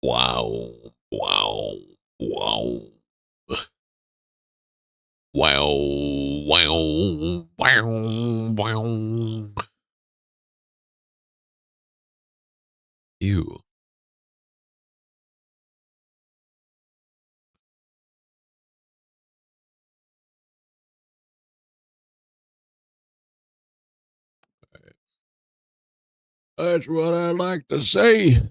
Wow. Wow. Wow. Wow. Wow. Wow. Wow. Ew. That's what I like to say.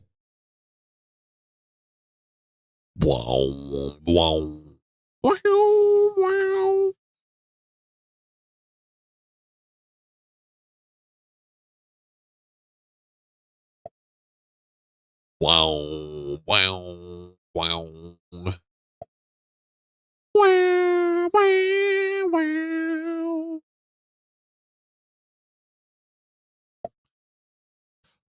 Wow. Wow. Wow. Wow. Wow. Wow. Wow. Wow. Wow. Wow.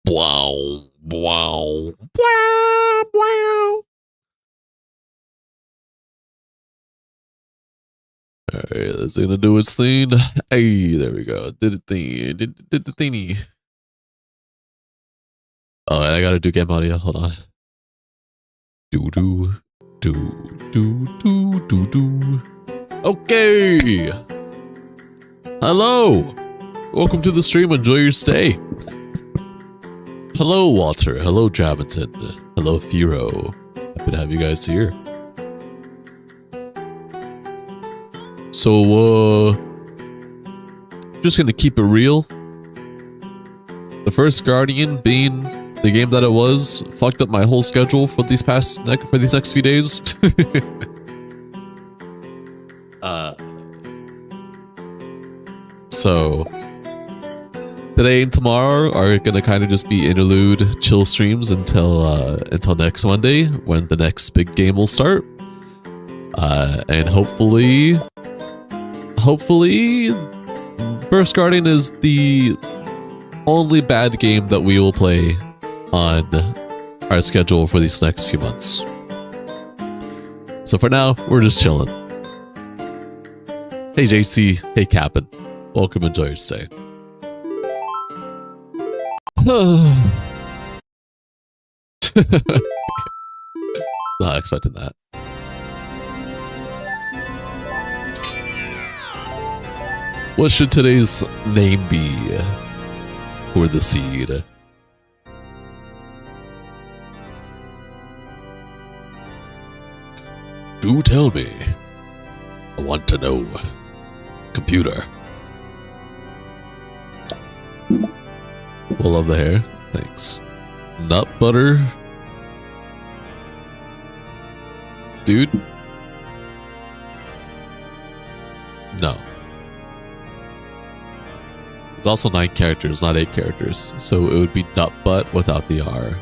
Wow. Wow. Wow. Wow. Alright, that's gonna do its thing. Hey, there we go. Did the thing. Did the thingy. Oh, and I gotta do game audio. Hold on. Do do do do do do do. Okay. Hello. Welcome to the stream. Enjoy your stay. Hello, Walter. Hello, Draventon. Hello, Firo. Happy to have you guys here. So, just gonna keep it real. The first Guardian being the game that it was fucked up my whole schedule for these next few days. So today and tomorrow are gonna kind of just be interlude chill streams until next Monday when the next big game will start. And hopefully, First Guardian is the only bad game that we will play on our schedule for these next few months. So for now, we're just chilling. Hey JC, hey Cap'n. Welcome, enjoy your stay. Not expecting that. What should today's name be for the seed? Do tell me. I want to know. Computer. We'll love the hair. Thanks. Nut butter. Dude? No. It's also 9 characters, not 8 characters. So it would be nut butt without the R.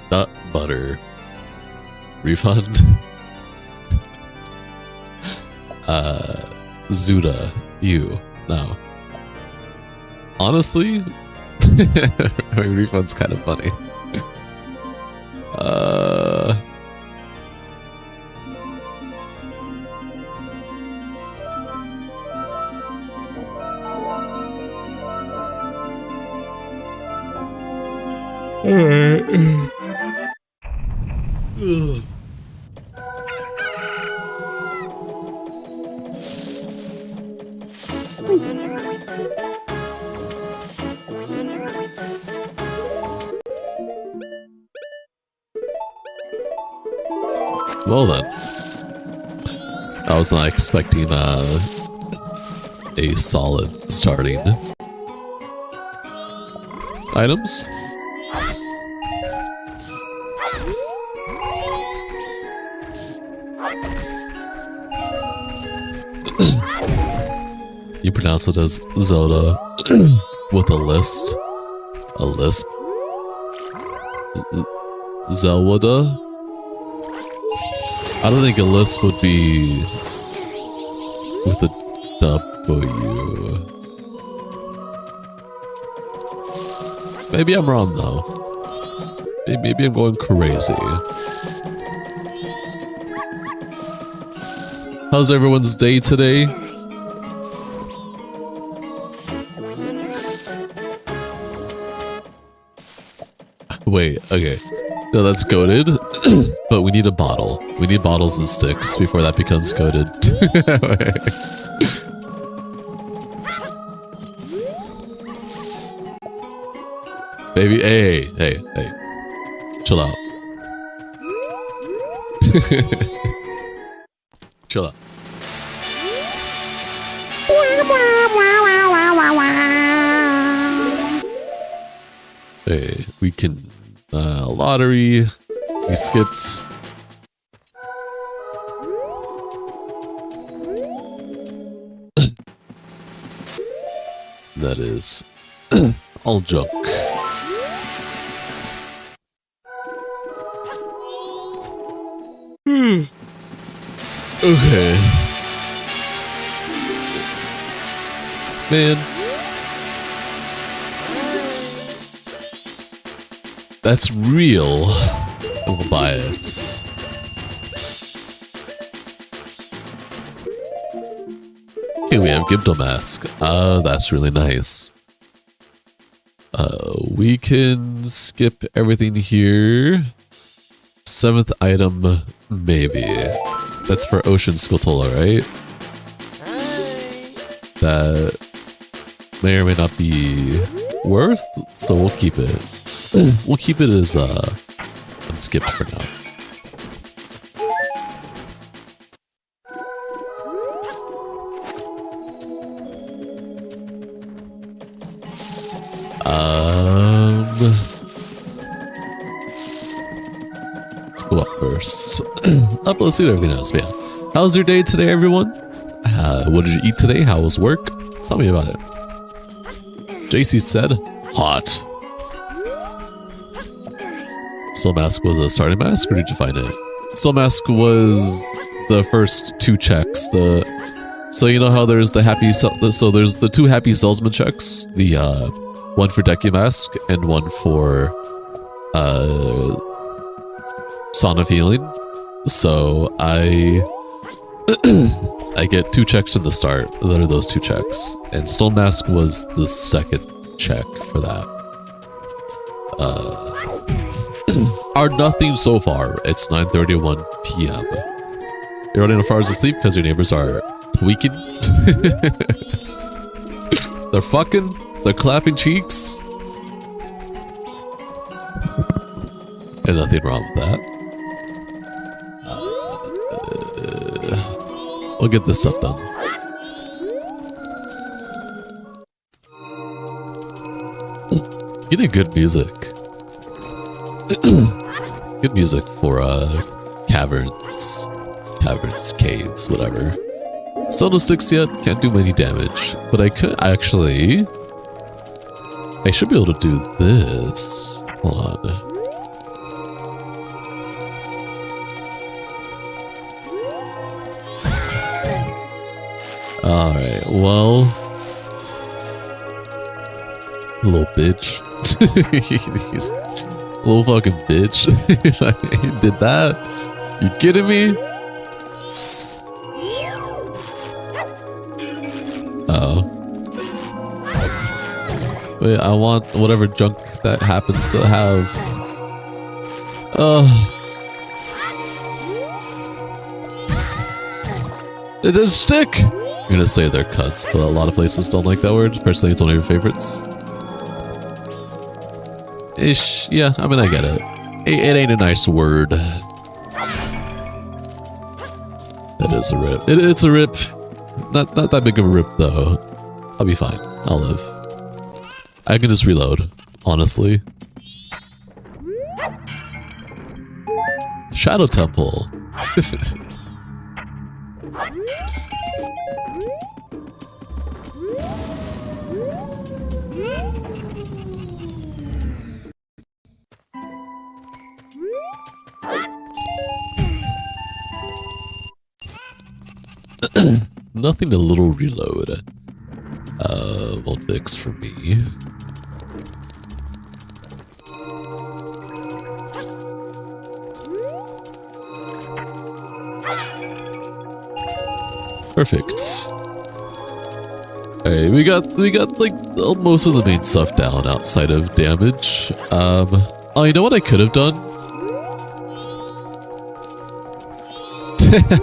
Nut butter. Refund. Zuda. You. No. Honestly, refund's kind of funny. Well then, I was not expecting a solid starting items. You pronounce it as Zelda with a list. A lisp. Zelda? I don't think a lisp would be with a W. Maybe I'm wrong though. Maybe I'm going crazy. How's everyone's day today? Wait, okay. No, that's goated. But we need a bottle. We need bottles and sticks before that becomes goated. Baby, hey. Chill out. Chill out. Hey, we can lottery. We skipped. That is all junk. Okay. Man. That's real. I will buy it. Okay, we have Gimto Mask. That's really nice. We can skip everything here. 7th item, maybe. That's for Ocean Skulltula, right? That may or may not be worth, so we'll keep it. We'll keep it as unskipped for now. Let's go up first. Let's see everything else, man. How's your day today, everyone? What did you eat today? How was work? Tell me about it. JC said, hot. Soul Mask was a starting mask, or did you find it? Soul Mask was the first 2 checks. So you know how there's the so there's the 2 happy salesman checks. The one for Decky Mask and one for Song of Healing. So I get 2 checks from the start. That are those 2 checks, and Stone Mask was the second check for that. Are nothing so far. It's 9:31 p.m. You're running as far as asleep because your neighbors are tweaking. They're fucking. They're clapping cheeks. And nothing wrong with that. We'll get this stuff done. Getting good music. Good music for caverns, caves, whatever. Still no sticks yet. Can't do any damage, but I could actually. I should be able to do this. Hold on. Alright, well... Little bitch. Little fucking bitch. I did that? You kidding me? Oh. Wait, I want whatever junk that happens to have. It does stick! I'm gonna say they're cuts, but a lot of places don't like that word. Personally, it's one of your favorites. Ish. Yeah, I mean, I get it. It ain't a nice word. That is a rip. It's a rip. Not that big of a rip, though. I'll be fine. I'll live. I can just reload, honestly. Shadow Temple. nothing a little reload. Won't fix for me. Perfect. Alright, we got like most of the main stuff down outside of damage. Oh, you know what I could have done?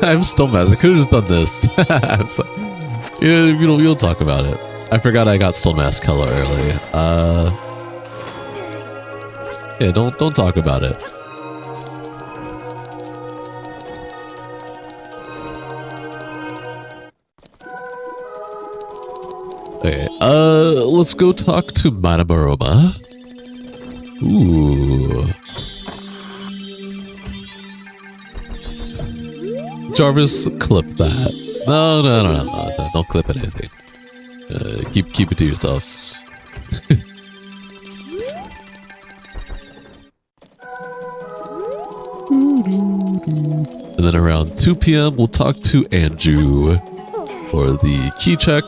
I'm still mad. I could have just done this. I'm sorry. You'll talk about it. I forgot I got Stone Mask color early. Yeah, don't talk about it. Okay, let's go talk to Majora. Ooh. Jarvis, clip that. No, don't clip anything. Keep it to yourselves. And then around 2 p.m. we'll talk to Andrew for the key check.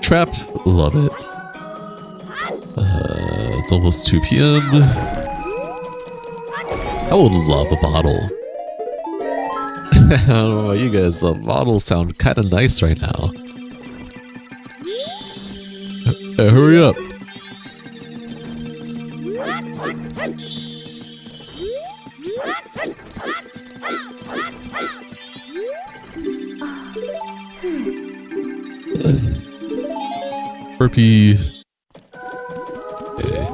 Trap, love it. It's almost 2 p.m. I would love a bottle. I don't know about you guys, but bottles sound kind of nice right now. Hey, hurry up. Burpee. Okay.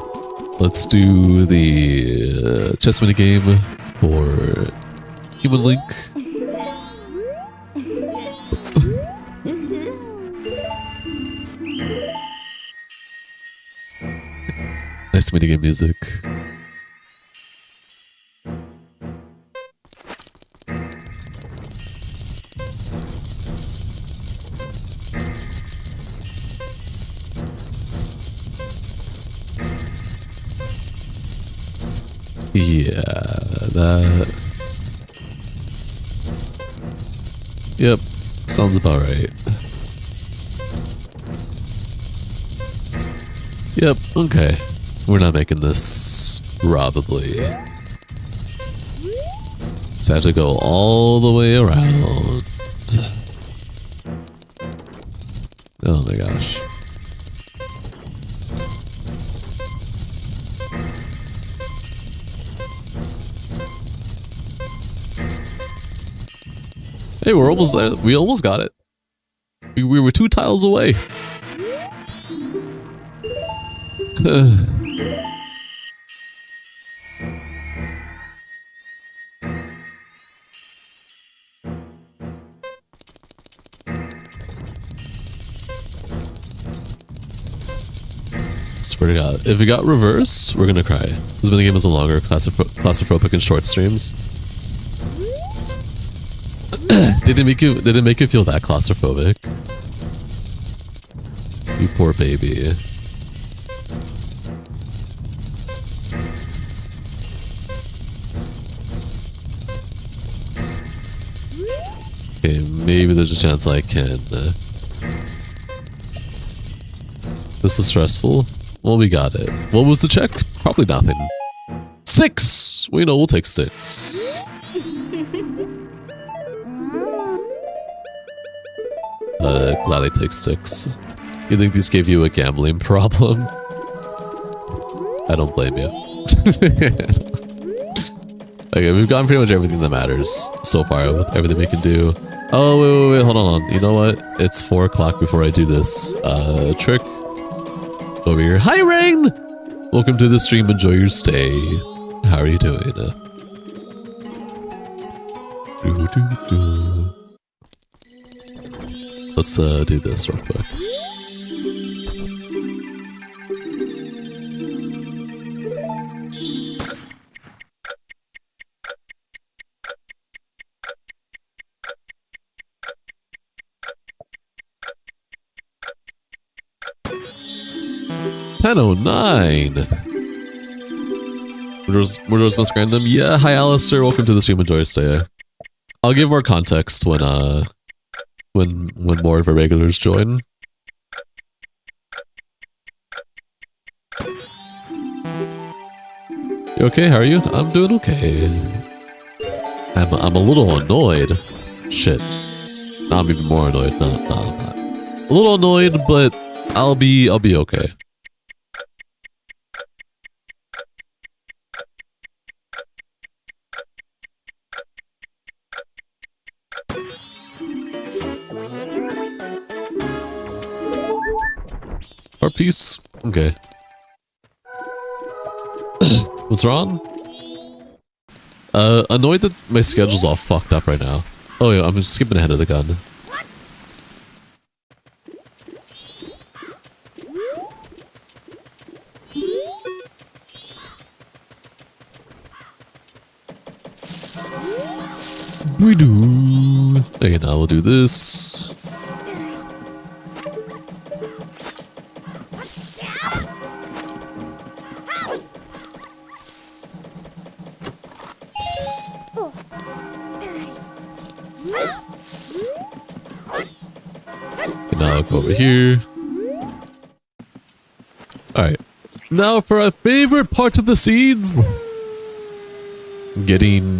Let's do the chess mini game for Human Link. Nice minigame music. Yeah, that... Yep, sounds about right. Yep, okay. We're not making this, probably. So I have to go all the way around. Oh my gosh. Hey, we're almost there. We almost got it. We were 2 tiles away. Swear to God, if we got reverse, we're gonna cry. This minigame is no longer claustrophobic in short streams. Didn't make you feel that claustrophobic? You poor baby. Okay, maybe there's a chance I can. This is stressful. Well, we got it. What was the check? Probably nothing. 6! We know we'll take 6. Glad I take 6. You think these gave you a gambling problem? I don't blame you. Okay, we've gotten pretty much everything that matters so far with everything we can do. Oh, wait, hold on. You know what? It's 4 o'clock before I do this trick. Over here. Hi, Rain! Welcome to the stream. Enjoy your stay. How are you doing? Let's do this real quick. 10:09. Majora's Most Random. Yeah, hi Alistair. Welcome to the stream. Enjoy stay. I'll give more context when more of our regulars join. You okay? How are you? I'm doing okay. I'm a little annoyed. Shit. Now I'm even more annoyed. No, I'm not. A little annoyed, but I'll be okay. Heart piece? Okay. What's wrong? Annoyed that my schedule's all fucked up right now. Oh yeah, I'm skipping ahead of the gun. We do. Okay, now we'll do this. Now I'll go over here. Alright. Now for our favorite part of the scenes. Getting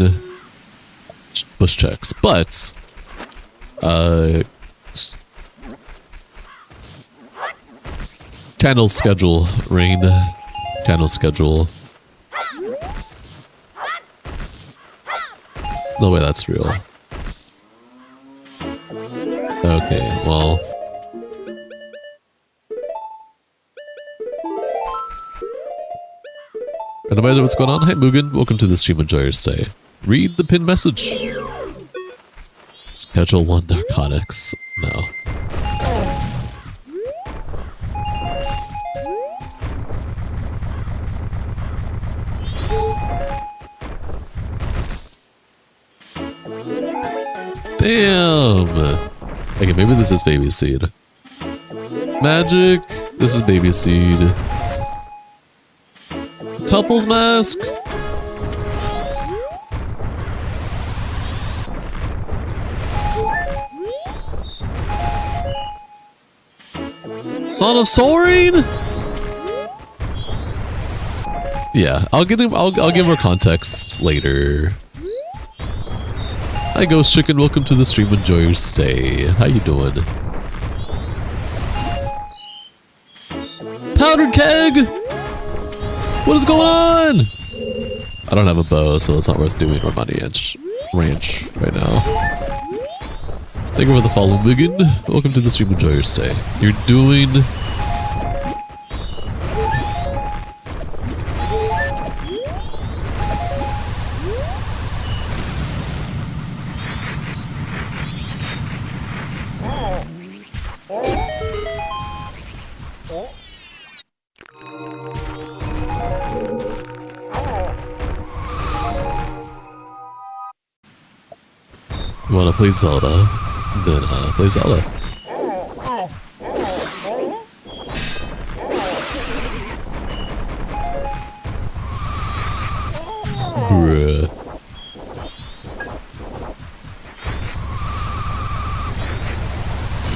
bush checks. But channel schedule, Rain. Channel schedule. No way that's real. Okay, well. Randomizer, what's going on? Hi Mugen, welcome to the stream. Enjoy your stay. Read the pinned message. Schedule 1 narcotics. No. Damn! Okay, maybe this is baby seed. Magic! This is baby seed. Couple's mask! Son of Soaring? Yeah, I'll give more context later. Hi Ghost Chicken, welcome to the stream. Enjoy your stay. How you doing? Powdered keg! What is going on? I don't have a bow, so it's not worth doing our money ranch right now. Thank you for the follow, Mugen. Welcome to the stream. Enjoy your stay. You're doing... You wanna play Zelda? Then play Zelda. Bruh.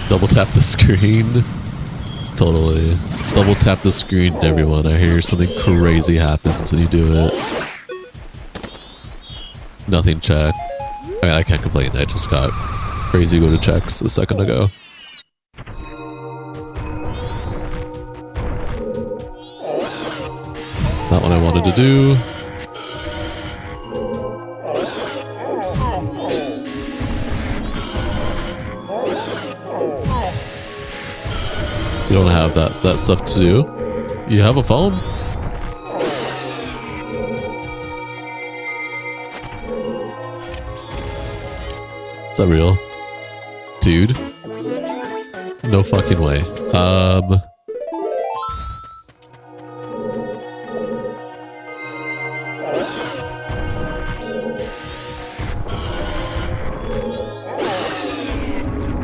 Double tap the screen. Totally. Double tap the screen, everyone. I hear something crazy happens when you do it. Nothing checked. I mean, I can't complain. I just got crazy go to checks a second ago. Not what I wanted to do. You don't have that stuff to do. You have a phone? Is that real? Dude? No fucking way.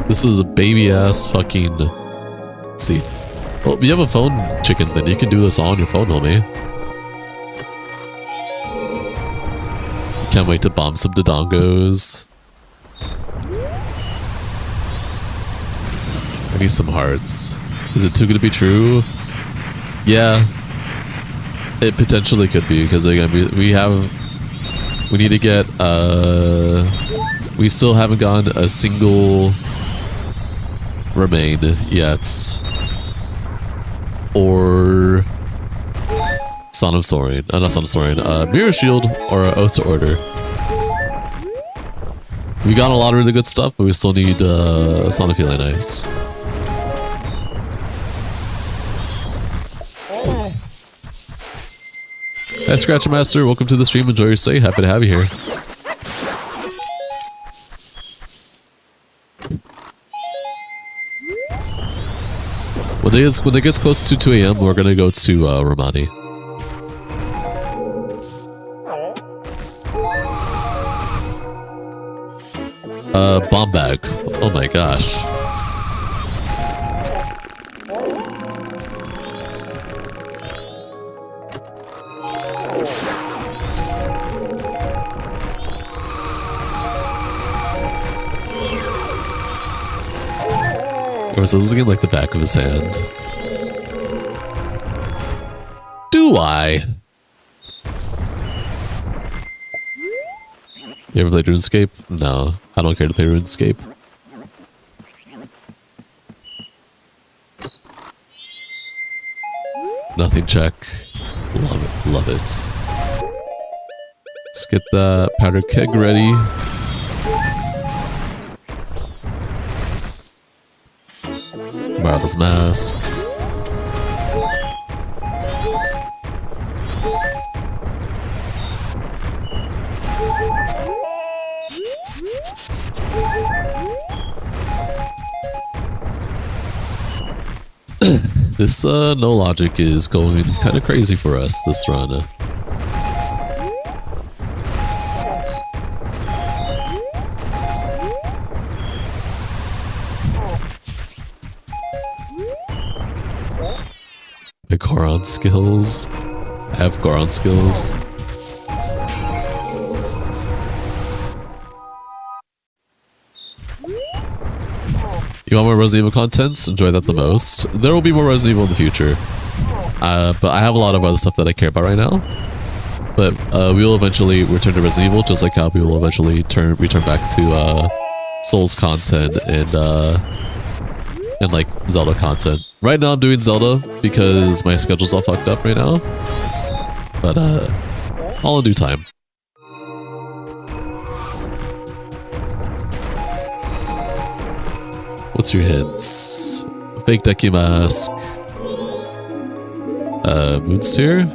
This is a baby ass fucking seed. Well, you have a phone, chicken, then you can do this all on your phone, homie. Can't wait to bomb some Dodongos. I need some hearts. Is it too good to be true? Yeah. It potentially could be, because again, we need to get, we still haven't gotten a single remain yet. Or Son of Soaring. Not Son of Soaring. Mirror Shield or Oath to Order. We got a lot of really good stuff, but we still need Son of Feeling Nice. Hi, Scratcher Master. Welcome to the stream. Enjoy your stay. Happy to have you here. When it gets close to 2 AM, we're gonna go to Romani. Bomb bag. Oh my gosh. Or is this again like the back of his hand? Do I? You ever played RuneScape? No, I don't care to play RuneScape. Nothing check. Love it, love it. Let's get the powder keg ready. Marvel's Mask. This no logic is going kind of crazy for us this run. My Goron skills. I have Goron skills. You want more Resident Evil contents? Enjoy that the most. There will be more Resident Evil in the future. But I have a lot of other stuff that I care about right now. But we will eventually return to Resident Evil, just like how we will eventually return back to Souls content and like Zelda content. Right now I'm doing Zelda because my schedule's all fucked up right now. But all in due time. What's your hits? Fake Decky Mask. Moonsteer?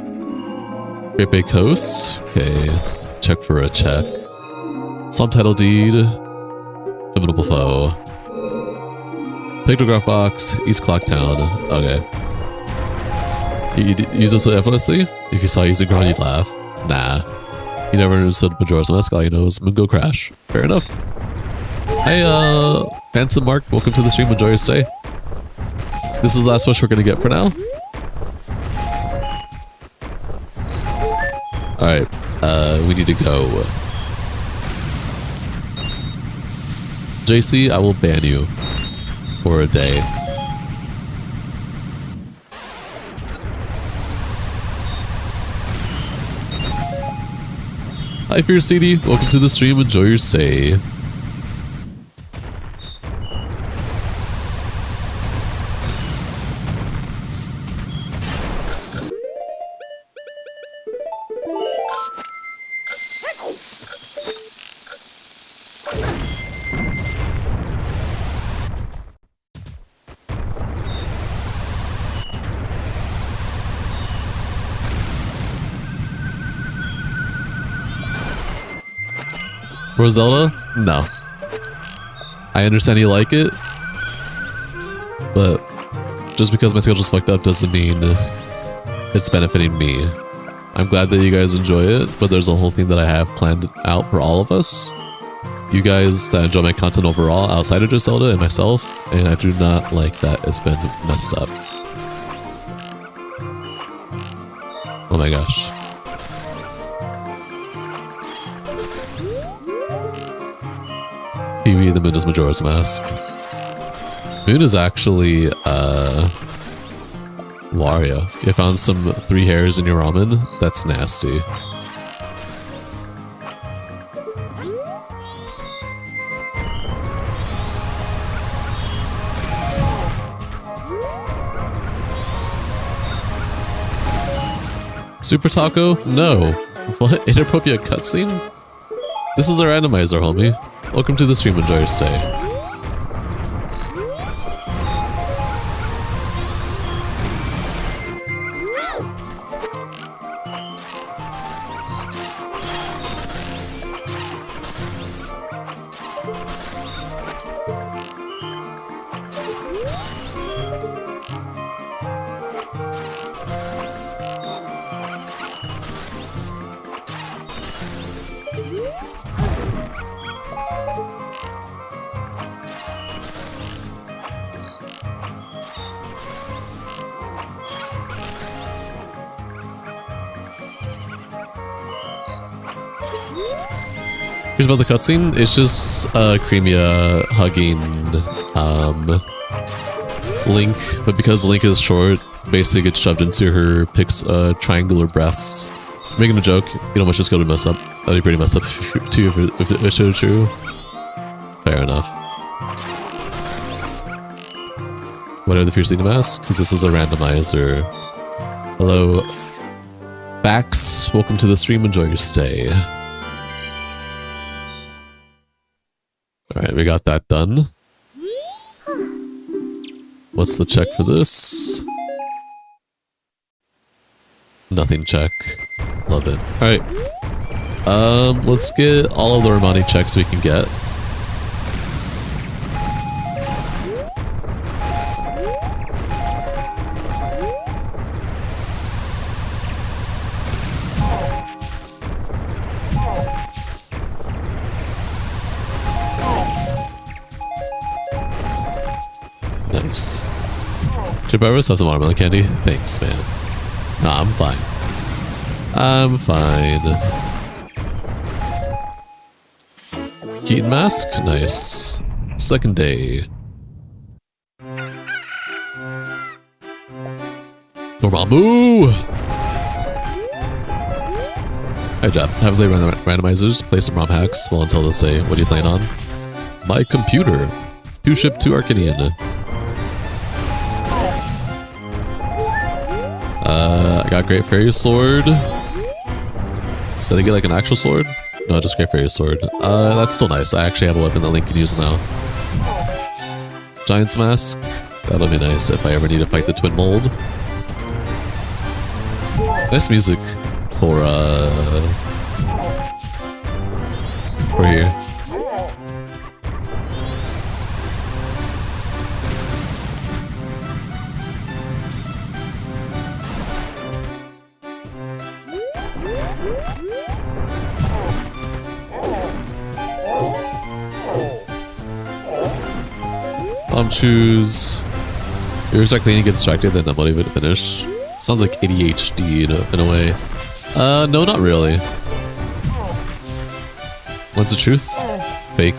Great Bay Coast? Okay. Check for a check. Subtitle Deed. Formidable Foe. Pictograph Box. East Clocktown. Okay. You use this effortlessly? If you saw you using Gron, you'd laugh. Nah. You never understood Majora's Mask, all you know is Mungo Crash. Fair enough. Hey, Handsome Mark, welcome to the stream. Enjoy your stay. This is the last wish we're gonna get for now. Alright, we need to go. JC, I will ban you for a day. Hi, Fierce CD, welcome to the stream. Enjoy your stay. For Zelda? No. I understand you like it, but just because my schedule's fucked up doesn't mean it's benefiting me. I'm glad that you guys enjoy it, but there's a whole thing that I have planned out for all of us. You guys that enjoy my content overall outside of just Zelda and myself, and I do not like that it's been messed up. Oh my gosh. PV, the moon is Majora's Mask. Moon is actually, Wario. You found some 3 hairs in your ramen? That's nasty. Super Taco? No. What? Inappropriate cutscene? This is our randomizer, homie. Welcome to the stream, enjoy your stay. Here's about the cutscene. It's just Creamia hugging Link, but because Link is short, basically gets shoved into her triangular breasts. Making a joke, you don't much just go to mess up. That'd be pretty messed up too if it showed true. Fair enough. What are the Fierce Leading Mask? Because this is a randomizer. Hello, Bax. Welcome to the stream. Enjoy your stay. Alright, we got that done. What's the check for this? Nothing check. Love it. Alright. Let's get all of the Romani checks we can get. Nice. Should I have some watermelon candy? Thanks, man. Nah, I'm fine. I'm fine. Keaton mask? Nice. Second day. Dormammu! Hi, Jeff. Haven't played randomizers. Play some ROM hacks. Well, until this day. What are you playing on? My computer. 2-ship to Arcanian. I got Great Fairy Sword. Did I get like an actual sword? No, just Great Fairy Sword. That's still nice. I actually have a weapon that Link can use now. Giant's Mask. That'll be nice if I ever need to fight the Twin Mold. Nice music for here. Choose. You're exactly when you get distracted, then not motivated to finish. Sounds like ADHD in a way. No, not really. What's the truth? Fake.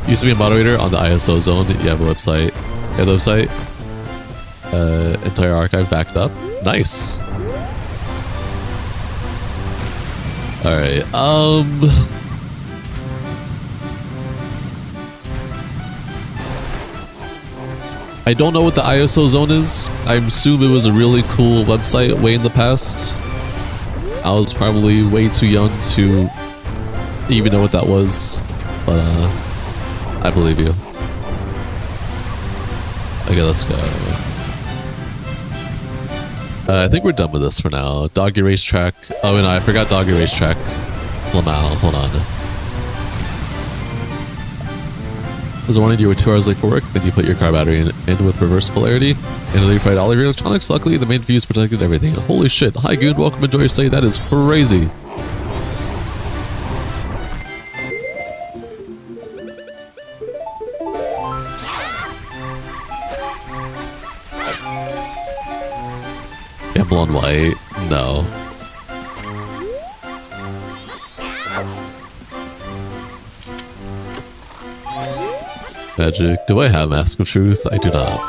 Used to be a moderator on the ISO zone. You have a website. You have the website. Entire archive backed up. Nice. Alright, I don't know what the ISO zone is. I assume it was a really cool website way in the past. I was probably way too young to even know what that was, but I believe you. Okay, let's go. I think we're done with this for now. Doggy Racetrack. Oh, no, I forgot Doggy Racetrack. Lamau, hold on. As a warning, you were 2 hours late for work, then you put your car battery in with reverse polarity, and you fried all of your electronics. Luckily, the main fuse protected everything. Holy shit. Hi, Goon. Welcome. Enjoy your stay. That is crazy. Gamble on white? No. Magic. Do I have Mask of Truth? I do not.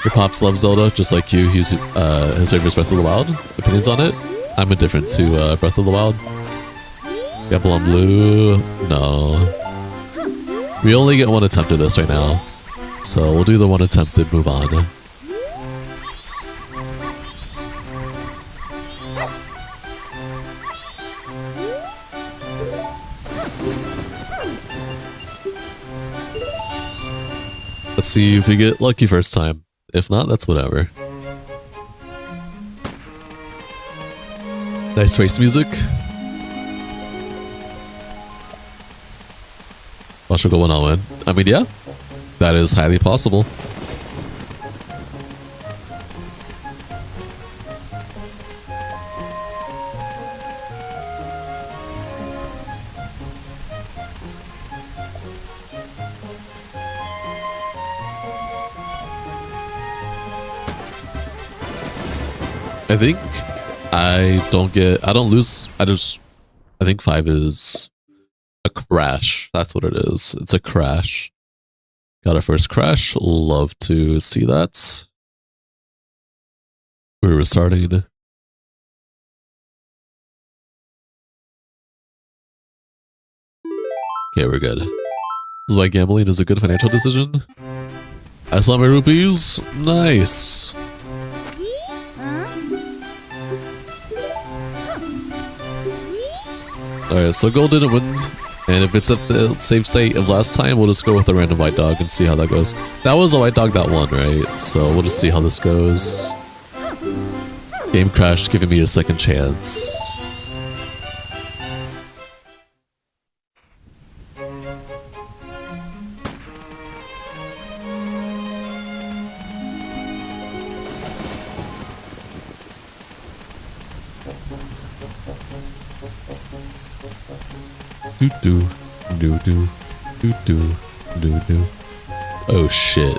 Your Pops loves Zelda, just like you. His favorite is Breath of the Wild. Opinions on it? I'm indifferent to Breath of the Wild. Gablon Blue? No. We only get one attempt at this right now. So we'll do the one attempt and move on. Let's see if we get lucky first time. If not, that's whatever. Nice race music. Watch her go 1-0 win. I mean, yeah, that is highly possible. I think I don't lose. I think 5 is a crash. That's what it is. It's a crash. Got our first crash. Love to see that. We're restarting. Okay, we're good. This is why gambling is a good financial decision. I saw my rupees. Nice. Alright, so gold didn't win, and if it's at the same state of last time, we'll just go with a random white dog and see how that goes. That was a white dog that won, right? So we'll just see how this goes. Game crashed, giving me a second chance. Do. Oh shit.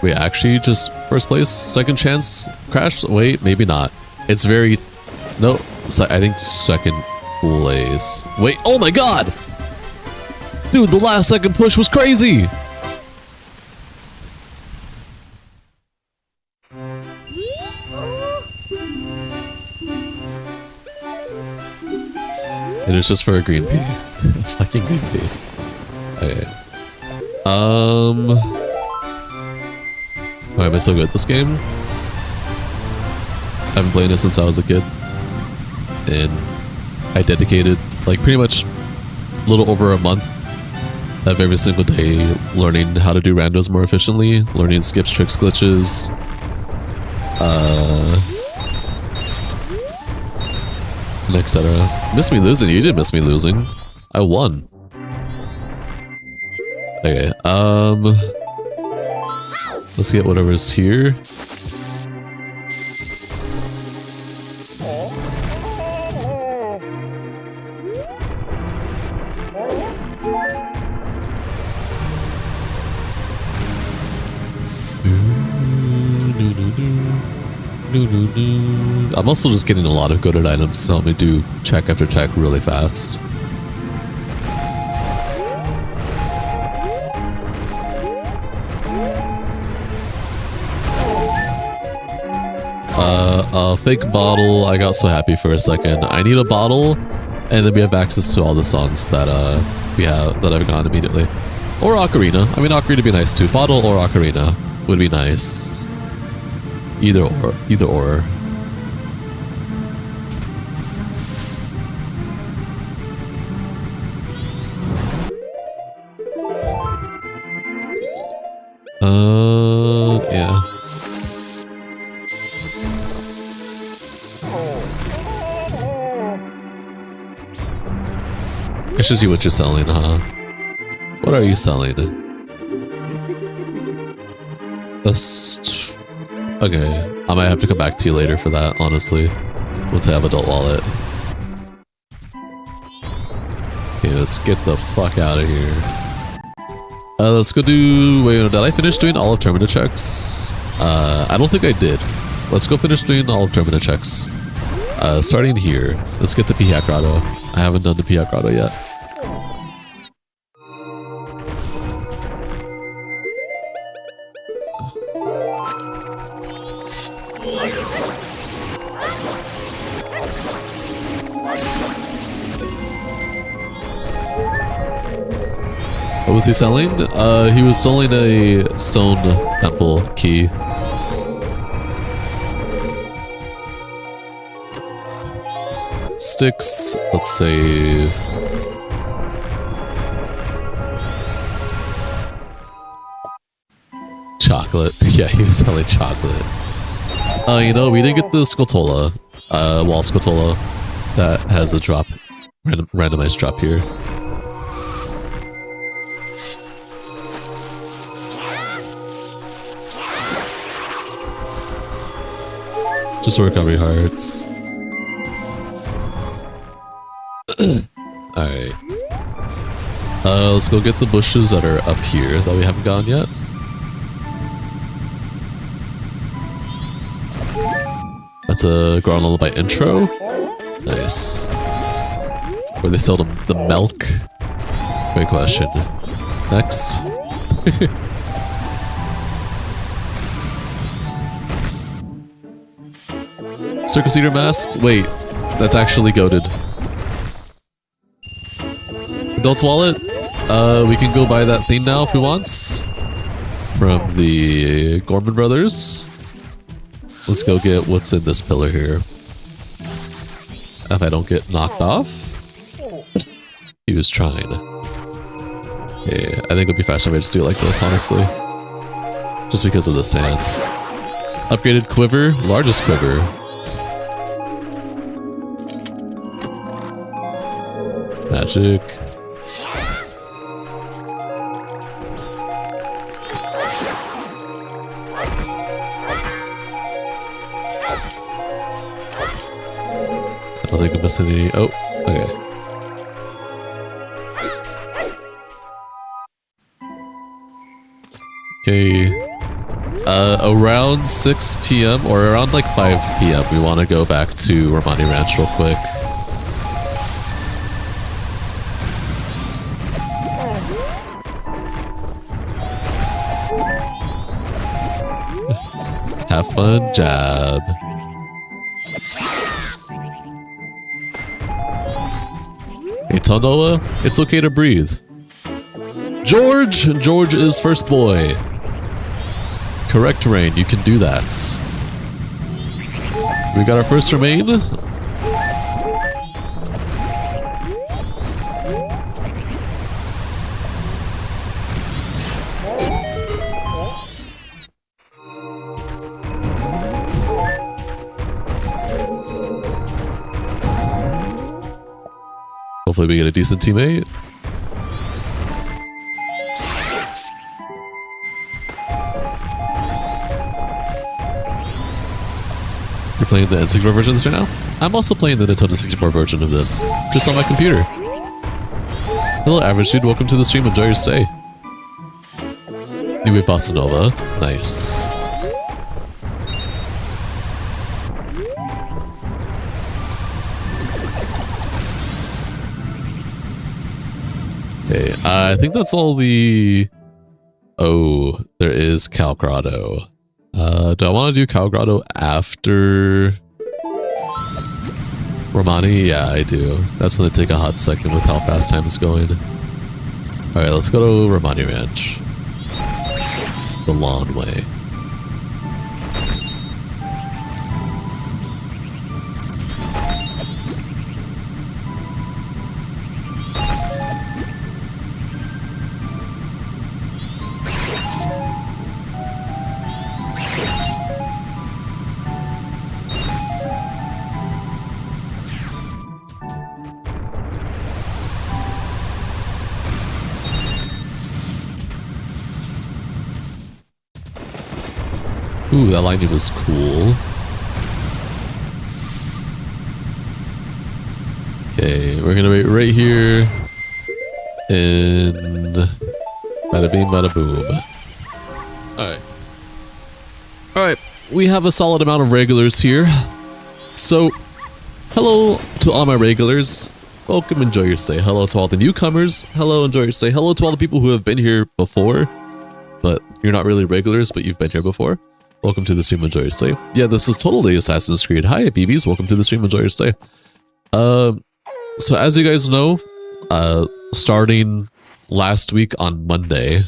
Wait, actually just first place? Second chance? Crash? Wait, maybe not. It's very... No, I think second place. Wait, oh my god! Dude, the last second push was crazy! And it's just for a green pea. Fucking green pea. Okay. Why am I so good at this game? I've been playing it since I was a kid. And I dedicated, like, pretty much a little over a month of every single day learning how to do randos more efficiently, learning skips, tricks, glitches, and etc. Miss me losing? You didn't miss me losing. I won. Okay, let's get whatever's here. I'm also just getting a lot of goated items to help me do check after check really fast. Fake bottle. I got so happy for a second. I need a bottle, and then we have access to all the songs that I've gotten immediately. Or ocarina. I mean, ocarina would be nice too. Bottle or ocarina would be nice. Either or. Either or. Yeah. I should see what you're selling, huh? What are you selling? Okay, I might have to come back to you later for that, honestly. Once I have adult wallet. Okay, let's get the fuck out of here. Let's go do... Wait, did I finish doing all of Termina checks? I don't think I did. Let's go finish doing all of Termina checks. Starting here. Let's get the Pihac Grotto. I haven't done the Pihac Grotto yet. What was he selling? He was selling a stone temple key. Sticks, let's save. Chocolate. Yeah, he was selling chocolate. You know, we didn't get the Scotola, wall Scotola that has a drop, randomized drop here. Just recovery hearts. Alright. Let's go get the bushes that are up here that we haven't gotten yet. That's a Ground Lullaby intro. Nice. Where they sell the milk? Great question. Next. Circus Eater mask? Wait, that's actually goated. Adult's wallet? We can go buy that thing now if we want. From the Gorman Brothers. Let's go get what's in this pillar here. If I don't get knocked off. He was trying. Yeah, I think it'll be faster if I just do it like this, honestly. Just because of the sand. Upgraded quiver, largest quiver. Magic. I don't think I'm missing any. Oh, okay. Okay. Around 6 p.m. or around like 5 p.m. we want to go back to Romani Ranch real quick. Have fun, jab. Hey, tell Noah, it's okay to breathe. George! George is first boy. Correct, Rain, you can do that. We got our first remain. Hopefully we get a decent teammate. You're playing the N64 version of this right now? I'm also playing the Nintendo 64 version of this, just on my computer. Hello average dude, welcome to the stream, enjoy your stay. New Wave Bossa Nova, nice. Okay, I think that's all the... Oh, there is Cal Grotto. Do I want to do Cal Grotto after... Romani? Yeah, I do. That's going to take a hot second with how fast time is going. Alright, let's go to Romani Ranch. The long way. Ooh, that lightning was cool. Okay, we're gonna wait right here. And... Bada bing, bada boom. Alright. Alright, we have a solid amount of regulars here. So, hello to all my regulars. Welcome, enjoy your stay. Hello to all the newcomers. Hello, enjoy your stay. Hello to all the people who have been here before. But you're not really regulars, but you've been here before. Welcome to the stream. Enjoy your stay. Yeah, this is totally Assassin's Creed. Hi, BBs. Welcome to the stream. Enjoy your stay. So as you guys know, starting last week on Monday,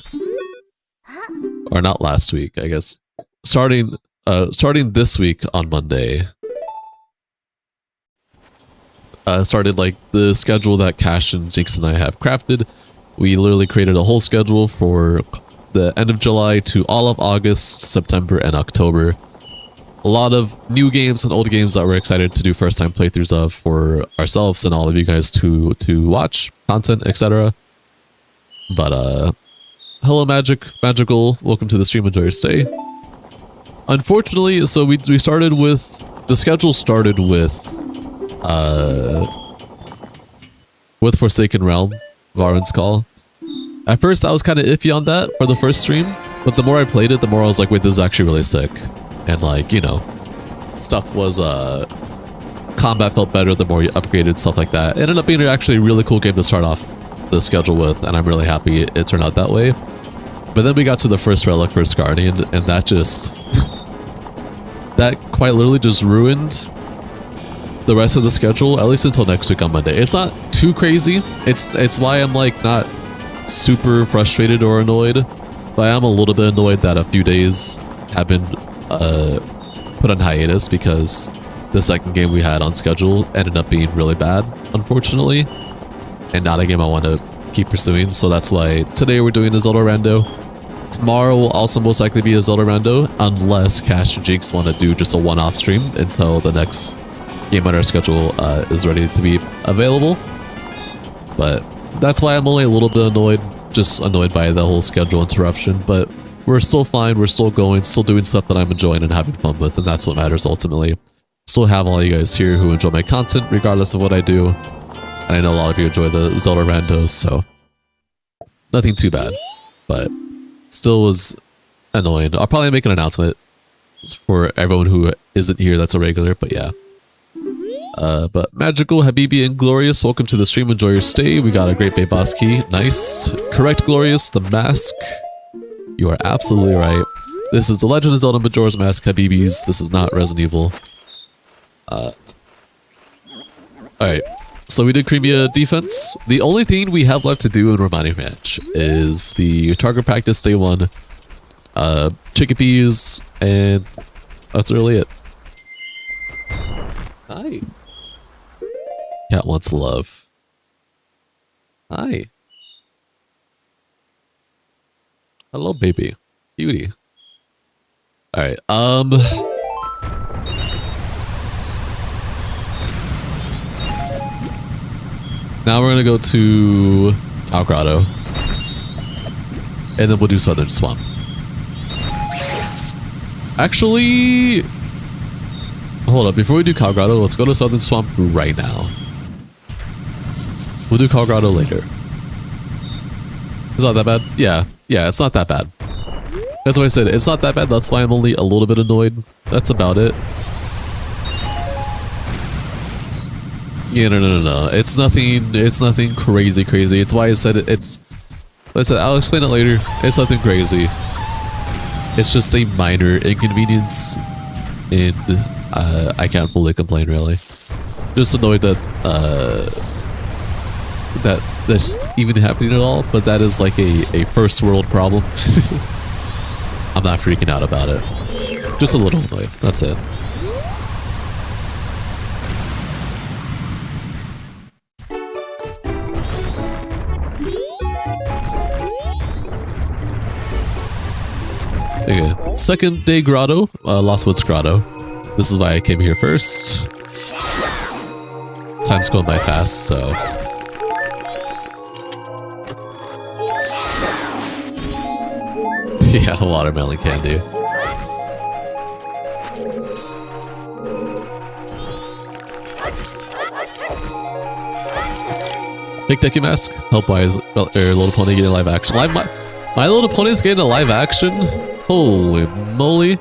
or not last week, I guess, starting this week on Monday, started like the schedule that Cash and Jinx and I have crafted. We literally created a whole schedule for the end of July to all of August, September, and October. A lot of new games and old games that we're excited to do first time playthroughs of for ourselves and all of you guys to watch content, etc. But hello Magical, welcome to the stream, enjoy your stay. Unfortunately, so we started with, the schedule started with Forsaken Realm, Varen's Call. At first I was kind of iffy on that for the first stream, but the more I played it, the more I was like, wait, this is actually really sick. And like, you know, stuff was, combat felt better the more you upgraded, stuff like that. It ended up being actually a really cool game to start off the schedule with, and I'm really happy it turned out that way. But then we got to the first Relic, First Guardian, and that just... that quite literally just ruined the rest of the schedule, at least until next week on Monday. It's not too crazy. It's why I'm like not super frustrated or annoyed, but I am a little bit annoyed that a few days have been put on hiatus because the second game we had on schedule ended up being really bad, unfortunately, and not a game I want to keep pursuing. So that's why today we're doing a Zelda Rando. Tomorrow will also most likely be a Zelda Rando, unless Cash and Jinx want to do just a one-off stream until the next game on our schedule is ready to be available. But that's why I'm only a little bit annoyed, just annoyed by the whole schedule interruption. But we're still fine, we're still going, still doing stuff that I'm enjoying and having fun with, and that's what matters ultimately. Still have all you guys here who enjoy my content regardless of what I do. And I know a lot of you enjoy the Zelda Randos, so nothing too bad. But still was annoying. I'll probably make an announcement for everyone who isn't here that's a regular, but yeah. But Magical, Habibi, and Glorious, welcome to the stream. Enjoy your stay. We got a great Bay Boss key. Nice. Correct, Glorious. The mask. You are absolutely right. This is The Legend of Zelda Majora's Mask, Habibis. This is not Resident Evil. Alright. So we did Crimea defense. The only thing we have left to do in Romani Ranch is the target practice day 1, chickpeas, and that's really it. Hi. Cat wants love. Hi. Hello, baby. Beauty. Alright, now we're gonna go to Cow Grotto. And then we'll do Southern Swamp. Actually... hold up, before we do Cow Grotto, let's go to Southern Swamp right now. We'll do Cow Grotto later. It's not that bad? Yeah, it's not that bad. That's why I said it's not that bad, that's why I'm only a little bit annoyed. That's about it. Yeah, no. It's nothing crazy. It's why I said I'll explain it later. It's nothing crazy. It's just a minor inconvenience, and I can't fully complain really. Just annoyed that that that's even happening at all, but that is like a first world problem. I'm not freaking out about it. Just a little annoyed. That's it. Okay, second day grotto, Lost Woods Grotto. This is why I came here first. Time's going by fast, so... yeah, watermelon candy. Big Dicky Mask, help wise, Little Pony getting live action. My Little Pony's getting a live action? Holy moly.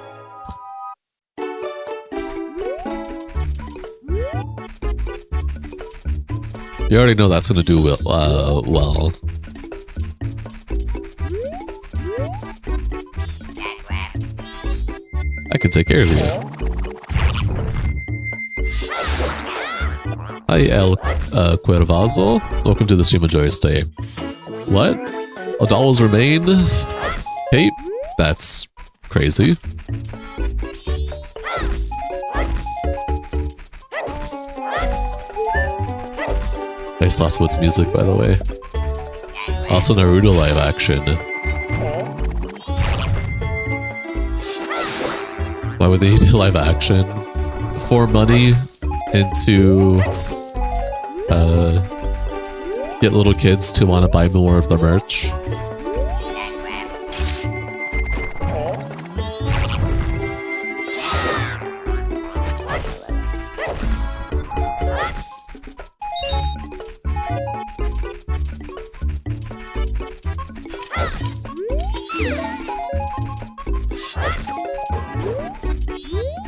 You already know that's gonna do well. take care of you. Hi, El Cuervazo. Welcome to the stream of Joyous Day. What? Odal's remain? Hey, that's crazy. Nice Last Woods music, by the way. Also Naruto live action. Why would they need live action? For money and to get little kids to want to buy more of the merch.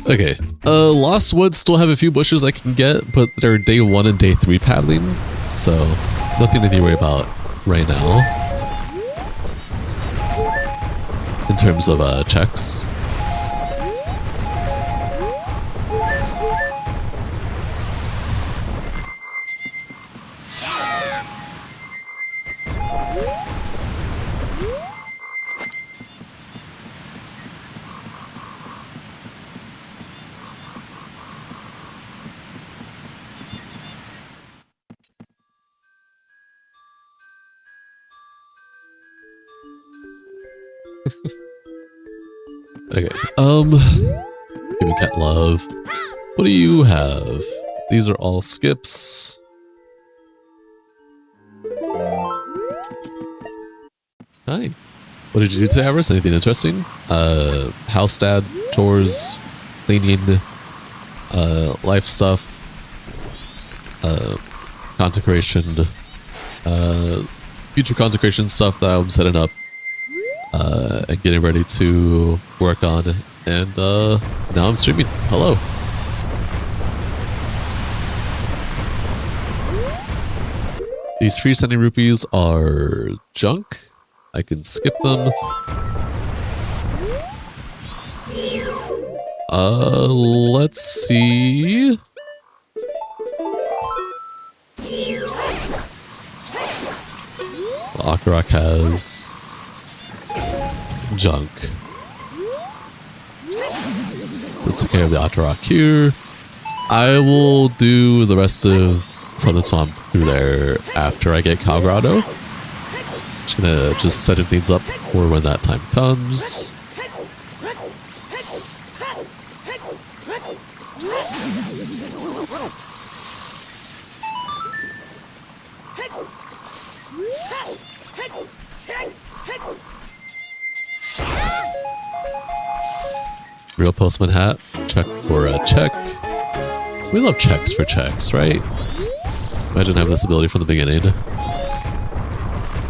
Okay, Lost Woods still have a few bushes I can get, but they're day 1 and day 3 paddling, so nothing to need to worry about right now in terms of checks. Okay, give me cat love. What do you have? These are all skips. Hi. What did you do today, Avarice? Anything interesting? House dad, chores, cleaning, life stuff, consecration, future consecration stuff that I'm setting up. And getting ready to work on, and now I'm streaming. Hello. These free sending rupees are junk. I can skip them. Let's see. Akarak has junk. Let's take care of the Atarak here. I will do the rest of Southern Swamp through there after I get Calgrado. Just gonna setting things up for when that time comes. Real postman hat. Check for a check. We love checks for checks, right? Imagine having this ability from the beginning.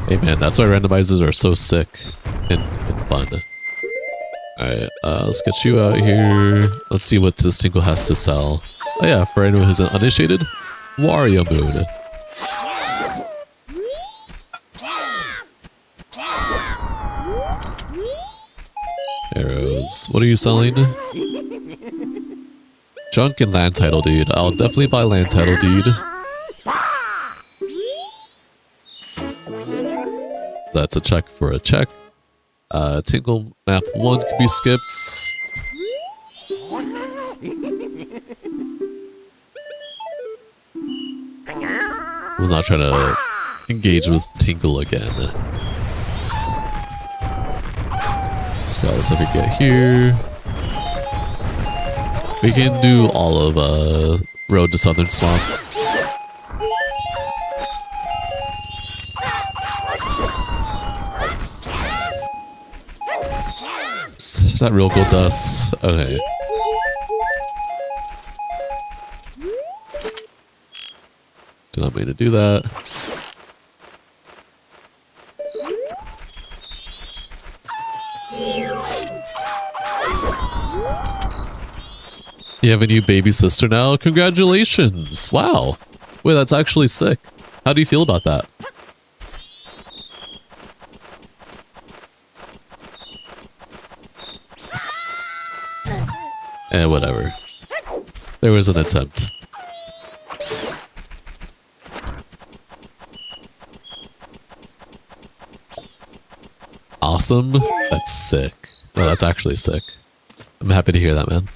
Hey man, that's why randomizers are so sick and fun. Alright, let's get you out here. Let's see what this Tinkle has to sell. Oh yeah, for anyone who's uninitiated, Wario Moon. Arrows. What are you selling? Junk and land title deed. I'll definitely buy land title deed. That's a check for a check. Tinkle map 1 can be skipped. I was not trying to engage with Tinkle again. Let's grab this up and get here. We can do all of Road to Southern Swamp. Is that real gold dust? Okay. Did not mean to do that. You have a new baby sister now? Congratulations! Wow! Wait, that's actually sick. How do you feel about that? Whatever. There was an attempt. Awesome. That's sick. Oh, that's actually sick. I'm happy to hear that, man.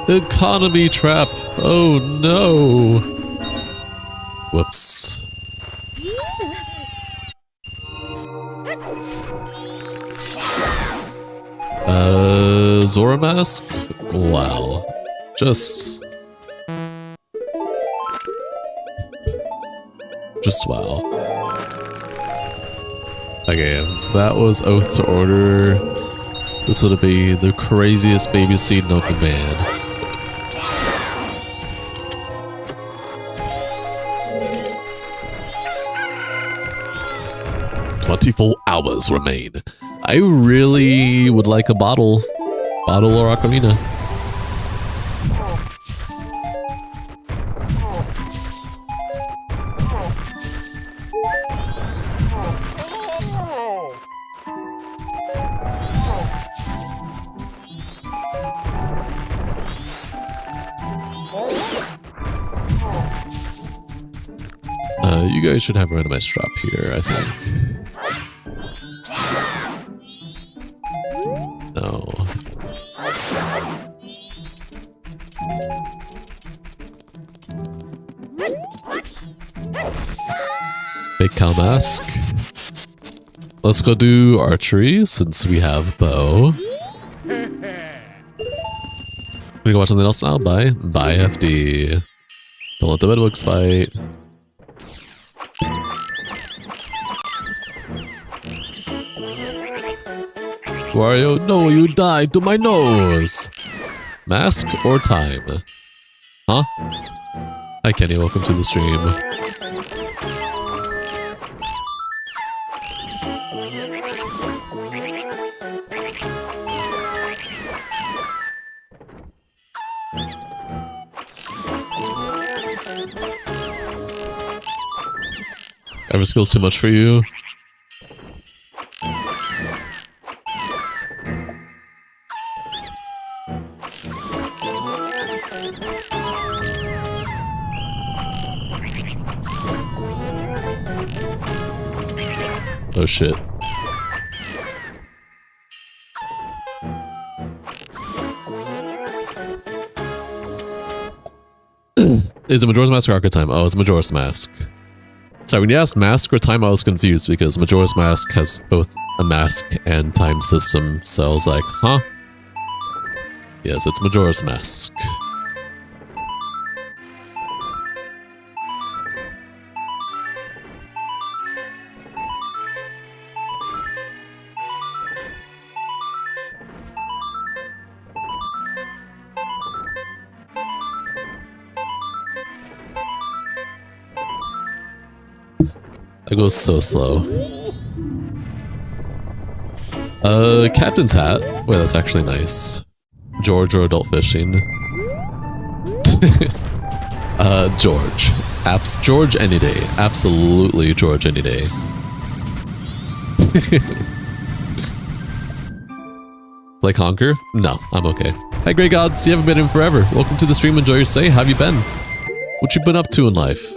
Economy trap. Oh no. Whoops. Zora mask? Wow. Just wow. Okay, that was Oath to Order. This would be the craziest baby seed open man. 24 hours remain. I really would like a bottle. Bottle or ocarina. You guys should have a randomized drop here, I think. No. Big cow mask. Let's go do archery since we have bow. We go watch something else now. Bye. Bye, FD. Don't let the bedbugs bite. Wario, no, you died to my nose! Mask or time? Huh? Hi Kenny, welcome to the stream. Ever skills too much for you? Oh shit. Is it Majora's Mask or Arca Time? Oh, it's Majora's Mask. Sorry, when you asked Mask or Time, I was confused because Majora's Mask has both a mask and time system, so I was like, huh? Yes, it's Majora's Mask. That goes so slow. Captain's hat. Wait, that's actually nice. George or adult fishing. George. George any day. Absolutely George any day. Like Honker? No, I'm okay. Hi Grey Gods, you haven't been in forever. Welcome to the stream, enjoy your stay. How have you been? What you been up to in life?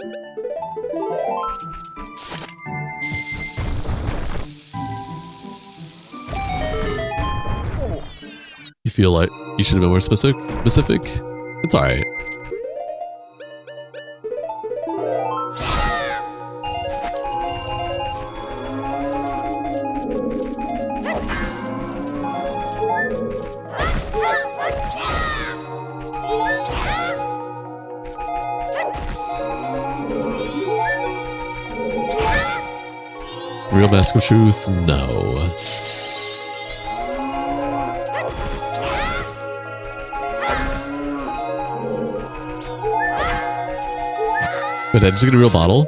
You feel like you should have been more specific? It's alright. Real Mask of Truth? No. Wait, did I just get a real bottle?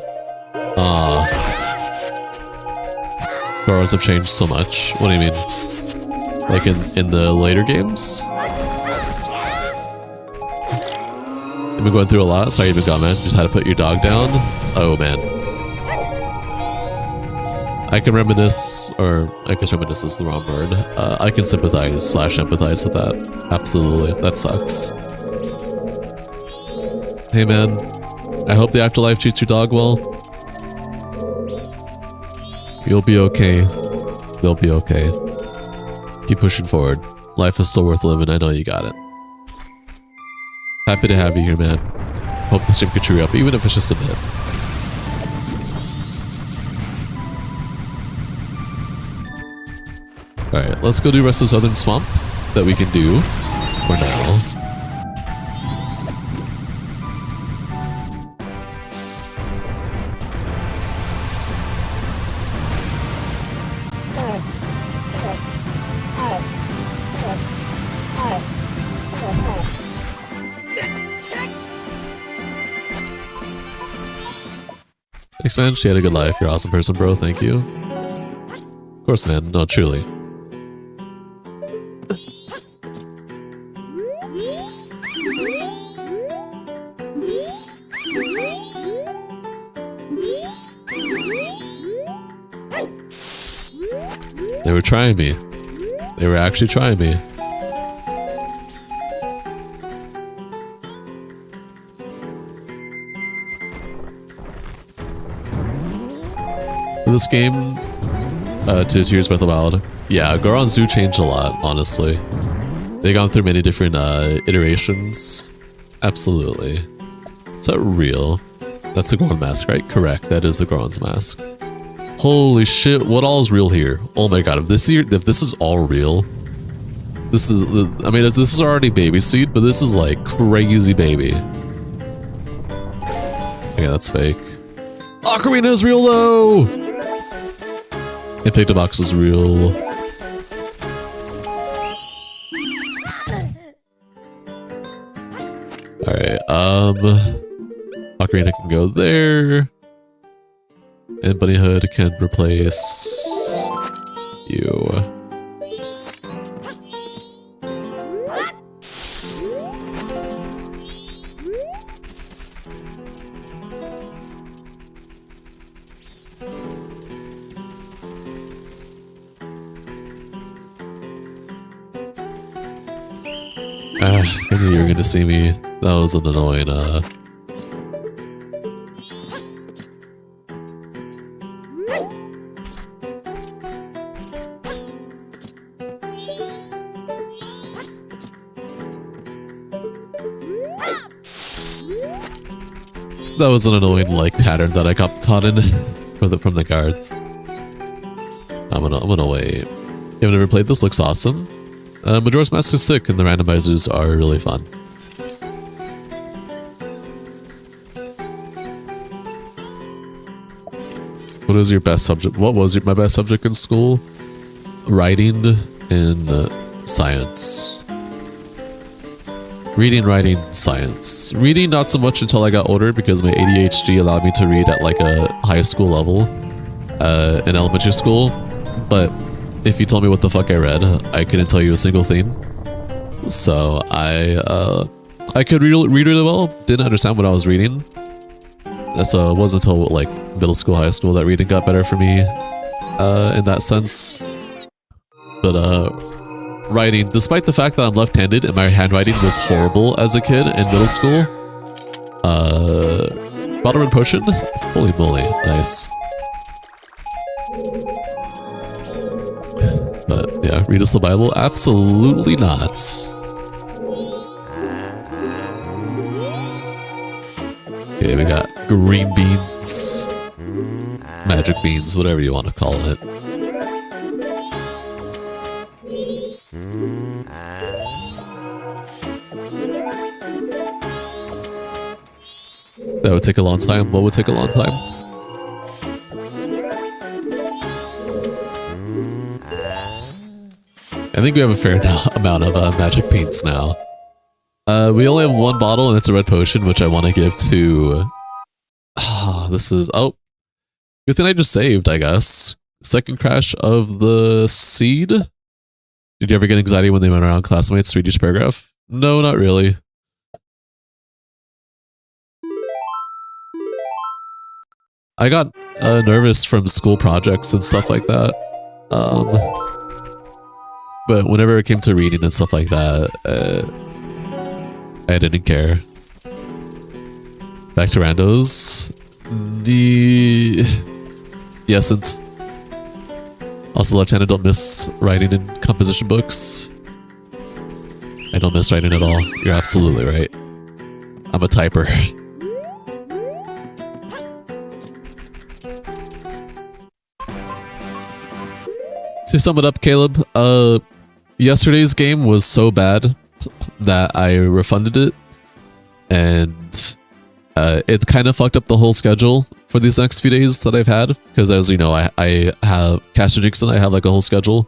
Goros have changed so much. What do you mean? Like in the later games? I've been going through a lot. Sorry you've been gone, man. Just had to put your dog down. Oh, man. I can reminisce, or I guess reminisce is the wrong word. I can sympathize / empathize with that. Absolutely. That sucks. Hey, man. I hope the afterlife treats your dog well. You'll be okay. They'll be okay. Keep pushing forward. Life is still worth living. I know you got it. Happy to have you here, man. Hope the stream could cheer you up, even if it's just a bit. Alright, let's go do the rest of Southern Swamp that we can do for now. Thanks, man. She had a good life. You're an awesome person, bro. Thank you. Of course, man. No, truly. They were trying me. They were actually trying me. For this game, to Tears Breath of the Wild, yeah, Goron Zoo changed a lot, honestly. They've gone through many different iterations. Absolutely. Is that real? That's the Goron mask, right? Correct, that is the Goron's mask. Holy shit, what all is real here? Oh my god, if this is all real, this is, I mean, this is already baby seed, but this is like crazy baby. Okay, that's fake. Ocarina is real though! And Pictobox is real. Alright, Ocarina can go there. And Bunny Hood can replace you. I knew you were gonna see me. That was an annoying, that was an annoying, like, pattern that I got caught in from the guards. I'm gonna wait. You have never played this? Looks awesome. Majora's Mask is sick, and the randomizers are really fun. What was your best subject? What was my best subject in school? Writing and science. Reading, writing, science. Reading not so much until I got older because my ADHD allowed me to read at like a high school level in elementary school. But if you told me what the fuck I read, I couldn't tell you a single thing. So I could read really well, didn't understand what I was reading. So it wasn't until like middle school, high school that reading got better for me in that sense. But writing, despite the fact that I'm left-handed and my handwriting was horrible as a kid in middle school, Bottom and Potion, holy moly, nice. But yeah, read us the Bible? Absolutely not. Okay, we got green beans, magic beans, whatever you want to call it. That would take a long time. What would take a long time? I think we have a fair amount of magic beans now. We only have one bottle and it's a red potion, which I want to give to... this is... Oh. Good thing I just saved, I guess. Second crash of the seed? Did you ever get anxiety when they went around classmates to read each paragraph? No, not really. I got nervous from school projects and stuff like that. But whenever it came to reading and stuff like that, I didn't care. Back to randos. The essence. Also, left-handed don't miss writing in composition books. I don't miss writing at all. You're absolutely right. I'm a typer. To sum it up, Caleb, yesterday's game was so bad that I refunded it, and it kind of fucked up the whole schedule for these next few days that I've had, because as you know, I have Cash and Jinx and I have like a whole schedule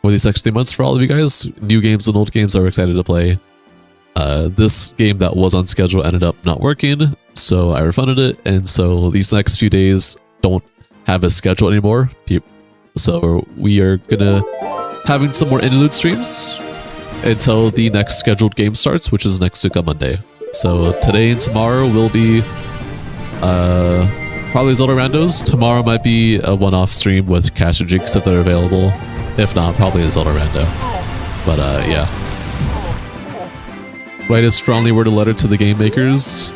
for these next 3 months for all of you guys. New games and old games that we're excited to play. This game that was on schedule ended up not working, so I refunded it, and so these next few days don't have a schedule anymore. So we are gonna having some more interlude streams until the next scheduled game starts, which is next week on Monday. So today and tomorrow will be probably Zelda Randos. Tomorrow might be a one-off stream with Cash and Jinx if they're available. If not, probably a Zelda Rando. But yeah. Write a strongly worded letter to the game makers.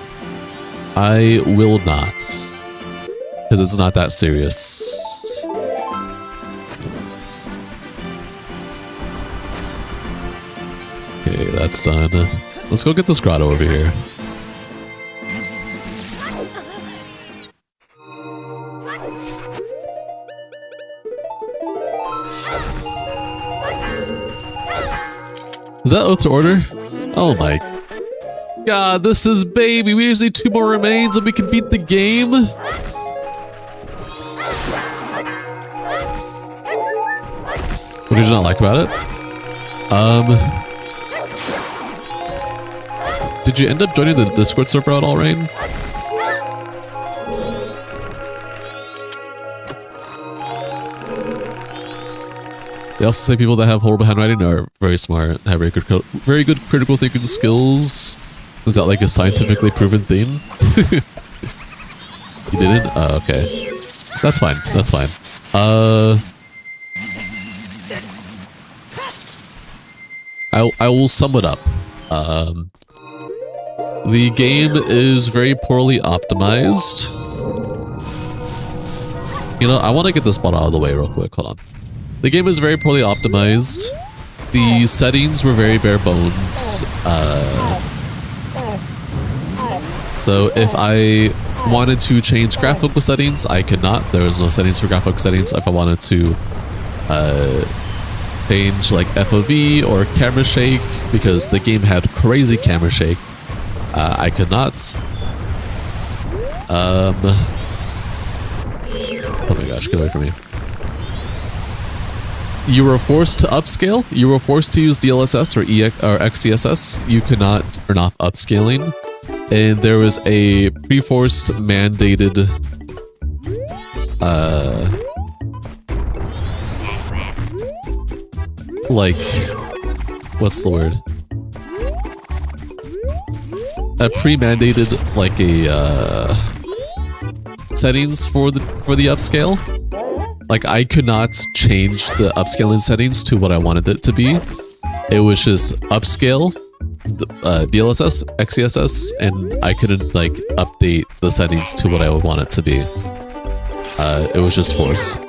I will not. Because it's not that serious. Okay, that's done. Let's go get this grotto over here. Is that Oath to Order? Oh my god, this is baby. We just need 2 more remains and we can beat the game. What did you not like about it? Did you end up joining the Discord server at all, Rain? They also say people that have horrible handwriting are very smart, have very good critical thinking skills. Is that like a scientifically proven thing? You didn't? Oh, okay. That's fine. That's fine. I will sum it up. The game is very poorly optimized. You know, I want to get this bottle out of the way real quick. Hold on. The game is very poorly optimized. The settings were very bare bones. So if I wanted to change graphical settings, I could not. There was no settings for graphical settings. If I wanted to change like FOV or camera shake, because the game had crazy camera shake, I could not. Oh my gosh, get away from me. You were forced to upscale. You were forced to use DLSS or XCSS. You could not turn off upscaling. And there was a pre-forced mandated like, what's the word? A pre-mandated like a settings for the upscale. Like I could not change the upscaling settings to what I wanted it to be. It was just upscale, DLSS, XCSS, and I couldn't like update the settings to what I would want it to be. It was just forced.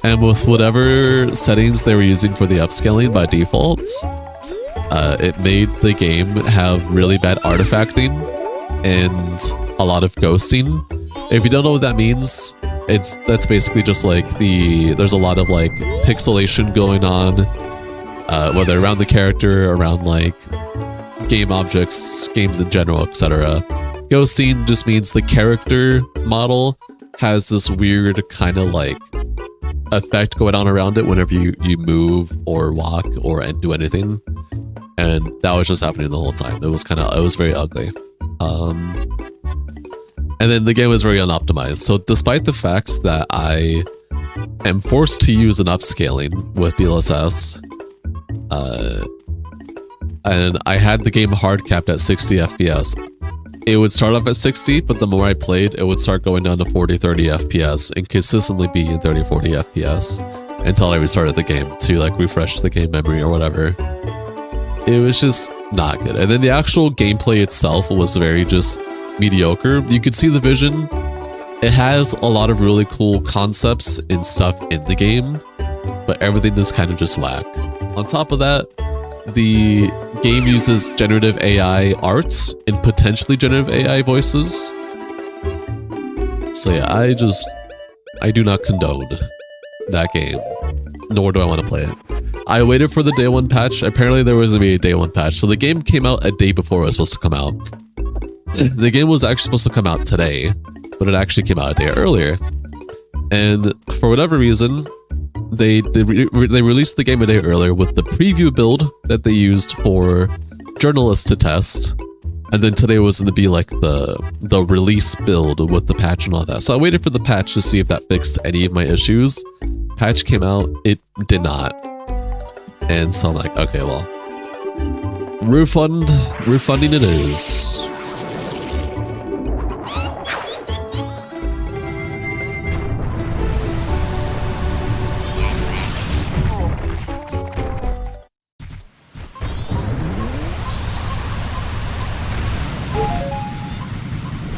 And with whatever settings they were using for the upscaling by default, it made the game have really bad artifacting and a lot of ghosting. If you don't know what that means, that's basically just like there's a lot of like pixelation going on, whether around the character, around like game objects, games in general, etc. Ghosting just means the character model has this weird kind of like effect going on around it whenever you move or walk and do anything. And that was just happening the whole time. It was very ugly. And then the game was very unoptimized. So despite the fact that I am forced to use an upscaling with DLSS, and I had the game hard capped at 60 FPS, it would start off at 60, but the more I played, it would start going down to 40, 30 FPS and consistently be in 30, 40 FPS until I restarted the game to like refresh the game memory or whatever. It was just not good. And then the actual gameplay itself was very just mediocre. You could see the vision. It has a lot of really cool concepts and stuff in the game, but everything is kind of just whack. On top of that, the game uses generative AI art and potentially generative AI voices. So yeah, I do not condone that game, nor do I want to play it. I waited for the day one patch. Apparently there was going to be a day one patch. So the game came out a day before it was supposed to come out. The game was actually supposed to come out today, but it actually came out a day earlier. And for whatever reason, they released the game a day earlier with the preview build that they used for journalists to test. And then today was going to be like the release build with the patch and all that. So I waited for the patch to see if that fixed any of my issues. Patch came out, it did not. And so I'm like, okay, well, refunding it is.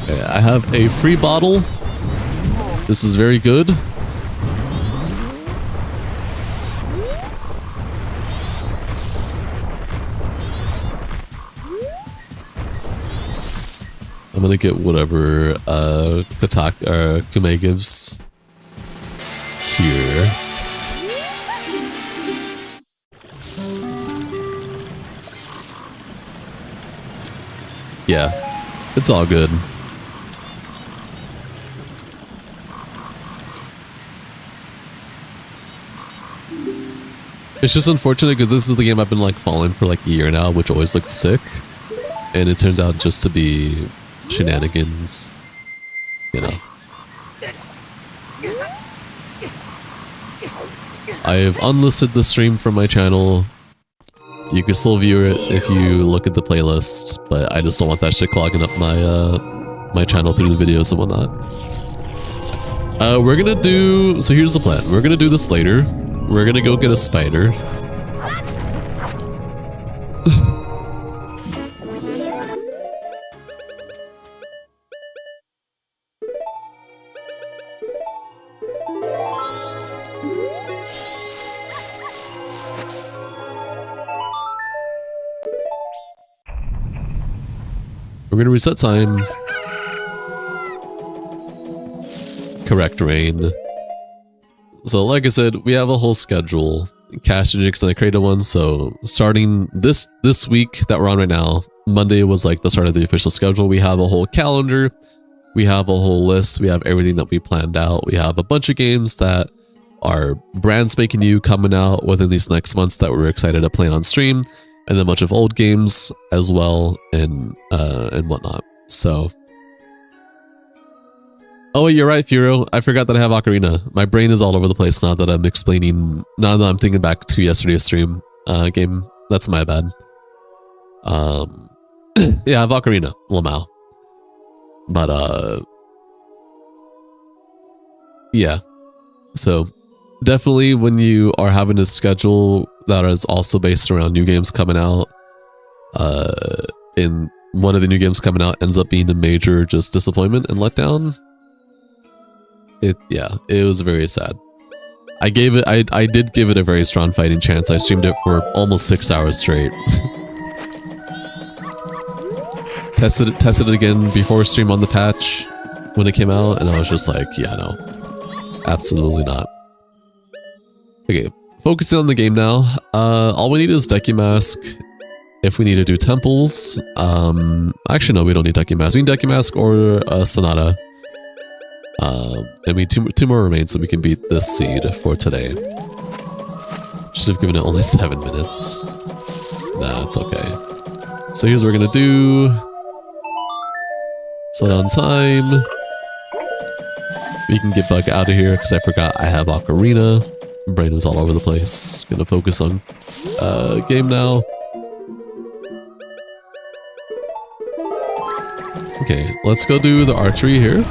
Okay, I have a free bottle. This is very good. I'm gonna get whatever Kume gives here. Yeah, it's all good. It's just unfortunate because this is the game I've been like following for like a year now, which always looked sick, and it turns out just to be shenanigans, you know. I've unlisted the stream from my channel. You can still view it if you look at the playlist, but I just don't want that shit clogging up my my channel through the videos and whatnot. We're gonna do, so here's the plan. We're gonna do this later. We're gonna go get a spider. We're gonna reset time. Correct rain. So like I said, we have a whole schedule. Cash and Jix and I created one, so starting this week that we're on right now, Monday was like the start of the official schedule. We have a whole calendar, we have a whole list, we have everything that we planned out. We have a bunch of games that are brand spanking new coming out within these next months that we're excited to play on stream, and then a bunch of old games as well, and whatnot. So, oh, you're right, Furo. I forgot that I have Ocarina. My brain is all over the place now that I'm explaining. Now that I'm thinking back to yesterday's stream game. That's my bad. Yeah, I have Ocarina, Lamau. But yeah. So definitely when you are having a schedule that is also based around new games coming out, and one of the new games coming out ends up being a major just disappointment and letdown. It was very sad. I did give it a very strong fighting chance. I streamed it for almost 6 hours straight. tested it again before stream on the patch when it came out, and I was just like, yeah, no, absolutely not. Okay, focusing on the game now. All we need is Decumask if we need to do temples. Actually, no, we don't need Decumask. We need Decumask or Sonata. I mean, two more remain so we can beat this seed for today. Should have given it only 7 minutes. Nah, it's okay. So here's what we're gonna do. Slow down time. We can get back out of here because I forgot I have Ocarina. Brain is all over the place. Gonna focus on game now. Okay, let's go do the archery here.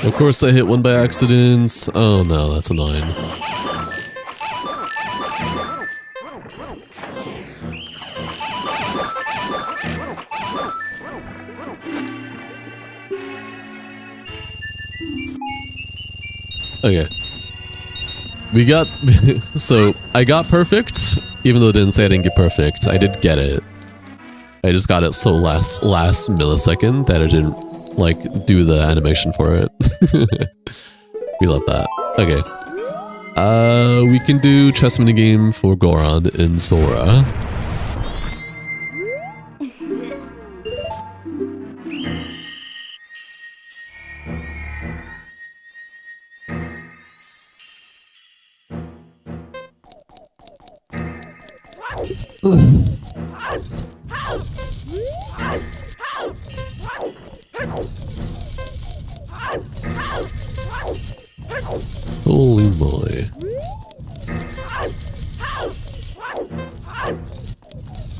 Of course I hit one by accident. Oh no, that's annoying. Okay. We got... so, I got perfect, even though it didn't say I didn't get perfect. I did get it. I just got it so last millisecond that I didn't, like, do the animation for it. We love that. Okay. We can do chess minigame for Goron in Sora. Holy moly.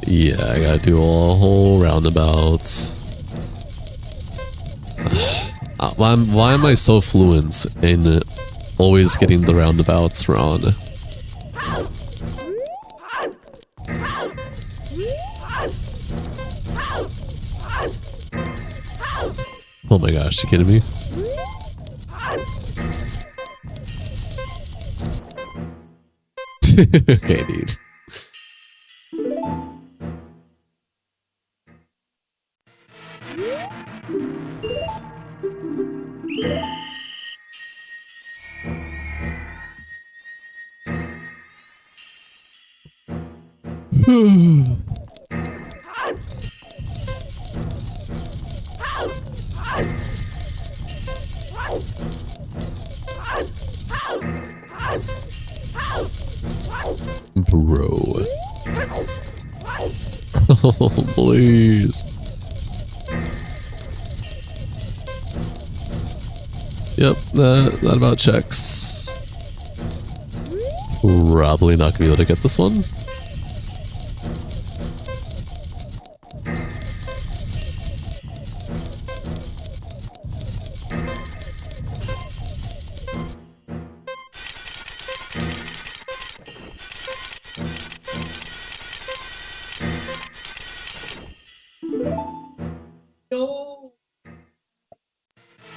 Yeah, I gotta do a whole roundabout. Why am I so fluent in always getting the roundabouts wrong? Oh my gosh, you kidding me? Okay, dude. Bro. Oh, please. Yep, that about checks. Probably not gonna be able to get this one.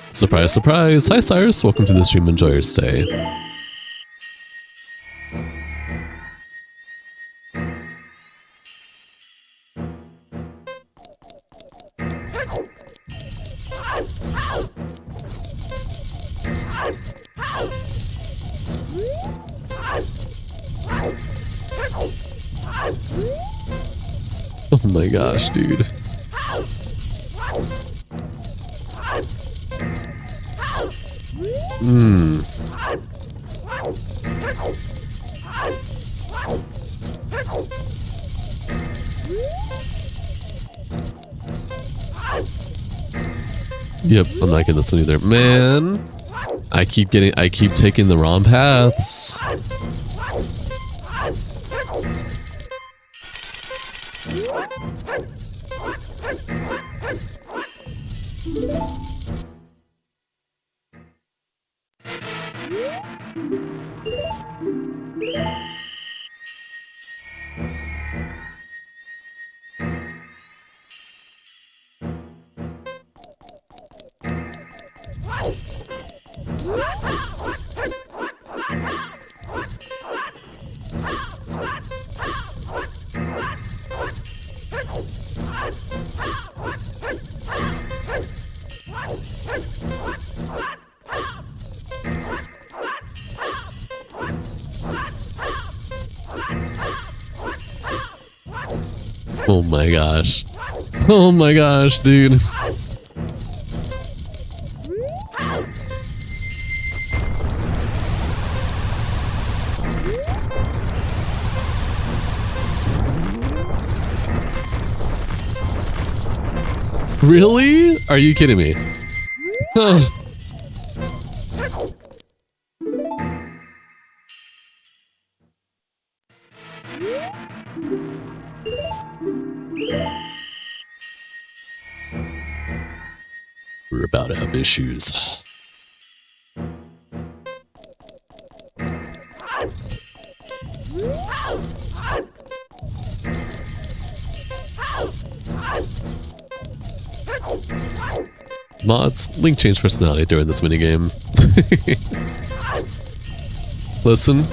Surprise, surprise! Hi Cyrus, welcome to the stream, enjoy your stay. Oh my gosh, dude. Yep, I'm not getting this one either. Man, I keep taking the wrong paths. Oh my gosh. Oh my gosh, dude. Really? Are you kidding me? Huh. We're about to have issues. Mods, Link changed personality during this minigame. Listen,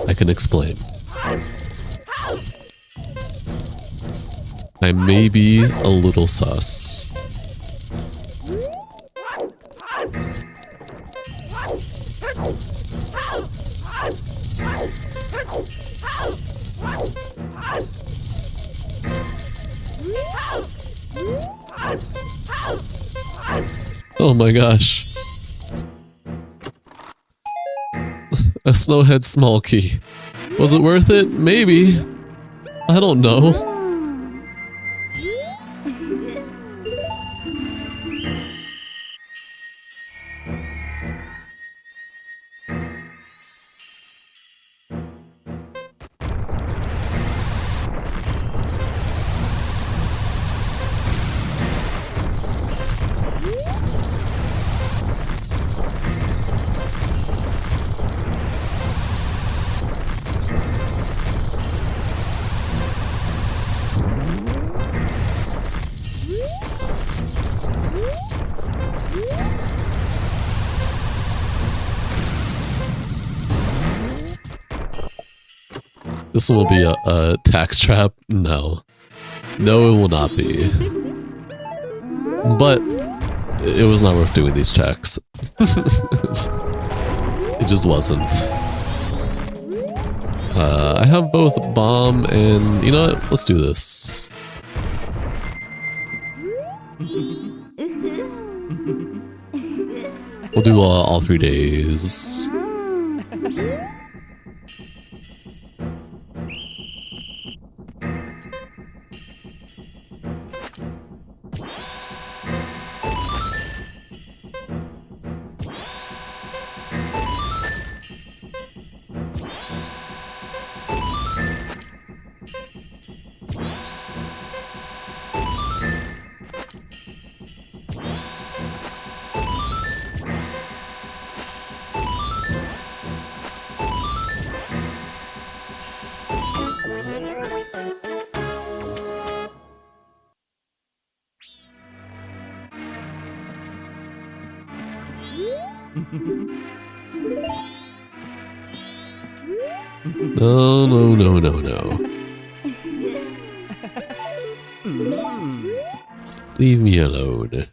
I can explain. I may be a little sus. Oh my gosh. A snowhead small-key. Was it worth it? Maybe. I don't know. This one will be a tax trap? No. No, it will not be. But it was not worth doing these checks. It just wasn't. I have both bomb and... You know what? Let's do this. We'll do all 3 days. No, no, no, no, no. Leave me alone.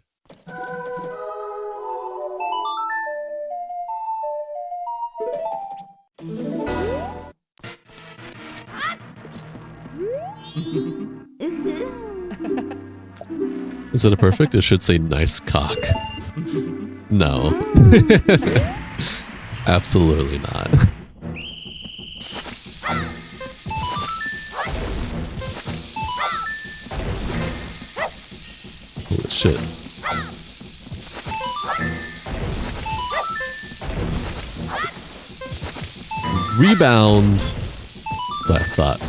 Is it a perfect? It should say nice cock. No. Absolutely not. Holy shit. Rebound. What I thought.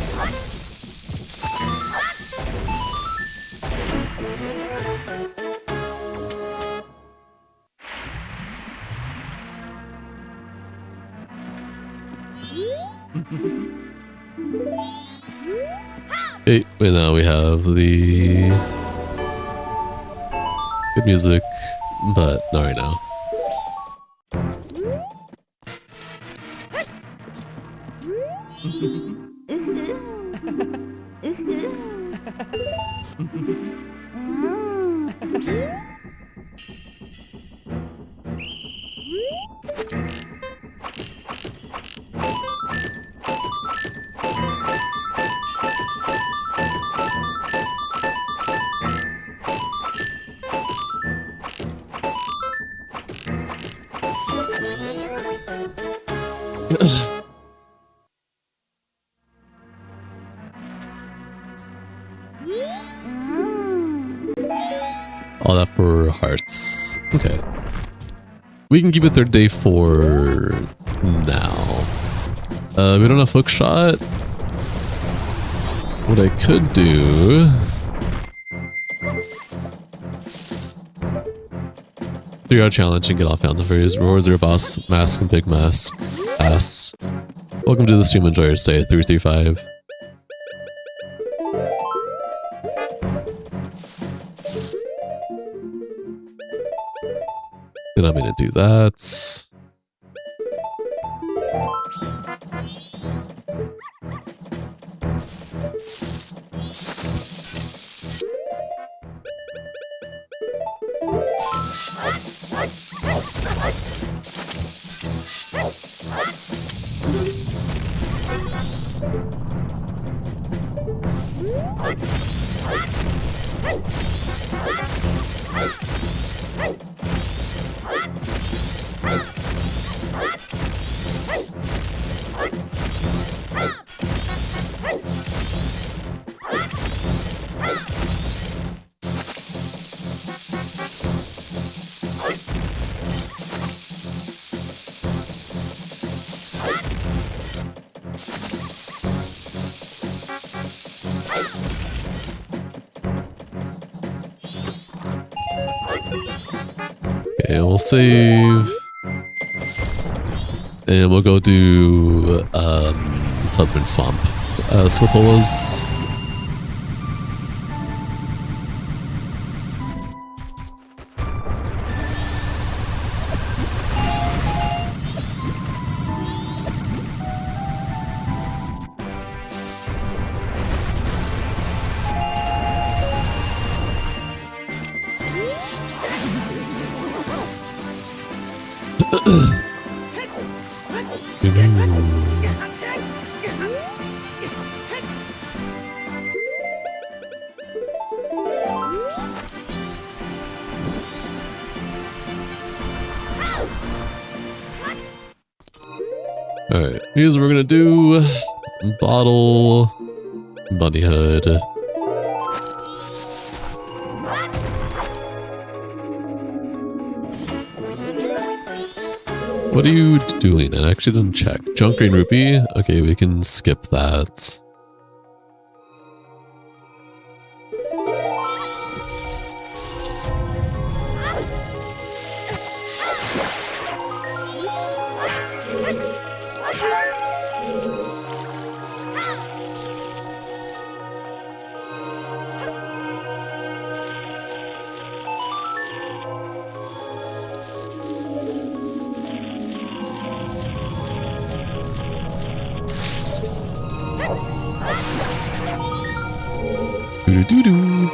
Okay, but now we have the good music, but not right now. All that for hearts. Okay. We can keep it third day for now. We don't have hook shot. What I could do... 3-hour challenge and get off Fountain Fairies. Reward 0 boss, mask and big mask. Pass. Welcome to the stream, enjoy your stay. 335. Did I mean to do that? Okay, we'll save. And we'll go do Southern Swamp. Swatolas. Alright, here's what we're gonna do. Bottle, bunny hood. What are you doing? I actually didn't check. Junk Green Rupee? Okay, we can skip that. Doo-doo-doo-doo.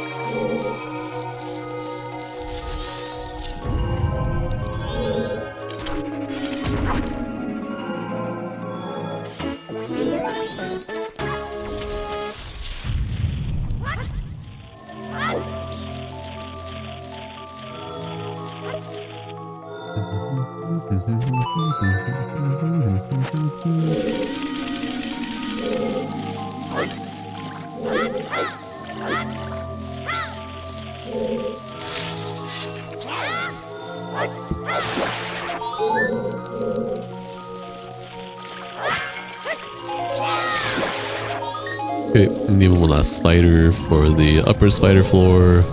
Okay, need one last spider for the upper spider floor.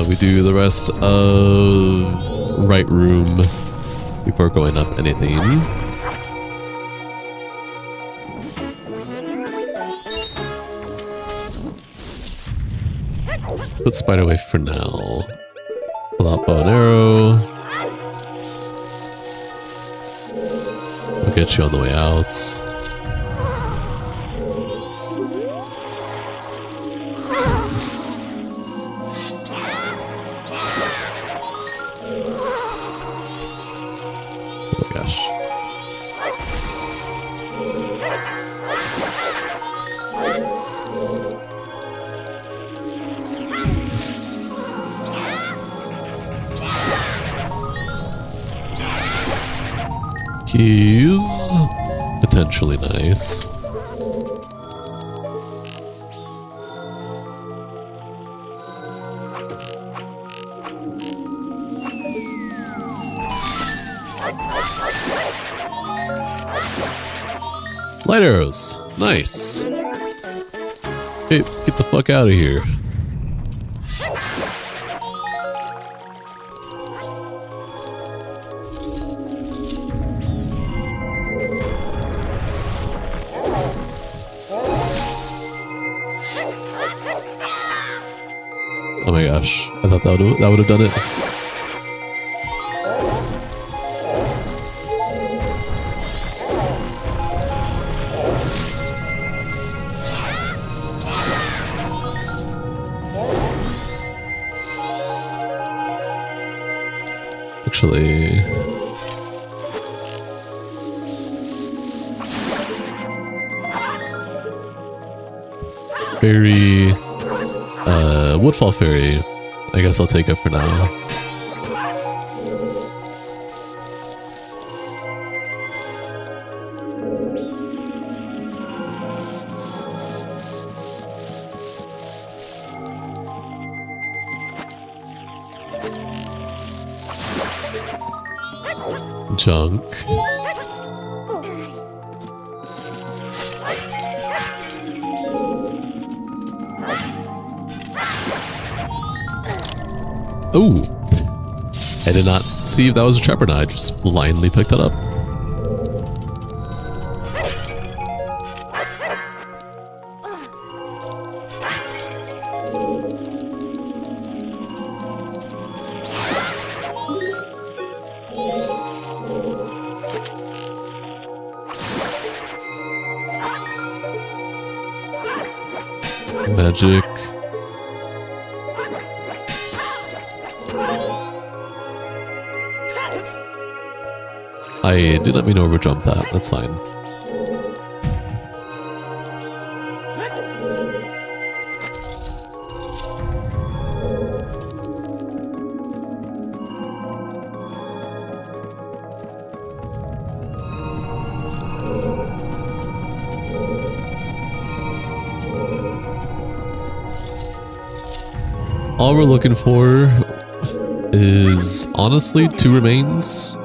We do the rest of right room before going up anything. Put spider away for now. Pull out bow and arrow. We'll get you on the way out. Oh my gosh. Keys. Potentially nice. Light arrows. Nice. Hey, get the fuck out of here. Oh my gosh, I thought that would have done it. Actually, fairy, Woodfall Fairy. I guess I'll take it for now. Junk. Ooh. I did not see if that was a trap or not. I just blindly picked it up. Magic. I did not mean to overjump that. That's fine. All we're looking for is honestly 2 remains.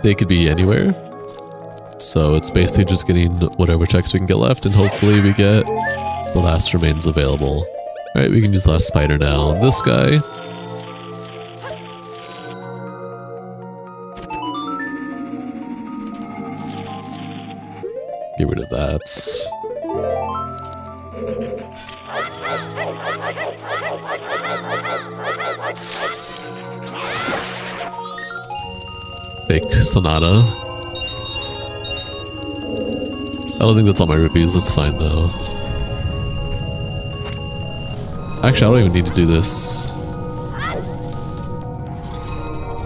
They could be anywhere. So it's basically just getting whatever checks we can get left, and hopefully we get the last remains available. Alright, we can use last spider now on this guy. Get rid of that. Fake Sonata. I don't think that's all my rupees, that's fine though. Actually, I don't even need to do this.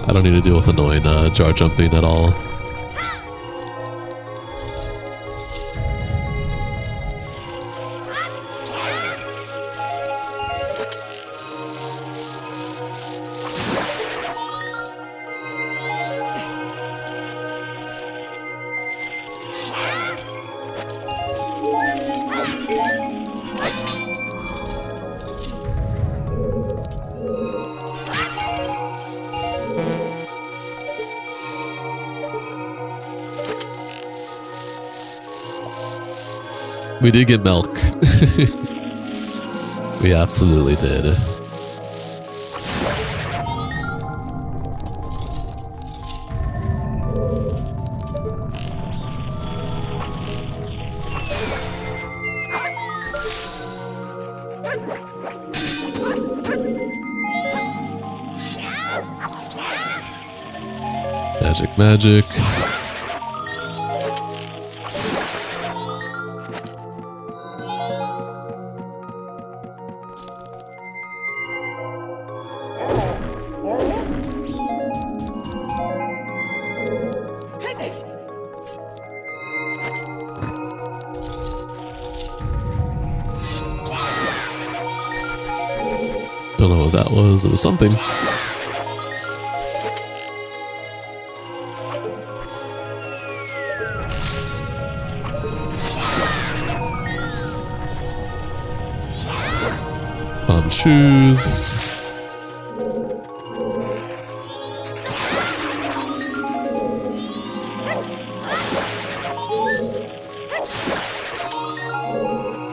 I don't need to deal with annoying jar jumping at all. We did get milk. We absolutely did. Magic, magic. Don't know what that was. It was something. Shoes.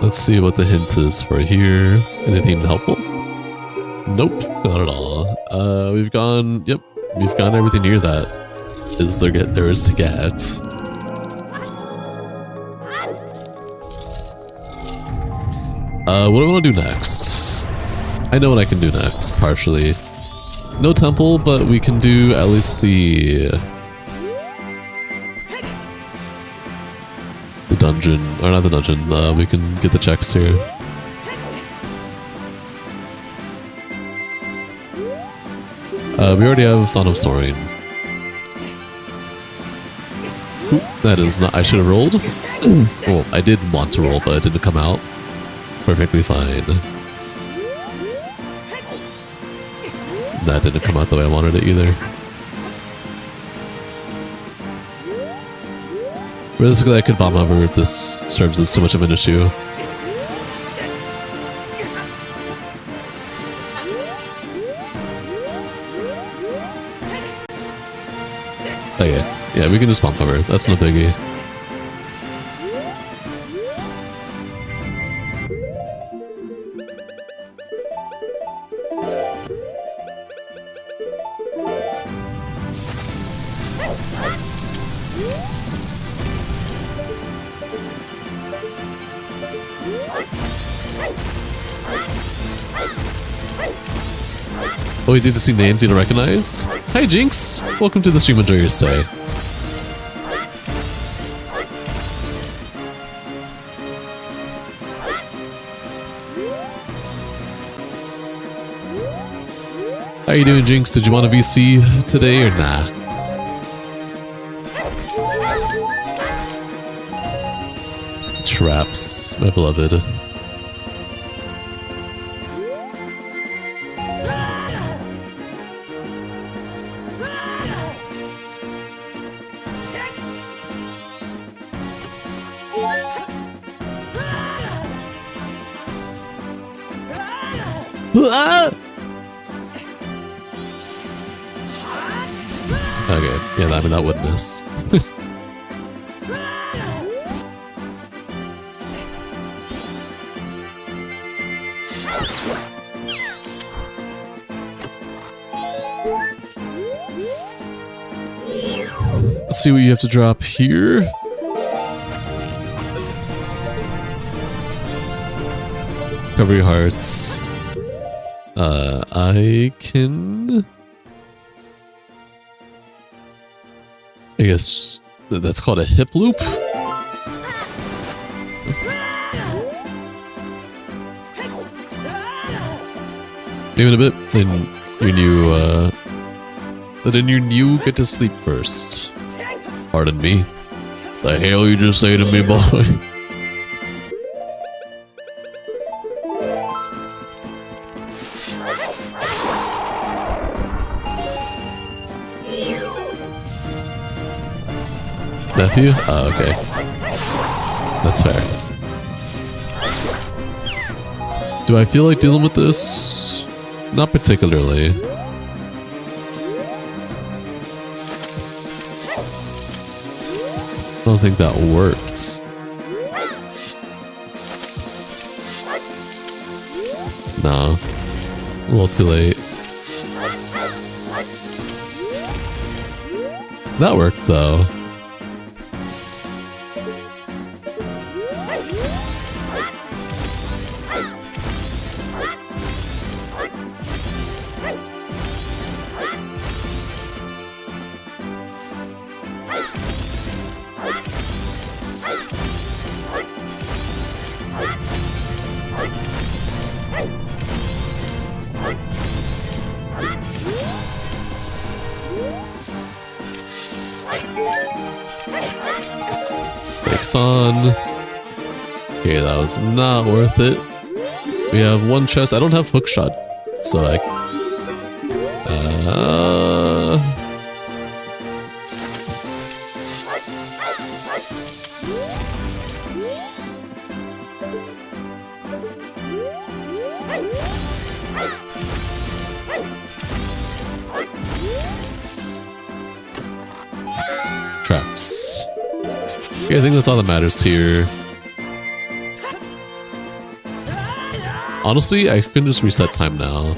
Let's see what the hint is for here. Anything helpful? Nope, not at all. We've gone. Yep, we've gone everything here that there is to get. What do I want to do next? I know what I can do next, partially. No temple, but we can do at least the dungeon, or not the dungeon, we can get the checks here. We already have Son of Soaring. Ooh, that is not, I should have rolled. Well, I did want to roll, but it didn't come out. Perfectly fine. That didn't come out the way I wanted it either. Realistically, I could bomb over if this serves as too much of an issue. Okay, yeah, we can just bomb over. That's no biggie. Always easy to see names you don't recognize. Hi Jinx! Welcome to the stream, enjoy your stay. How you doing, Jinx? Did you want a VC today or nah? Traps, my beloved. Okay, yeah, I mean that would miss. Let's see what you have to drop here. Cover your hearts. I can... I guess that's called a hip loop? Maybe in a bit, then your new get to sleep first. Pardon me. The hell you just say to me, boy? Nephew? Oh, okay. That's fair. Do I feel like dealing with this? Not particularly. I don't think that worked. No. A little too late. That worked though. Brakes on. Okay, that was not worth it. We have one chest. I don't have hook shot, so I... Traps. Okay, I think that's all that matters here. Honestly, I can just reset time now.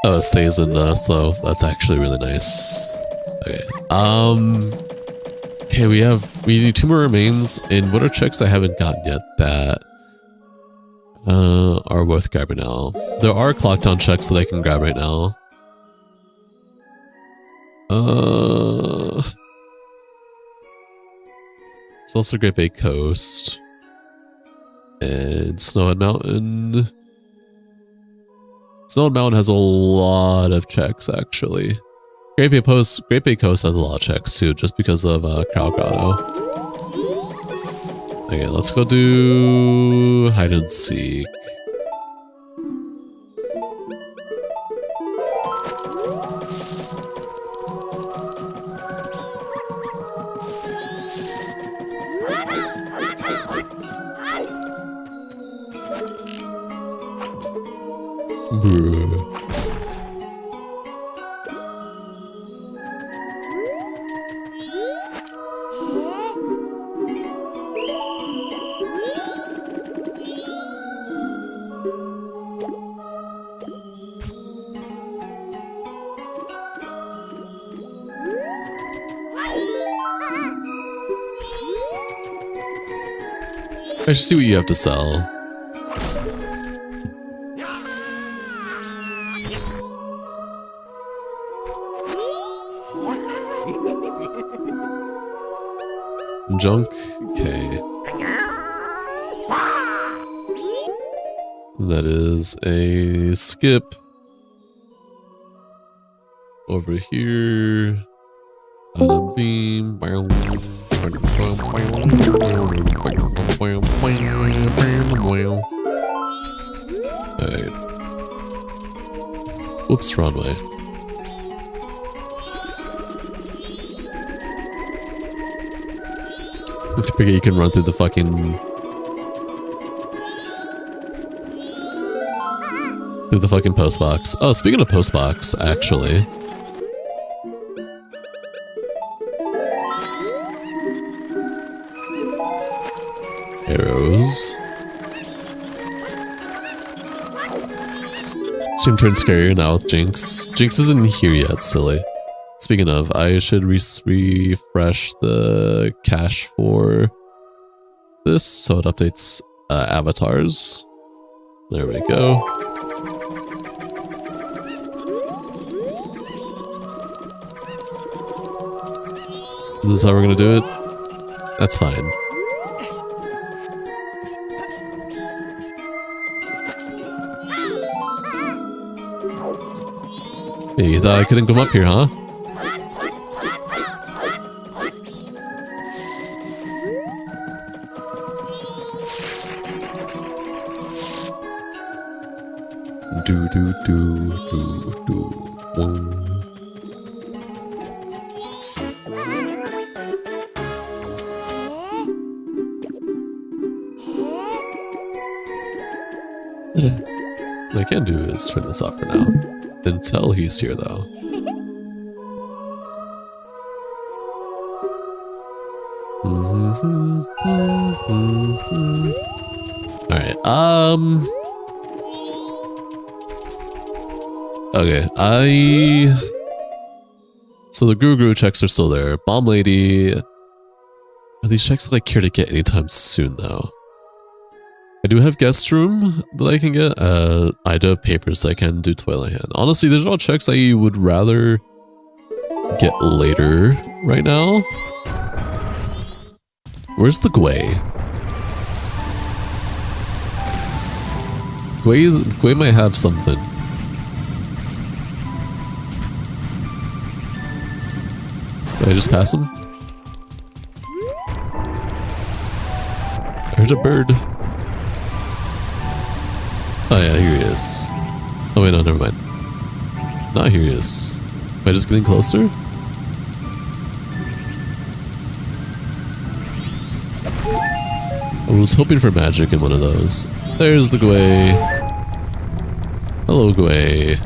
Oh, it stays in slow. That's actually really nice. Okay. Okay, we need 2 more remains, and what are checks I haven't gotten yet that are worth grabbing now? There are clock down checks that I can grab right now. It's also Great Bay Coast and Snowhead Mountain. Snowhead Mountain has a lot of checks actually. Great Bay Coast has a lot of checks too, just because of Crow Grotto. Okay, let's go do hide and seek. Bruh. I should see what you have to sell. Junk? Okay. That is a skip. Over here. On a beam. Alright. Oops, wrong way. I forget you can run through the fucking post box. Oh, speaking of post box, actually. Arrows. Stream turns scarier now with Jinx. Jinx isn't here yet, silly. Speaking of, I should refresh the cache for this so it updates avatars. There we go. This is how we're gonna do it? That's fine. Hey, you thought I couldn't come up here, huh? Do do do do do. What I can do is turn this off for now. Until he's here, though. Alright, okay, so the Guru checks are still there. Bomb Lady... Are these checks that I care to get anytime soon, though? I do have guest room that I can get. I do have papers that I can do Twilight Hand. Honestly, there's all checks I would rather get later right now. Where's the Gwei? Gwei might have something. Did I just pass him? I heard a bird. Oh yeah, here he is. Oh wait, no, never mind. Not here he is. Am I just getting closer? I was hoping for magic in one of those. There's the Gwei. Hello, Gwei.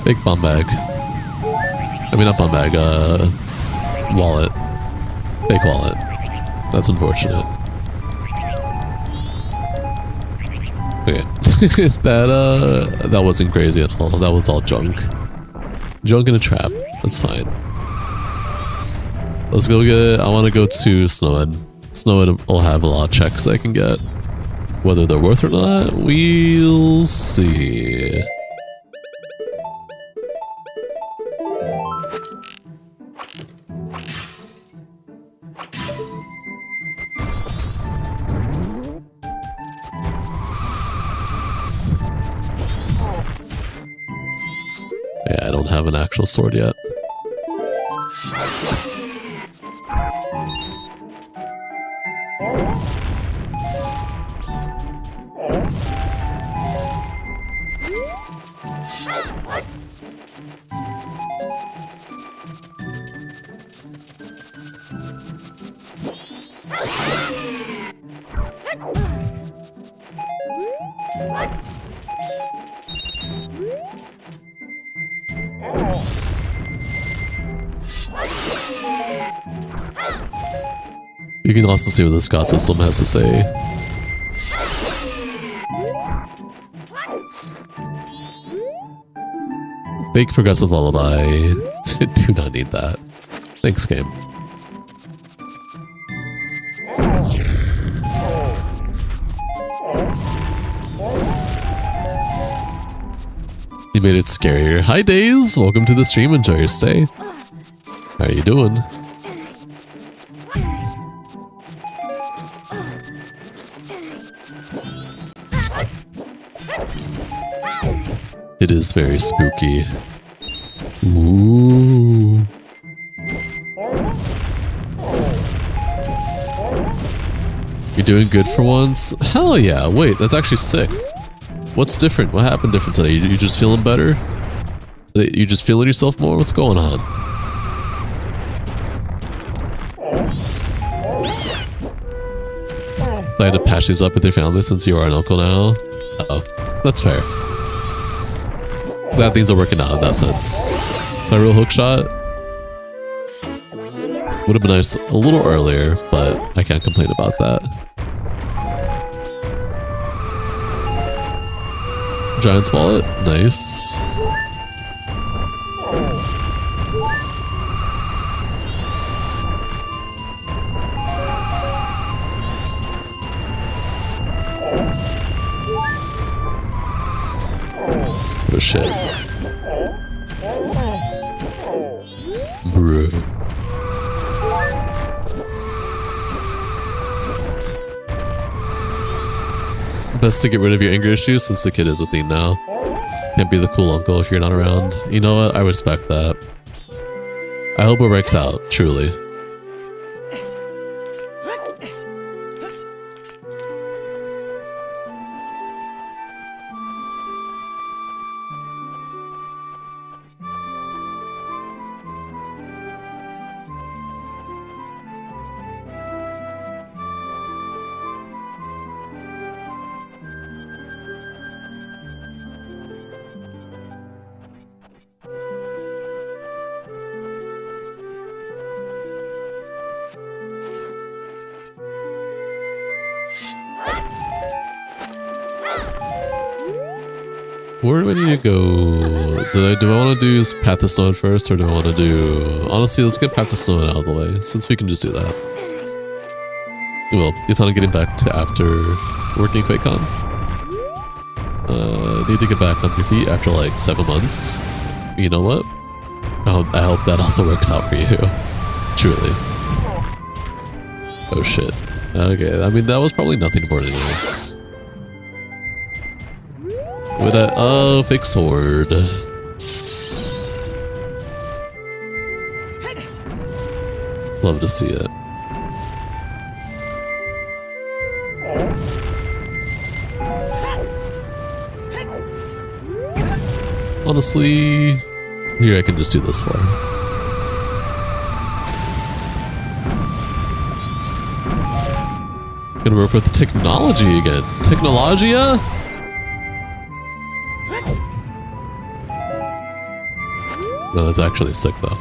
Big bomb bag. I mean, not bomb bag, wallet. Fake wallet. That's unfortunate. Okay. That wasn't crazy at all. That was all junk. Junk in a trap. That's fine. Let's go I want to go to Snowhead. Snowhead will have a lot of checks I can get. Whether they're worth or not, we'll see. Yeah, I don't have an actual sword yet. You can also see what this gossip slum has to say. Fake progressive lullaby. Do not need that. Thanks, game. You made it scarier. Hi, Days! Welcome to the stream. Enjoy your stay. How are you doing? It is very spooky. Ooh. You're doing good for once? Hell yeah. Wait, that's actually sick. What's different? What happened different today? You just feeling better? You just feeling yourself more? What's going on? So I had to patch these up with your family since you are an uncle now? Uh-oh. That's fair. Glad things are working out in that sense. Is that a real hook shot? Would have been nice a little earlier, but I can't complain about that. Giant's wallet? Nice. Oh shit. Bruh. Best to get rid of your anger issues since the kid is a thing now. Can't be the cool uncle if you're not around. You know what? I respect that. I hope it works out, truly. Where do I need to go? Do I want to do Path to Stone first, or do I want to do... Honestly, let's get Path to Stone out of the way, since we can just do that. Well, you thought of getting back to after working QuakeCon? Need to get back on your feet after like 7 months. You know what? I hope that also works out for you. Truly. Oh shit. Okay, I mean, that was probably nothing more than this. With a fake sword. Love to see it. Honestly, here I can just do this far. Gonna work with technology again. Technologia? No, that's actually sick though.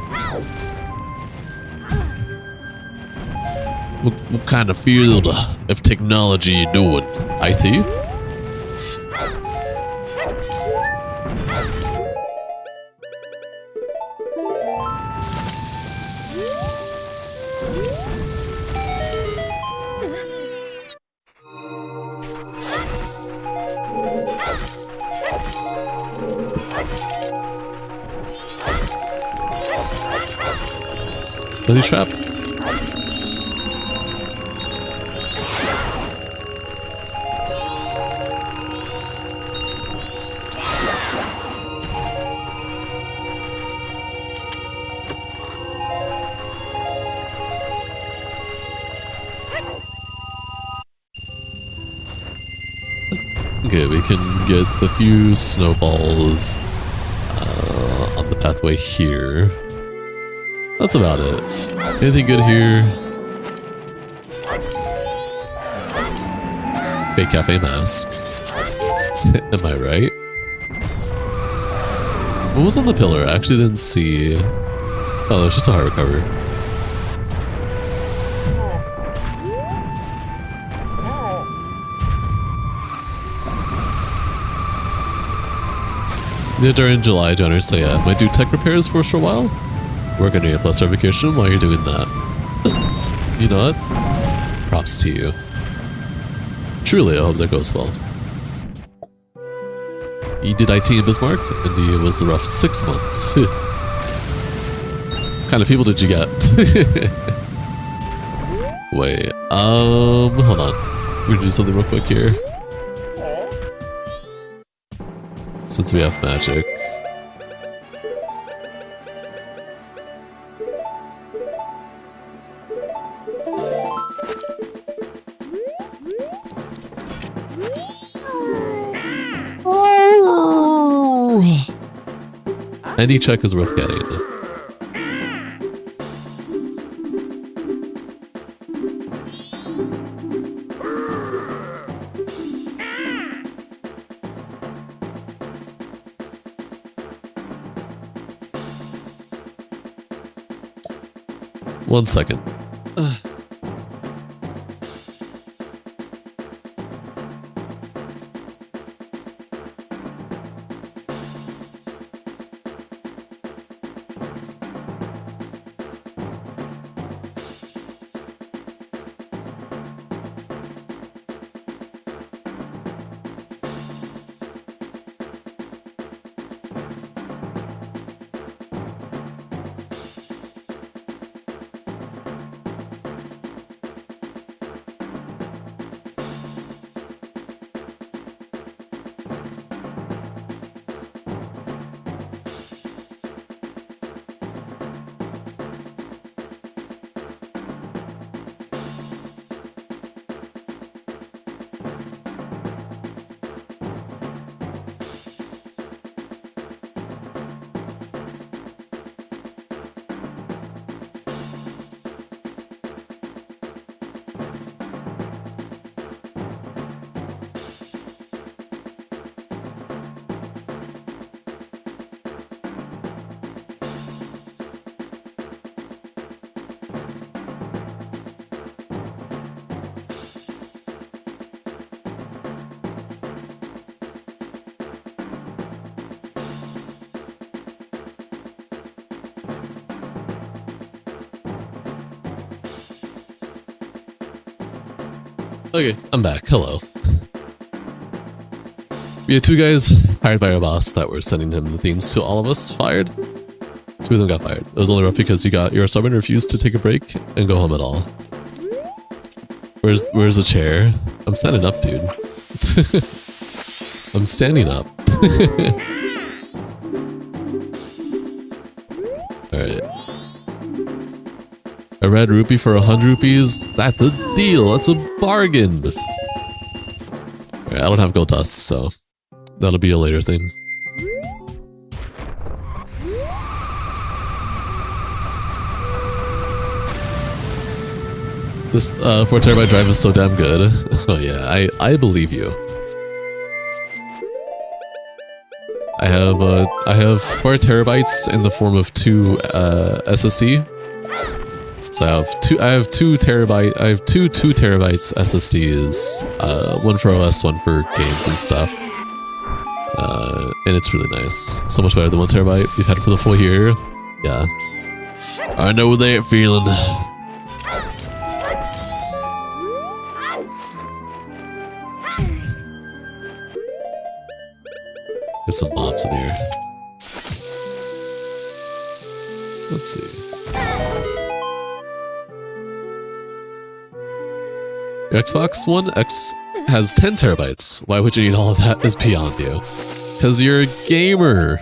What kind of field of technology you doing? IT? Any trap? Okay, we can get the few snowballs on the pathway here. That's about it. Anything good here? Fake cafe mask. Am I right? What was on the pillar? I actually didn't see. Oh, it's just a heart recovery. Yeah, during July, Johnner, so yeah, might do tech repairs for a short while. We're gonna get plus certification while you're doing that. You know what? Props to you. Truly, I hope that goes well. You did IT in Bismarck, and it was a rough 6 months. What kind of people did you get? Wait, hold on. We're gonna do something real quick here. Since we have magic. Any check is worth getting. One second. Okay, I'm back. Hello. We had 2 guys hired by our boss that were sending him the things to all of us fired. 2 of them got fired. It was only rough because your summon refused to take a break and go home at all. Where's the chair? I'm standing up, dude. I'm standing up. Alright. A red rupee for 100 rupees? That's a deal. That's a bargain. Alright, I don't have gold dust, so that'll be a later thing. This 4TB drive is so damn good. Oh yeah, I believe you. I have 4 terabytes in the form of 2 SSD. So I have two 2 terabytes SSDs. One for OS, one for games and stuff. And it's really nice. So much better than 1 terabyte. We've had it for the full year. Yeah. I know that feeling. Get some mobs in here. Let's see. Your Xbox One X has 10 terabytes. Why would you need all of that is beyond you. Because you're a gamer.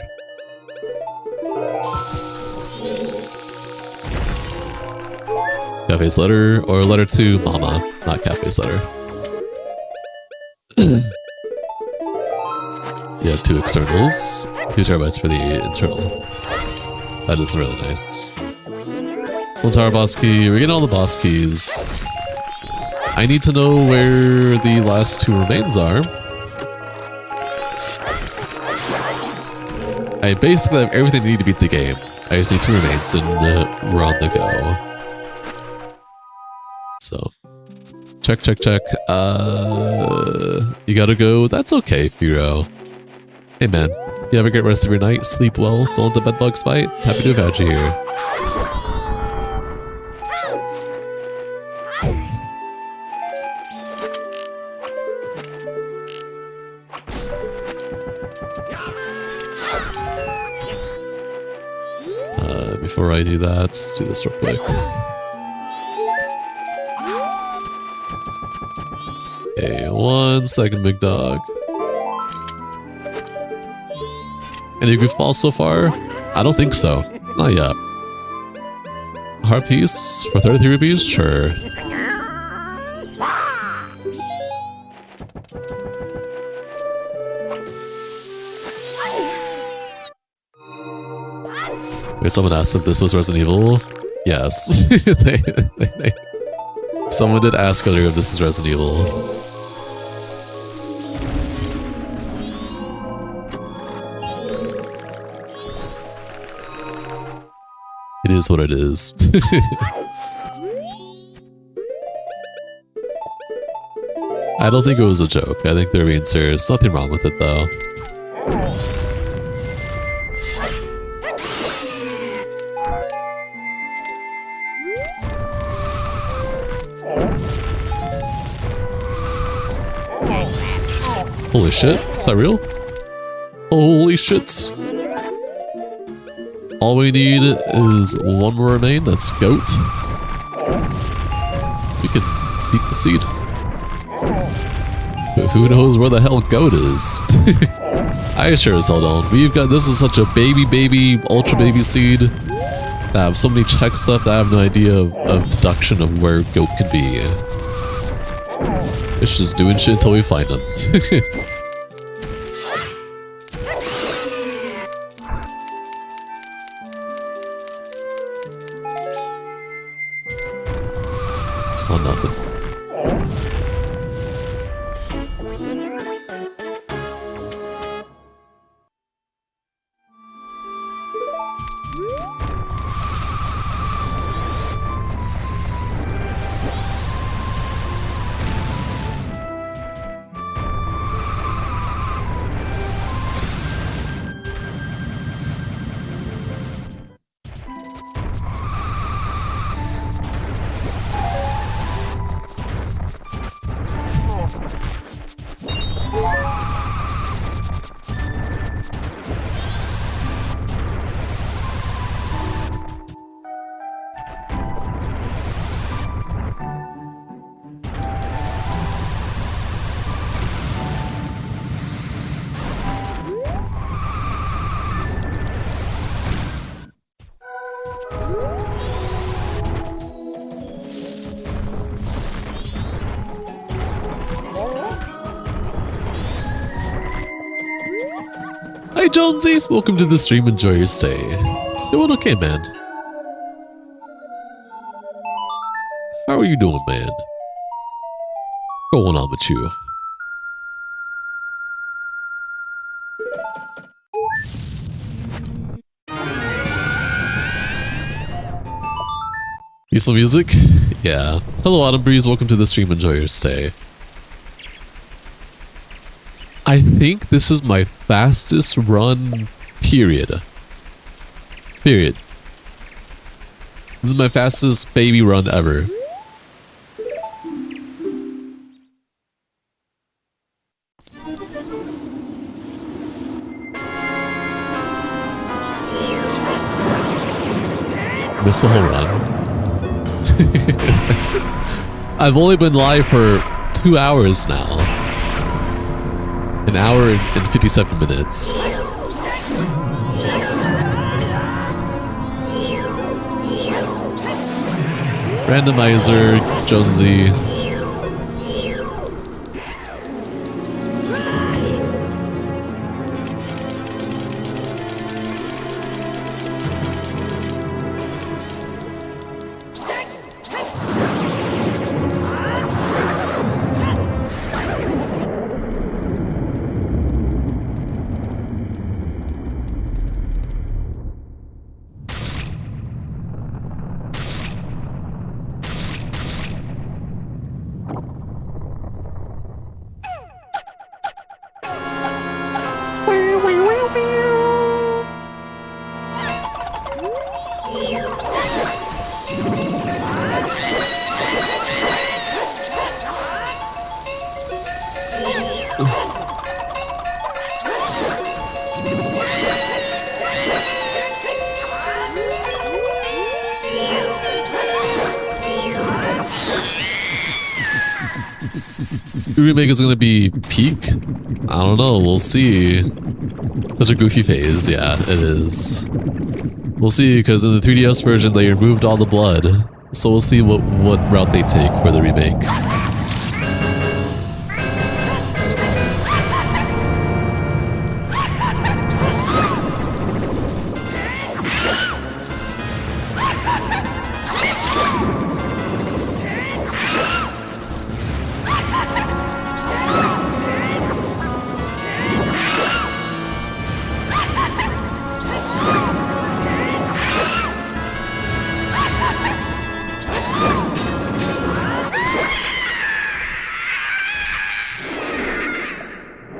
Cafe's letter or letter to mama, not Cafe's letter. You have 2 externals, 2 terabytes for the internal. That is really nice. So entire boss key, we're getting all the boss keys. I need to know where the last 2 remains are. I basically have everything I need to beat the game. I just need 2 remains and we're on the go. So, check. You gotta go. That's okay, Firo. Hey man, you have a great rest of your night. Sleep well. Don't let the bed bugs bite. Happy to have had you here. Before I do that, let's do this real quick. Okay, 1 second, big dog. Any goofballs so far? I don't think so. Not yet. Heart piece for 33 rupees? Sure. Wait, someone asked if this was Resident Evil? Yes. Someone did ask earlier if this is Resident Evil. It is what it is. I don't think it was a joke. I think they're being serious. Nothing wrong with it though. Holy shit, is that real? Holy shit. All we need is 1 more remain, that's goat. We can beat the seed. But who knows where the hell goat is? I sure as hell don't. This is such a baby, ultra baby seed. I have so many checks left, I have no idea of deduction of where goat could be. It's just doing shit until we find them. Saw nothing. Hi Jonesy, welcome to the stream, enjoy your stay. Doing okay, man. How are you doing, man? What's going on with you? Peaceful music? Yeah. Hello Autumn Breeze, welcome to the stream, enjoy your stay. I think this is my fastest run, period. Period. This is my fastest baby run ever. Missed the whole run. I've only been live for 2 hours now. An hour and 57 minutes. Randomizer, Jonesy. Remake is gonna be peak? I don't know, we'll see. Such a goofy phase, yeah, it is. We'll see, because in the 3DS version they removed all the blood. So we'll see what route they take for the remake.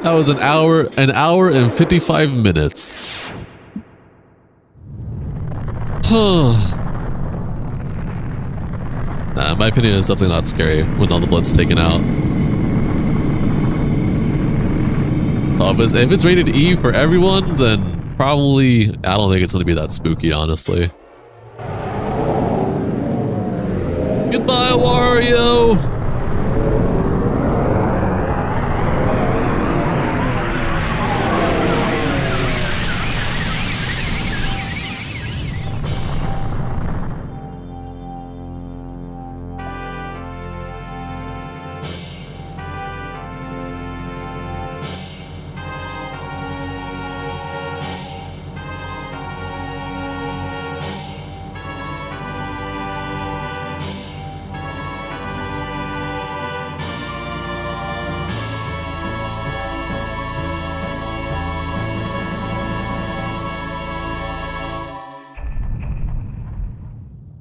That was an hour and 55 minutes. Huh. Nah, in my opinion, it's definitely not scary when all the blood's taken out. If it's rated E for everyone, then probably, I don't think it's gonna be that spooky, honestly. Goodbye, Wario!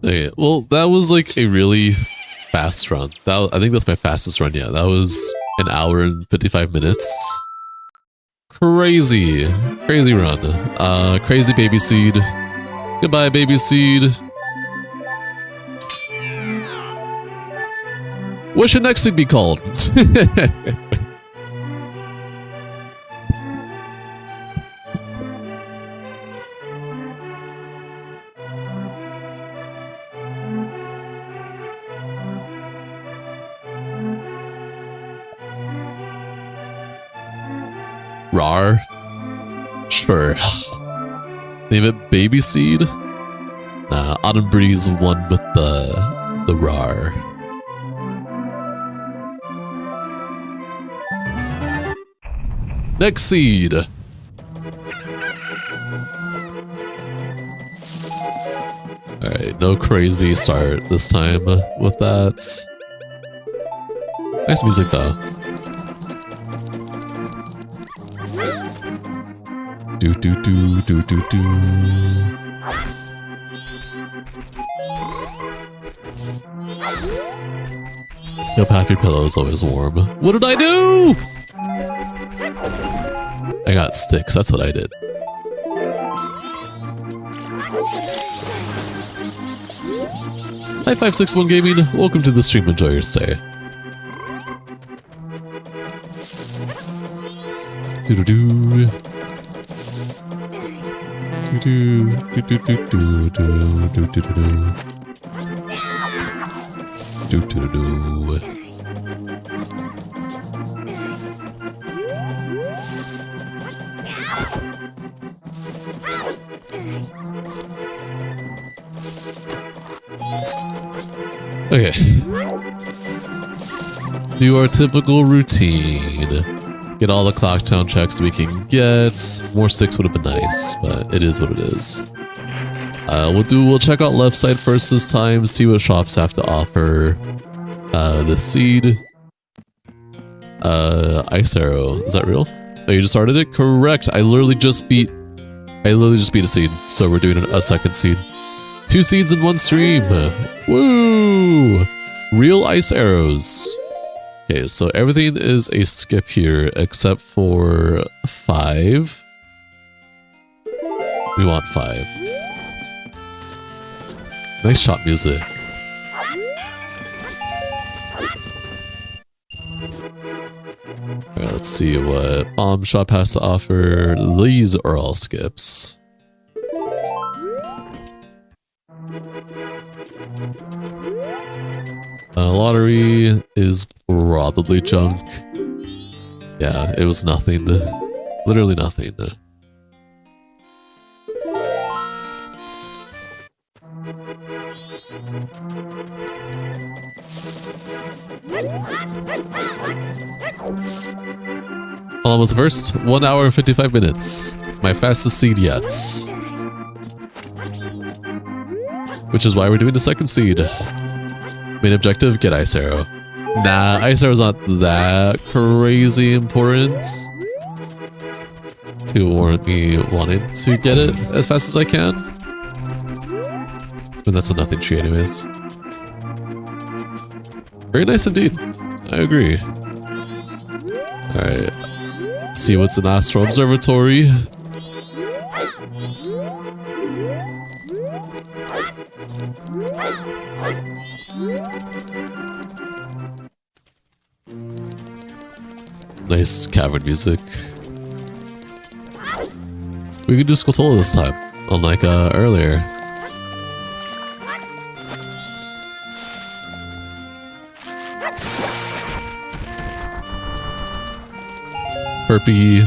Okay, well, that was like a really fast run. I think that's my fastest run yet. That was an hour and 55 minutes. Crazy. Crazy run. Crazy baby seed. Goodbye, baby seed. What should next seed be called? Rar? Sure. Name it Baby Seed? Nah, Autumn Breeze won with the Rar. Next seed. no crazy start this time with that. Nice music though. Do do do do do do. Yep, half your pillow is always warm. What did I do? I got sticks, that's what I did. Hi 561 Gaming, welcome to the stream, enjoy your stay. Do-do-do. Do-do. Do-do-do-do-do-do-do-do. Do-do-do-do. Okay. Do our typical routine. Get all the clock town checks we can get. More sticks would have been nice, but it is what it is. We'll check out left side first this time, see what shops have to offer. The seed. Ice arrow. Is that real? Oh, you just started it? Correct. I literally just beat a seed. So we're doing a second seed. 2 seeds in 1 stream. Woo! Real ice arrows. Okay, so everything is a skip here except for 5. We want 5. Nice shot music. Alright, let's see what bomb shop has to offer. These are all skips. Lottery is probably junk. Yeah, it was nothing. Literally nothing. Almost first. 1 hour and 55 minutes. My fastest seed yet. Which is why we're doing the second seed. Main objective, get Ice Arrow. Nah, Ice Arrow's not that crazy important to warrant me wanting to get it as fast as I can. But that's a nothing tree anyways. Very nice indeed. I agree. Alright. See what's in Astro Observatory. Nice cavern music. We can do Skulltula this time, unlike earlier. Burpee.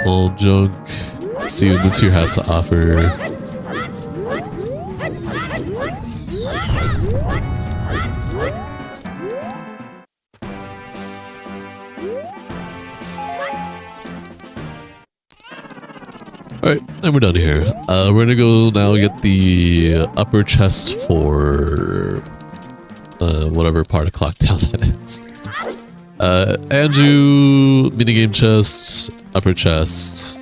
Old junk. See what Matir has to offer. Alright, and we're done here. We're gonna go now get the upper chest for whatever part of Clocktown that is. Andrew, minigame chest, upper chest.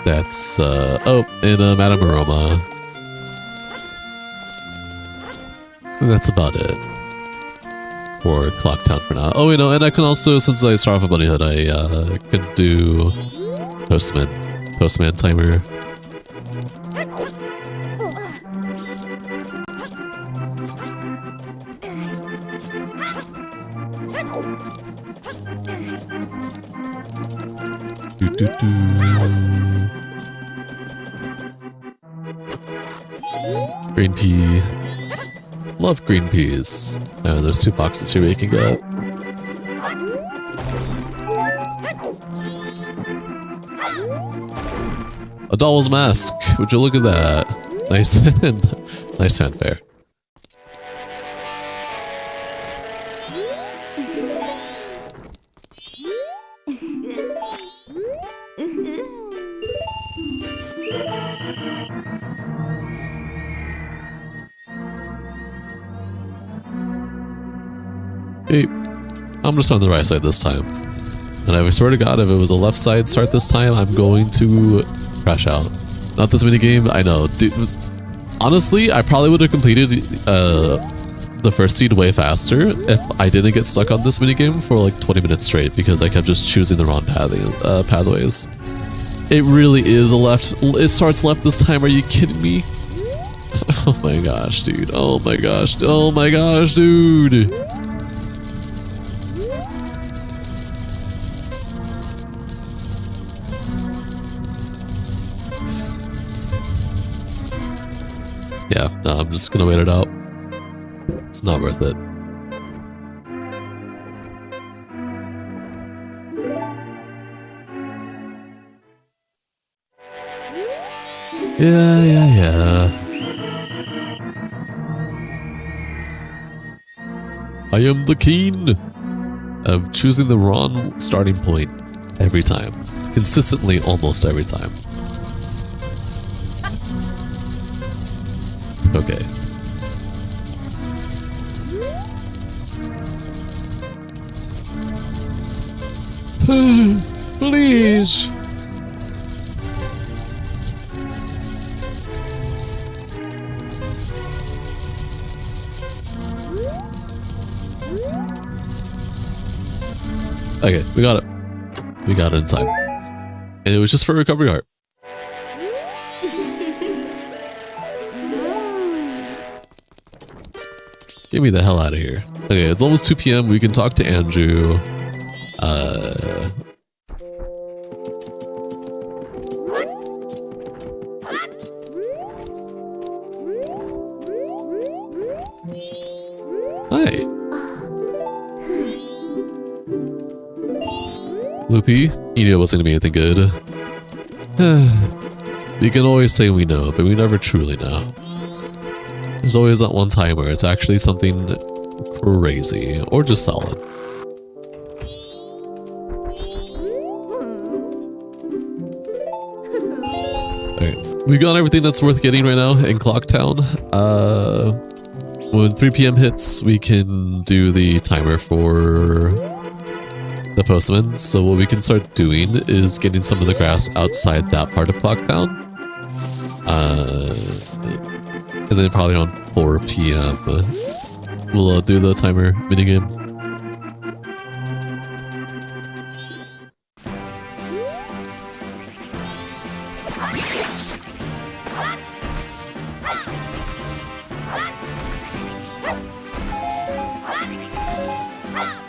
That's, oh, and Madame Aroma. And that's about it for Clocktown for now. Oh, you know, and I can also, since I start off a bunny hood, I can do Postman timer. Green pea. Love green peas. Oh, there's 2 boxes here we can get. A doll's mask. Would you look at that? Nice and nice fanfare. Hey, I'm just on the right side this time. And I swear to God, if it was a left side start this time, I'm going to crash out. Not this minigame, I know. Dude, honestly, I probably would have completed the first seed way faster if I didn't get stuck on this minigame for like 20 minutes straight because I kept just choosing the wrong pathways. It really is a left. It starts left this time. Are you kidding me? Oh my gosh, dude. Oh my gosh. Oh my gosh, dude. Yeah, no, I'm just gonna wait it out. It's not worth it. Yeah. I am the king of choosing the wrong starting point every time. Consistently, almost every time. Okay. Please. Okay, we got it. We got it in time. And it was just for recovery art. Get me the hell out of here. Okay, it's almost 2 p.m. We can talk to Andrew. Hi. Loopy, you knew it wasn't gonna be anything good. We can always say we know, but we never truly know. There's always that one time where it's actually something crazy, or just solid. Alright, we got everything that's worth getting right now in Clocktown. When 3 p.m. hits, we can do the timer for the postman. So what we can start doing is getting some of the grass outside that part of Clocktown. And then probably around 4 p.m. we'll do the timer minigame.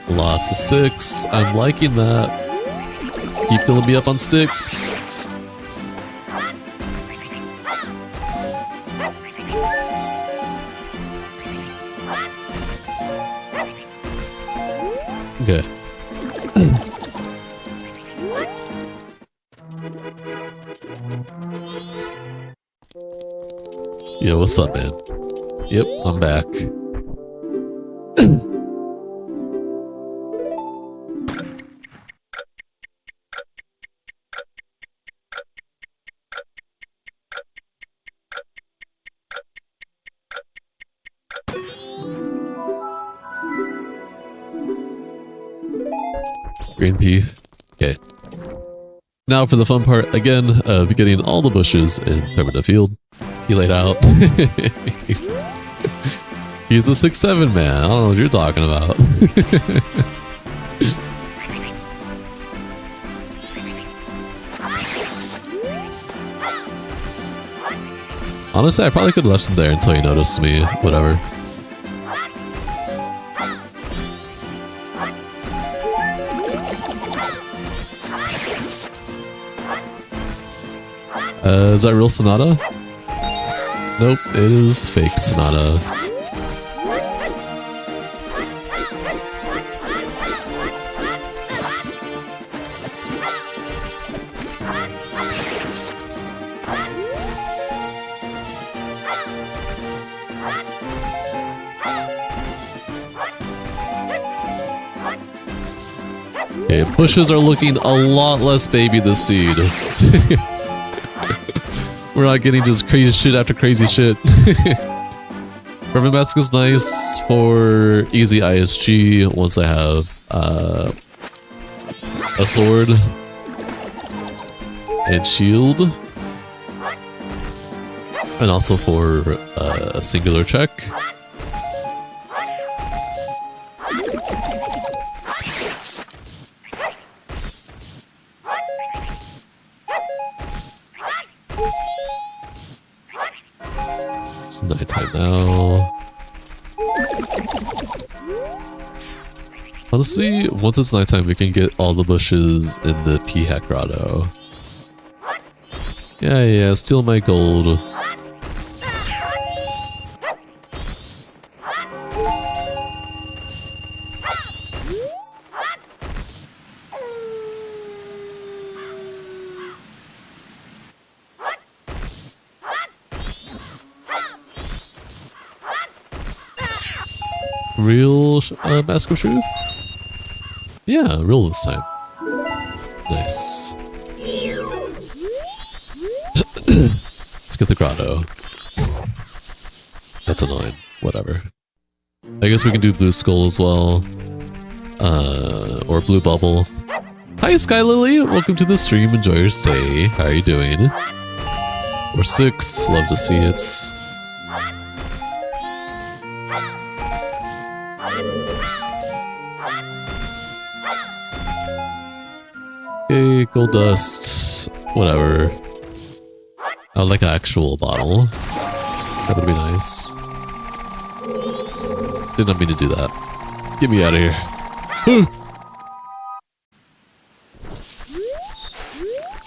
Lots of sticks. I'm liking that. Keep filling me up on sticks. Okay. Yo, what's up, man? Yep, I'm back. Green pea. Okay. Now for the fun part, again, of getting all the bushes in Permanent Field. He laid out. he's the 6'7" man. I don't know what you're talking about. Honestly, I probably could have left him there until he noticed me. Whatever. Is that real Sonata? Nope, it is fake Sonata. Okay, bushes are looking a lot less baby this seed. We're not getting just crazy shit after crazy shit. Perfect Mask is nice for easy ISG once I have a sword and shield. And also for a singular check. It's nighttime now. Honestly, once it's nighttime, we can get all the bushes in the P-Hack Grotto. Yeah, steal my gold. Real Mask of Truth? Yeah, real this time. Nice. Let's get the grotto. That's annoying. Whatever. I guess we can do blue skull as well. Or blue bubble. Hi Sky Lily! Welcome to the stream. Enjoy your stay. How are you doing? We're 6. Love to see it. Okay, gold dust. Whatever. I would like an actual bottle. That would be nice. Did not mean to do that. Get me out of here.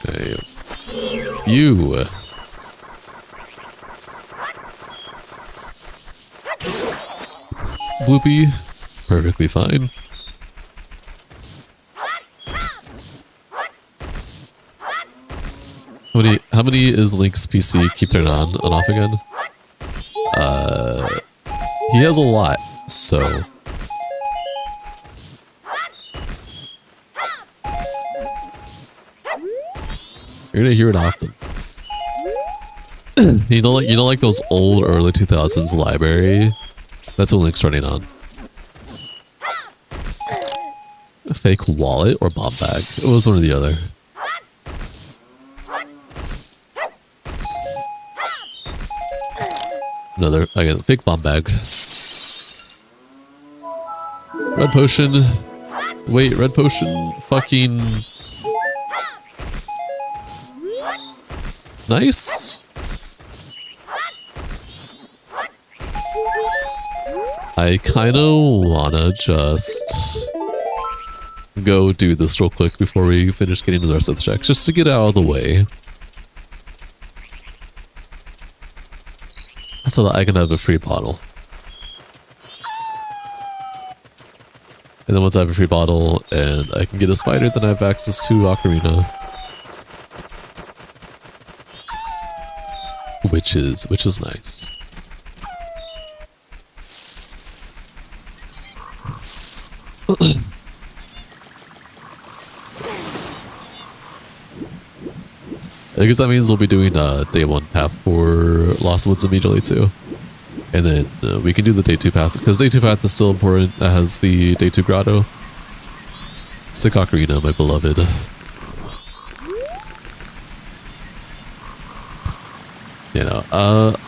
Okay. You. Bloopy. Perfectly fine. How many is Link's PC keep turning on and off again? He has a lot, so. You're gonna hear it often. you know like those old early 2000s library? That's what Link's running on. A fake wallet or bomb bag? It was one or the other. Another, again, fake bomb bag. Red potion. Wait, red potion? Fucking... Nice. I kinda wanna just... go do this real quick before we finish getting to the rest of the checks, just to get it out of the way. So that I can have a free bottle. And then once I have a free bottle and I can get a spider, then I have access to Ocarina. Which is nice. I guess that means we'll be doing day 1 path for Lost Woods immediately too. And then we can do the day 2 path, because day 2 path is still important. That has the day 2 grotto. Stick Ocarina, my beloved. You know,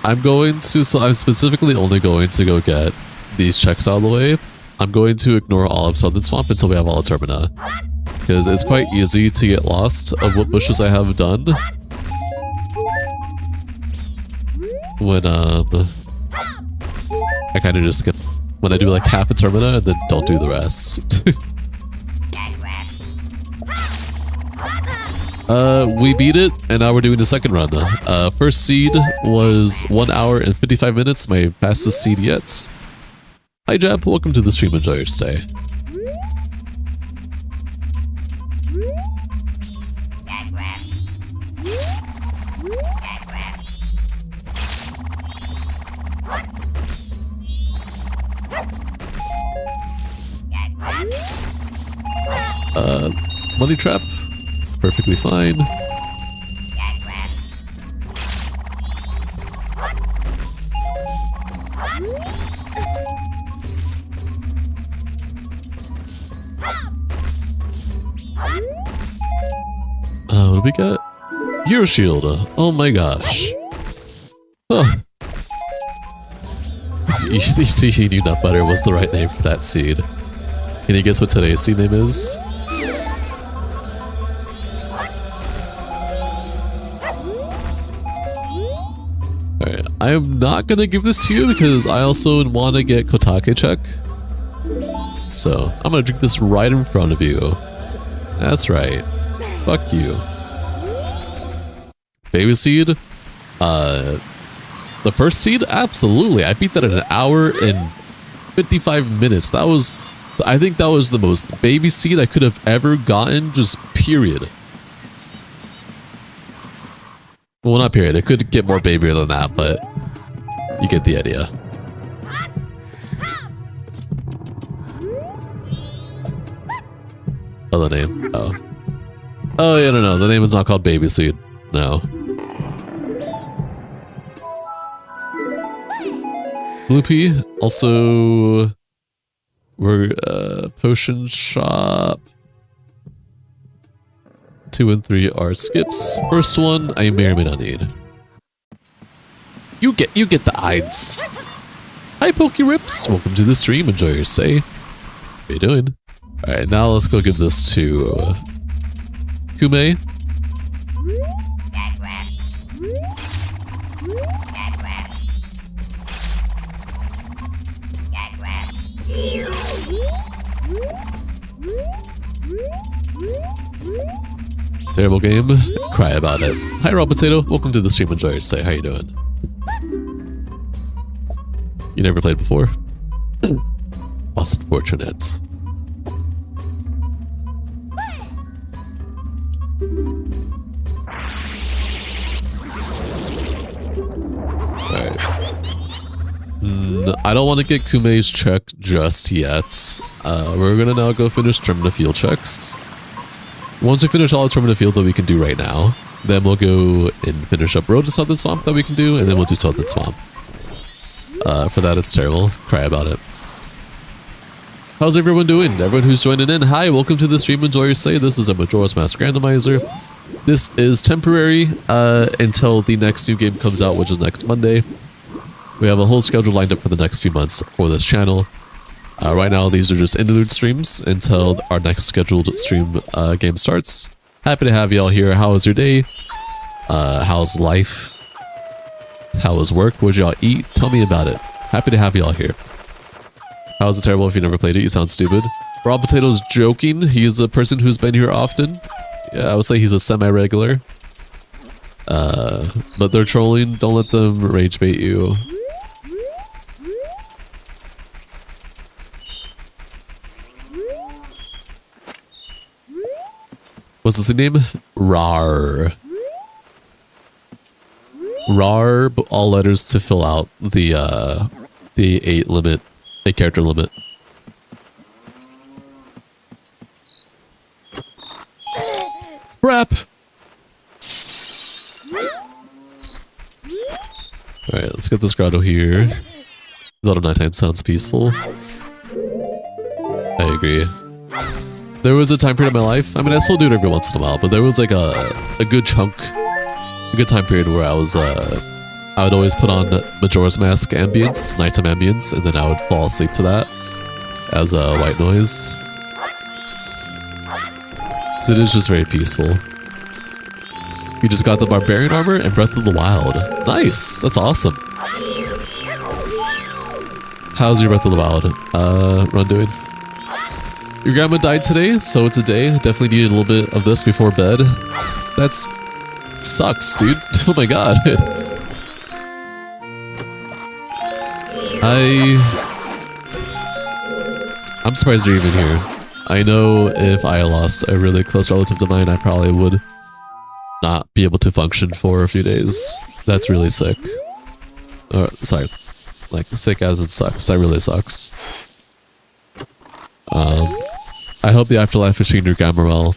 I'm specifically only going to go get these checks out of the way. I'm going to ignore all of Southern Swamp until we have all of Termina. Because it's quite easy to get lost of what bushes I have done. When, I kind of just get... When I do like half a Termina and then don't do the rest. We beat it, and now we're doing the second run. First seed was 1 hour and 55 minutes, my fastest seed yet. Hi Jab, welcome to the stream, enjoy your stay. Money trap, perfectly fine. What do we get? Hero Shield. Oh my gosh. Huh. You see, he knew Nut Butter was the right name for that seed. Can you guess what today's seed name is? Alright, I am not gonna give this to you because I also want to get Kotake check. So, I'm gonna drink this right in front of you. That's right. Fuck you. Baby seed? The first seed? Absolutely. I beat that in 1 hour and 55 minutes. That was, I think that was the most baby seed I could have ever gotten, just period. Well, not period. It could get more babyer than that, but you get the idea. Oh, the name. Oh. Oh, yeah, no. The name is not called Baby Seed. No. Bloopy. Also, we're potion shop. 2 and 3 are skips. First one, I may or may not need. You get the Ides. Hi, Pokey Rips. Welcome to the stream. Enjoy your stay. How you doing? All right, now let's go give this to Kume. Terrible game. Cry about it. Hi, Raw Potato. Welcome to the stream. Enjoy your stay. How you doing? You never played before? Was unfortunate. Alright. I don't want to get Kume's check just yet. We're gonna now go finish Termina Field checks. Once we finish all the Termina Field that we can do right now, then we'll go and finish up Road to Southern Swamp that we can do, and then we'll do Southern Swamp. For that, it's terrible. Cry about it. How's everyone doing? Everyone who's joining in, hi, welcome to the stream. Enjoy your stay. This is a Majora's Mask Randomizer. This is temporary until the next new game comes out, which is next Monday. We have a whole schedule lined up for the next few months for this channel. Right now, these are just interlude streams until our next scheduled stream game starts. Happy to have y'all here. How was your day? How's life? How was work? What'd y'all eat? Tell me about it. Happy to have y'all here. How is it terrible if you never played it? You sound stupid. Raw Potato's joking. He's a person who's been here often. Yeah, I would say he's a semi-regular. But they're trolling. Don't let them rage bait you. What's the name? RAR. RAR, but all letters to fill out the 8 character limit. Crap! Alright, let's get this grotto here. Zelda nighttime sounds peaceful. I agree. There was a time period in my life, I mean I still do it every once in a while, but there was like a good chunk, a good time period where I would always put on Majora's Mask ambience, nighttime ambience, and then I would fall asleep to that as a white noise. Because it is just very peaceful. You just got the Barbarian armor and Breath of the Wild. Nice! That's awesome. How's your Breath of the Wild run doing? Your grandma died today, so it's a day. Definitely needed a little bit of this before bed. That's sucks, dude. Oh my god. I'm surprised you're even here. I know if I lost a really close relative to mine, I probably would not be able to function for a few days. That's really sick. Sorry. Like, sick as it sucks. That really sucks. I hope the afterlife is treating your grandma well.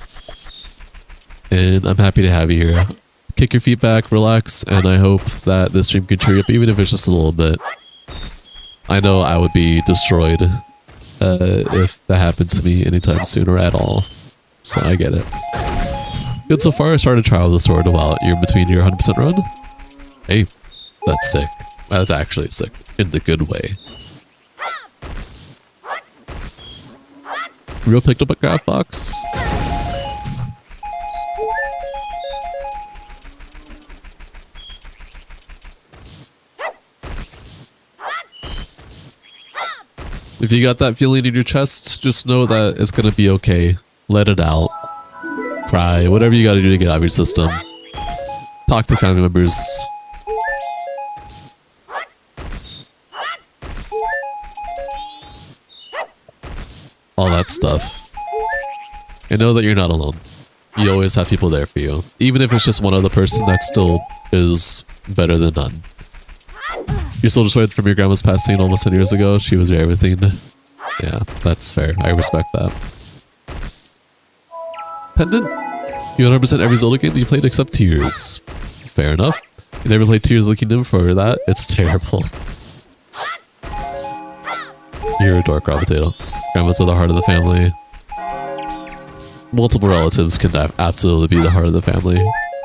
And I'm happy to have you here. Kick your feet back, relax, and I hope that this stream can cheer you up, even if it's just a little bit. I know I would be destroyed if that happened to me anytime soon or at all. So I get it. Good so far. I started a trial with the sword while you're between your 100% run. Hey, that's sick. That's actually sick. In the good way. Real picked up a craft box. If you got that feeling in your chest, just know that it's gonna be okay. Let it out. Cry. Whatever you gotta do to get out of your system. Talk to family members. All that stuff. And know that you're not alone. You always have people there for you. Even if it's just one other person, that still is better than none. You're still destroyed from your grandma's passing almost 10 years ago. She was your everything. Yeah, that's fair. I respect that. Pendant? You 100% every Zelda game you played except Tears. Fair enough. You never played Tears of the Kingdom for that? It's terrible. You're a dork, raw potato. Grandmas are the heart of the family. Multiple relatives can absolutely be the heart of the family.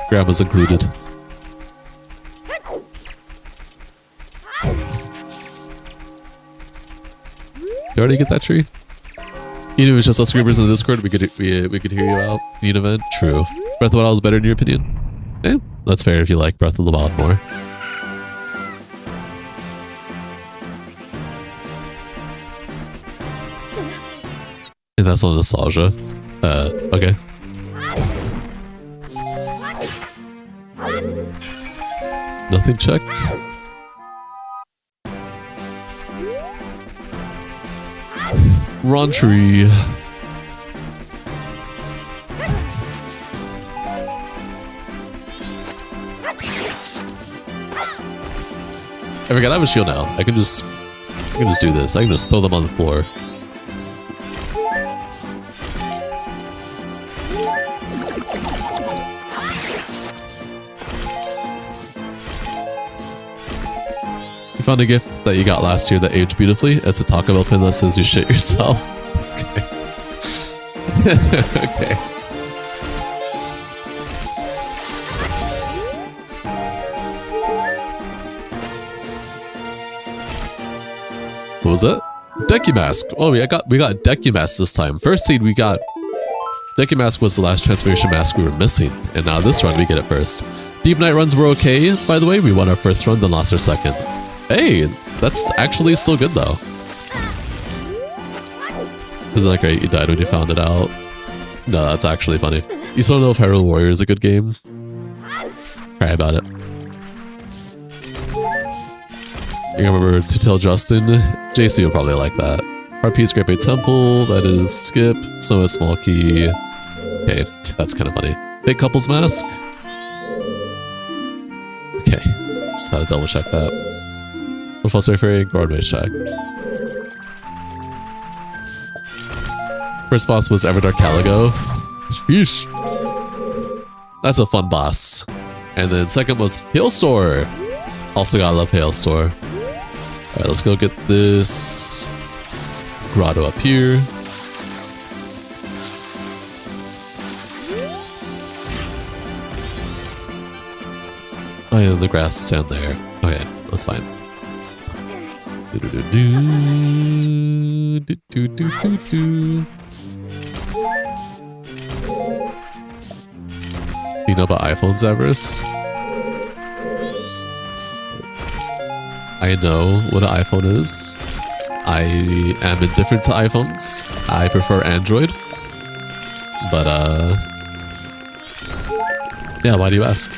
Grandmas included. You already get that tree? Even if it's just us screamers in the Discord, we could hear you out. Need an event? True. Breath of the Wild is better in your opinion? Eh, that's fair if you like Breath of the Wild more. And that's on nostalgia. Okay. Nothing checked. Run tree. I forgot I have a shield now. I can just do this. I can just throw them on the floor. Found a gift that you got last year that aged beautifully. It's a Taco Bell pin that says you shit yourself. Okay. Okay. What was it? Decky Mask. Oh, we got Decky Mask this time. First seed we got. Decky Mask was the last transformation mask we were missing, and now this run we get it first. Deep Night runs were okay, by the way. We won our first run, then lost our second. Hey, that's actually still good though. Isn't that great? You died when you found it out. No, that's actually funny. You still don't know if Hyrule Warrior is a good game? Cry about it. You remember to tell Justin? JC will probably like that. Heart Piece, Great Bay Temple, that is Skip, Snow is Small Key. Okay, that's kind of funny. Big Couples Mask. Okay, just had to double check that. Foster Fairy, Guard Mage check. First boss was Everdark Caligo. Sheesh. That's a fun boss. And then second was Hailstore. Also gotta love Hailstore. Alright, let's go get this grotto up here. Oh yeah, the grass is down there. Okay, that's fine. You know about iPhones, Everest? I know what an iPhone is. I am indifferent to iPhones. I prefer Android. But, Yeah, why do you ask?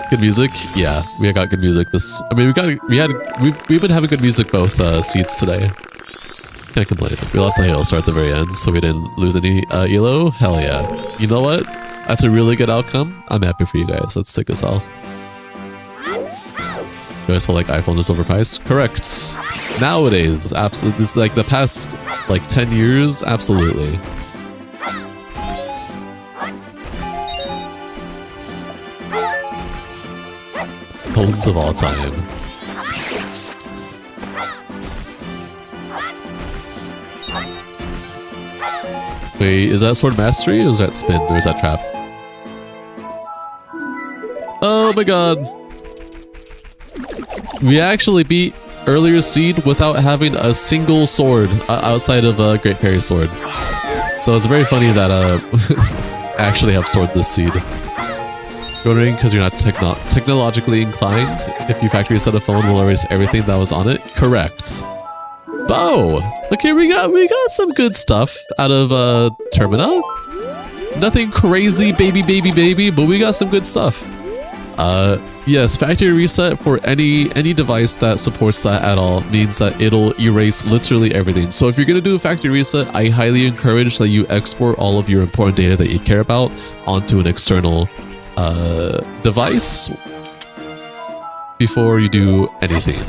Good music? Yeah, we got good music we've been having good music both seeds today. Can't complain. We lost the Halo Star at the very end, so we didn't lose any ELO. Hell yeah. You know what? That's a really good outcome. I'm happy for you guys. That's sick as hell. You guys feel like iPhone is overpriced? Correct. Nowadays, absolutely. This is like the past like 10 years, absolutely. Phones of all time. Wait, is that Sword Mastery or is that Spin or is that Trap? Oh my god. We actually beat earlier seed without having a single sword outside of a Great Fairy Sword. So it's very funny that I actually have sword this seed. You're wondering because you're not technologically inclined, if you factory reset a phone, will erase everything that was on it? Correct. Bow! Okay, we got some good stuff out of Termina. Nothing crazy, baby, but we got some good stuff. Yes, factory reset for any device that supports that at all means that it'll erase literally everything. So if you're gonna do a factory reset, I highly encourage that you export all of your important data that you care about onto an external device before you do anything.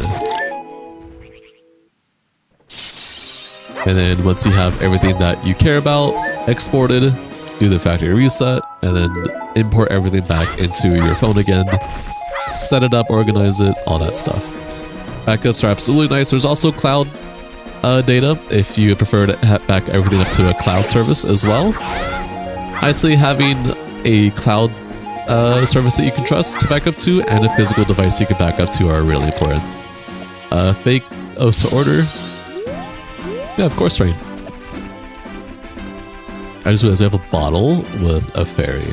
And then once you have everything that you care about exported, do the factory reset, and then import everything back into your phone again. Set it up, organize it, all that stuff. Backups are absolutely nice. There's also cloud data if you prefer to back everything up to a cloud service as well. I'd say having a cloud service that you can trust to back up to and a physical device you can back up to are really important. Fake oath to order. Yeah, of course, Rain. I just realized we have a bottle with a fairy.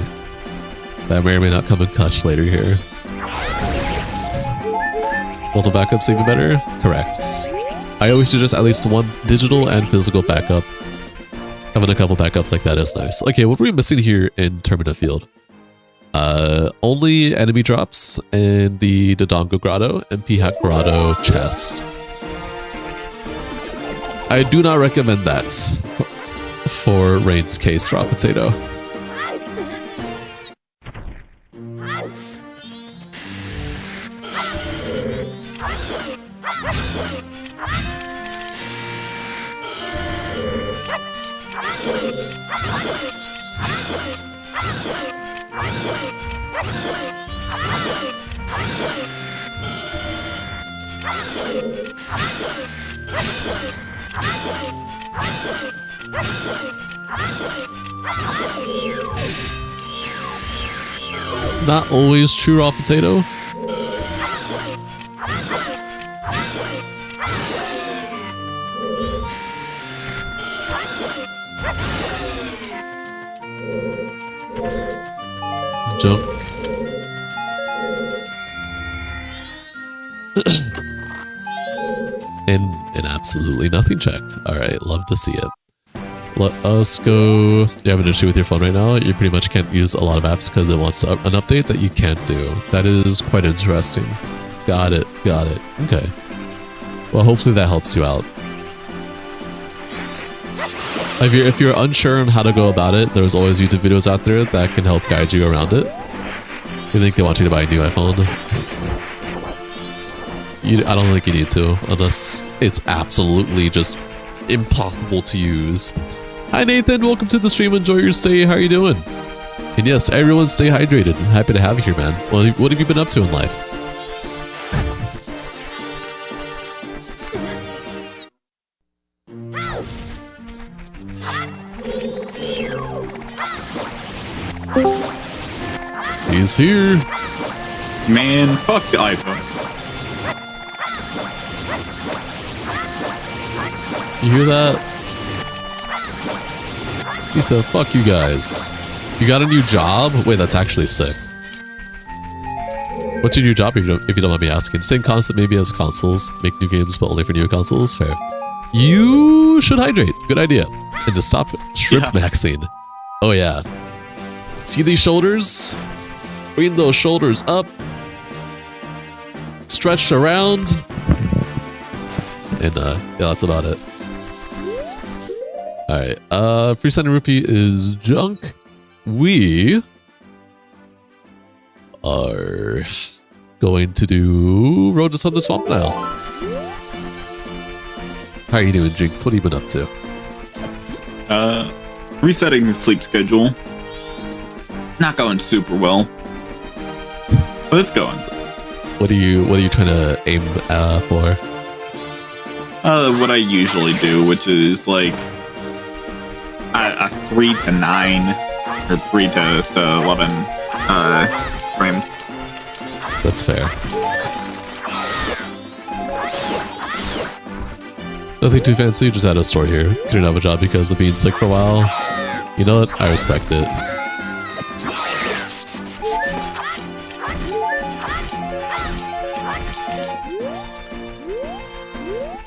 That may or may not come in clutch later here. Multiple backups even better? Correct. I always suggest at least one digital and physical backup. Having a couple backups like that is nice. Okay, what were we missing here in Termina Field? Only enemy drops and the Dodongo Grotto and Pihat Grotto chest. I do not recommend that for Rain's case, Raw Potato. Not always true, Raw Potato. Junk. and an absolutely nothing check. Alright, love to see it. Let us go. You have an issue with your phone right now? You pretty much can't use a lot of apps because it wants an update that you can't do. That is quite interesting. Got it. Okay. Well, hopefully that helps you out. If you're unsure on how to go about it, there's always YouTube videos out there that can help guide you around it. You think they want you to buy a new iPhone? I don't think you need to, unless it's absolutely just impossible to use. Hi Nathan, welcome to the stream. Enjoy your stay. How are you doing? And yes, everyone stay hydrated. I'm happy to have you here, man. Well, what have you been up to in life? He's here. Man, fuck the iPhone. You hear that? He said, fuck you guys. You got a new job? Wait, that's actually sick. What's your new job if you don't mind me asking? Same concept maybe as consoles. Make new games, but only for new consoles? Fair. You should hydrate. Good idea. And to stop shrimp maxing. Oh yeah. See these shoulders? Bring those shoulders up. Stretch around. And yeah, that's about it. Alright, free standing rupee is junk. We are going to do Road to Southern Swamp now. How are you doing, Jinx? What have you been up to? Resetting the sleep schedule. Not going super well, but it's going. What are you trying to aim for? What I usually do, which is like a 3 to 9 or 3 to 11 frame. That's fair. Nothing too fancy, just had a store here. Couldn't have a job because of being sick for a while. You know what? I respect it.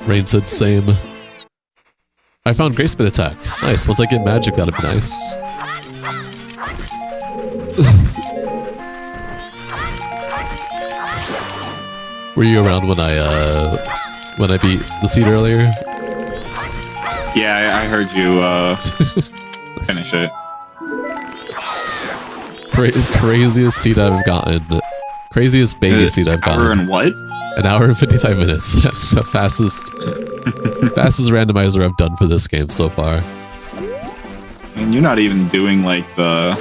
Rain said same. I found Grace Spin attack. Nice. Once I get magic, that'd be nice. Were you around when I beat the seed earlier? Yeah, I heard you finish it. Craziest seed I've gotten. Craziest baby seed I've gotten. Hour and what? An hour and 55 minutes. That's the fastest randomizer I've done for this game so far. And you're not even doing like the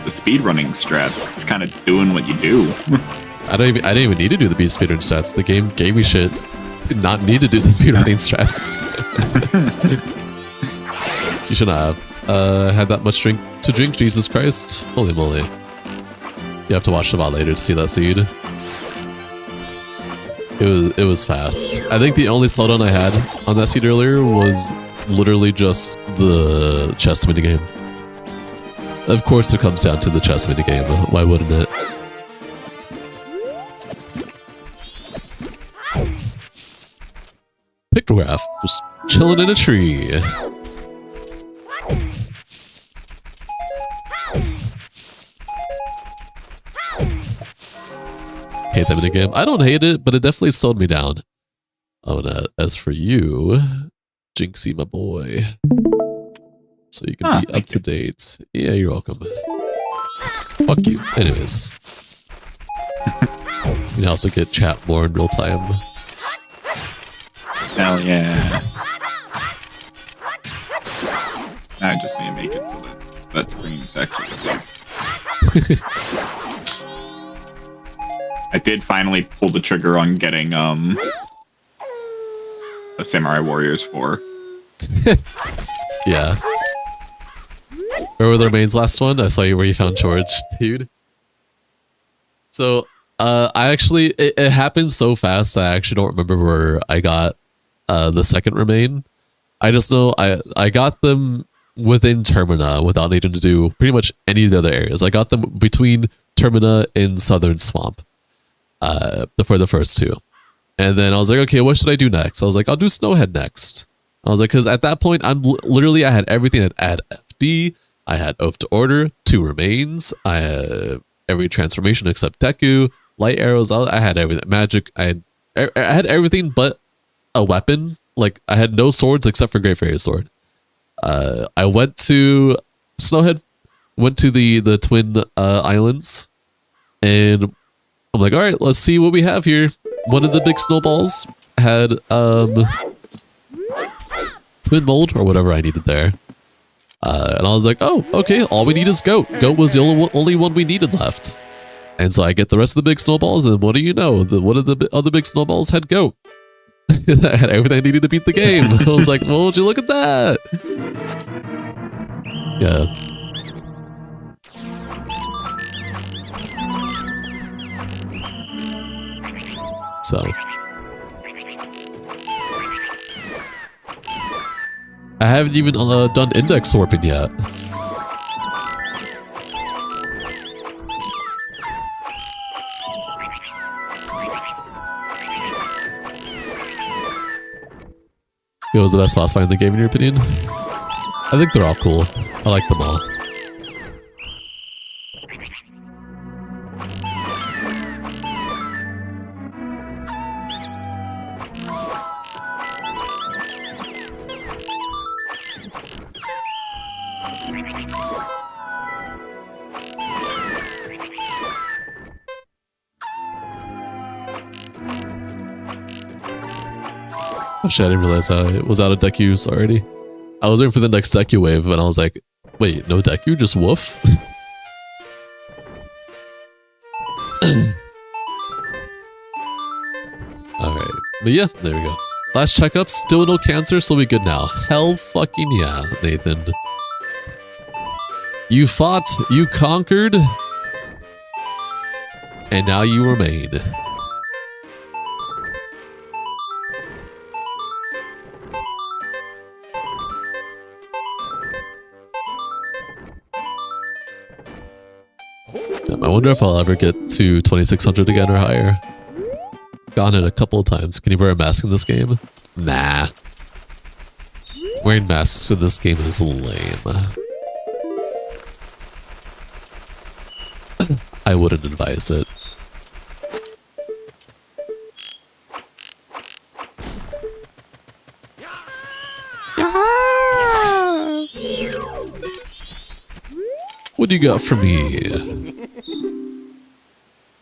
speedrunning strat. Just kind of doing what you do. I didn't even need to do the beat speedrun stats. The game gave me shit to not need to do the speedrunning strats. You should not have had that much to drink. Jesus Christ! Holy moly! You have to watch the VOD later to see that seed. It was fast. I think the only slowdown I had on that seed earlier was literally just the chess minigame. Of course, it comes down to the chess minigame. Why wouldn't it? Pictograph, just chilling in a tree. Hate that minigame. I don't hate it, but it definitely slowed me down. Oh, and as for you, Jinxie, my boy, so you can be up to date. Yeah, you're welcome. Fuck you. Anyways, you can also get chat more in real time. Hell yeah. I just need to make it so that screen's actually big. I did finally pull the trigger on getting the Samurai Warriors 4. Yeah. Where were the remains last one? I saw you where you found George, dude. So, I actually, it happened so fast I actually don't remember where I got the second remain. I just know I got them within Termina without needing to do pretty much any of the other areas. I got them between Termina and Southern Swamp for the first two. And then I was like, okay, what should I do next? I was like, I'll do Snowhead next. I was like, because at that point, I had everything. I had FD, I had Oath to Order, 2 remains, I had every transformation except Deku, light arrows, I had everything. Magic, I had everything but a weapon. Like, I had no swords except for Great Fairy's Sword. I went to Snowhead, went to the Twin Islands, and I'm like, all right, let's see what we have here. One of the big snowballs had Twin Mold or whatever I needed there. And I was like, oh, okay, all we need is Goat. Goat was the only one we needed left. And so I get the rest of the big snowballs, and what do you know? One of the other big snowballs had Goat. I had everything I needed to beat the game. I was like, well, would you look at that? Yeah. So I haven't even done index warping yet. It was the best boss fight in the game, in your opinion? I think they're all cool. I like them all. Oh shit, I didn't realize I was out of Deku use already. I was waiting for the next Deku wave, and I was like, wait, no Deku, just woof? Alright, but yeah, there we go. Last checkup, still no cancer, so we good now. Hell fucking yeah, Nathan. You fought, you conquered, and now you remain. Damn, I wonder if I'll ever get to 2600 again or higher. Gotten it a couple of times. Can you wear a mask in this game? Nah. Wearing masks in this game is lame. I wouldn't advise it. What do you got for me?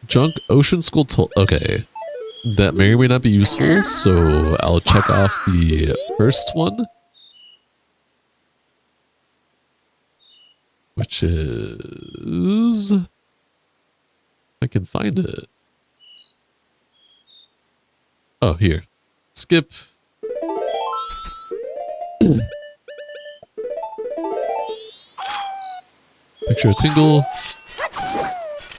Junk Ocean School told. Okay. That may or may not be useful, so I'll check off the first one. Which is... I can find it. Oh, here. Skip. Picture a tingle.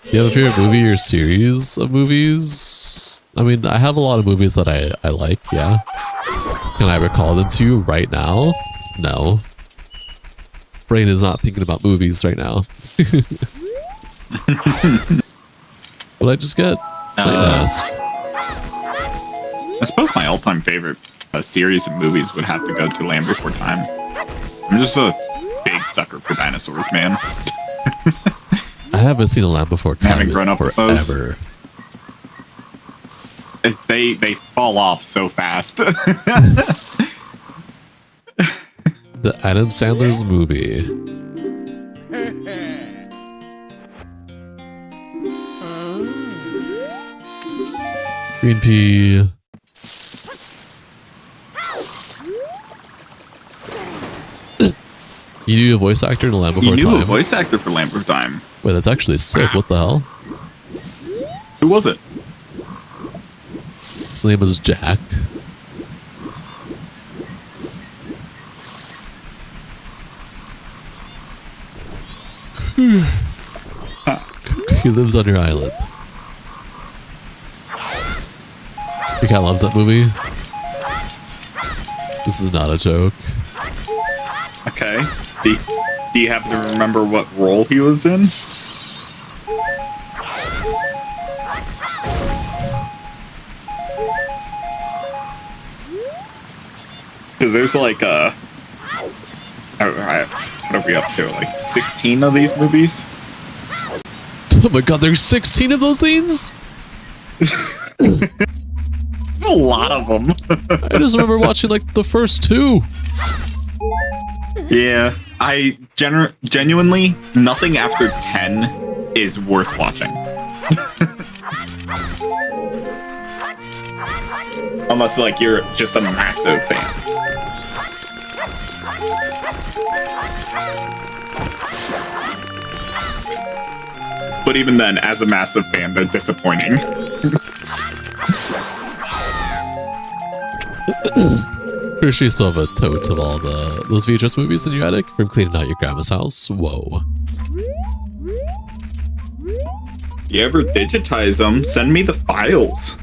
Do you have a favorite movie or series of movies? I mean, I have a lot of movies that I like, yeah. Can I recall them to you right now? No. Brain is not thinking about movies right now. What I just get? Nice. I suppose my all-time favorite series of movies would have to go to Land Before Time. I'm just a big sucker for dinosaurs, man. I haven't seen a Land Before Time. Haven't grown up forever. They fall off so fast. The Adam Sandler's movie. Green pea. You knew a voice actor in Land Before Time? You knew a voice actor for Land Before Time. Wait, that's actually sick. What the hell? Who was it? His name was Jack. He lives on your island. Your cat loves that movie. This is not a joke. Okay. Do you happen to remember what role he was in? Because there's like what are we up to? Like 16 of these movies? Oh my god, there's 16 of those things? There's a lot of them. I just remember watching like the first two. Yeah, I genuinely, nothing after 10 is worth watching. Unless like you're just a massive fan. But even then, as a massive fan, they're disappointing. Pretty sure you still have a tote of all those VHS movies in your attic from cleaning out your grandma's house. Whoa. You ever digitize them? Send me the files.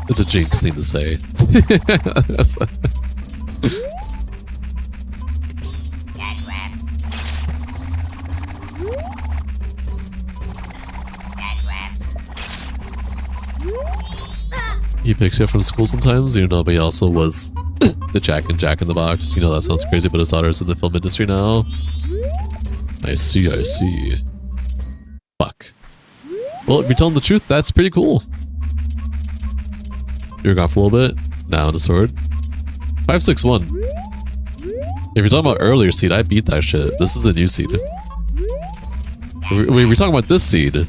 It's a Jinx thing to say. He picks you up from school sometimes, even though he also was the Jack and Jack in the Box. You know, that sounds crazy, but his daughter's in the film industry now. I see, I see. Fuck. Well, if you're telling the truth, that's pretty cool. You're gone for a little bit. Now on a sword. 561. If you're talking about earlier seed, I beat that shit. This is a new seed. If we're talking about this seed, then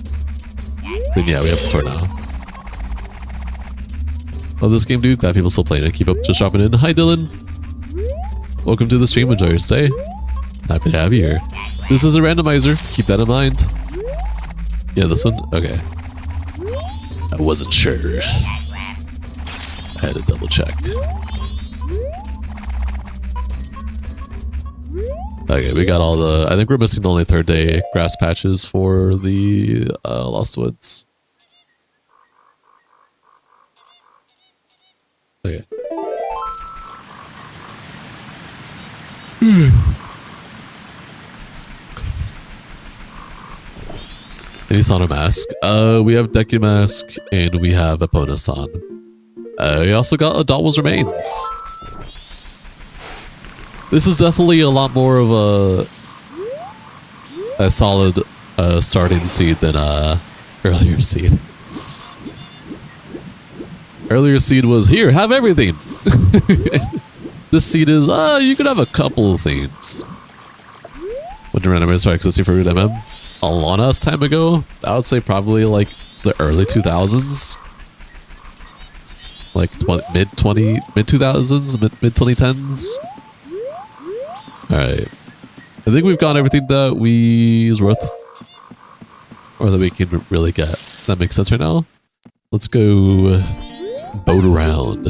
yeah, we have a sword now. Love this game, dude. Glad people still playing it. Keep up, just dropping in. Hi, Dylan. Welcome to the stream. Enjoy your stay. Happy to have you here. This is a randomizer. Keep that in mind. Yeah, this one? Okay. I wasn't sure. I had to double check. Okay, we got all the... I think we're missing only third day grass patches for the Lost Woods. Okay. Any Sauna mask? We have Deku mask and we have Epona-san. We also got Adalwa's remains. This is definitely a lot more of a solid starting seed than earlier seed. Earlier seed was here, have everything. This seed is you could have a couple of things. When the randomizer existed for Root MM a long ass time ago, I would say probably like the early 2000s. Like mid 2000s, mid 2010s. Alright. I think we've got everything that we's worth. Or that we can really get. That makes sense right now. Let's go boat around.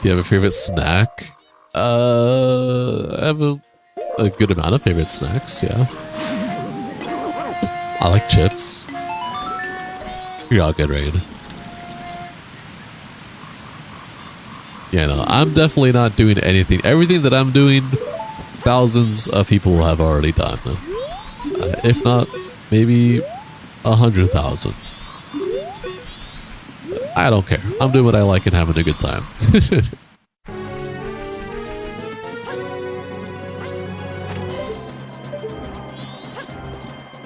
Do you have a favorite snack? I have a good amount of favorite snacks, yeah. I like chips. You're all good, Rain. Yeah, no, I'm definitely not doing anything. Everything that I'm doing, thousands of people have already done. If not, maybe 100,000. I don't care. I'm doing what I like and having a good time.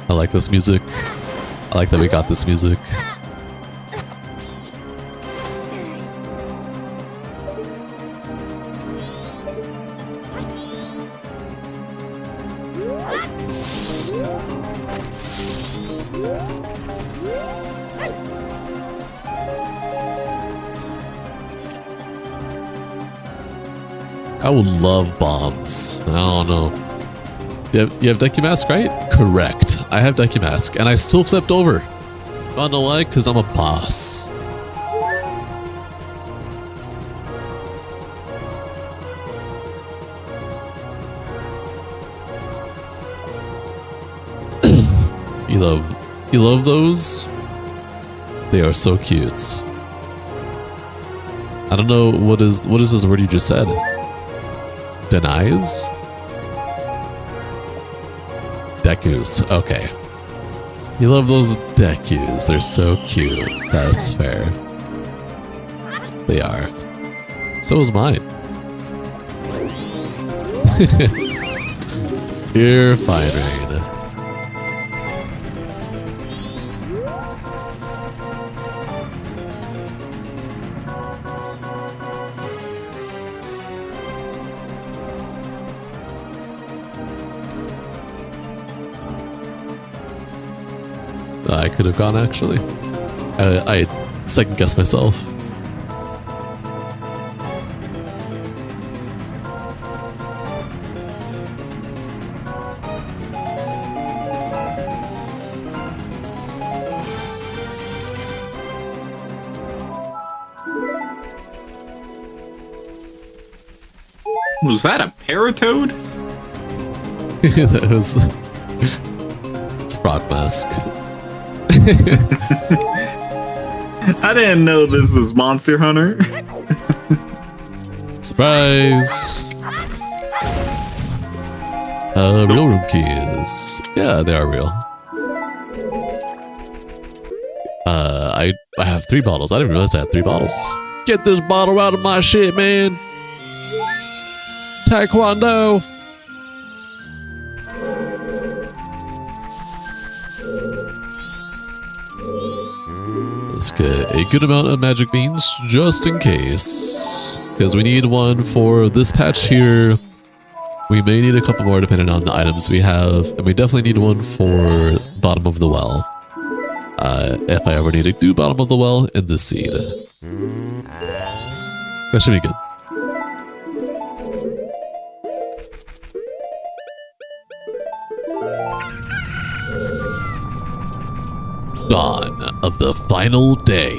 I like this music. I like that we got this music. I would love bombs. I don't know. You have Deku Mask, right? Correct. I have Deku Mask, and I still flipped over. Wanna know why? Because I'm a boss. You love those? They are so cute. I don't know what is this word you just said? Denies? Dekus, okay. You love those Dekus, they're so cute. That's fair. They are. So is mine. You're fine, Rain. I could have gone, actually. I second-guessed myself. Was that a paratoad? That was... It's a frog mask. I didn't know this was Monster Hunter. Surprise! Real room keys. Yeah, they are real. I have 3 bottles. I didn't realize I had 3 bottles. Get this bottle out of my shit, man. Taekwondo. Let's get a good amount of magic beans just in case. Because we need one for this patch here We may need a couple more depending on the items we have, and we definitely need one for bottom of the well. If I ever need to do bottom of the well in the seed. That should be good. Dawn of the final day.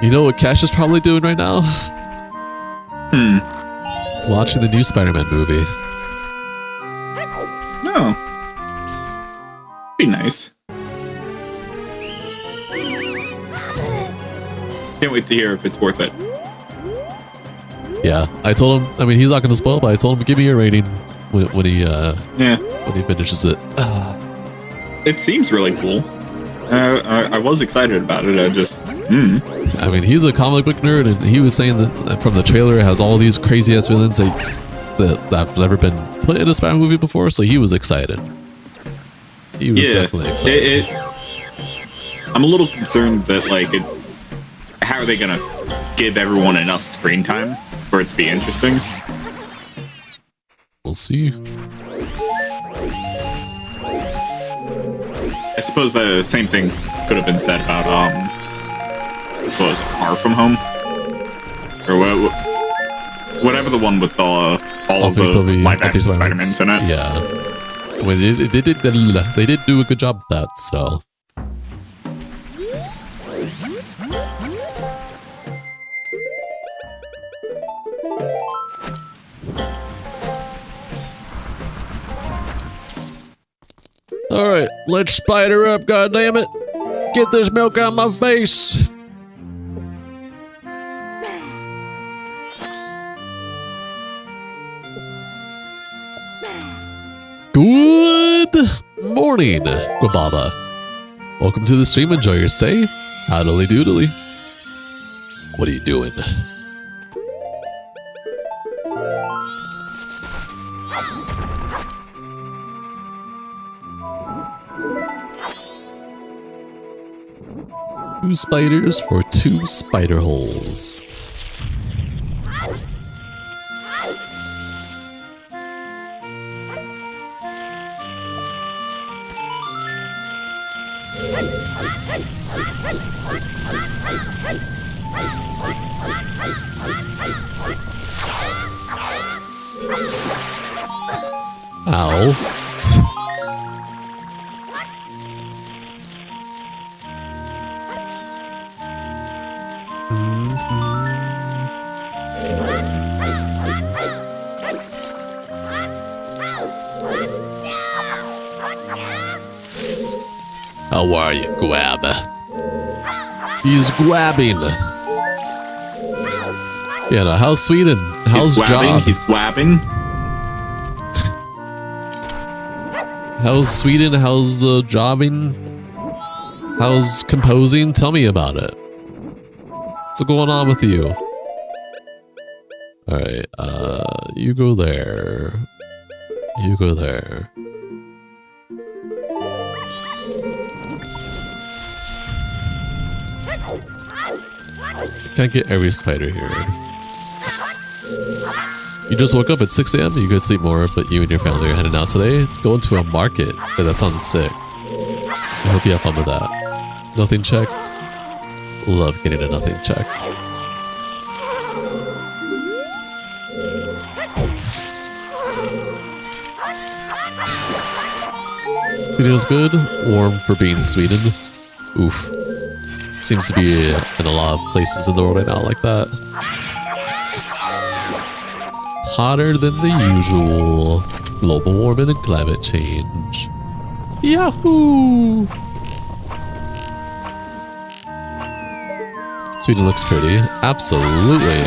You know what Cash is probably doing right now? Watching the new Spider-Man movie. Oh. Be nice. Can't wait to hear if it's worth it. Yeah, I told him, I mean, he's not going to spoil, but I told him, give me a rating when he finishes it. It seems really cool. I was excited about it. I mean, he's a comic book nerd, and he was saying that from the trailer it has all these crazy-ass villains that have never been put in a Spider-Man movie before, so he was excited. He was definitely excited. I'm a little concerned that, like, how are they going to give everyone enough screen time for it to be interesting? We'll see. I suppose the same thing could have been said about, what was it, Far From Home? Or whatever the one with all of the live-action Spider-Mans in it. Yeah. Well, they did do a good job with that, so... Alright, let's spider up, goddammit! Get this milk out my face! Good morning, Guababa. Welcome to the stream, enjoy your stay. Howdly doodly. What are you doing? Two spiders for two spider holes. Ow. How are you, Gwab? He's gwabbing. Yeah, no, how's Sweden? How's job? He's gwabbing. How's Sweden? How's jobbing? How's composing? Tell me about it. What's going on with you? Alright, you go there. You go there. Can't get every spider here. You just woke up at 6 a.m. You could sleep more, but you and your family are heading out today. Going to a market. Oh, that sounds sick. I hope you have fun with that. Nothing check. Love getting a nothing check. Sweden is good. Warm for being Sweden. Oof. Seems to be in a lot of places in the world right now like that. Hotter than the usual. Global warming and climate change. Yahoo! Sweden looks pretty. Absolutely.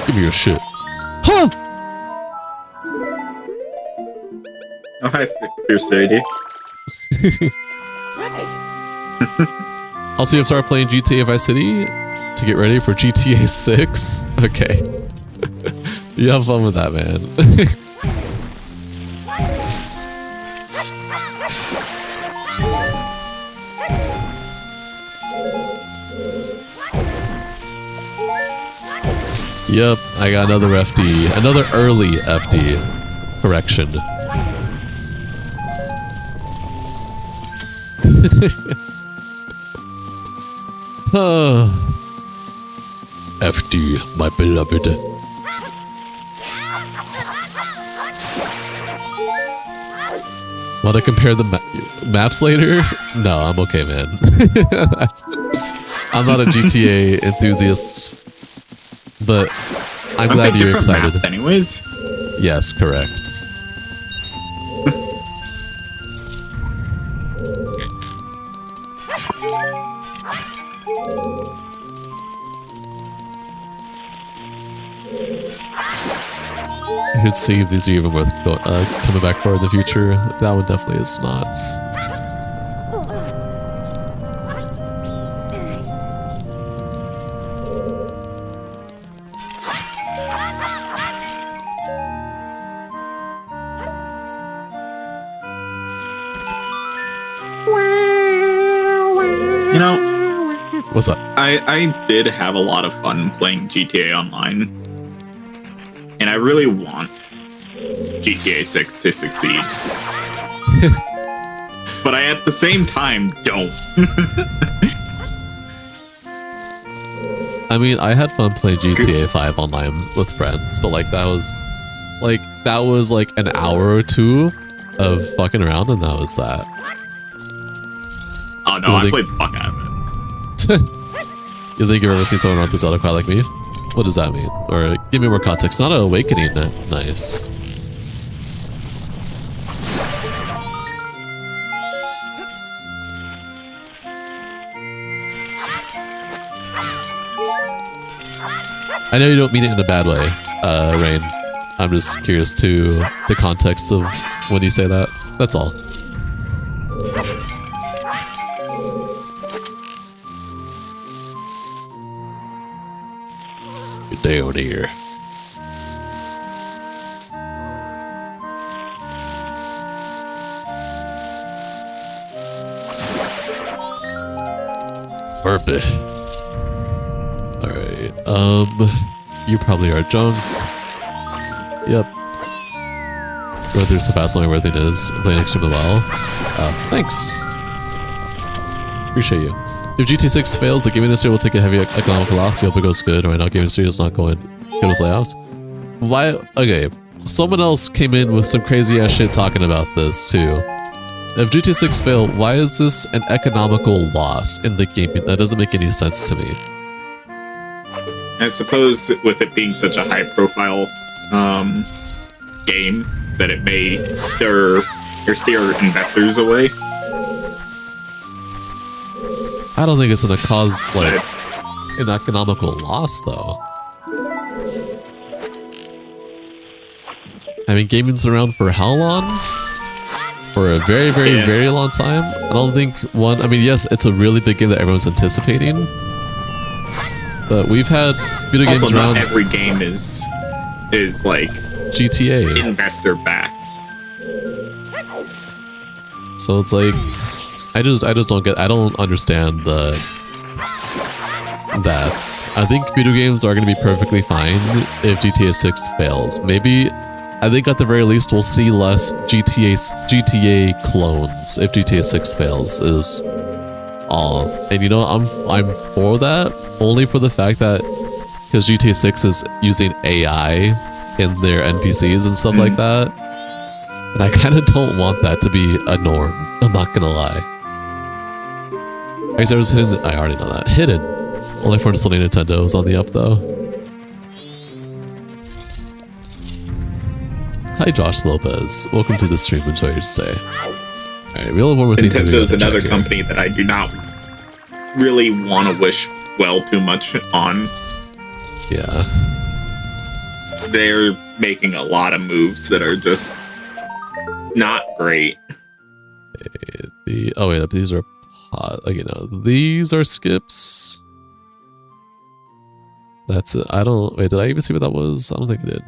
Give me your shit. Huh! Oh, hi, Fierce Lady. Also, you've started playing GTA Vice City to get ready for GTA 6. Okay. You have fun with that, man. Yep, I got another FD. Another early FD. Correction. FD, my beloved. Want to compare the maps later? No, I'm okay, man. I'm not a GTA enthusiast, but I'm glad you're excited. Maps anyways? Yes, correct. You should see if these are even worth coming back for in the future. That one definitely is not. You know, what's up? I did have a lot of fun playing GTA Online. And I really want GTA 6 to succeed. But I, at the same time, don't. I mean, I had fun playing GTA 5 online with friends, but like that was like an hour or two of fucking around, and that was that. Oh no, I played the fuck out of it. You think you've ever seen someone run through Zelda cry like me? What does that mean? Or give me more context. Not an awakening. Nice. I know you don't mean it in a bad way, Rain. I'm just curious to the context of when you say that. That's all. You're down here. Burpee. Alright, you probably are junk. Yep. Going through so fast, knowing where everything is. I'm playing extremely well. Thanks. Appreciate you. If GT6 fails, the gaming industry will take a heavy economical loss. I hope it goes good. Right now, gaming industry is not going good with layoffs. Why? Okay, someone else came in with some crazy ass shit talking about this too. If GT6 failed, why is this an economical loss in the gaming? That doesn't make any sense to me. I suppose with it being such a high-profile game, that it may steer investors away. I don't think it's gonna cause like an economical loss, though. I mean, gaming's around for how long? For a very, very, very long time. I don't think one. I mean, yes, it's a really big game that everyone's anticipating. But we've had video games also, around. Not every game is like GTA investor backed. So it's like I just don't get. I don't understand that. I think video games are going to be perfectly fine if GTA 6 fails. Maybe. I think at the very least we'll see less GTA clones if GTA 6 fails is all. And you know, I'm for that only for the fact that because GTA 6 is using AI in their NPCs and stuff like that. And I kind of don't want that to be a norm. I'm not gonna lie. I guess I was hidden. I already know that. Hidden. Only for Sony Nintendo is on the up though. Hi Josh Lopez. Welcome to the stream. Enjoy your stay. Alright, we all have one more thing to do. Nintendo's another company that I do not really want to wish well too much on. Yeah. They're making a lot of moves that are just not great. Oh wait, these are like, you know, these are skips. That's it. I don't, wait, did I even see what that was? I don't think I did.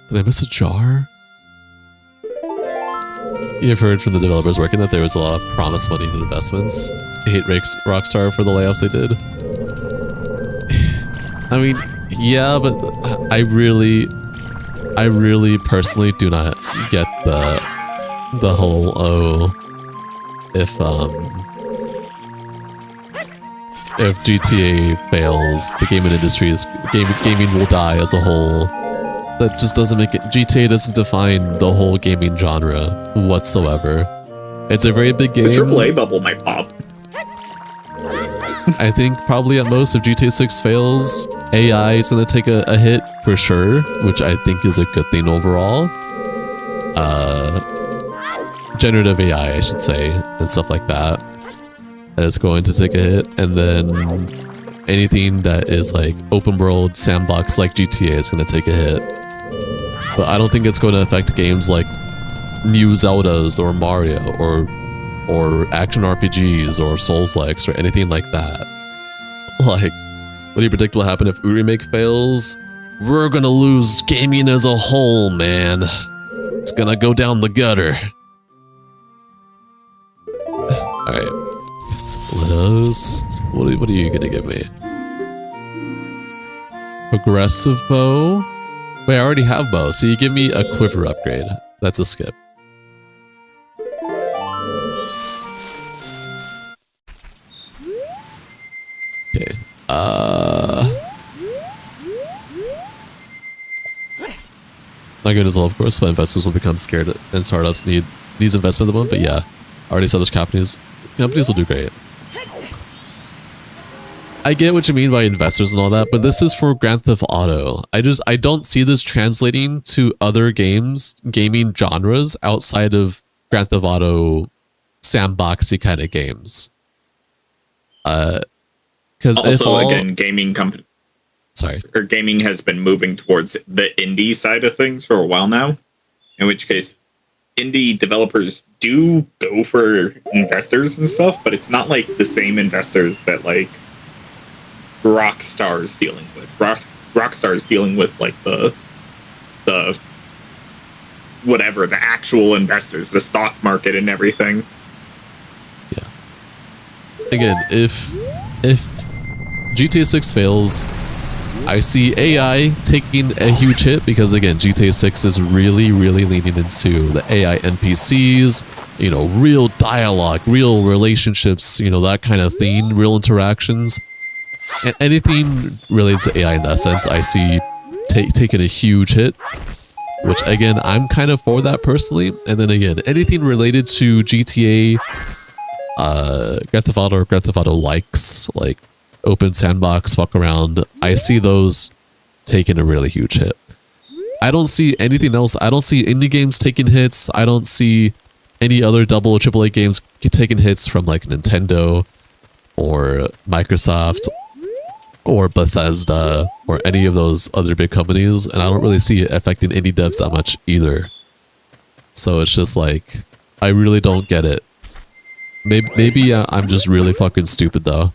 Did I miss a jar? You've heard from the developers working that there was a lot of promised money in investments. I hate Rockstar for the layoffs they did. I mean, yeah, but I really personally do not get the whole, if GTA fails, the gaming industry gaming will die as a whole. That just doesn't make it. GTA doesn't define the whole gaming genre whatsoever. It's a very big game. The AAA bubble might pop. I think probably at most if GTA 6 fails, AI is going to take a hit for sure, which I think is a good thing overall. Generative AI, I should say, and stuff like that is going to take a hit, and then anything that is like open world sandbox like GTA is going to take a hit. But I don't think it's going to affect games like new Zeldas or Mario or action RPGs or Souls-likes or anything like that. Like, what do you predict will happen if Remake fails? We're gonna lose gaming as a whole, man. It's gonna go down the gutter. Alright. What are you gonna give me? Aggressive bow? Wait, I already have bow, so you give me a quiver upgrade. That's a skip. Okay. Not good as well, of course, but investors will become scared and startups needs investment at the moment, but yeah. Already established companies will do great. I get what you mean by investors and all that, but this is for Grand Theft Auto. I don't see this translating to other gaming genres outside of Grand Theft Auto sandboxy kind of games. Because again, gaming company. Sorry. Or gaming has been moving towards the indie side of things for a while now. In which case, indie developers do go for investors and stuff, but it's not like the same investors that like Rockstar's dealing with. Rockstar's dealing with like the whatever, the actual investors, the stock market and everything. Yeah. Again, if GTA 6 fails, I see AI taking a huge hit because, again, GTA 6 is really, really leaning into the AI NPCs, you know, real dialogue, real relationships, you know, that kind of thing, real interactions. And anything related to AI in that sense, I see taking a huge hit, which, again, I'm kind of for that personally. And then, again, anything related to GTA, Grand Theft Auto or Grand Theft Auto likes, like open sandbox, fuck around, I see those taking a really huge hit. I don't see anything else. I don't see indie games taking hits. I don't see any other double or AAA games taking hits from like Nintendo or Microsoft or Bethesda or any of those other big companies, and I don't really see it affecting indie devs that much either. So it's just like, I really don't get it. Maybe I'm just really fucking stupid though.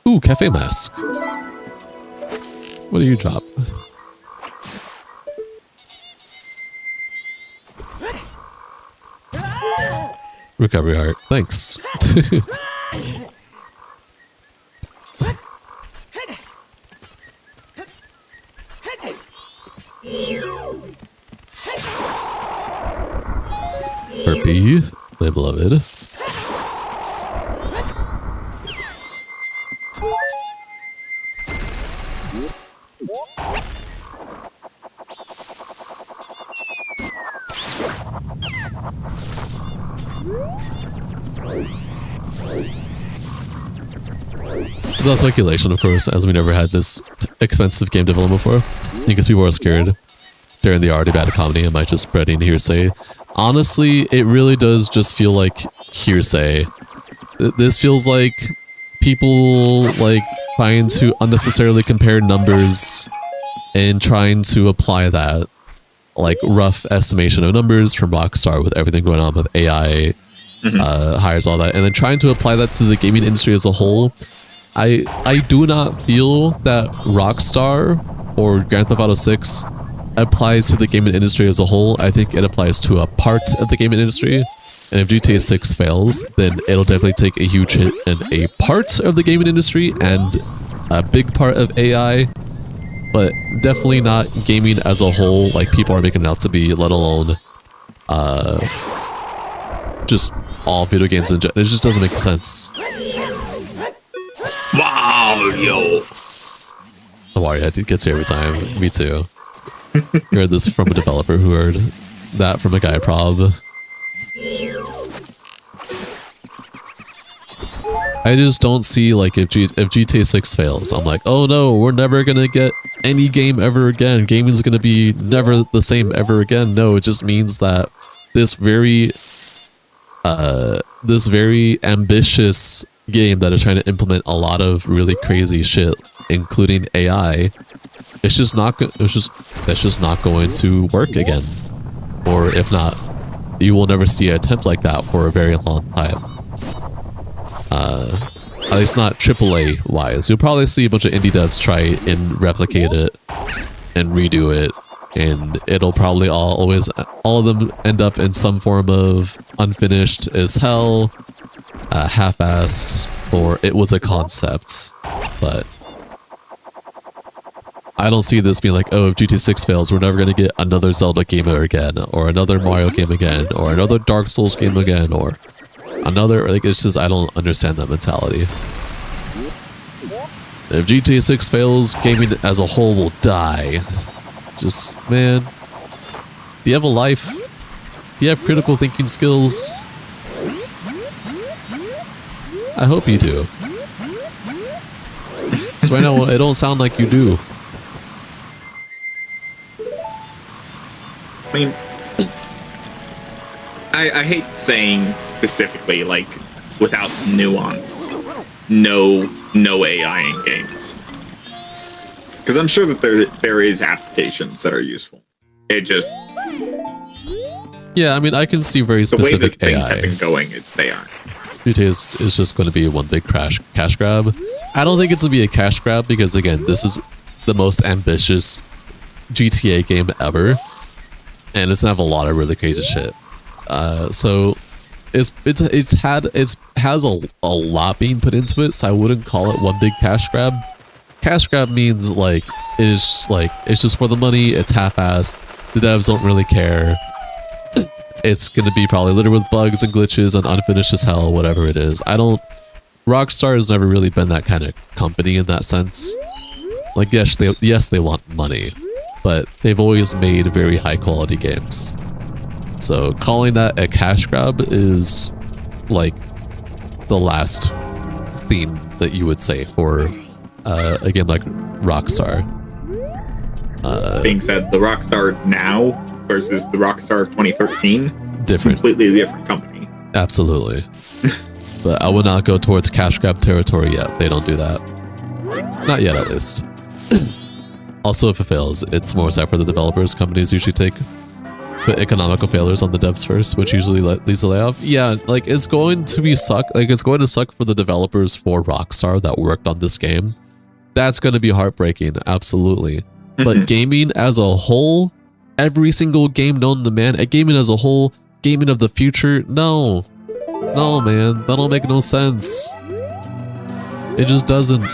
Ooh, cafe mask. What do you drop? Recovery heart. Thanks. Herpy, my beloved. It's all speculation, of course, as we never had this expensive game development before, because people are scared. during the already bad economy, am I just spreading hearsay? Honestly, it really does just feel like hearsay. This feels like people like trying to unnecessarily compare numbers and trying to apply that like rough estimation of numbers from Rockstar with everything going on with AI hires, all that, and then trying to apply that to the gaming industry as a whole. I do not feel that Rockstar or Grand Theft Auto 6 applies to the gaming industry as a whole. I think it applies to a part of the gaming industry. And if GTA 6 fails, then it'll definitely take a huge hit in a part of the gaming industry and a big part of AI, but definitely not gaming as a whole like people are making it out to be, let alone just all video games in general. It just doesn't make sense. Wow, yo. Wario, it gets here every time. Me too. Heard this from a developer who heard that from a guy prob. I just don't see, like, if GTA 6 fails, I'm like, oh no, we're never gonna get any game ever again. Gaming's gonna be never the same ever again. No, it just means that this very ambitious game that is trying to implement a lot of really crazy shit, including AI, it's just not going to work again. Or if not, you will never see an attempt like that for a very long time. At least not AAA wise. You'll probably see a bunch of indie devs try and replicate it and redo it, and it'll probably all of them end up in some form of unfinished as hell, half-assed, or it was a concept. But I don't see this being like, oh, if GTA 6 fails, we're never going to get another Zelda game again, or another Mario game again, or another Dark Souls game again, or another, like, it's just, I don't understand that mentality. If GTA 6 fails, gaming as a whole will die. Just, man, do you have a life? Do you have critical thinking skills? I hope you do. So right now, it don't sound like you do. I mean, I hate saying specifically, like, without nuance, no AI in games. Because I'm sure that there is applications that are useful. It just... Yeah, I mean, I can see very specific the way that AI. Things have been going, they aren't. GTA is just going to be one big cash grab. I don't think it's going to be a cash grab because, again, this is the most ambitious GTA game ever. And it's gonna have a lot of really crazy shit. So it has a lot being put into it, so I wouldn't call it one big cash grab. Cash grab means it's just for the money, it's half-assed, the devs don't really care. It's gonna be probably littered with bugs and glitches and unfinished as hell, whatever it is. Rockstar has never really been that kind of company in that sense. Like, yes, they want money, but they've always made very high quality games. So calling that a cash grab is like the last theme that you would say for a game like Rockstar. Being said, the Rockstar now versus the Rockstar 2013, different, completely different company. Absolutely. But I would not go towards cash grab territory yet. They don't do that. Not yet, at least. Also, if it fails, it's more sad for the developers. Companies usually take the economical failures on the devs first, which usually leads to layoff. Yeah, like, it's going to suck for the developers for Rockstar that worked on this game. That's going to be heartbreaking, absolutely. But gaming as a whole, every single game known to man, gaming as a whole, gaming of the future, no. No, man, that don't make no sense. It just doesn't.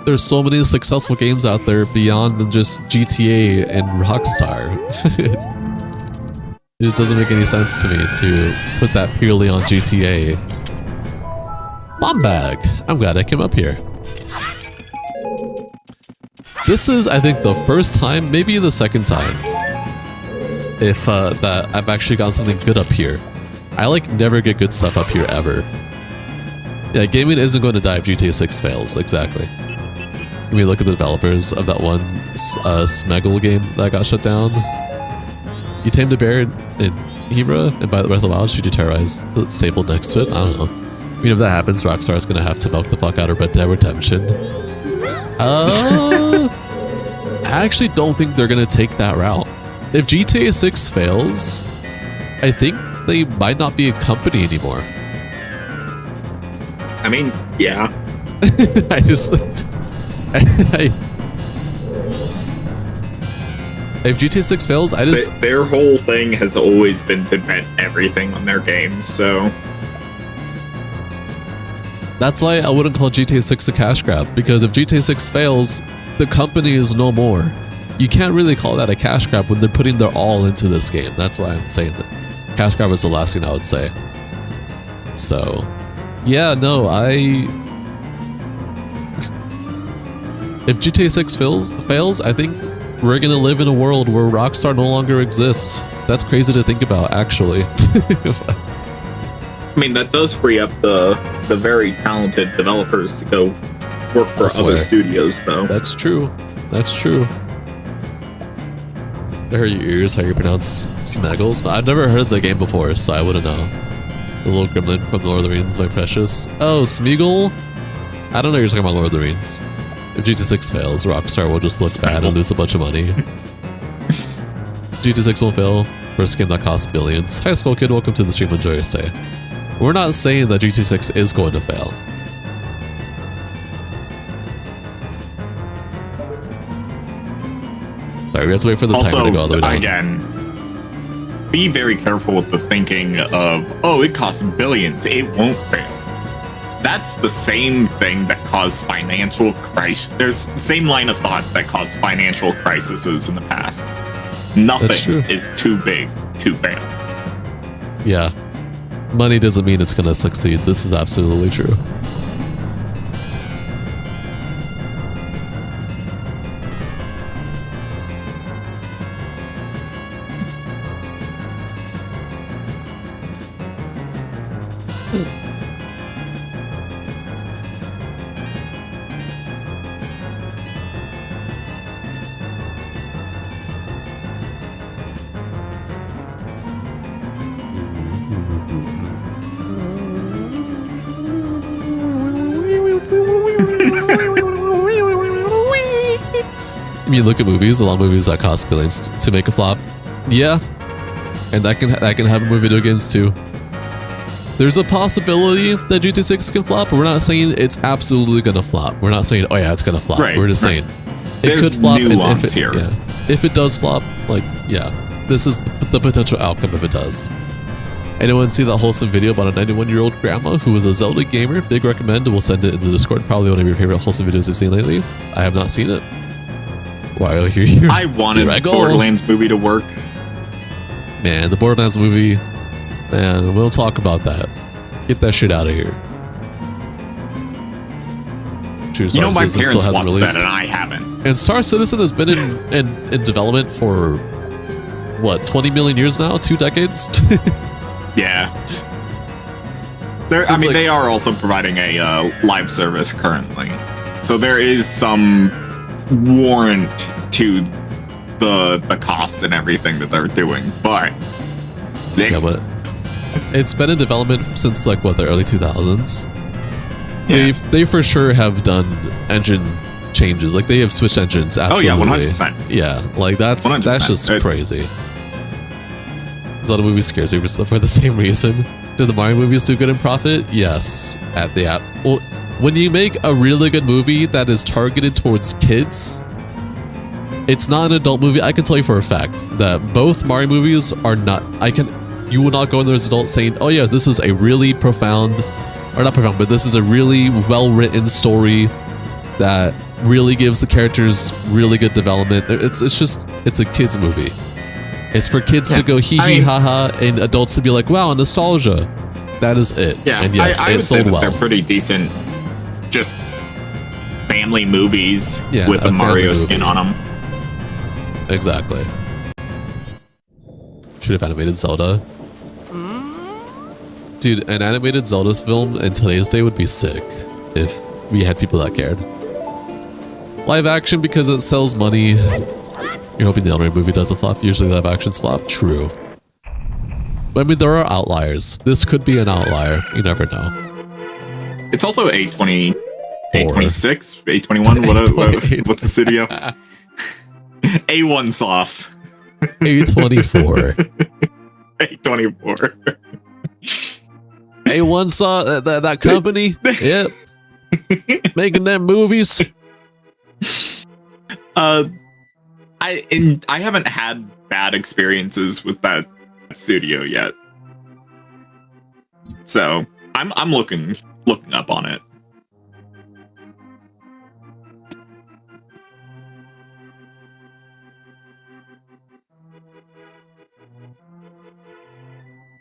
There's so many successful games out there beyond than just GTA and Rockstar. It just doesn't make any sense to me to put that purely on GTA. Bomb bag. I'm glad I came up here. This is, I think, the first time, maybe the second time, that I've actually gotten something good up here. I never get good stuff up here ever. Yeah, gaming isn't going to die if GTA 6 fails, exactly. I mean, look at the developers of that one Smeggle game that got shut down. You tamed a bear in Hebra, and by the Breath of the Wild, should you terrorize the stable next to it? I don't know. I mean, if that happens, Rockstar is going to have to milk the fuck out of Red Dead Redemption. I actually don't think they're going to take that route. If GTA 6 fails, I think they might not be a company anymore. I mean, yeah. If GTA 6 fails, their whole thing has always been to bet everything on their games, so... That's why I wouldn't call GTA 6 a cash grab, because if GTA 6 fails, the company is no more. You can't really call that a cash grab when they're putting their all into this game. That's why I'm saying that cash grab is the last thing I would say. So, yeah, no, if GTA 6 fails, I think we're gonna live in a world where Rockstar no longer exists. That's crazy to think about, actually. I mean, that does free up the very talented developers to go work for other studios, though. That's true. That's true. I heard your ears, how you pronounce Smeggles, but I've never heard the game before, so I wouldn't know. The little gremlin from Lord of the Rings, my precious. Oh, Smeagol? I don't know you're talking about Lord of the Rings. If GTA 6 fails, Rockstar will just look bad and lose a bunch of money. GTA 6 won't fail. First game that costs billions. High school kid, welcome to the stream. Enjoy your stay. We're not saying that GTA 6 is going to fail. Sorry, we have to wait for the timer to go all the way down. Again, be very careful with the thinking of, oh, it costs billions, it won't fail. That's the same thing that caused financial crisis. There's the same line of thought that caused financial crises in the past. Nothing is too big to fail. Yeah. Money doesn't mean it's going to succeed. This is absolutely true. You look at movies, a lot of movies that cost billions to make a flop. Yeah, and that can happen with video games too. There's a possibility that GTA 6 can flop, but we're not saying it's absolutely gonna flop. We're not saying, oh yeah, it's gonna flop. We're just saying it could flop. And if it does flop, like, yeah, this is the potential outcome if it does. Anyone see that wholesome video about a 91-year-old grandma who was a Zelda gamer? Big recommend. We'll send it in the Discord. Probably one of your favorite wholesome videos I've seen lately. I have not seen it. Why are you here? I wanted the Borderlands movie to work. Man, the Borderlands movie, man, we'll talk about that. Get that shit out of here. True, you know, my parents watched that and I haven't. And Star Citizen has been in development for, what, 20 million years now? 2 decades? Yeah. I mean, they are also providing a live service currently. So there is some warrant to the costs and everything that they're doing, but it's been in development since, like, what, the early 2000s. Yeah. They for sure have done engine changes. Like, they have switched engines. Absolutely. Oh yeah, 100%. Yeah, like that's just crazy. Zelda movies scares me for the same reason. Did the Mario movies do good in profit? Yes. Well, when you make a really good movie that is targeted towards kids, it's not an adult movie. I can tell you for a fact that both Mario movies are not. You will not go in there as an adult saying, "Oh yeah, this is a really profound, or not profound, but this is a really well-written story that really gives the characters really good development." It's a kids movie. It's for kids to go hee hee ha ha, and adults to be like, "Wow, nostalgia." That is it. Yeah, and yes, I would say that they're pretty decent. Just family movies with a Mario skin on them. Exactly. Should have animated Zelda. Dude, an animated Zelda film in today's day would be sick if we had people that cared. Live action because it sells money. You're hoping the Elden Ring movie doesn't flop. Usually live actions flop. True. But I mean, there are outliers. This could be an outlier. You never know. It's also A20, A26, A21. What's the studio? A1 sauce. A24. A24. A1 saw that company. Yep. Making them movies. I haven't had bad experiences with that studio yet. So I'm looking up on it.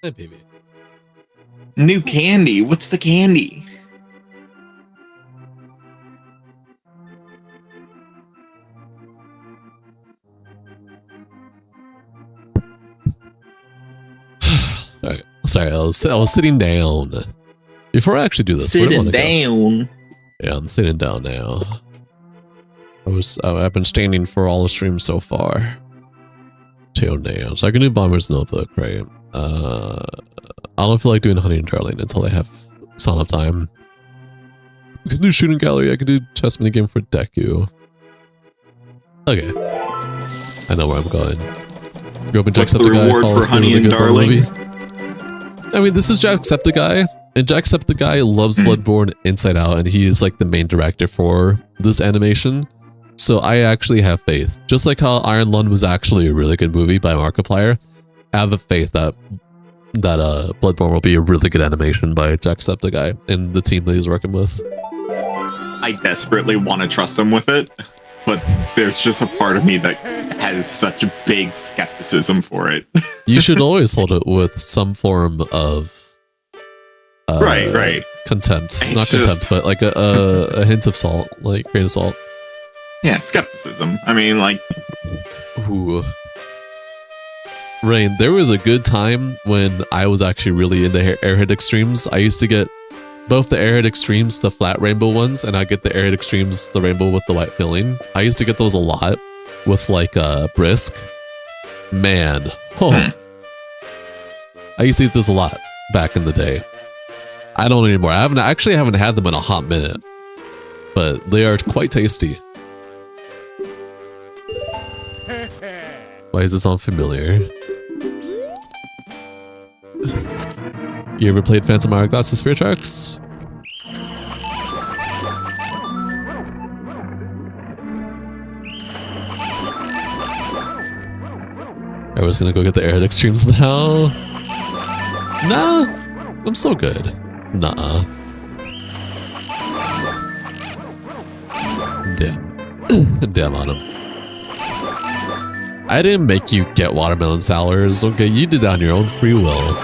Hey, baby. New candy. What's the candy? All right. Sorry, I was sitting down. Before I actually do this, sitting down. Yeah, I'm sitting down now. I've been standing for all the streams so far. Till now. So I can do Bomber's Notebook, right? I don't feel like doing Honey and Darling until I have Son of Time. I can do Shooting Gallery. I can do Chess Minigame for Deku. Okay. I know where I'm going. You open Jacksepticeye, fall asleep with a good movie. I mean, this is Jacksepticeye, and Jacksepticeye loves Bloodborne inside out, and he is like the main director for this animation. So I actually have faith. Just like how Iron Lung was actually a really good movie by Markiplier, I have a faith that Bloodborne will be a really good animation by Jacksepticeye and the team that he's working with. I desperately want to trust him with it, but there's just a part of me that has such a big skepticism for it. You should always hold it with some form of right contempt. It's not contempt, but like a hint of salt, like grain of salt. Yeah, skepticism. I mean, like, ooh. Rain, there was a good time when I was actually really into Airhead Extremes. I used to get both the Airhead Extremes, the flat rainbow ones, and I get the Airhead Extremes, the rainbow with the white filling. I used to get those a lot with like Brisk. Man, I used to eat this a lot back in the day. I don't anymore. I actually haven't had them in a hot minute, but they are quite tasty. Why is this sound familiar? You ever played Phantom Hourglass with Spirit Tracks? I was gonna go get the Airhead Extremes now. Nah, I'm so good. Nah. Damn. Damn on him. I didn't make you get watermelon sours, okay? You did that on your own free will.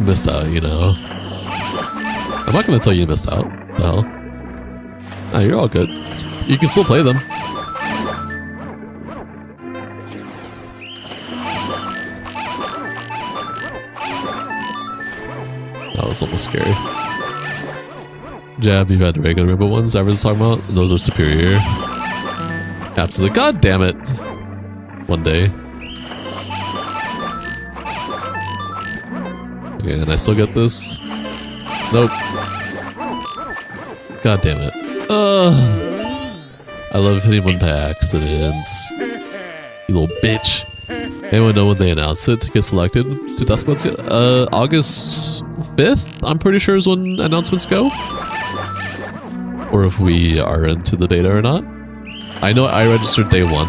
Missed out, you know. I'm not gonna tell you missed out. The hell? Nah, you're all good. You can still play them. That was almost scary. Jab, you've had the regular rainbow ones I was talking about. Those are superior. Absolutely. God damn it. One day. Okay, and I still get this? Nope. God damn it. I love hitting one by accident. You little bitch. Anyone know when they announce it to get selected to Dustbuds yet? August 5th, I'm pretty sure is when announcements go. Or if we are into the beta or not. I know I registered day one.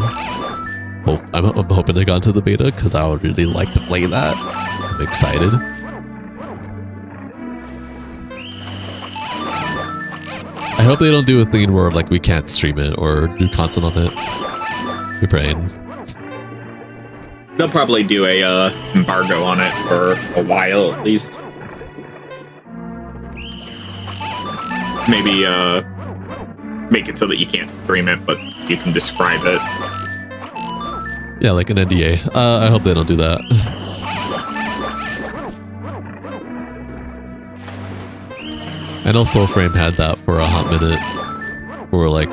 I'm hoping I got into the beta because I would really like to play that. I'm excited. I hope they don't do a thing where like we can't stream it or do content on it. You're praying. They'll probably do a embargo on it for a while at least. Maybe make it so that you can't stream it, but you can describe it. Yeah, like an NDA. I hope they don't do that. I know Soul Frame had that for a hot minute. For like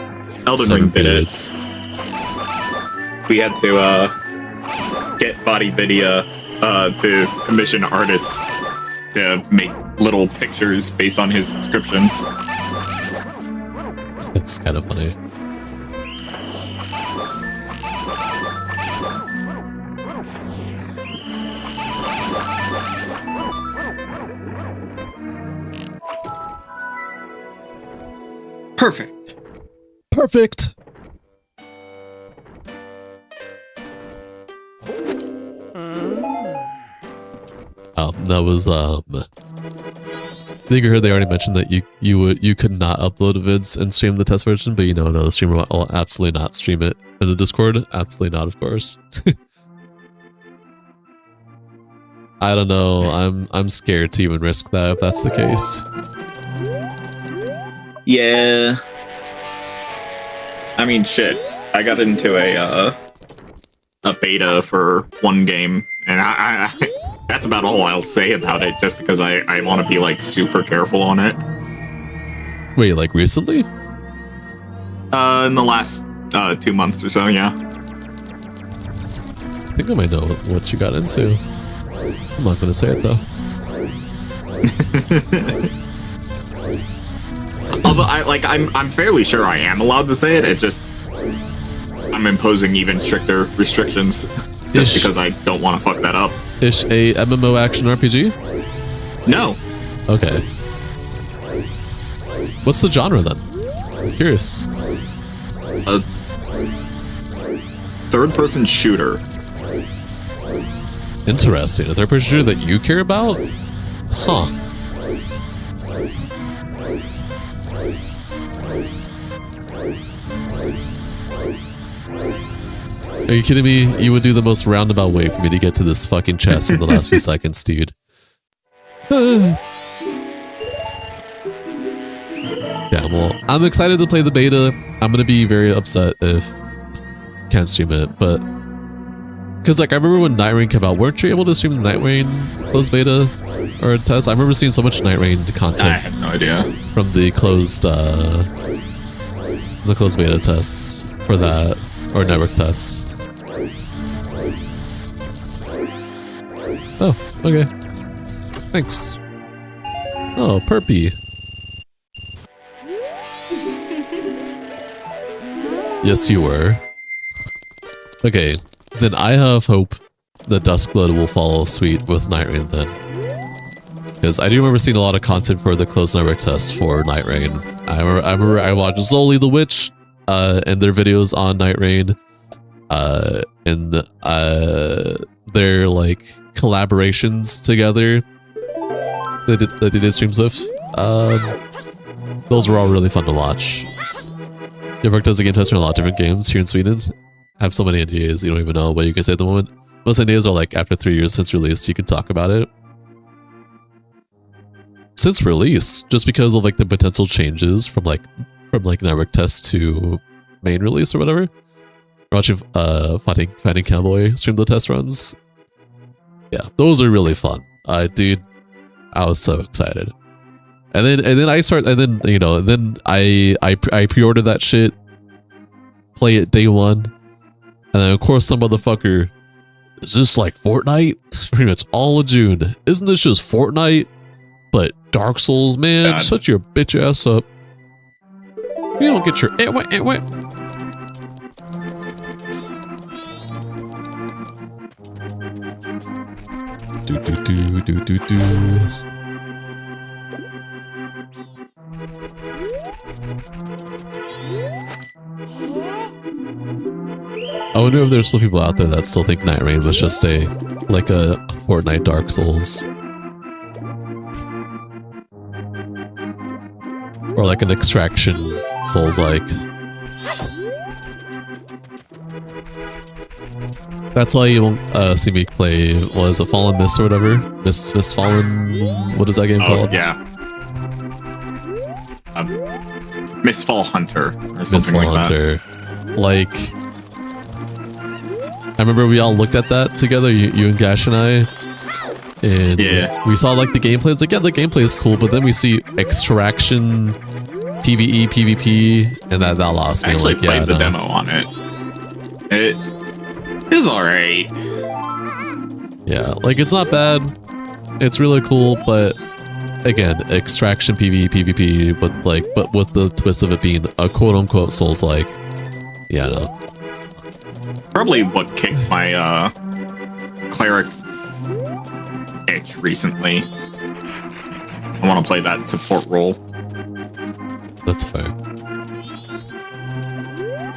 Elden Ring did it. We had to get Body Vidya to commission artists to make little pictures based on his descriptions. It's kind of funny. Perfect. Perfect. Oh, that was I think I heard they already mentioned that you could not upload vids and stream the test version, but no, the streamer will absolutely not stream it in the Discord. Absolutely not, of course. I don't know. I'm scared to even risk that if that's the case. Yeah. I mean, shit. I got into a beta for one game, and I that's about all I'll say about it, just because I want to be, like, super careful on it. Wait, like recently? In the last 2 months or so, yeah. I think I might know what you got into. I'm not gonna say it, though. Although, I'm fairly sure I am allowed to say it, it's just... I'm imposing even stricter restrictions, just because I don't want to fuck that up. Ish a MMO action RPG? No. Okay. What's the genre then? I'm curious. Third-person shooter. Interesting. A third-person shooter that you care about? Huh. Are you kidding me? You would do the most roundabout way for me to get to this fucking chest in the last few seconds, dude. Yeah, well, I'm excited to play the beta. I'm gonna be very upset if can't stream it, but because like I remember when Night Rain came out, weren't you able to stream the Night Rain closed beta or test? I remember seeing so much Night Rain content. I have no idea from the closed beta tests for that, or network tests. Oh, okay. Thanks. Oh, Perpy. Yes, you were. Okay, then I have hope that Duskblood will follow suit with Night Rain then. Because I do remember seeing a lot of content for the closed network test for Night Rain. I remember I watched Zoli the Witch and their videos on Night Rain. And their like collaborations together that they did streams with. Those were all really fun to watch. Different does a game test for a lot of different games here in Sweden. Have so many NDAs you don't even know what you can say at the moment. Most NDAs are like after 3 years since release you can talk about it. Since release, just because of like the potential changes from network test to main release or whatever. Watching Fighting Cowboy stream the test runs. Yeah, those are really fun. Dude, I was so excited. And then I pre-ordered that shit. Play it day one. And then of course some motherfucker, is this like Fortnite? Pretty much all of June. Isn't this just Fortnite? But Dark Souls, man, God. Shut your bitch ass up. You don't get your do. I wonder if there's still people out there that still think Night Rain was just a Fortnite Dark Souls. Or like an Extraction Souls-like. That's why you won't see me play, what is it, Fallen Mist or whatever? Mist Fallen, what is that game called? Yeah. Mistfall Hunter or something like that. Like, I remember we all looked at that together, you and Gash and I. And we saw like the gameplay. It's like, yeah, the gameplay is cool, but then we see extraction, PvE, PvP, and that lost me. I actually played the demo on it. It is alright. Yeah, like it's not bad. It's really cool, but again, extraction PvE, PvP, but with the twist of it being a quote unquote Souls-like. Yeah, no. Probably what kicked my cleric itch recently. I want to play that support role. That's fair.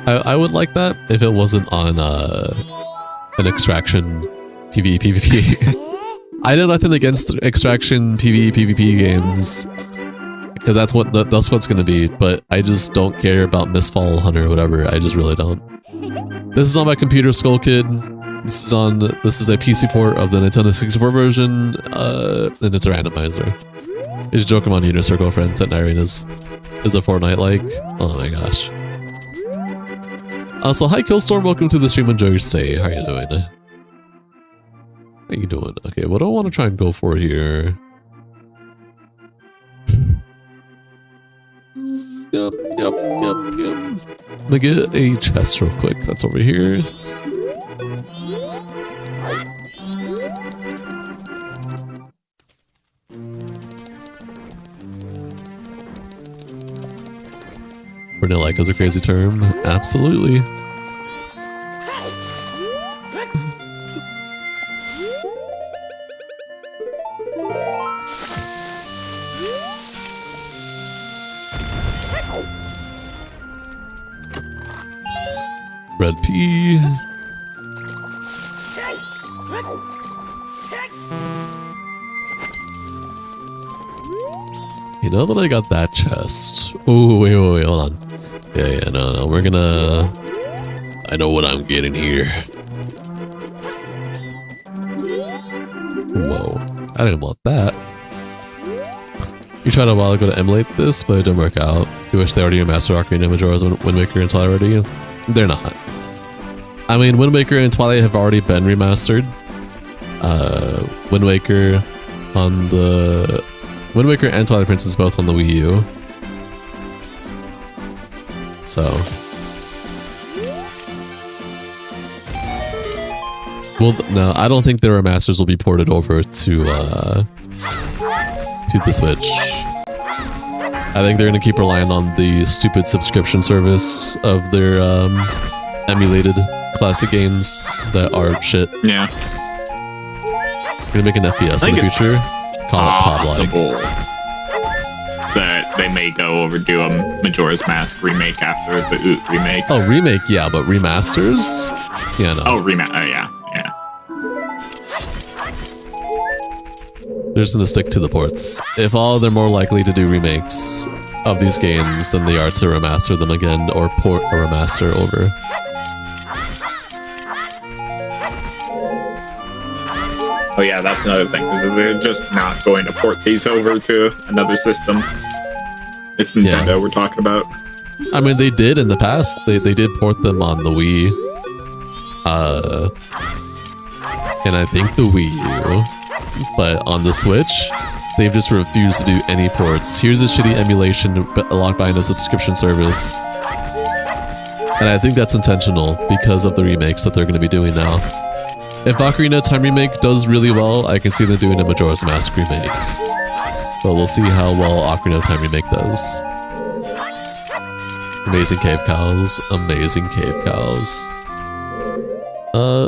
I would like that if it wasn't on an extraction PvE PvP. I know nothing against extraction PvE PvP games because that's what's gonna be. But I just don't care about Mistfall Hunter or whatever. I just really don't. This is on my computer, Skull Kid. This is a PC port of the Nintendo 64 version, and it's a randomizer. Is Jokemon Unit Circle Friends at Irene is a Fortnite like? Oh my gosh. So hi Killstorm, welcome to the stream. Enjoy your stay. How are you doing? How you doing? Okay, what do I want to try and go for here? Yep. Let me get a chest real quick. That's over here. Vanilla is a crazy term. Absolutely. Red pea. You know that I got that chest. Oh, wait, hold on. Yeah, no, we're gonna... I know what I'm getting here. Whoa, I didn't want that. You tried a while ago to emulate this, but it didn't work out. You wish they already remastered Ocarina of Majora's Wind Waker and Twilight already? They're not. I mean, Wind Waker and Twilight have already been remastered. Wind Waker on the... Wind Waker and Twilight Princess both on the Wii U. So... Well, no, I don't think the remasters will be ported over to the Switch. I think they're going to keep relying on the stupid subscription service of their emulated classic games that are shit. Yeah. We're going to make an FPS in the future. Call it possible that they may go over do a Majora's Mask remake after the Oot remake. Oh, remake, yeah, but remasters? Yeah, no. Oh, remake, yeah. They're just gonna stick to the ports. If all, they're more likely to do remakes of these games than they are to remaster them again or port or remaster over. Oh yeah, that's another thing, because they're just not going to port these over to another system. It's Nintendo we're talking about. I mean, they did in the past. They did port them on the Wii. And I think the Wii U. But on the Switch, they've just refused to do any ports. Here's a shitty emulation locked behind a subscription service. And I think that's intentional because of the remakes that they're going to be doing now. If Ocarina of Time Remake does really well, I can see them doing a Majora's Mask remake. But we'll see how well Ocarina of Time Remake does. Amazing cave cows. Amazing cave cows.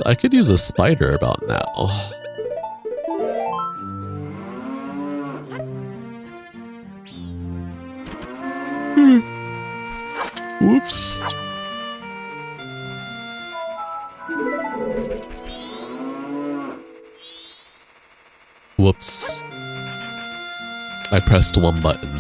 I could use a spider about now. Whoops. Whoops. I pressed one button.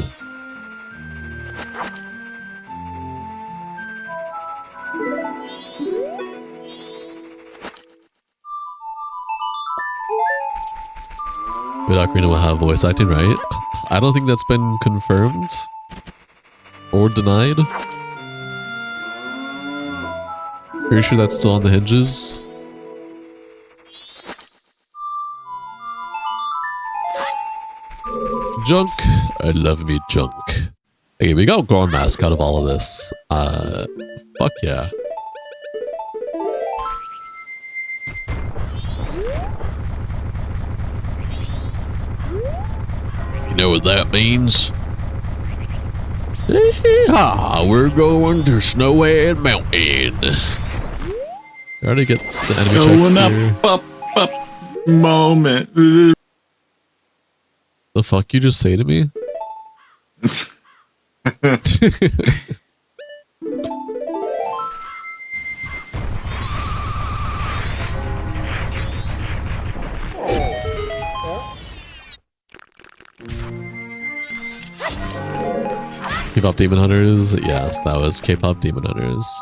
Wait, Ocarina will have voice acting, right? I don't think that's been confirmed or denied. Pretty sure that's still on the hinges. Junk. I love me junk. Okay, we got Grown Mask out of all of this. Fuck yeah. You know what that means? Yeehaw, we're going to Snowhead Mountain. I already get the enemy checks here. Up, moment. The fuck you just say to me? K-pop Demon Hunters? Yes, that was K-pop Demon Hunters.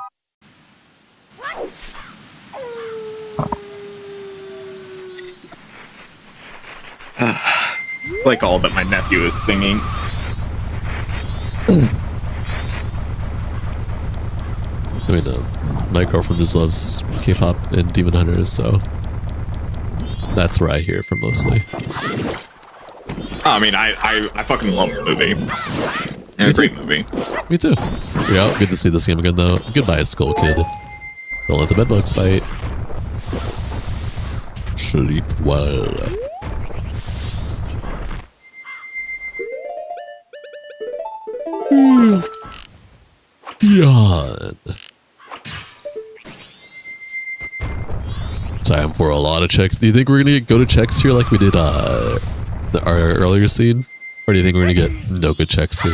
Like all that my nephew is singing. I mean, my girlfriend just loves K-pop and Demon Hunters, so that's where I hear it from mostly. I mean, I fucking love the movie. And a great movie. Me too. Yeah, good to see this game again though. Goodbye, Skull Kid. Don't let the bedbugs bite. Sleep well. Yawn. Time for a lot of checks. Do you think we're gonna go to checks here like we did our earlier scene? Or do you think we're gonna get no good checks here?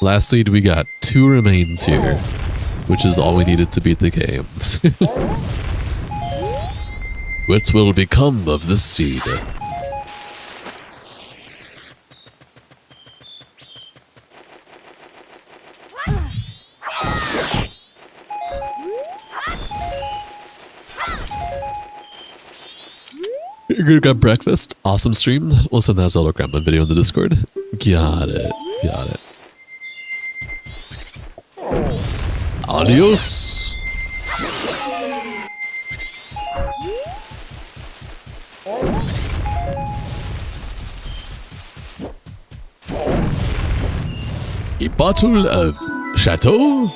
Last seed, we got 2 remains here, which is all we needed to beat the game. What will become of this seed? You got breakfast? Awesome stream. We'll send that Zelda Grandma video in the Discord. Got it. Got it. Adios. A bottle of Chateau.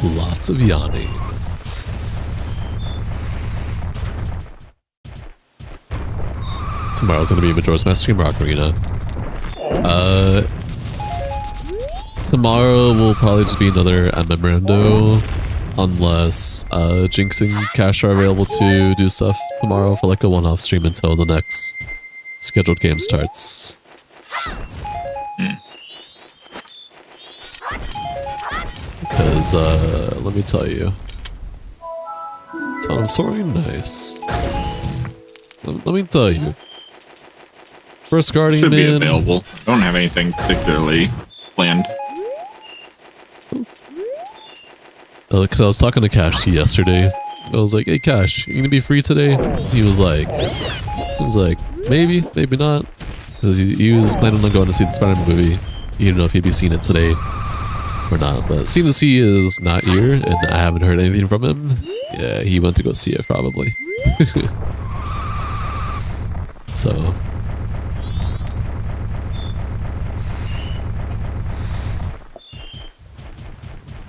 Lots of yawning. Tomorrow's gonna be Majora's Mask stream Rock Arena. Tomorrow will probably just be another Rando, unless Jinx and Cash are available to do stuff tomorrow for like a one-off stream until the next scheduled game starts. Because, let me tell you. Ton of soaring, nice. Let me tell you. First Guardian should be Man. available. Don't have anything particularly planned. Because I was talking to Cash yesterday. I was like, hey Cash, you gonna be free today? He was like, maybe, maybe not. Because he was planning on going to see the Spider-Man movie. He didn't know if he'd be seeing it today or not, but seems as he is not here and I haven't heard anything from him. Yeah, he went to go see it probably. So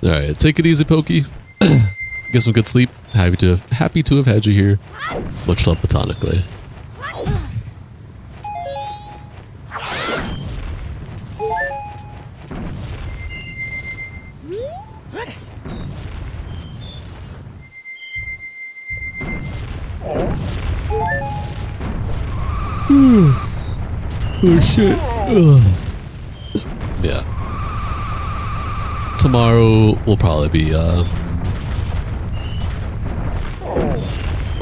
alright, take it easy, Pokey. Get some good sleep. Happy to have had you here. Much love platonically. Oh shit. Ugh. Yeah. Tomorrow will probably be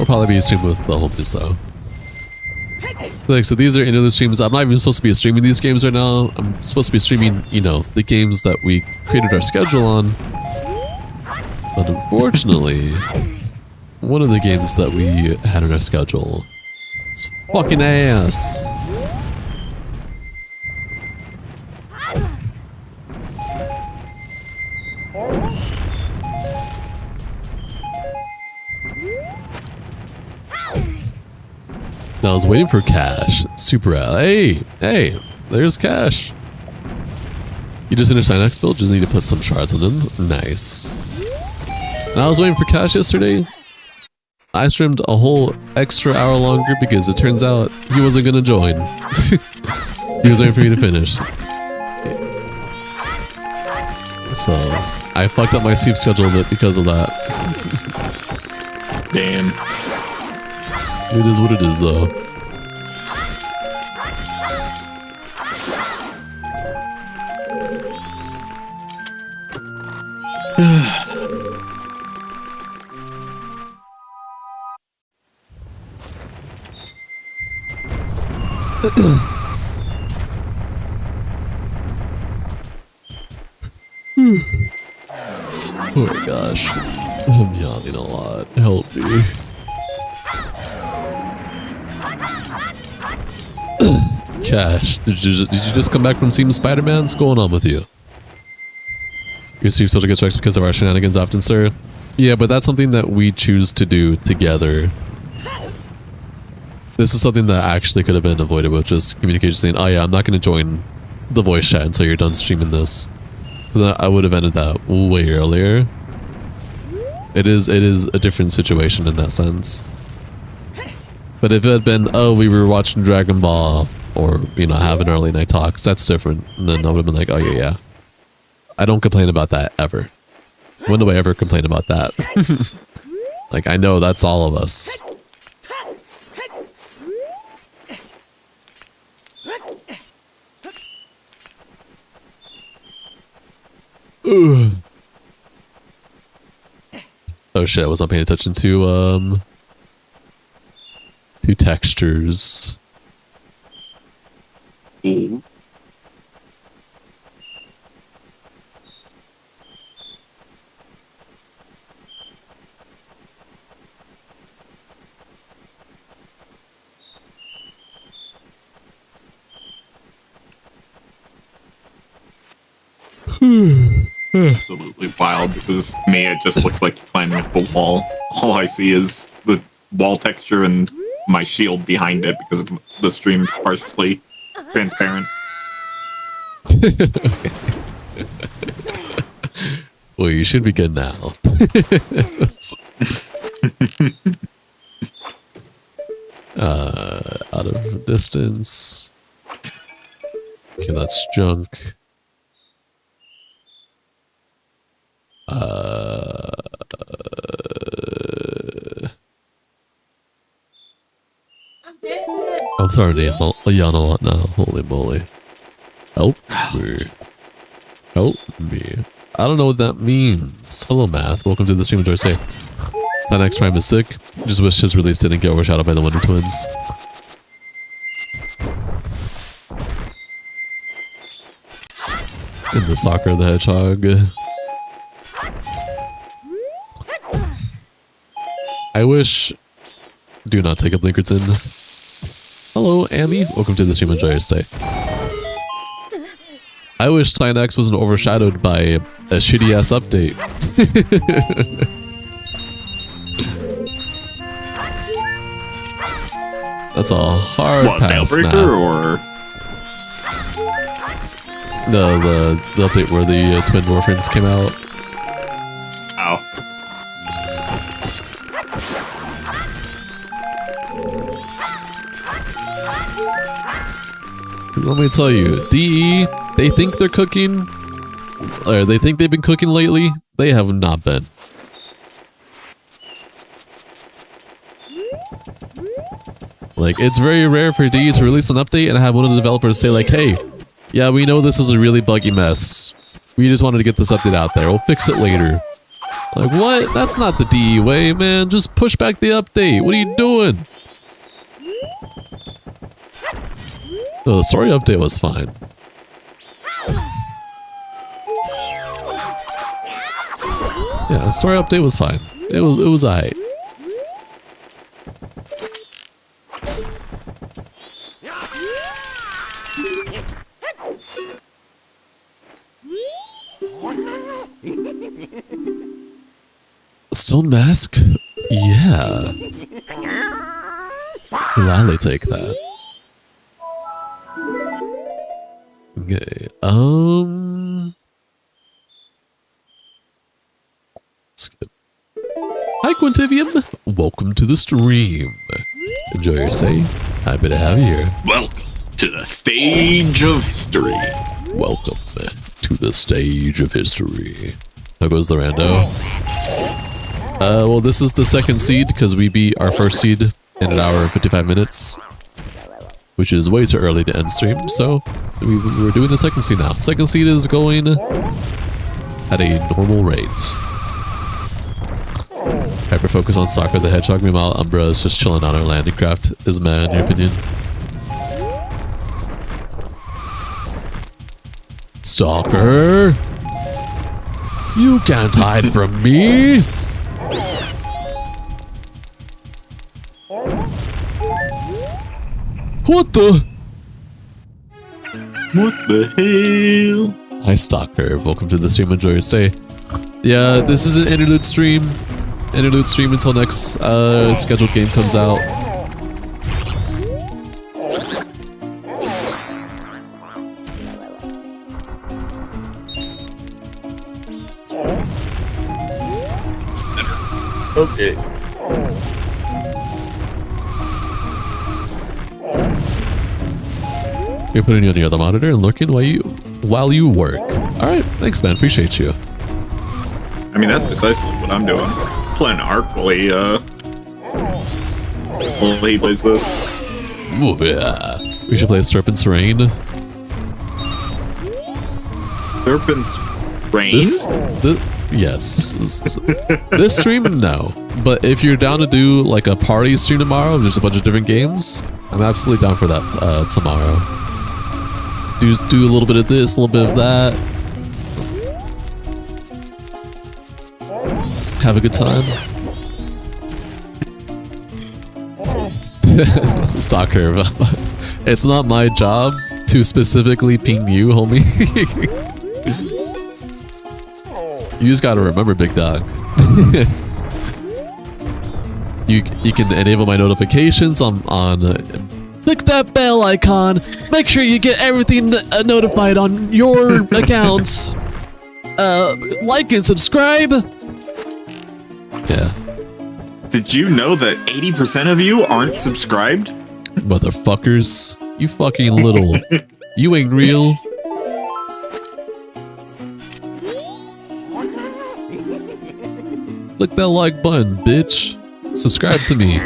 We'll probably be streaming with the homies though. Like, so these are interlude streams. I'm not even supposed to be streaming these games right now. I'm supposed to be streaming, you know, the games that we created our schedule on. But unfortunately, one of the games that we had on our schedule is fucking ass. Now I was waiting for Cash. Super out. Hey, there's Cash. You just finished my next build, just need to put some shards on them. Nice. And I was waiting for Cash yesterday. I streamed a whole extra hour longer because it turns out he wasn't gonna join. He was waiting for me to finish. So I fucked up my sleep schedule a bit because of that. Damn. It is what it is, though. Oh my gosh. I'm yawning a lot. Help me. Cash, did you just come back from seeing Spider-Man? What's going on with you? You receive social good strikes because of our shenanigans often, sir. Yeah, but that's something that we choose to do together. This is something that actually could have been avoided with just communication saying, oh yeah, I'm not going to join the voice chat until you're done streaming this. Because I would have ended that way earlier. It is a different situation in that sense. But if it had been, oh, we were watching Dragon Ball, or, you know, having early night talks, that's different. And then I would have been like, oh yeah. I don't complain about that ever. When do I ever complain about that? Like, I know that's all of us. Ugh. Oh shit, I was not paying attention to textures. Mm. Absolutely wild, because to me it just looks like you're climbing up a wall. All I see is the wall texture and my shield behind it because the stream is partially transparent. Well, you should be good now. Out of distance. Okay, that's junk. I'm sorry to yawn a lot now. Holy moly. Help me. Help me. I don't know what that means. Hello, Math. Welcome to the stream. Enjoy. Say, that next Prime is sick. Just wish his release didn't get overshadowed by the Wonder Twins. In the Soccer the Hedgehog. I wish... Do not take up Linkerton. Hello, Amy. Welcome to the stream. Enjoy your stay. I wish Titan X wasn't overshadowed by a shitty-ass update. That's a hard pass, Matt. Or the update where the twin Morphins came out. Ow. Let me tell you, DE, they think they're cooking, or they think they've been cooking lately. They have not been. Like, it's very rare for DE to release an update and have one of the developers say like, hey, yeah, we know this is a really buggy mess. We just wanted to get this update out there. We'll fix it later. Like, what? That's not the DE way, man. Just push back the update. What are you doing? Oh, the story update was fine. Yeah, the story update was fine. It was alright. Stone mask? Yeah. Gladly take that. Okay, skip. Hi Quintivium! Welcome to the stream. Enjoy your stay. Happy to have you here. Welcome to the stage of history. Welcome to the stage of history. How goes the rando? Well, this is the second seed because we beat our first seed in 1 hour and 55 minutes, which is way too early to end stream. So we're doing the second seed now. Second seed is going at a normal rate. Hyper focus on Soccer the Hedgehog. Meanwhile, Umbra is just chilling on our landing craft. Is mad, in your opinion? Stalker! You can't hide from me! What the? What the hell? Hi Stalker, welcome to the stream, enjoy your stay. Yeah, this is an interlude stream. Interlude stream until next scheduled game comes out. Okay. You're putting you on the other monitor and lurking while you work. Alright, thanks man, appreciate you. I mean, that's precisely what I'm doing. Playing Ark while he plays this. Ooh, yeah. We should play Serpent's Reign. Serpent's Reign? Yes. This stream, no. But if you're down to do like a party stream tomorrow, there's a bunch of different games, I'm absolutely down for that tomorrow. Do a little bit of this, a little bit of that. Have a good time. Stalker. It's not my job to specifically ping you, homie. You just gotta remember, big dog. You can enable my notifications on click that bell icon. Make sure you get everything notified on your accounts. Like and subscribe. Yeah. Did you know that 80% of you aren't subscribed? Motherfuckers. You fucking little. You ain't real. Click that like button, bitch. Subscribe to me.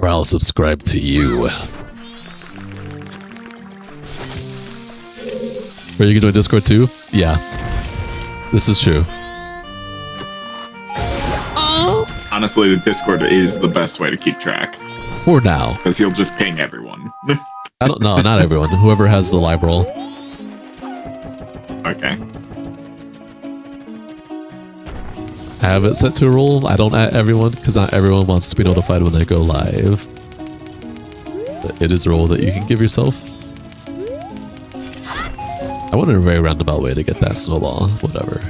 Or I'll subscribe to you. Are you gonna join Discord too? Yeah. This is true. Honestly, the Discord is the best way to keep track. For now. Because he'll just ping everyone. I don't know, not everyone. Whoever has the live role. Okay. I have it set to a rule. I don't add everyone because not everyone wants to be notified when they go live. But it is a role that you can give yourself. I went in a very roundabout way to get that snowball. Whatever.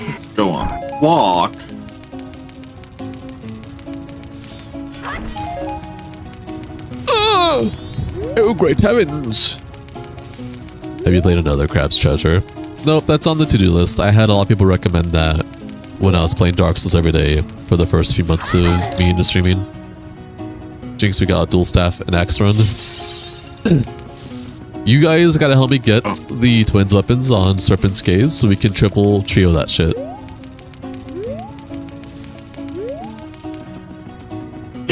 Let's go on a walk. Oh, great heavens! Have you played another Crab's Treasure? Nope, that's on the to-do list. I had a lot of people recommend that when I was playing Dark Souls every day for the first few months of me into streaming. Jinx, we got a dual staff and axe run. You guys gotta help me get the twins weapons on Serpent's Gaze so we can triple trio that shit.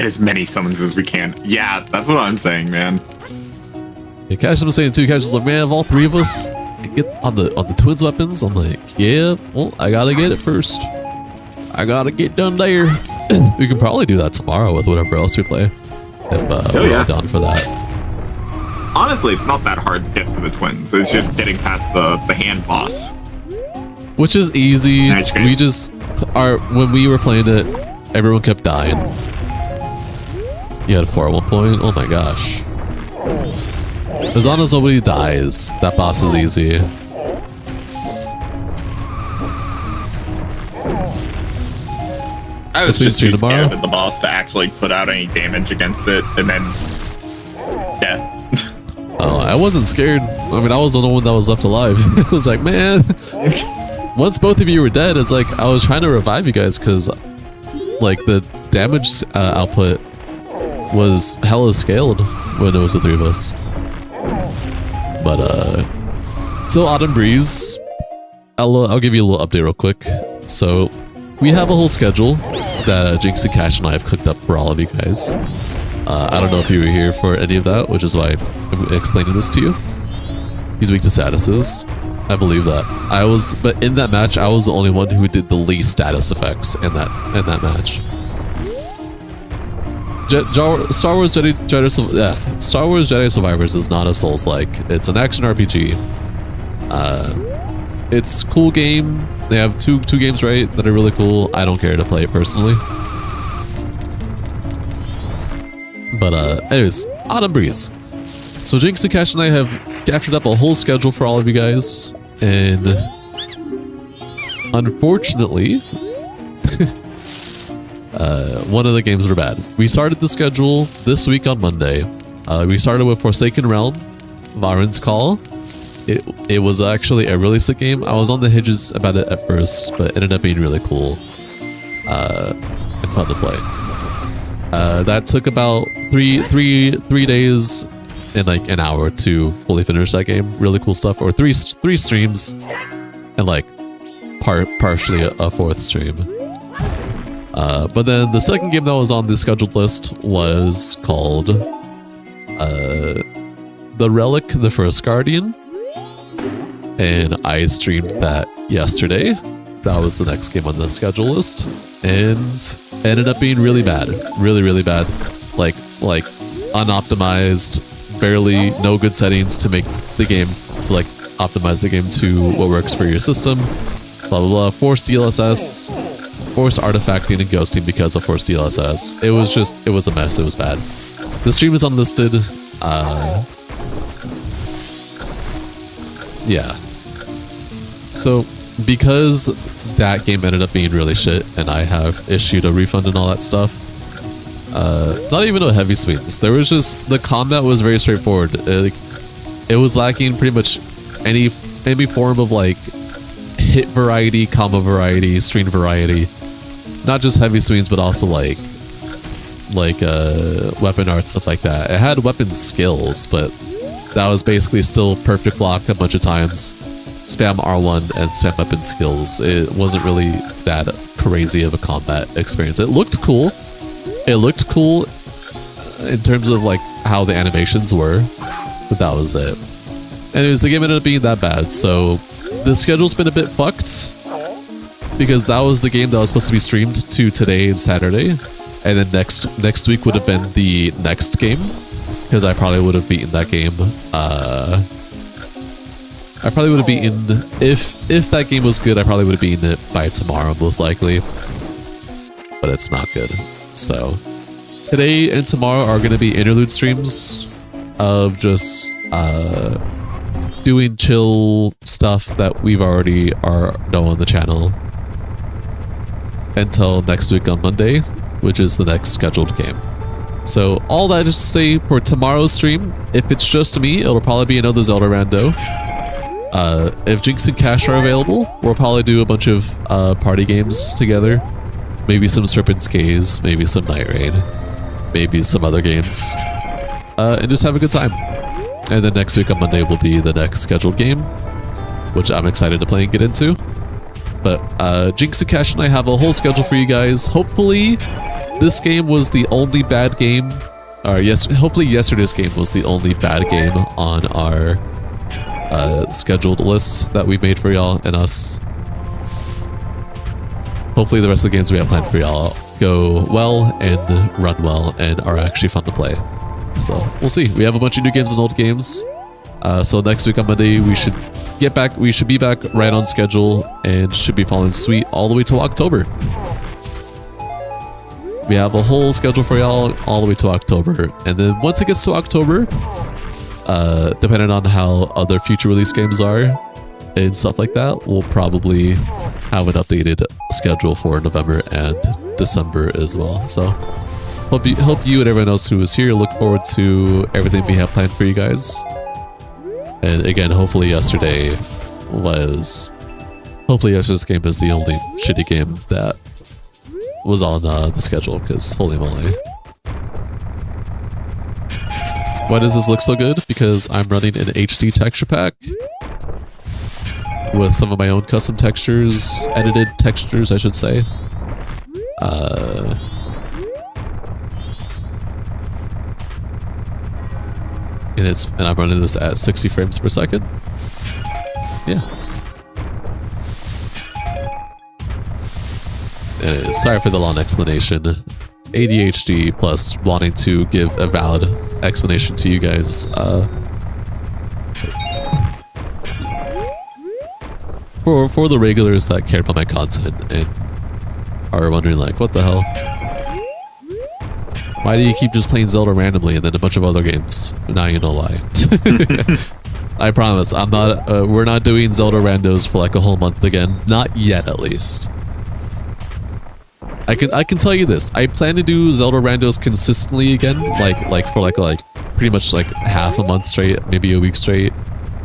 get as many summons as we can. Yeah, that's what I'm saying, man. Yeah, Cash was saying too. Cash was like, man, of all three of us, get on the twins weapons. I'm like, yeah, well, I gotta get it first. I gotta get done there. We can probably do that tomorrow with whatever else we play. If we're down for that. Honestly, it's not that hard to get for the twins. It's just getting past the hand boss. Which is easy. We just when we were playing it, everyone kept dying. You had 4 at one point? Oh my gosh. As long as nobody dies, that boss is easy. I was just too scared of the boss to actually put out any damage against it, and then death. Oh, I wasn't scared. I mean, I was the only one that was left alive. I was like, man, once both of you were dead, it's like I was trying to revive you guys because, like, the damage output was hella scaled when it was the 3 of us. But so Autumn Breeze, I'll give you a little update real quick. So we have a whole schedule that Jinx and Cash and I have cooked up for all of you guys. I don't know if you were here for any of that, which is why I'm explaining this to you. He's weak to statuses. I believe that. But in that match, I was the only one who did the least status effects in that match. Star Wars Jedi Survivors is not a Souls-like. It's an action RPG. It's a cool game. They have two games right that are really cool. I don't care to play it personally. But anyways, Autumn Breeze. So Jinx and Cash and I have drafted up a whole schedule for all of you guys, and unfortunately, one of the games were bad. We started the schedule this week on Monday. We started with Forsaken Realm, Varen's Call. It was actually a really sick game. I was on the hinges about it at first, but it ended up being really cool and fun to play. That took about three days and like an hour to fully finish that game. Really cool stuff. Or three streams and like partially a 4th stream. But then the second game that was on the scheduled list was called The Relic, the First Guardian. And I streamed that yesterday. That was the next game on the schedule list. And ended up being really bad. Really bad. Like unoptimized, barely no good settings to make the game, to like optimize the game to what works for your system. Blah blah blah. Forced DLSS, forced artifacting and ghosting because of forced DLSS. It was a mess. It was bad. The stream is unlisted. Yeah. So because that game ended up being really shit and I have issued a refund and all that stuff, not even no heavy swings. There was just, the combat was very straightforward. It was lacking pretty much any form of like hit variety, combo variety, string variety. Not just heavy swings, but also like weapon art, stuff like that. It had weapon skills, but that was basically still perfect block a bunch of times, spam R1 and spam weapon skills. It wasn't really that crazy of a combat experience. It looked cool. It looked cool in terms of like how the animations were, but that was it. Anyways, the game ended up being that bad, so the schedule's been a bit fucked because that was the game that was supposed to be streamed to today and Saturday, and then next week would have been the next game, because I probably would have beaten that game. I probably would have beaten, if that game was good, I probably would have beaten it by tomorrow, most likely. But it's not good. So, today and tomorrow are going to be interlude streams of just doing chill stuff that we've already know on the channel until next week on Monday, which is the next scheduled game. So all that is to say, for tomorrow's stream, if it's just me, it'll probably be another Zelda Rando. If Jinx and Cash are available, we'll probably do a bunch of party games together. Maybe some Serpent's Gaze, maybe some Night Raid, maybe some other games. And just have a good time. And then next week on Monday will be the next scheduled game, which I'm excited to play and get into. But Jinx and Cash and I have a whole schedule for you guys. Hopefully this game was the only bad game. Or yes, hopefully yesterday's game was the only bad game on our scheduled list that we made for y'all and us. Hopefully the rest of the games we have planned for y'all go well and run well and are actually fun to play. So we'll see. We have a bunch of new games and old games. So next week on Monday we should get back. We should be back right on schedule and should be following suite all the way till October. We have a whole schedule for y'all all the way to October, and then once it gets to October, depending on how other future release games are and stuff like that, we'll probably have an updated schedule for November and December as well. So hope you and everyone else who is here look forward to everything we have planned for you guys. And again, hopefully yesterday's game is the only shitty game that was on the schedule, because holy moly. Why does this look so good? Because I'm running an HD texture pack with some of my own custom textures, edited textures, I should say. And I'm running this at 60 frames per second. Yeah. Sorry for the long explanation. ADHD plus wanting to give a valid explanation to you guys. For the regulars that care about my content and are wondering like, what the hell? Why do you keep just playing Zelda randomly and then a bunch of other games? Now you know why. I promise, I'm not. We're not doing Zelda randos for like a whole month again. Not yet, at least. I can tell you this. I plan to do Zelda randos consistently again, like for pretty much like half a month straight, maybe a week straight,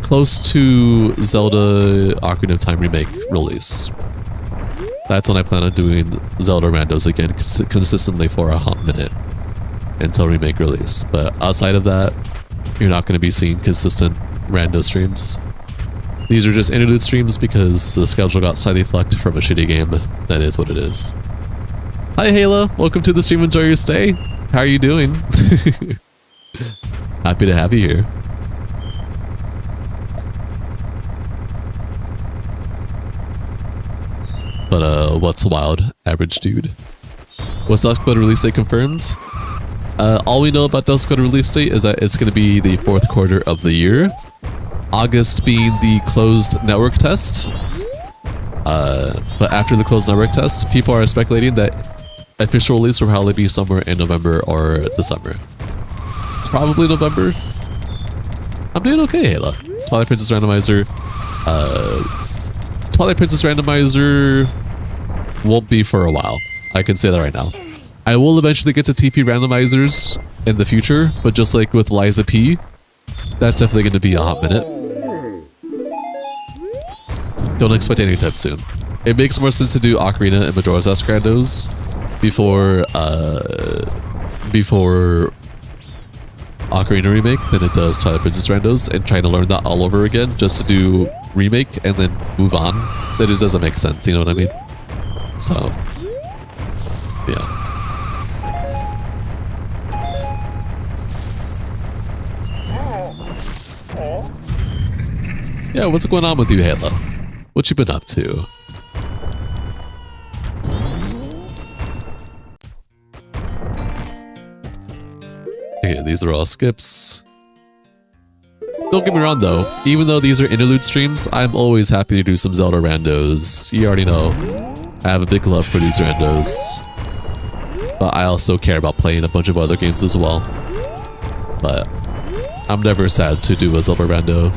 close to Zelda Ocarina of Time remake release. That's when I plan on doing Zelda randos again consistently for a hot minute until remake release. But outside of that, you're not going to be seeing consistent rando streams. These are just interlude streams because the schedule got slightly fucked from a shitty game. That is what it is. Hi Hayla, welcome to the stream. Enjoy your stay. How are you doing? Happy to have you here. But what's wild, average dude? What's Dusk Squad release date confirmed? All we know about Dusk Squad release date is that it's going to be the 4th quarter of the year. August being the closed network test. But after the closed network test, people are speculating that official release will probably be somewhere in November or December. Probably November. I'm doing okay, Hayla. Twilight Princess Randomizer. Twilight Princess Randomizer won't be for a while. I can say that right now. I will eventually get to TP randomizers in the future, but just like with Liza P, that's definitely going to be a hot minute. Don't expect any time soon. It makes more sense to do Ocarina and Majora's Mask randos before Ocarina remake than it does Twilight Princess randos, and trying to learn that all over again just to do remake and then move on. That just doesn't make sense, you know what I mean? So, yeah. Yeah, what's going on with you, Hayla? What you been up to? Okay, these are all skips. Don't get me wrong though, even though these are interlude streams, I'm always happy to do some Zelda randos. You already know, I have a big love for these randos. But I also care about playing a bunch of other games as well. But I'm never sad to do a Zelda rando,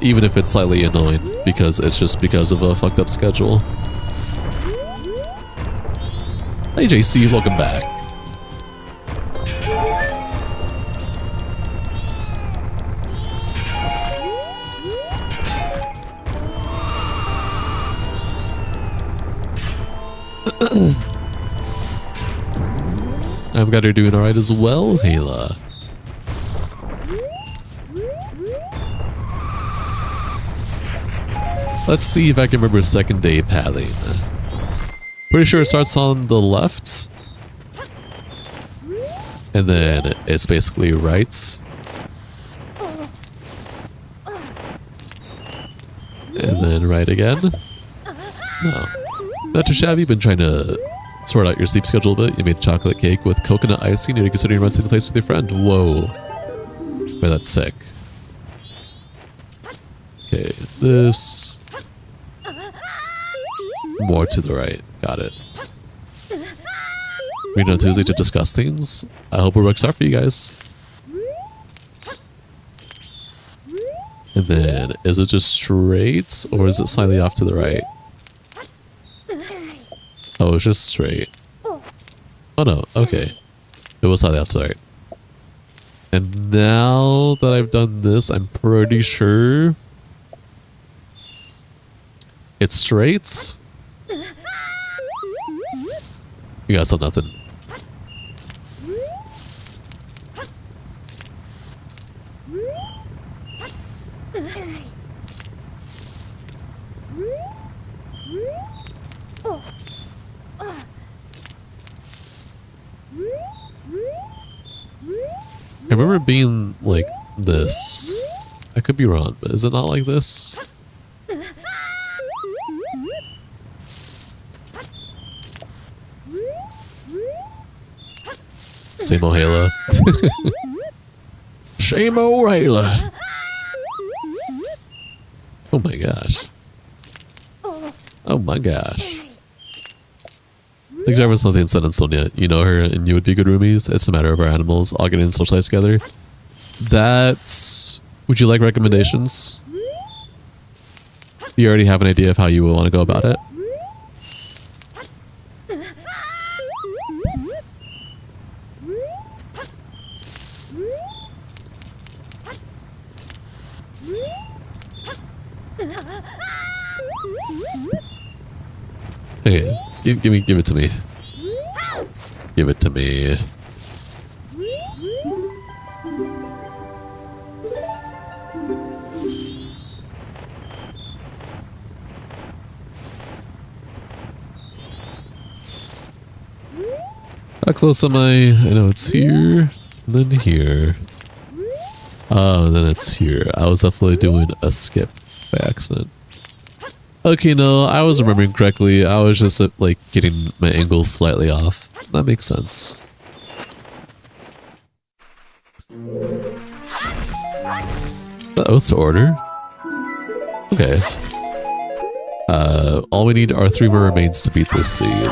even if it's slightly annoying, because it's just because of a fucked up schedule. Hey JC, welcome back. I've got her doing alright as well, Hayla. Let's see if I can remember second day pathing. Pretty sure it starts on the left. And then it's basically right. And then right again. No. Not too shabby. Been trying to sort out your sleep schedule a bit. You made chocolate cake with coconut icing. You're considering renting the place with your friend. Whoa. Wait, that's sick. Okay, this. More to the right. Got it. Meeting on Tuesday to discuss things. I hope it works out for you guys. And then, is it just straight, or is it slightly off to the right? Oh, it's just straight. Oh no, okay. It was slightly off to the right. And now that I've done this, I'm pretty sure it's straight. You guys saw nothing. I remember it being like this. I could be wrong, but is it not like this? Same old Halo. Same old Halo. Oh my gosh. Oh my gosh. I think Jarvis nothing said in Sonia. You know her and you would be good roomies. It's a matter of our animals all getting socialized together. That's... Would you like recommendations? Do you already have an idea of how you will want to go about it? Okay, give it to me. Give it to me. How close am I? I know it's here, and then here. Oh, and then it's here. I was definitely doing a skip by accident. Okay, no, I was remembering correctly. I was just like getting my angles slightly off. That makes sense. Is that oath to order? Okay. All we need are 3 more remains to beat this seed.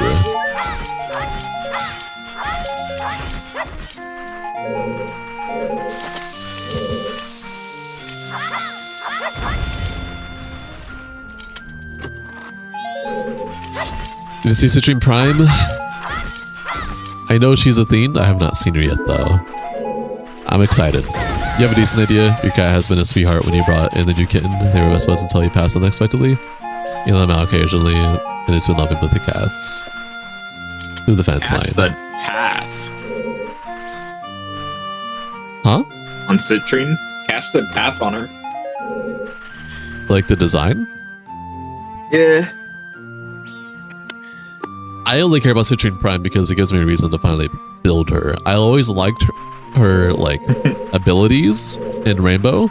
Did you see Citrine Prime? I know she's a thing. I have not seen her yet, though. I'm excited. You have a decent idea. Your cat has been a sweetheart when you brought in the new kitten. They were best buds until you passed unexpectedly. You let them out occasionally, and it's been loving with the cats. Through the fence line. Said pass. Huh? On Citrine? Cash said pass on her. Like the design? Yeah. I only care about Citrine Prime because it gives me a reason to finally build her. I always liked her like abilities in Rainbow,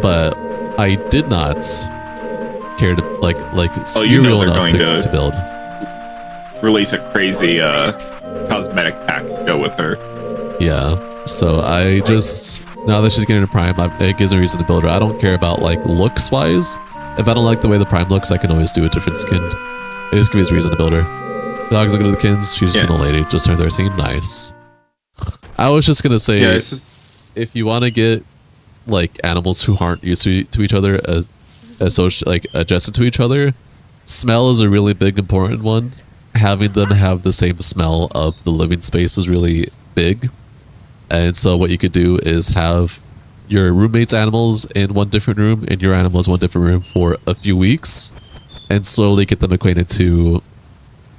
but I did not care to like serial enough to build. Release a crazy cosmetic pack to go with her. Yeah, so I just now that she's getting a Prime, it gives me a reason to build her. I don't care about like looks wise. If I don't like the way the Prime looks, I can always do a different skin. It just gives me a reason to build her. Dogs look at the kids. She's just an old lady, just turned 13. Nice. I was just gonna say, if you want to get like animals who aren't used to each other as social, like adjusted to each other, smell is a really big important one. Having them have the same smell of the living space is really big. And so what you could do is have your roommate's animals in one different room and your animals in one different room for a few weeks, and slowly get them acquainted to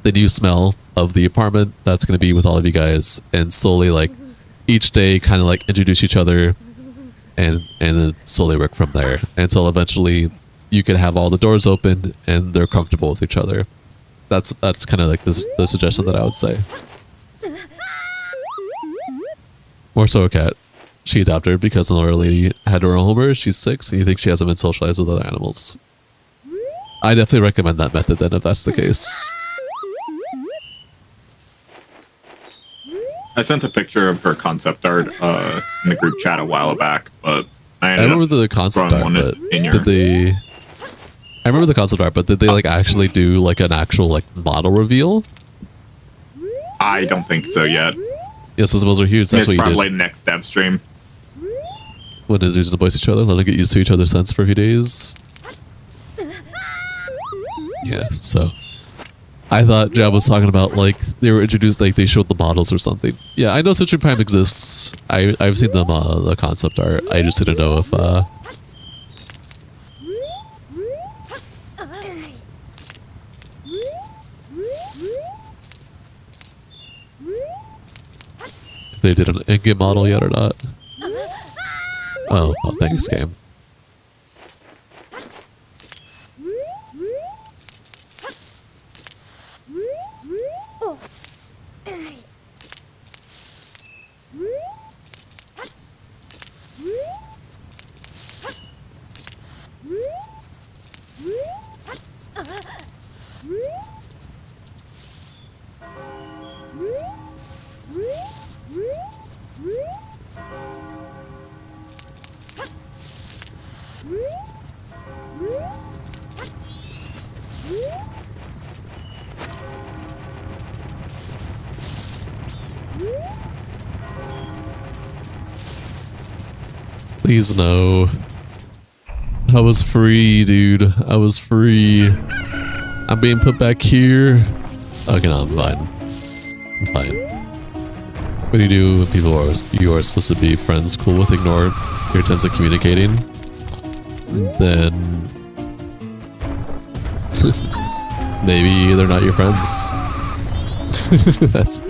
the new smell of the apartment that's going to be with all of you guys, and slowly like each day kind of like introduce each other and then slowly work from there until eventually you can have all the doors open and they're comfortable with each other. That's kind of like the suggestion that I would say. More so a cat. She adopted her because another lady had her own homer. She's 6, and you think she hasn't been socialized with other animals. I definitely recommend that method then, if that's the case. I sent a picture of her concept art in the group chat a while back, but I remember the concept art, but did they... I remember the concept art, but did they like actually do like an actual like model reveal? I don't think so yet. Yes, those are huge. That's what you did. Probably next dev stream. When is using to voice each other, let them get used to each other's sense for a few days. Yeah, so I thought Jab was talking about like they were introduced, like they showed the models or something. Yeah, I know Citrus Prime exists. I've seen them the concept art. I just didn't know if they did an in-game model yet or not. Oh, well, thanks, game. Please no. I was free, dude. I was free. I'm being put back here. Okay, no, I'm fine. I'm fine. What do you do when people you are supposed to be friends cool with ignore your attempts at communicating? Then maybe they're not your friends. That's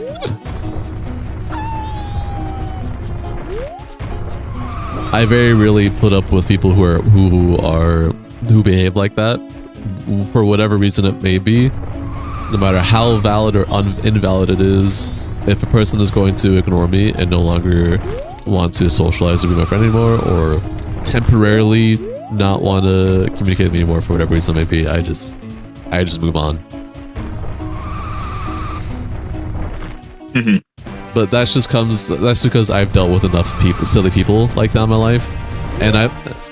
I very rarely put up with people who behave like that for whatever reason it may be. No matter how valid or invalid it is, if a person is going to ignore me and no longer want to socialize or be my friend anymore, or temporarily not want to communicate with me anymore for whatever reason it may be, I just move on. But that's because I've dealt with enough silly people like that in my life, and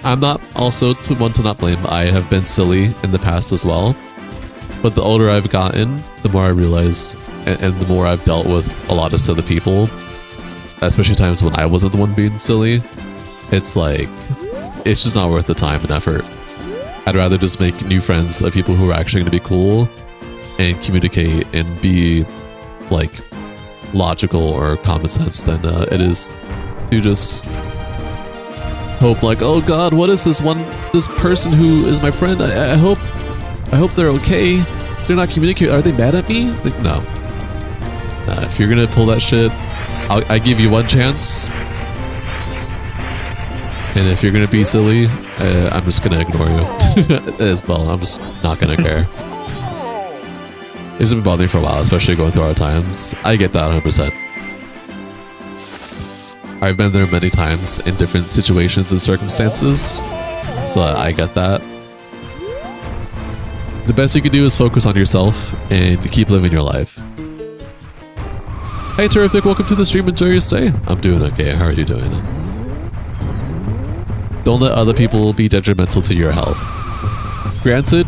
I'm not also one to not blame. I have been silly in the past as well, but the older I've gotten, the more I realized, and the more I've dealt with a lot of silly people, especially times when I wasn't the one being silly. It's like, it's just not worth the time and effort. I'd rather just make new friends of people who are actually going to be cool and communicate and be like logical or common sense than it is to just hope like, oh god, what is this person who is my friend? I hope they're okay. They're not communicating. Are they mad at me? Like, no. If you're gonna pull that shit, I give you one chance, and if you're gonna be silly, I'm just gonna ignore you as well. I'm just not gonna care. It's been bothering me for a while, especially going through hard times. I get that 100%. I've been there many times in different situations and circumstances, so I get that. The best you can do is focus on yourself and keep living your life. Hey Terrific, welcome to the stream, enjoy your stay. I'm doing okay, how are you doing? Don't let other people be detrimental to your health. Granted,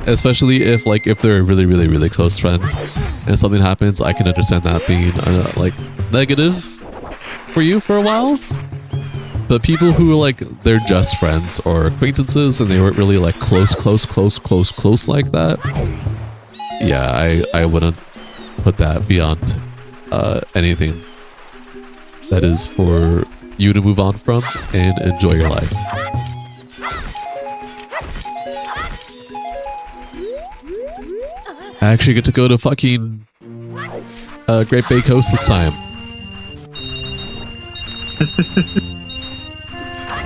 especially if they're a really, really, really close friend and something happens, I can understand that being like negative for you for a while. But people who are they're just friends or acquaintances and they weren't really like close like that, yeah, I wouldn't put that beyond anything that is for you to move on from and enjoy your life. I actually get to go to fucking Great Bay Coast this time.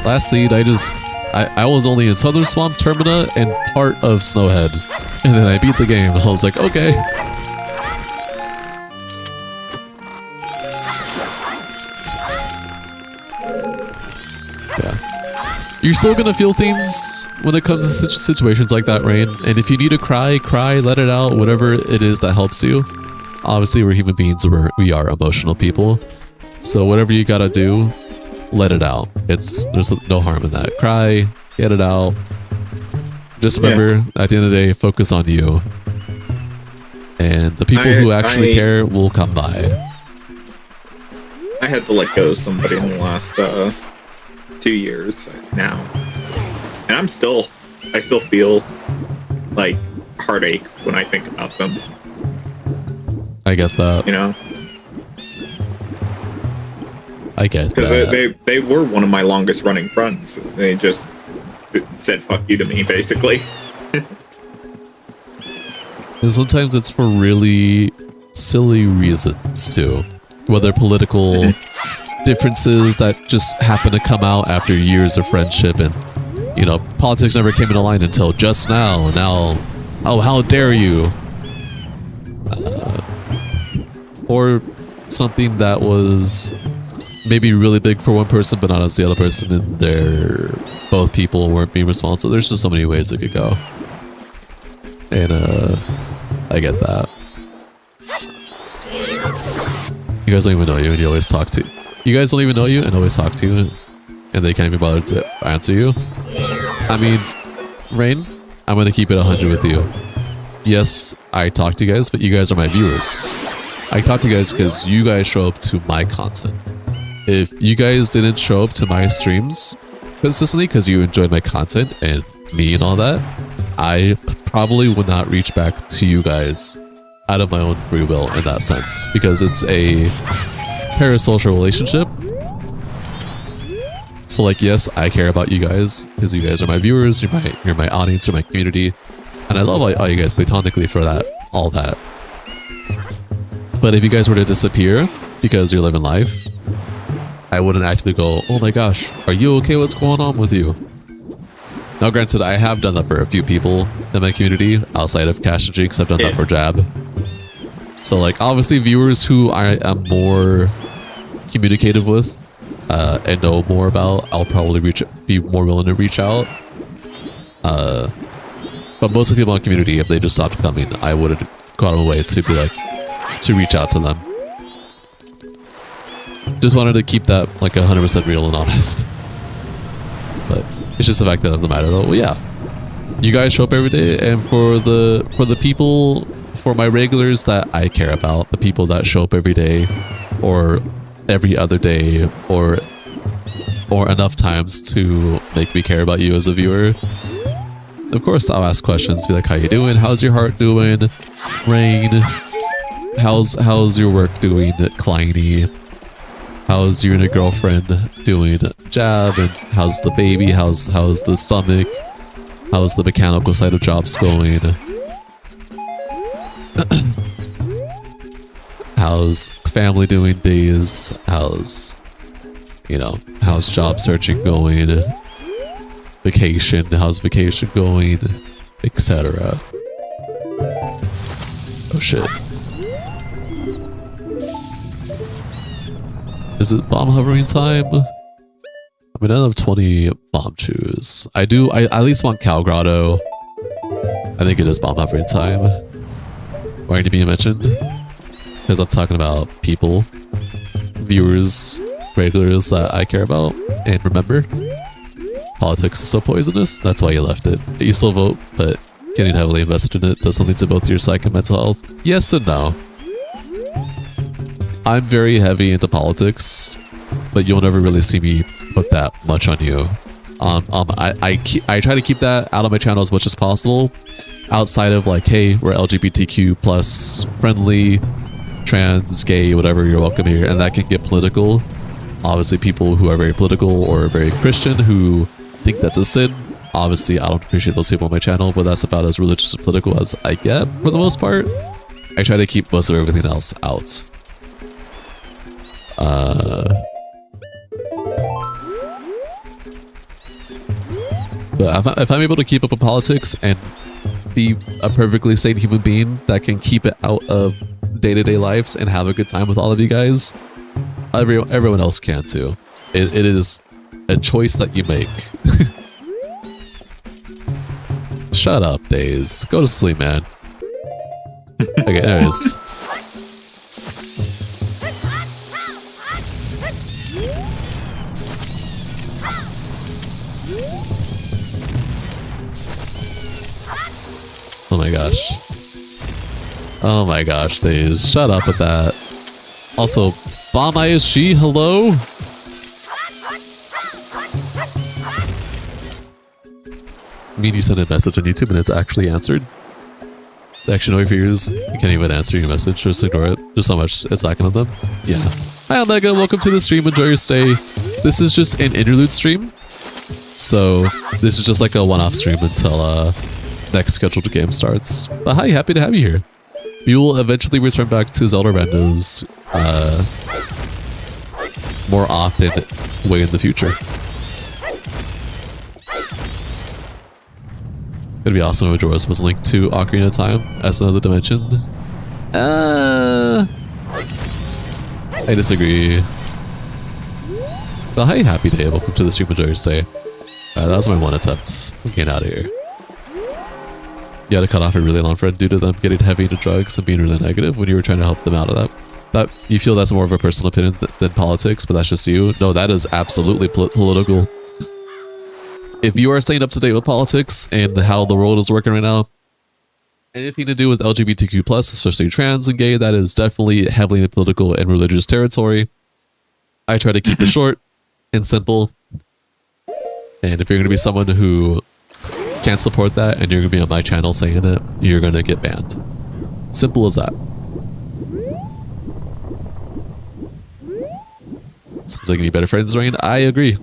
Last seed, I was only in Southern Swamp, Termina, and part of Snowhead. And then I beat the game, and I was like, okay. You're still gonna feel things when it comes to situations like that, Rain. And if you need to cry, let it out, whatever it is that helps you. Obviously, we're human beings, we are emotional people. So whatever you gotta do, let it out. There's no harm in that. Cry, get it out. Just remember, at the end of the day, focus on you. And the people who actually care will come by. I had to let go of somebody in the last 2 years now. And I still feel like heartache when I think about them. I get that. You know? I get that. Because they were one of my longest running friends. They just said fuck you to me, basically. And sometimes it's for really silly reasons, too. Whether political differences that just happen to come out after years of friendship, and, you know, politics never came into line until just now. Now, oh, how dare you? Or something that was maybe really big for one person, but not as the other person, and both people weren't being responsible. There's just so many ways it could go. And, I get that. You guys don't even know you, and you always talk to. You guys don't even know you and always talk to you, and they can't even bother to answer you. I mean, Rain, I'm gonna keep it 100 with you. Yes, I talk to you guys, but you guys are my viewers. I talk to you guys because you guys show up to my content. If you guys didn't show up to my streams consistently because you enjoyed my content and me and all that, I probably would not reach back to you guys out of my own free will in that sense, because it's a parasocial relationship. So like, yes, I care about you guys because you guys are my viewers, you're my audience, you're my community, and I love all you guys platonically for that, all that. But if you guys were to disappear because you're living life, I wouldn't actually go, oh my gosh, are you okay? What's going on with you? Now, granted, I have done that for a few people in my community outside of Cash and Jinx. I've done that for Jab. So, like, obviously, viewers who I am more communicative with and know more about, I'll probably be more willing to reach out. But most of the people in the community, if they just stopped coming, I would have gone away to be like, to reach out to them. Just wanted to keep that like 100% real and honest. But it's just the fact that of the matter, though. Well, yeah, you guys show up every day, and for the people, for my regulars that I care about, the people that show up every day, or every other day, or enough times to make me care about you as a viewer. Of course, I'll ask questions, be like, "How you doing? How's your heart doing, Rain? How's your work doing, Kleiny? How's your girlfriend doing, Jab? And how's the baby? How's the stomach? How's the mechanical side of jobs going? How's family doing days? How's job searching going? Vacation? How's vacation going? Etc." Oh shit. Is it bomb hovering time? I mean, I don't have 20 bomb chews. I at least want Cow Grotto. I think it is bomb hovering time. Why are you being mentioned? Because I'm talking about people, viewers, regulars that I care about and remember. Politics is so poisonous, that's why you left it. You still vote, but getting heavily invested in it does something to both your psyche and mental health. Yes and no. I'm very heavy into politics, but you'll never really see me put that much on you. I try to keep that out of my channel as much as possible, outside of like, hey, we're LGBTQ plus friendly, trans, gay, whatever, you're welcome here, and that can get political. Obviously, people who are very political or very Christian who think that's a sin, obviously I don't appreciate those people on my channel, but that's about as religious and political as I get for the most part. I try to keep most of everything else out. But if I'm able to keep up with politics and be a perfectly sane human being that can keep it out of day-to-day lives and have a good time with all of you guys, everyone else can too. It is a choice that you make. Shut up, Days. Go to sleep, man. Okay, anyways. Oh my gosh. Oh my gosh, Days. Shut up with that. Also, Bomb ISG, hello? I mean, you sent a message on YouTube and it's actually answered. They actually know your fears. You can't even answer your message, just ignore it. Just how much it's lacking on them. Yeah. Hi, Omega. Welcome to the stream. Enjoy your stay. This is just an interlude stream. So, this is just like a one-off stream until next scheduled game starts. But hi, happy to have you here. We will eventually return back to Zelda Randos more often way in the future. It'd be awesome if Majora's was linked to Ocarina of Time as another dimension. I disagree. But hi, happy day. Welcome to the stream. Enjoy your stay. That was my one attempt. I'm getting out of here. You had to cut off a really long friend due to them getting heavy into drugs and being really negative when you were trying to help them out of that. That you feel that's more of a personal opinion than politics, but that's just you. No, that is absolutely political. If you are staying up to date with politics and how the world is working right now, anything to do with LGBTQ+, especially trans and gay, that is definitely heavily in political and religious territory. I try to keep it short and simple. And if you're going to be someone who can't support that and you're going to be on my channel saying it, you're going to get banned. Simple as that. Sounds like any better friends, Rain? I agree.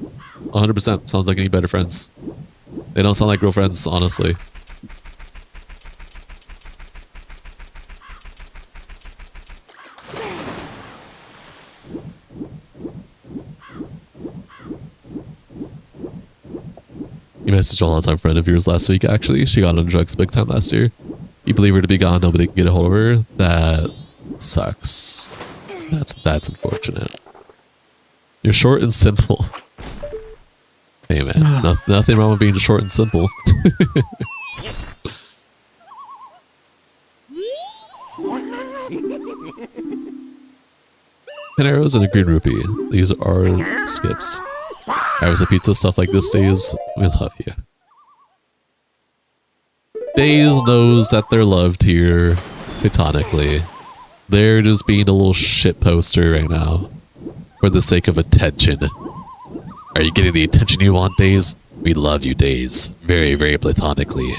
100%. Sounds like any better friends. They don't sound like girlfriends, honestly. You messaged a long-time friend of yours last week, actually. She got on drugs big time last year. You believe her to be gone, nobody can get a hold of her? That sucks. That's unfortunate. You're short and simple. Hey man, nothing wrong with being short and simple. Ten arrows and a green rupee. These are skips. I was a pizza, stuff like this, Days. We love you. Days knows that they're loved here, platonically. They're just being a little shit poster right now. For the sake of attention. Are you getting the attention you want, Days? We love you, Days. Very, very platonically.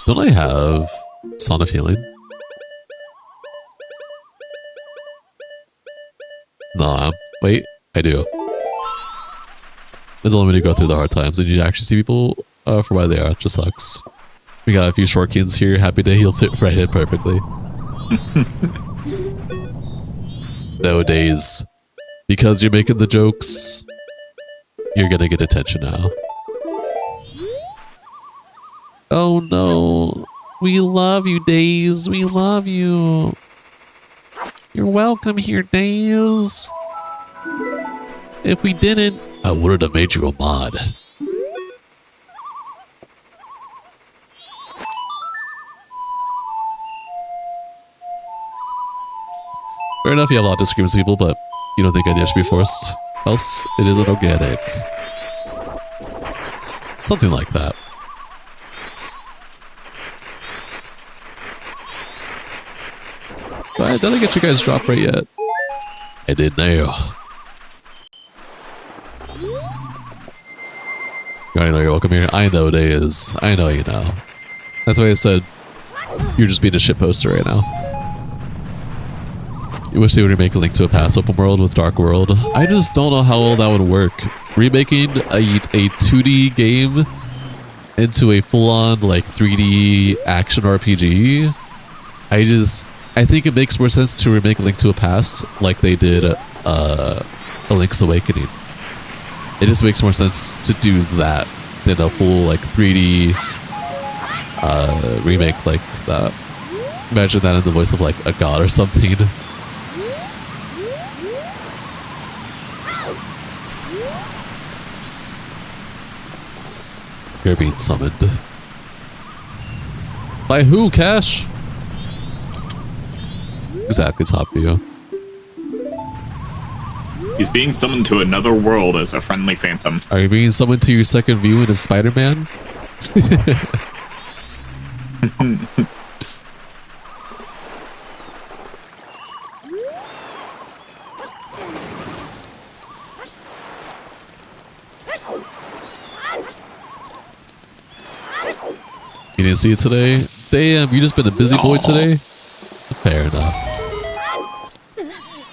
Don't I have Song of Healing? Nah, wait, I do. It's only when you go through the hard times and you actually see people for why they are. It just sucks. We got a few shortkins here. Happy day, he'll fit right in perfectly. No, Days. Because you're making the jokes, you're gonna get attention now. Oh no. We love you, Days. We love you. You're welcome here, Days. If we didn't, I wouldn't have made you a mod. Fair enough, you have a lot of disagreements with people, but you don't think ideas should be forced. Else, it isn't organic. Something like that. But did I get you guys drop rate yet? I did now. I know you're welcome here. I know Days. I know you know. That's why I said you're just being a shit poster right now. You wish they would remake a Link to a Past open world with Dark World. I just don't know how well that would work. Remaking a 2D game into a full-on like 3D action RPG. I think it makes more sense to remake a Link to a Past like they did a Link's Awakening. It just makes more sense to do that than a full like 3D remake like that. Imagine that in the voice of like a god or something. You're being summoned. By who, Cash? Exactly, top of you. He's being summoned to another world as a friendly phantom. Are you being summoned to your second viewing of Spider-Man? You didn't see it today? Damn, you just been a busy boy today? Fair enough.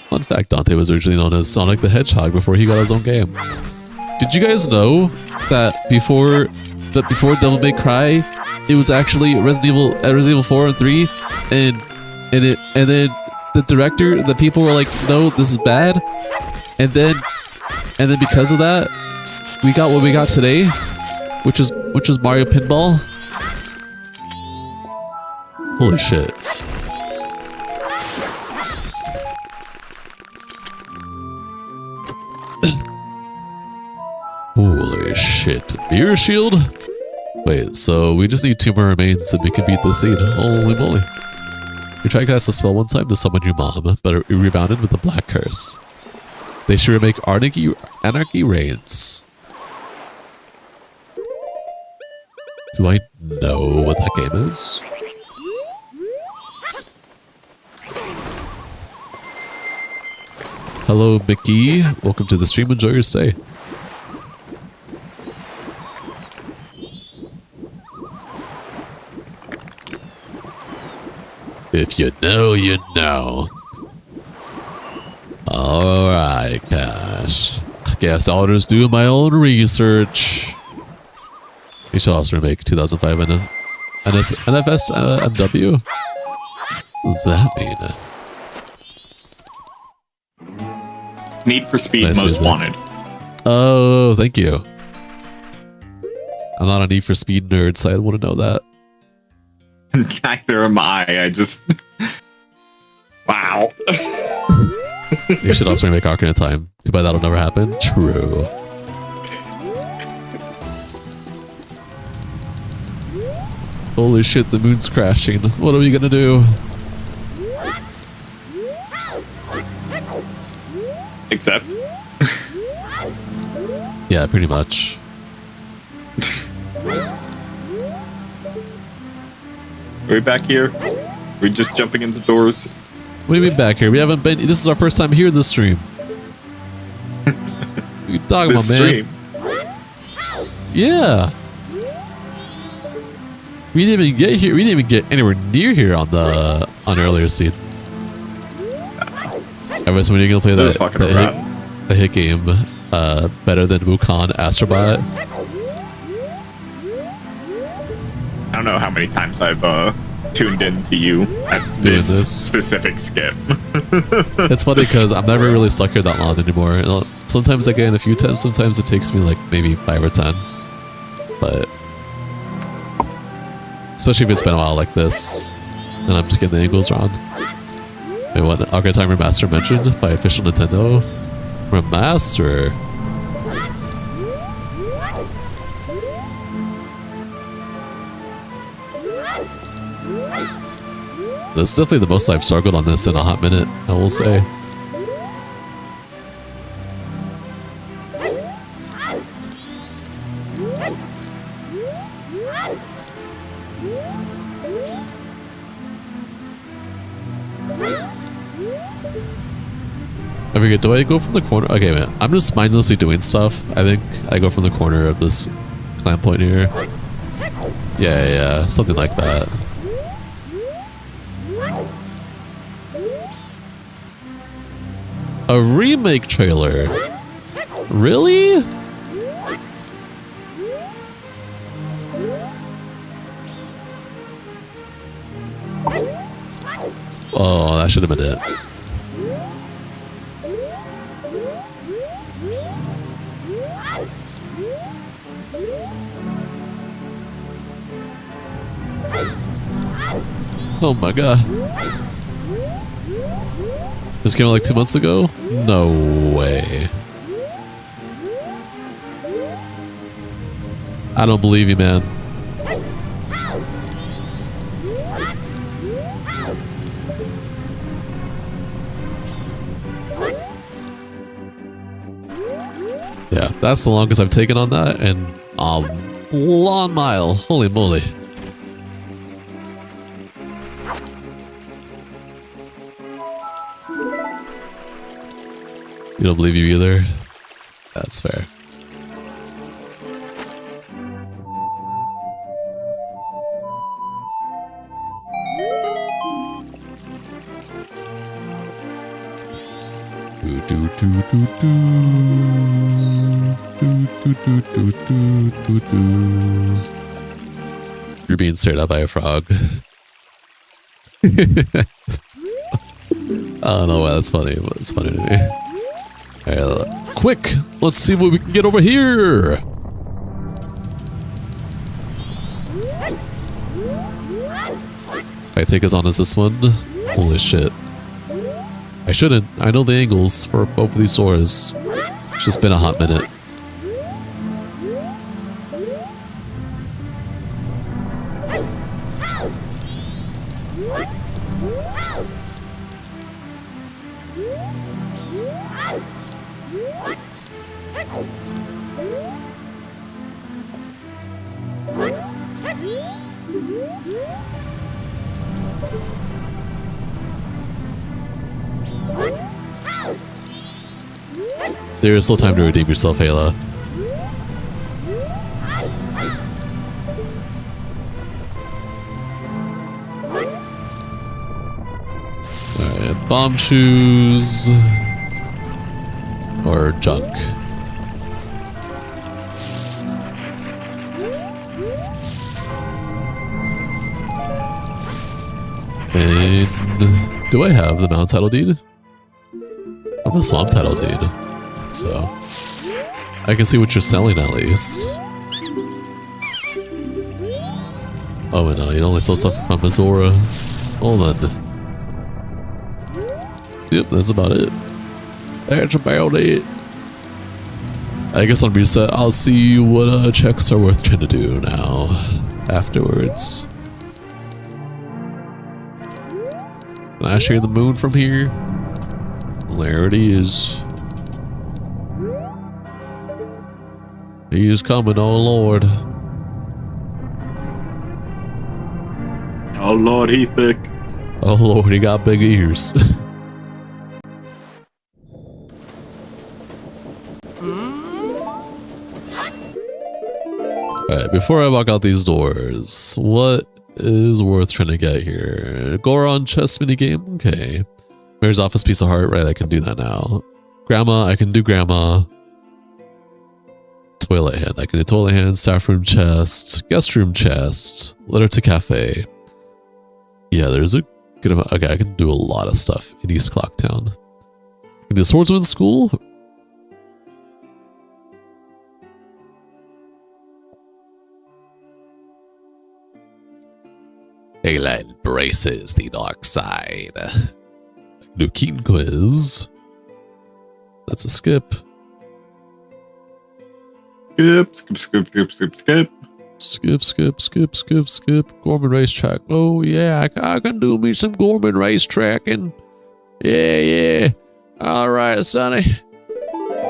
Fun fact, Dante was originally known as Sonic the Hedgehog before he got his own game. Did you guys know that before Devil May Cry, it was actually Resident Evil 4 and 3, and then the director, the people were like, no, this is bad, and then because of that, we got what we got today, which was Mario Pinball. Holy shit. Holy shit. Mirror shield? Wait, so we just need 2 more remains and we can beat this seed. Holy moly. You try to cast a spell one time to summon your mom, but it rebounded with a black curse. They should remake Anarchy Reigns. Do I know what that game is? Hello, Mickey. Welcome to the stream. Enjoy your stay. If you know, you know. Alright, Cash. I guess I'll just do my own research. We should also remake 2005 NFS MW. What does that mean? Need for Speed Nice Most music. Wanted. Oh, thank you. I'm not a Need for Speed nerd, so I want to know that. Neither am I just... Wow. You should also remake Ocarina of Time. Too bad that'll never happen. True. Holy shit, the moon's crashing. What are we gonna do? Except... Yeah, pretty much. Are we back here? We're just jumping into doors. What do you mean back here? We haven't been... This is our first time here in this stream. What are you talking about, man? Yeah. We didn't even get here. We didn't even get anywhere near here on earlier seed. Every so when you're gonna play the hit game better than Wukong Astrobot. I don't know how many times I've tuned in to you at this specific skip. It's funny because I'm never really stuck here that long anymore. Sometimes I get in a few times, sometimes it takes me like maybe 5 or 10. But especially if it's been a while like this, and I'm just getting the angles wrong. Wait, what? Ocarina of Time Remaster mentioned by official Nintendo? Remaster? That's definitely the most I've struggled on this in a hot minute, I will say. I forget, do I go from the corner? Okay, man, I'm just mindlessly doing stuff. I think I go from the corner of this climb point here. Yeah, something like that. A remake trailer? Really? Oh, that should have been it. Oh my god. This came out like 2 months ago? No way. I don't believe you, man. Yeah, that's the longest I've taken on that, and a long mile. Holy moly. You don't believe you either? That's fair. You're being stared at by a frog. I don't know why that's funny, but it's funny to me. Alright, quick! Let's see what we can get over here! I take as on as this one. Holy shit. I shouldn't. I know the angles for both of these swords. It's just been a hot minute. There is still time to redeem yourself, Hayla. Alright, bomb shoes or junk. And do I have the mount title deed? Oh, the swamp title deed. So I can see what you're selling at least. Oh, and you only sell stuff from Majora. Hold on. Yep, that's about it. That's about it. I guess on reset, I'll see what checks are worth trying to do now. Afterwards. Can I share the moon from here? There it is. He is coming, oh Lord. Oh Lord, he thick. Oh Lord, he got big ears. Alright, before I walk out these doors, what is worth trying to get here? Goron chess minigame? Okay. Mayor's office piece of heart, right? I can do that now. Grandma, I can do grandma. Toilet hand. I can do toilet hand, staff room chest, guest room chest, letter to cafe. Yeah, there's a good amount. Okay, I can do a lot of stuff in East Clocktown. I can do swordsman school. Ayla embraces the dark side. I can do keen quiz. That's a skip. Skip. Gorman racetrack. Oh yeah, I can do me some Gorman racetracking. Yeah. All right, Sonny.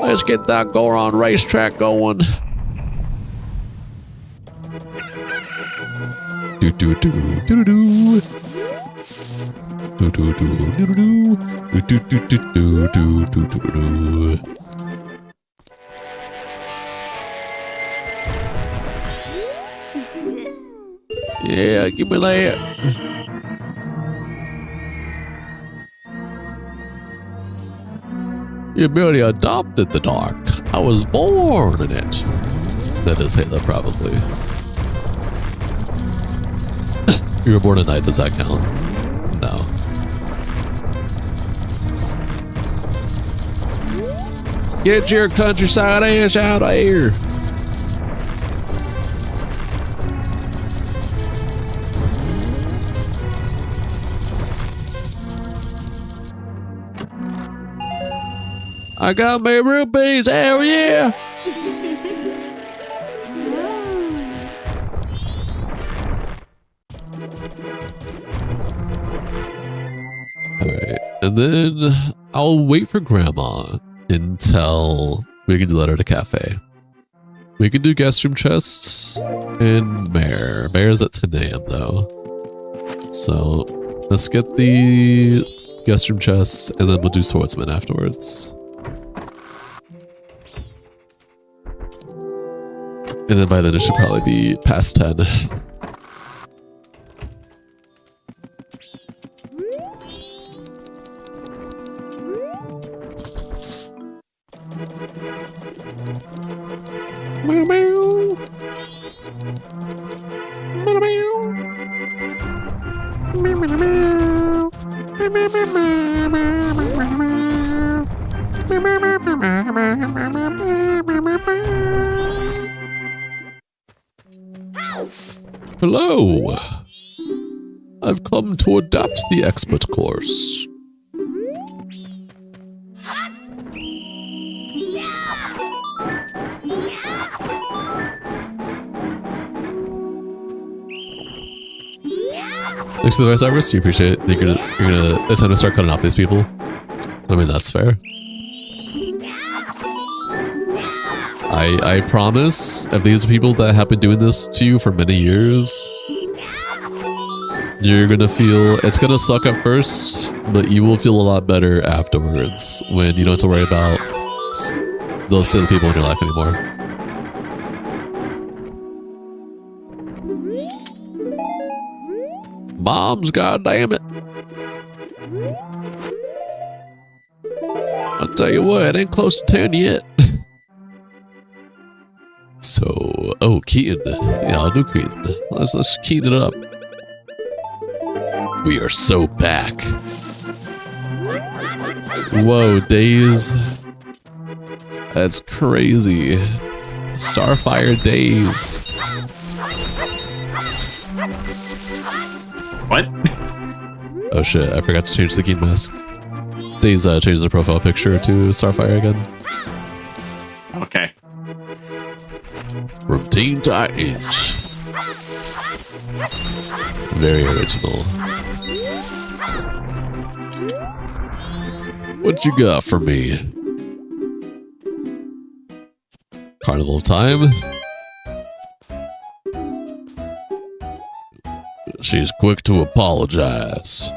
Let's get that Goron racetrack going. Yeah, give me that. You merely adopted the dark. I was born in it. That is Halo, probably. You were born at night, does that count? No. Get your countryside ass out of here. I got me rupees, hell yeah! And then I'll wait for Grandma until we can do that at a cafe. We can do guest room chests and Mare. Mare's at 10 a.m. though. So let's get the guest room chests and then we'll do swordsman afterwards. And then by then it should probably be past 10. Hello! I've come to adapt the expert course. Thanks to the voice actors, you appreciate it. You're gonna it's time to start cutting off these people. I mean, that's fair. I promise, if these are people that have been doing this to you for many years, you're gonna feel, it's gonna suck at first, but you will feel a lot better afterwards when you don't have to worry about those silly people in your life anymore. Moms, goddammit. I'll tell you what, it ain't close to 10 yet. So, oh, Keaton. Yeah, I'll do Keaton. Let's Keaton it up. We are so back. Whoa, days. That's crazy. Starfire days. What? Oh shit, I forgot to change the Keaton mask. Days changed the profile picture to Starfire again. Okay. From Teen Titans. Very original. What you got for me? Carnival time. She's quick to apologize.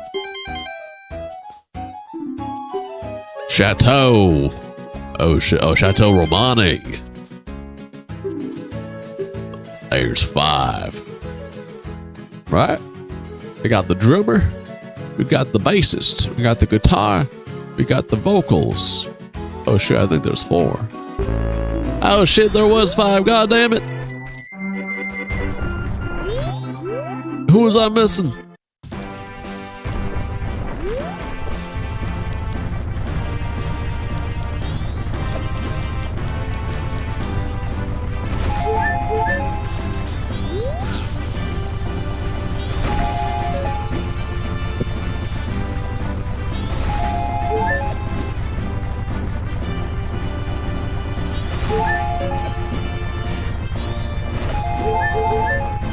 Chateau. Oh shit! Oh, Chateau Romani. There's 5. Right? We got the drummer. We got the bassist. We got the guitar. We got the vocals. Oh shit, I think there's 4. Oh shit, there was 5. God damn it. Who was I missing?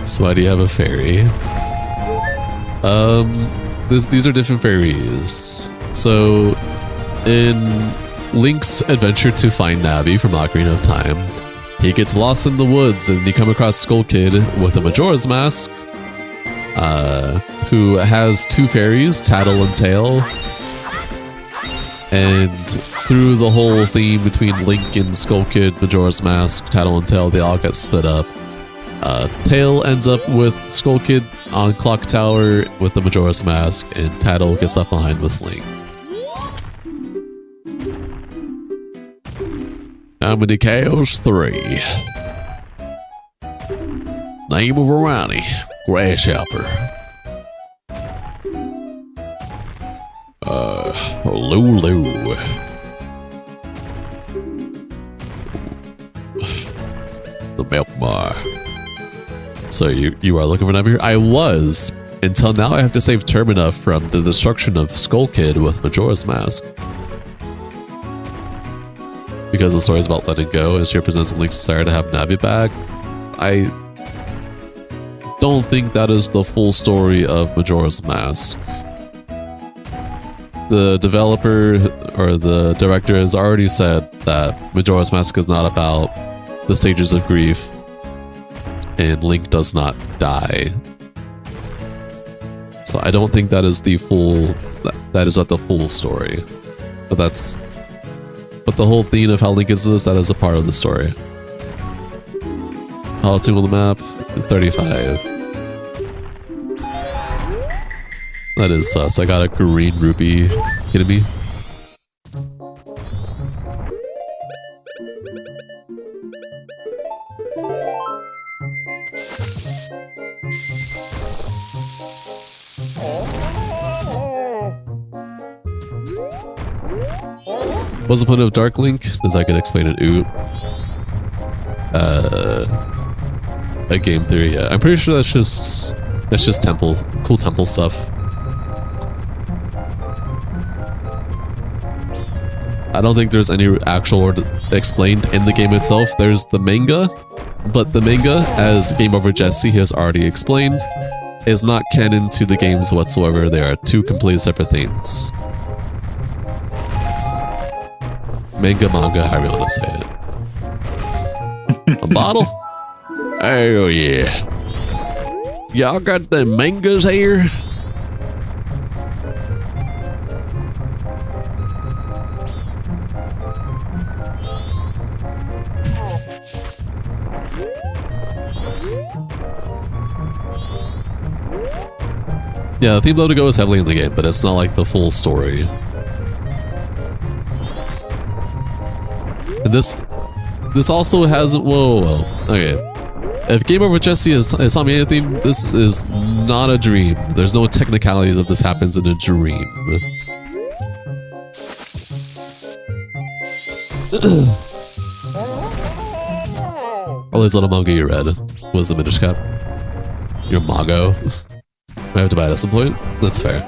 So why do you have a fairy? These are different fairies. So, in Link's adventure to find Navi from Ocarina of Time, he gets lost in the woods and you come across Skull Kid with a Majora's Mask, who has 2 fairies, Tattle and Tail. And through the whole theme between Link and Skull Kid, Majora's Mask, Tattle and Tail, they all get split up. Tail ends up with Skull Kid on Clock Tower with the Majora's Mask, and Tattle gets left behind with Link. How many cows? 3. Name of a Ronnie. Grasshopper. Lulu. The Milk Bar. So you are looking for Navi here? I was, until now I have to save Termina from the destruction of Skull Kid with Majora's Mask. Because the story is about letting go and she represents Link's desire to have Navi back. I don't think that is the full story of Majora's Mask. the developer or the director has already said that Majora's Mask is not about the stages of grief, and Link does not die. So I don't think that is the full. That is not the full story, but the whole theme of how Link is this, that is a part of the story. How it's on the map, 35. That is sus. I got a green rupee. Kidding me? What's the point of Dark Link? Does I can explain it? Ooh. A game theory, yeah. I'm pretty sure that's just temples, cool temple stuff. I don't think there's any actual or explained in the game itself. There's the manga, but the manga, as Game Over Jesse has already explained, is not canon to the games whatsoever. They are two completely separate things. Manga, however you want to say it. A bottle? Oh yeah. Y'all got the mangas here? Yeah, the theme logo goes heavily in the game, but it's not like the full story. And this also has whoa. Okay. If Game Over Jesse is telling me anything, this is not a dream. There's no technicalities if this happens in a dream. Oh, there's a little manga you read. Was the Minish Cap? Your Mago. I have to buy it at some point. That's fair.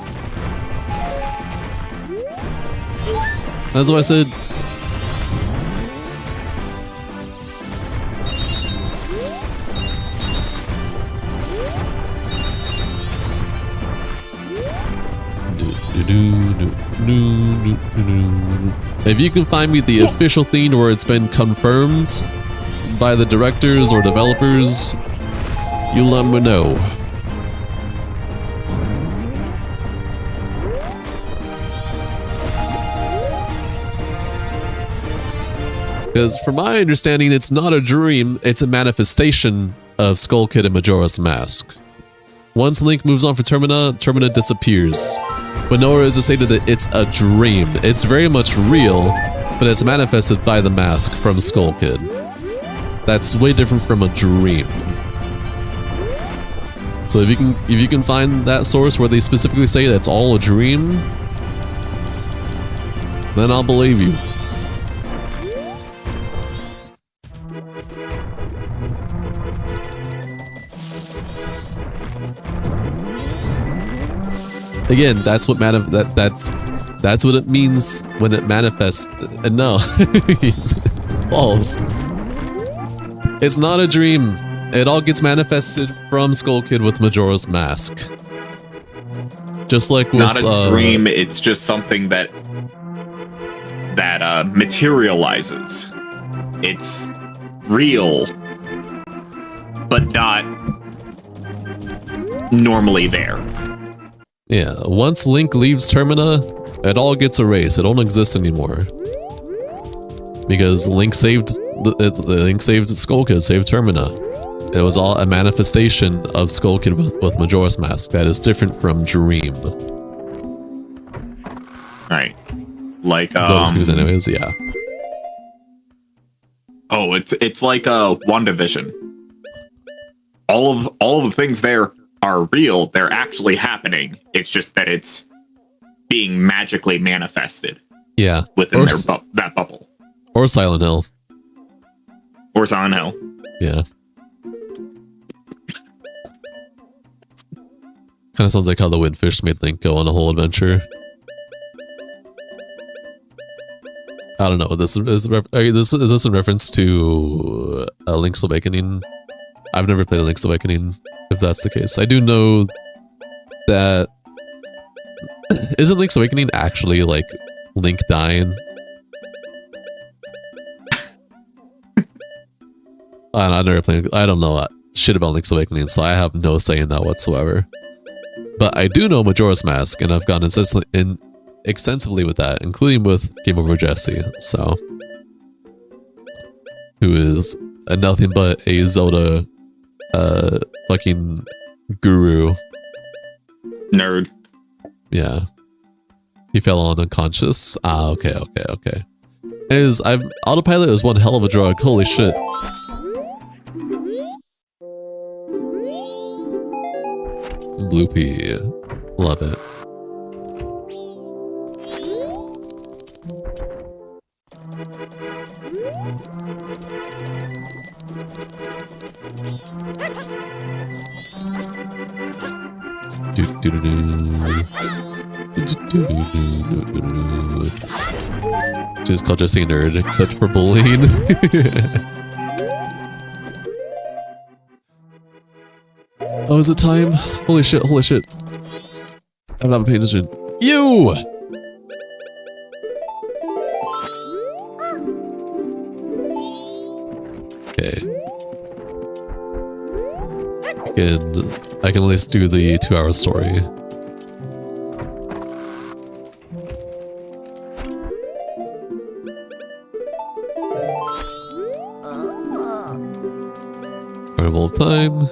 That's what I said. If you can find me the official theme where it's been confirmed by the directors or developers, you let me know. Because from my understanding, it's not a dream, it's a manifestation of Skull Kid and Majora's Mask. Once Link moves on for Termina, Termina disappears. But nowhere is it stated that it's a dream. It's very much real, but it's manifested by the mask from Skull Kid. That's way different from a dream. So if you can find that source where they specifically say that's all a dream, then I'll believe you. Again, that's what that's what it means when it manifests. No, balls. It's not a dream. It all gets manifested from Skull Kid with Majora's Mask. Just like with not a dream. It's just something that materializes. It's real, but not normally there. Yeah, once Link leaves Termina, it all gets erased. It don't exist anymore. Because Link saved Link saved Skull Kid, saved Termina. It was all a manifestation of Skull Kid with Majora's Mask. That is different from Dream. Right. Like anyways, yeah. Oh, it's like WandaVision. All of the things there are real, they're actually happening. It's just that it's being magically manifested. Yeah. Within that bubble. Or Silent Hill. Or Silent Hill. Yeah. Kind of sounds like how the Windfish made Link go on a whole adventure. I don't know. This is this in reference to Link's Awakening? I've never played Link's Awakening, if that's the case. I do know that Isn't Link's Awakening actually like Link dying? I never played. I don't know shit about Link's Awakening, so I have no say in that whatsoever. But I do know Majora's Mask, and I've gone extensively with that, including with Game Over Jesse. So, who is nothing but a Zelda, fucking guru. Nerd. Yeah. He fell on unconscious. Ah, okay. Autopilot is one hell of a drug. Holy shit. Bloopy. Love it. Just called Jesse a nerd, except for bullying. Oh, is it time? Holy shit. I'm not paying attention. You! Okay. I can at least do the 2-hour story. Carnival of Time.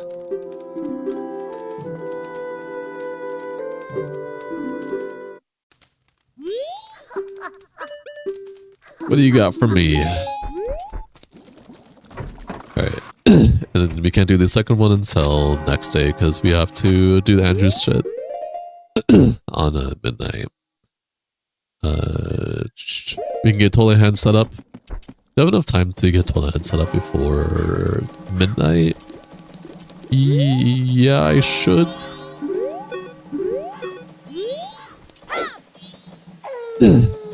What do you got for me? Alright. And then we can't do the second one until next day because we have to do the Andrews shit on midnight. We can get Tola Hand set up. Do you have enough time to get Tola Hand set up before midnight? Yeah, I should.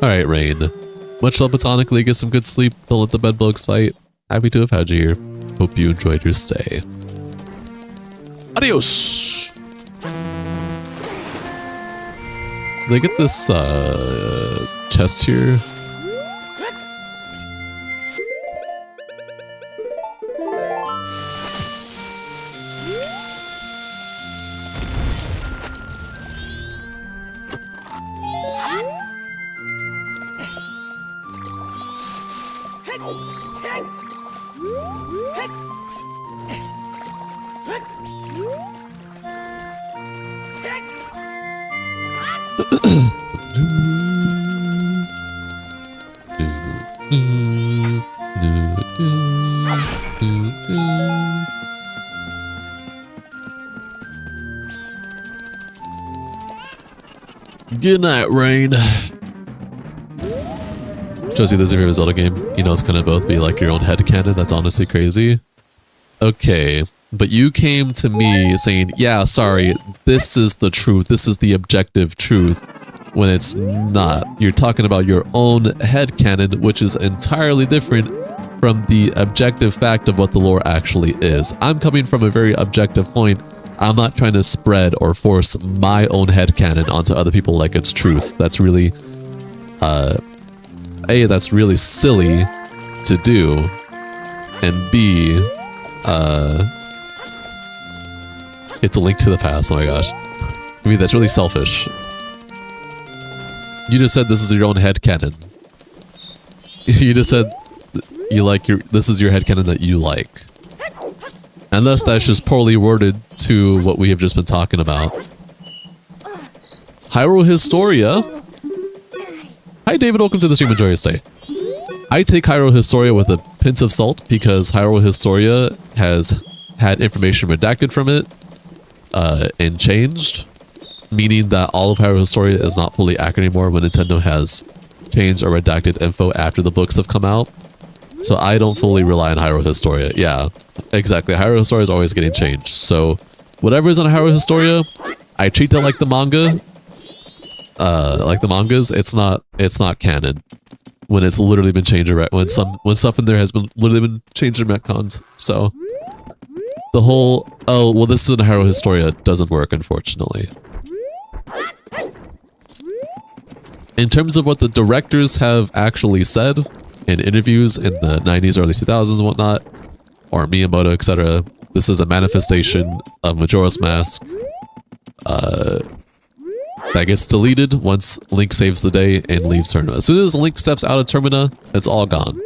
Alright, Rain. Much love platonically, get some good sleep, don't let the bedbugs fight. Happy to have had you here. Hope you enjoyed your stay. Adios! Did I get this, chest here? Good night, Rain. Shows you this is your favorite Zelda game. You know it's gonna both be like your own headcanon. That's honestly crazy. Okay, but you came to me saying, yeah, sorry, this is the truth. This is the objective truth. When it's not. You're talking about your own headcanon, which is entirely different from the objective fact of what the lore actually is. I'm coming from a very objective point. I'm not trying to spread or force my own headcanon onto other people like it's truth. That's really, A, that's really silly to do, and B, it's a link to the past. Oh my gosh. I mean, that's really selfish. You just said this is your own headcanon. You just said you like this is your headcanon that you like. Unless that's just poorly worded to what we have just been talking about. Hyrule Historia. Hi David, welcome to the stream, enjoy your stay. I take Hyrule Historia with a pinch of salt because Hyrule Historia has had information redacted from it and changed. Meaning that all of Hyrule Historia is not fully accurate anymore when Nintendo has changed or redacted info after the books have come out. So I don't fully rely on Hyrule Historia. Yeah, exactly. Hyrule Historia is always getting changed. So whatever is on Hyrule Historia, I treat that like the manga. Like the mangas, it's not canon. When it's literally been changed, when stuff in there has been literally been changed and retconned. So the whole, oh well, this is in Hyrule Historia doesn't work, unfortunately. in terms of what the directors have actually said in interviews in the 90s, early 2000s and whatnot, or Miyamoto, etc., this is a manifestation of Majora's Mask that gets deleted once Link saves the day and leaves Termina. As soon as Link steps out of Termina, it's all gone.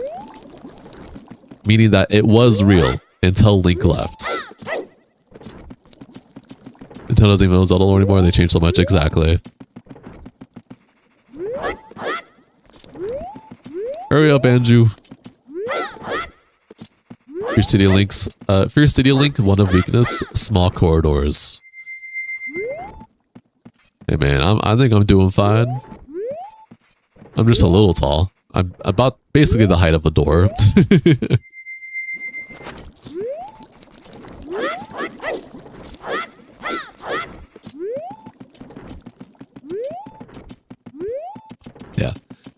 Meaning that it was real until Link left. Nintendo doesn't even know Zelda lore anymore, they changed so much, exactly. Hurry up, Andrew. Fear City Link's Fear City Link, one of weakness, small corridors. Hey man, I think I'm doing fine. I'm just a little tall. I'm about basically the height of the door. Yeah.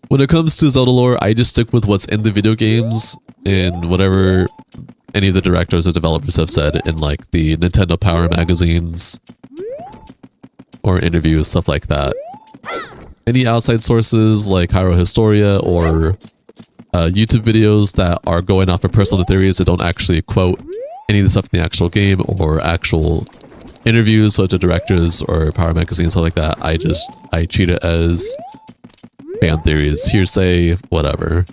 When it comes to Zelda lore, I just stick with what's in the video games and whatever any of the directors or developers have said in like the Nintendo Power magazines or interviews, stuff like that. Any outside sources like Hyrule Historia or YouTube videos that are going off of personal theories that don't actually quote any of the stuff in the actual game or actual interviews with the directors or Power magazines, stuff like that, I treat it as fan theories, hearsay, whatever.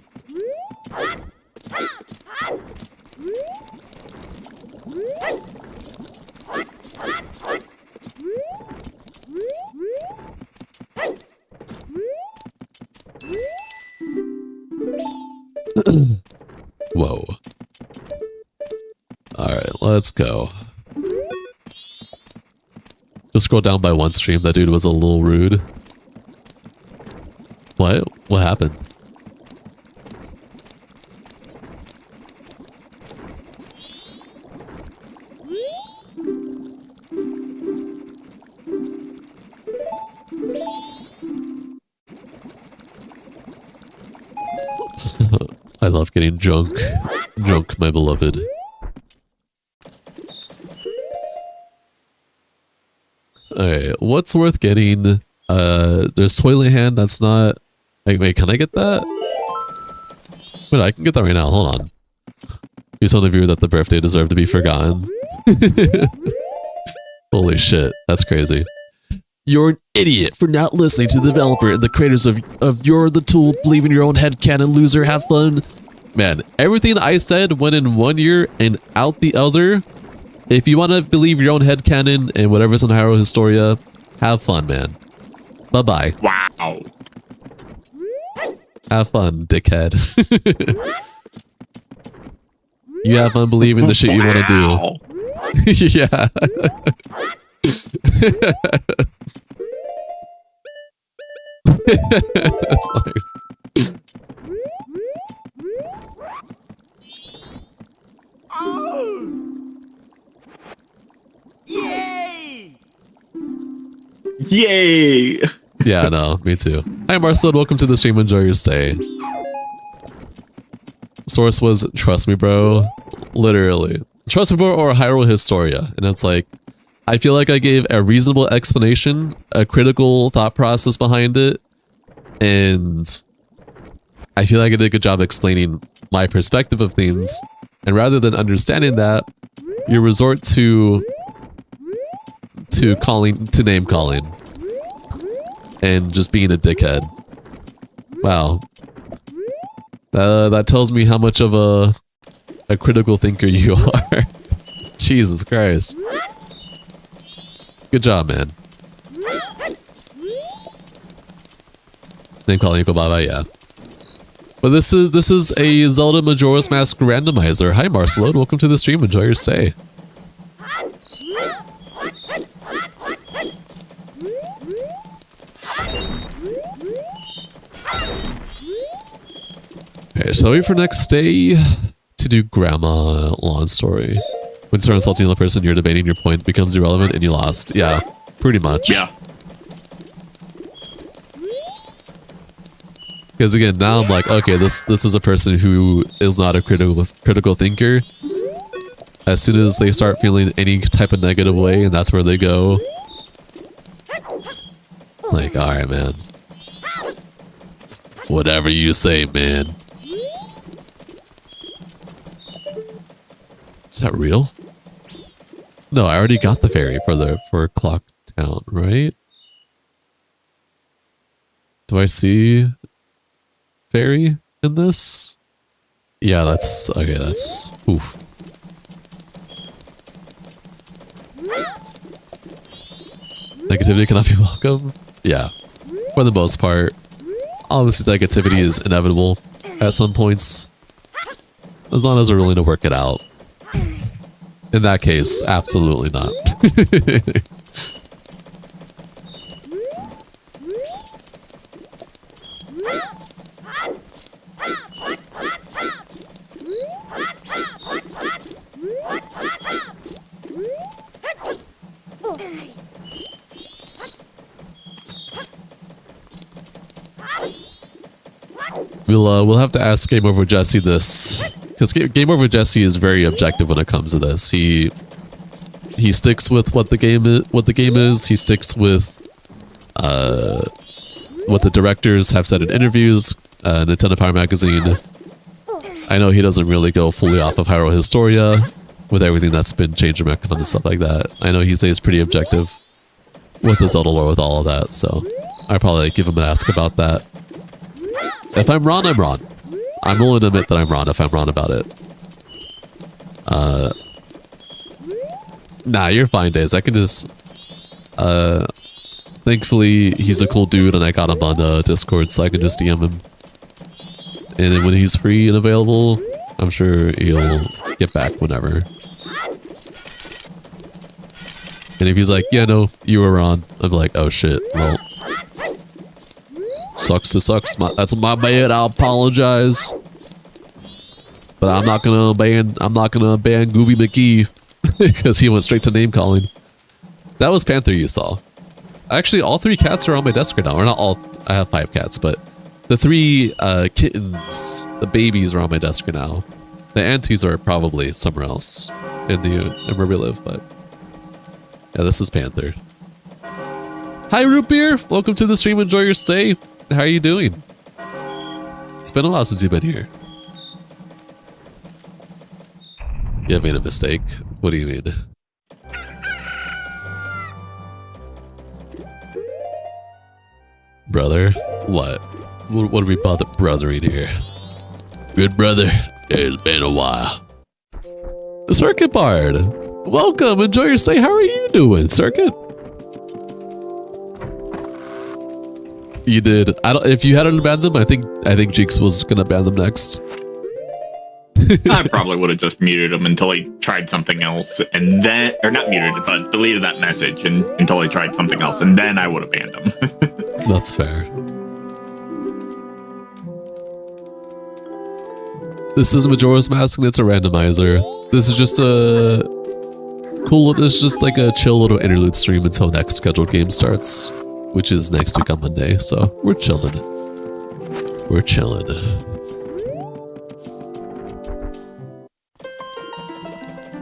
Whoa. Alright, let's go. Just scroll down by one stream, that dude was a little rude. What? What happened? I love getting drunk. Drunk, my beloved. Alright, what's worth getting? There's Toilet Hand, that's not... Wait, can I get that? Wait, I can get that right now, hold on. You told the viewer that the birthday deserved to be forgotten. Holy shit, that's crazy. You're an idiot for not listening to the developer and the creators of You're the Tool, believe in your own headcanon, loser, have fun. Man, everything I said went in one ear and out the other. If you want to believe your own headcanon and whatever's in Hyrule Historia, have fun, man. Bye-bye. Wow. Have fun, dickhead. You have fun believing the shit you want to do. Yeah. Yay! Yay! Yeah, no, me too. Hi Marcel, welcome to the stream, enjoy your stay. Source was, trust me bro, literally. Trust me bro or Hyrule Historia. And it's like, I feel like I gave a reasonable explanation, a critical thought process behind it, and I feel like I did a good job explaining my perspective of things. And rather than understanding that, you resort to name calling and just being a dickhead. Wow. That tells me how much of a critical thinker you are. Jesus Christ. Good job, man. Name calling equal bye-bye, yeah. But this is a Zelda Majora's Mask randomizer. Hi Marcelo, welcome to the stream, enjoy your stay. Okay, so wait for next day to do Grandma Lawn Story. When you start insulting the person you're debating, your point becomes irrelevant and you lost. Yeah, pretty much. Yeah. Because again, now I'm like, okay, this is a person who is not a critical thinker. As soon as they start feeling any type of negative way, and that's where they go. It's like, alright, man. Whatever you say, man. Is that real? No, I already got the fairy for Clock Town, right? Do I see fairy in this? Yeah, that's okay. That's oof. Negativity cannot be welcome. Yeah, for the most part. Obviously, negativity is inevitable at some points, as long as we're willing to work it out. In that case, absolutely not. We'll have to ask Game Over Jesse this, because Game Over Jesse is very objective when it comes to this. He sticks with what the game is. He sticks with what the directors have said in interviews. Nintendo Power Magazine. I know he doesn't really go fully off of Hyrule Historia with everything that's been changed around and stuff like that. I know he stays pretty objective with the Zelda lore with all of that, so I'd probably give him an ask about that. If I'm wrong, I'm wrong. I'm willing to admit that I'm wrong if I'm wrong about it. Nah, you're fine, Days. I can just... thankfully, he's a cool dude and I got him on Discord, so I can just DM him. And then when he's free and available, I'm sure he'll get back whenever. And if he's like, yeah, no, you were wrong, I'm like, oh shit, well... Sucks to sucks. That's my bad. I'll apologize, but I'm not gonna ban Gooby McGee because he went straight to name calling. That was Panther you saw. Actually, all 3 cats are on my desk right now. Or not all. I have 5 cats, but the 3 kittens, the babies, are on my desk right now. The aunties are probably somewhere else in where we live, but yeah, this is Panther. Hi, Root Beer. Welcome to the stream. Enjoy your stay. How are you doing? It's been a while since you've been here. You have made a mistake. What do you mean? Brother? What? What are we brothering here? Good brother. It's been a while. Circuit Bard! Welcome! Enjoy your stay. How are you doing, Circuit? You did. If you hadn't banned them, I think Jeeks was gonna ban them next. I probably would have just muted him until he tried something else, and then, or not muted, but deleted that message until he tried something else, and then I would have banned him. That's fair. This is Majora's Mask, and it's a randomizer. This is just a cool. It's just like a chill little interlude stream until next scheduled game starts, which is next week on Monday, so we're chilling. We're chilling.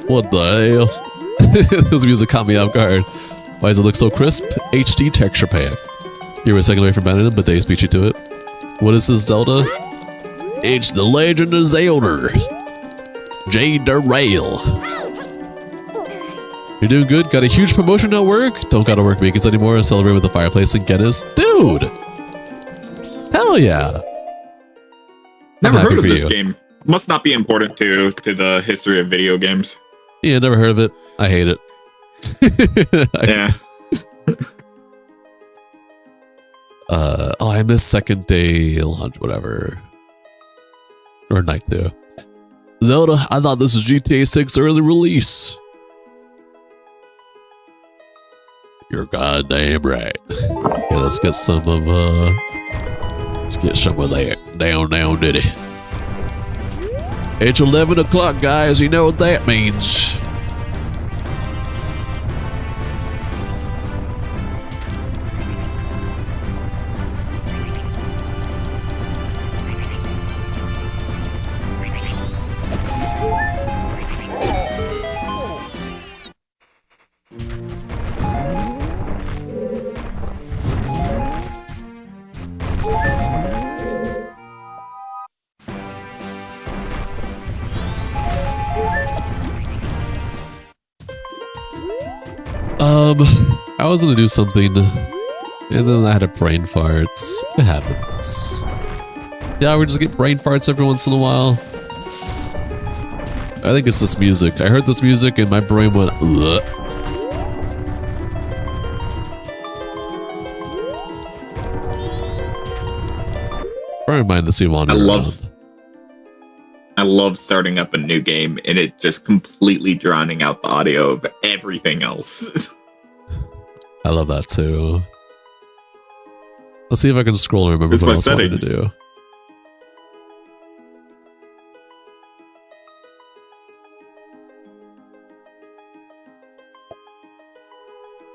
What the hell? This music caught me off guard. Why does it look so crisp? HD texture pack. You were a second away from banning them, but Days beat you to it. What is this, Zelda? It's the Legend of Zelda. Jade the Rail. You're doing good. Got a huge promotion at work. Don't gotta work weekends anymore. Celebrate with the fireplace and Guinness. Dude! Hell yeah! Never heard of this game. Must not be important to the history of video games. Yeah, never heard of it. I hate it. Yeah. Oh, I missed second day lunch, whatever. Or night 2. Zelda, I thought this was GTA 6 early release. You're goddamn right. Okay, let's get some of that down diddy. It's 11 o'clock, guys. You know what that means. I was gonna do something, and then I had a brain fart. It happens. Yeah, we just get brain farts every once in a while. I think it's this music. I heard this music and my brain went, ugh. Bear in mind to see wander around. I love starting up a new game and it just completely drowning out the audio of everything else. I love that too. Let's see if I can scroll and remember what else I wanted to do.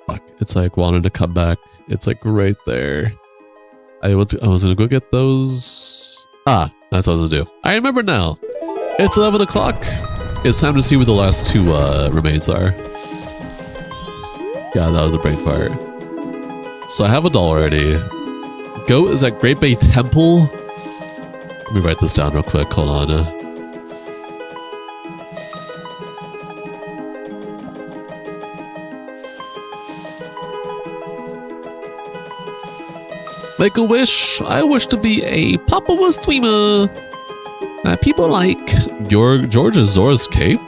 Fuck, it's like wanted to come back. It's like right there. I was gonna go get those. Ah, that's what I was gonna do. I remember now. It's 11 o'clock. It's time to see where the last two remains are. Yeah, that was a brain part. So I have $1 already. Goat is at Great Bay Temple. Let me write this down real quick. Hold on. Make a wish. I wish to be a Papua streamer. People like Georgia Zora's Cape.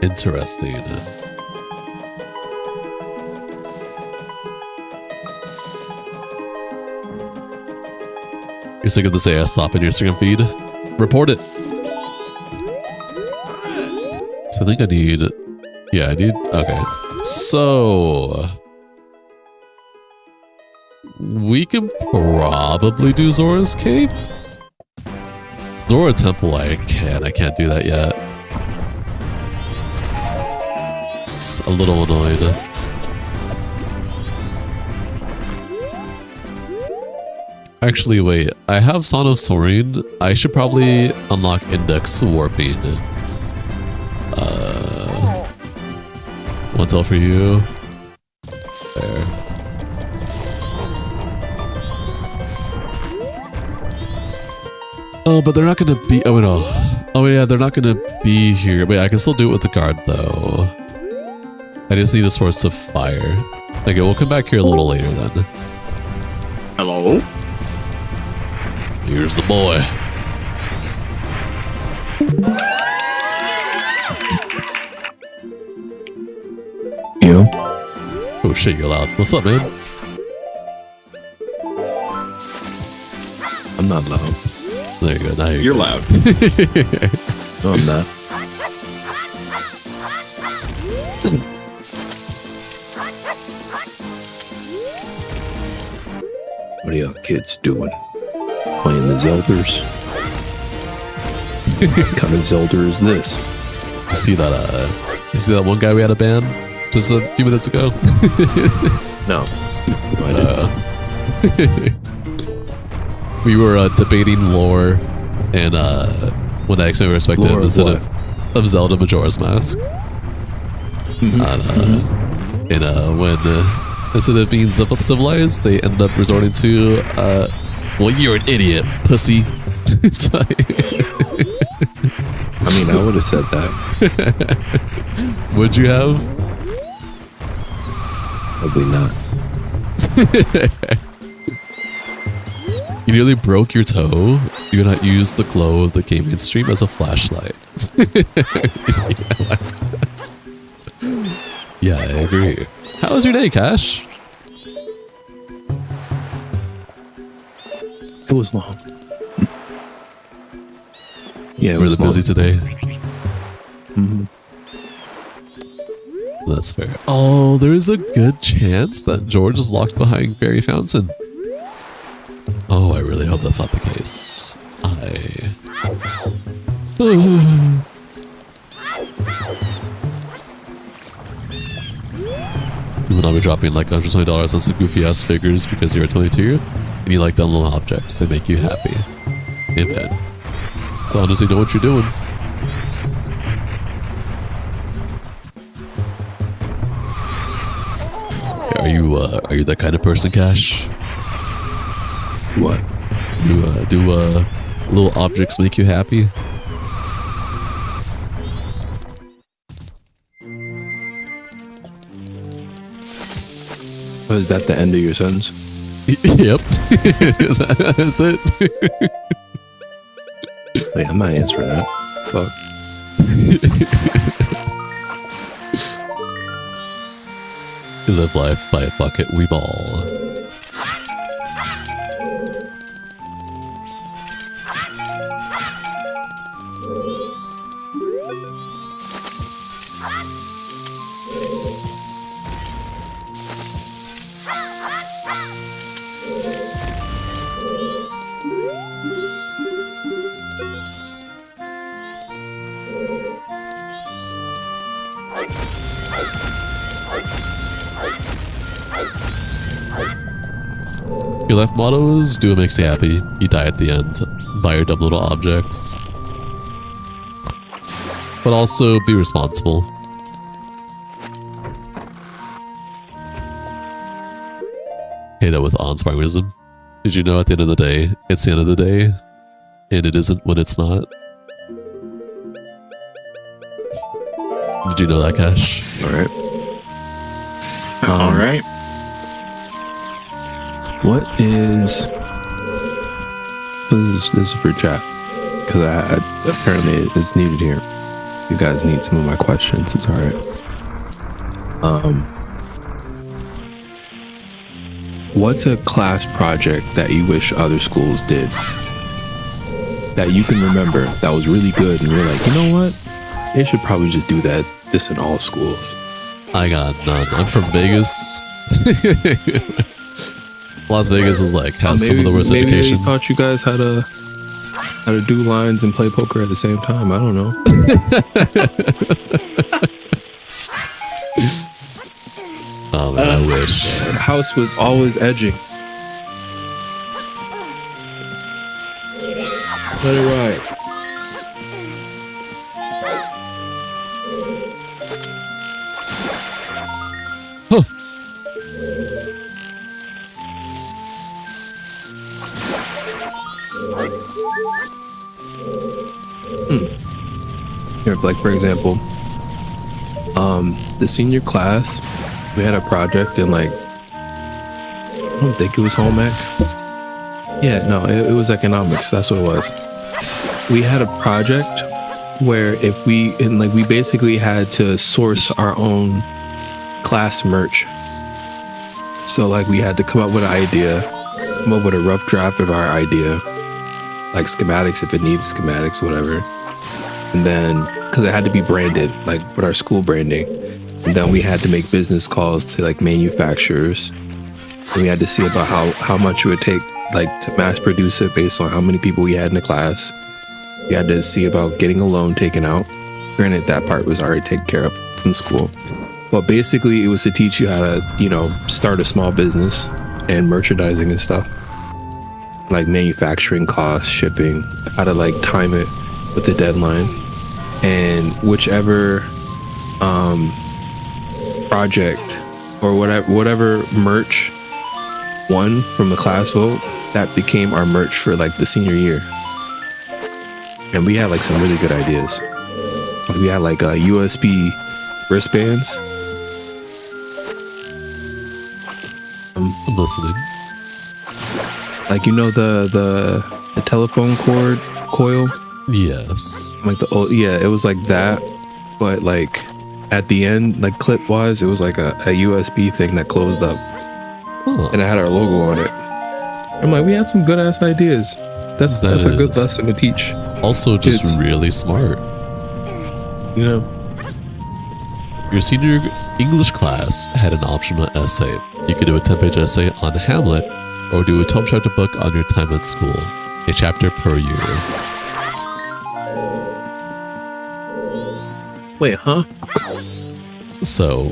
Interesting. You're sick of this ass slop in your Instagram feed? Report it. So I think I need... Yeah, I need... Okay. So... we can probably do Zora's Cape. Zora Temple I can't do that yet. It's a little annoying. Actually, wait. I have Son of Soaring. I should probably unlock Index Warping. One tell for you. There. Oh, but they're not gonna be. Oh no. Oh yeah, they're not gonna be here. Wait, I can still do it with the guard though. I just need a source of fire. Okay, we'll come back here a little later then. Hello? Here's the boy. You? Oh shit, you're loud. What's up, man? I'm not loud. There you go. Now you're loud. No, I'm not. What are y'all kids doing? Playing the Zelders? What kind of Zelda is this? You see that one guy we had a ban just a few minutes ago? No. I didn't. We were debating lore and when I accidentally respected him instead of Zelda Majora's Mask. And when instead of being civilized, they ended up resorting to well, you're an idiot, pussy. It's like I mean, I would have said that. Would you have? Probably not. You nearly broke your toe. You cannot use the glow of the gaming stream as a flashlight. Yeah, I agree. How was your day, Cash? It was long. Yeah, it Really was busy today. That's fair. Oh, there is a good chance that George is locked behind Fairy Fountain. Oh, I really hope that's not the case. You will not be dropping like $120 on some goofy ass figures because you're 22 and you like download objects. They make you happy. Amen. So honestly, know what you're doing. Are you that kind of person, Cash? What? You do little objects make you happy? Oh, is that the end of your sentence? Yep. That's it. Wait, I'm not answering that. Fuck. You live life by a bucket, we ball. Your life motto is do what makes you happy. You die at the end. Buy your dumb little objects. But also be responsible. Hey, that with awe-inspiring wisdom. Did you know at the end of the day, it's the end of the day, and it isn't when it's not? Did you know that, Cash? Alright. Alright. What is... This is for chat. Because apparently it's needed here. You guys need some of my questions. It's alright. What's a class project that you wish other schools did? That you can remember that was really good and you're like, you know what? They should probably just do this in all schools. I got none. I'm from Vegas. Las Vegas is like has some of the worst education. Maybe they taught you guys how to do lines and play poker at the same time. I don't know. Oh man, I wish. The house was always edging. Let it ride. Huh. Here, like for example, the senior class, we had a project in like, I don't think it was home ec. Yeah, no, it was economics. That's what it was. We had a project where we basically had to source our own class merch. So like we had to come up with an idea, come up with a rough draft of our idea, like schematics if it needs schematics, whatever. And then, because it had to be branded, like with our school branding. And then we had to make business calls to like manufacturers. And we had to see about how much it would take like to mass produce it based on how many people we had in the class. We had to see about getting a loan taken out. Granted, that part was already taken care of from school. But basically it was to teach you how to, start a small business and merchandising and stuff. Like manufacturing costs, shipping, how to like time it with the deadline. And whichever project or whatever merch won from the class vote, that became our merch for like the senior year. And we had like some really good ideas. Like we had like USB wristbands. I'm listening. Like the telephone cord coil. Yes. Like it was like that, but like at the end, like clip wise, it was like a USB thing that closed up. Huh. And it had our logo on it. I'm like, we had some good ass ideas. That's a good lesson to teach. Also just really smart. Your senior English class had an optional essay. You could do a 10-page essay on Hamlet or do a 12-chapter book on your time at school. A chapter per year. Wait, huh? So,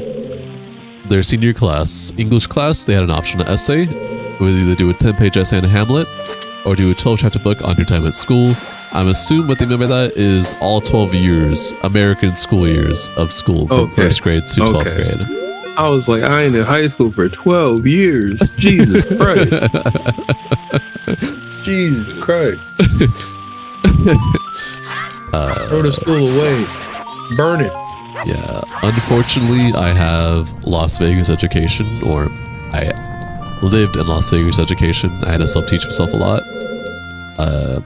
their senior class, English class, they had an optional essay. It would either do a 10-page essay on Hamlet or do a 12-chapter book on your time at school. I'm assuming what they mean by that is all 12 years, American school years of school from first grade to 12th grade. I was like, I ain't in high school for 12 years. Jesus Christ. Jesus Christ. Throw the school away. Burn it. Yeah. Unfortunately, I have Las Vegas education, or I lived in Las Vegas education. I had to self-teach myself a lot.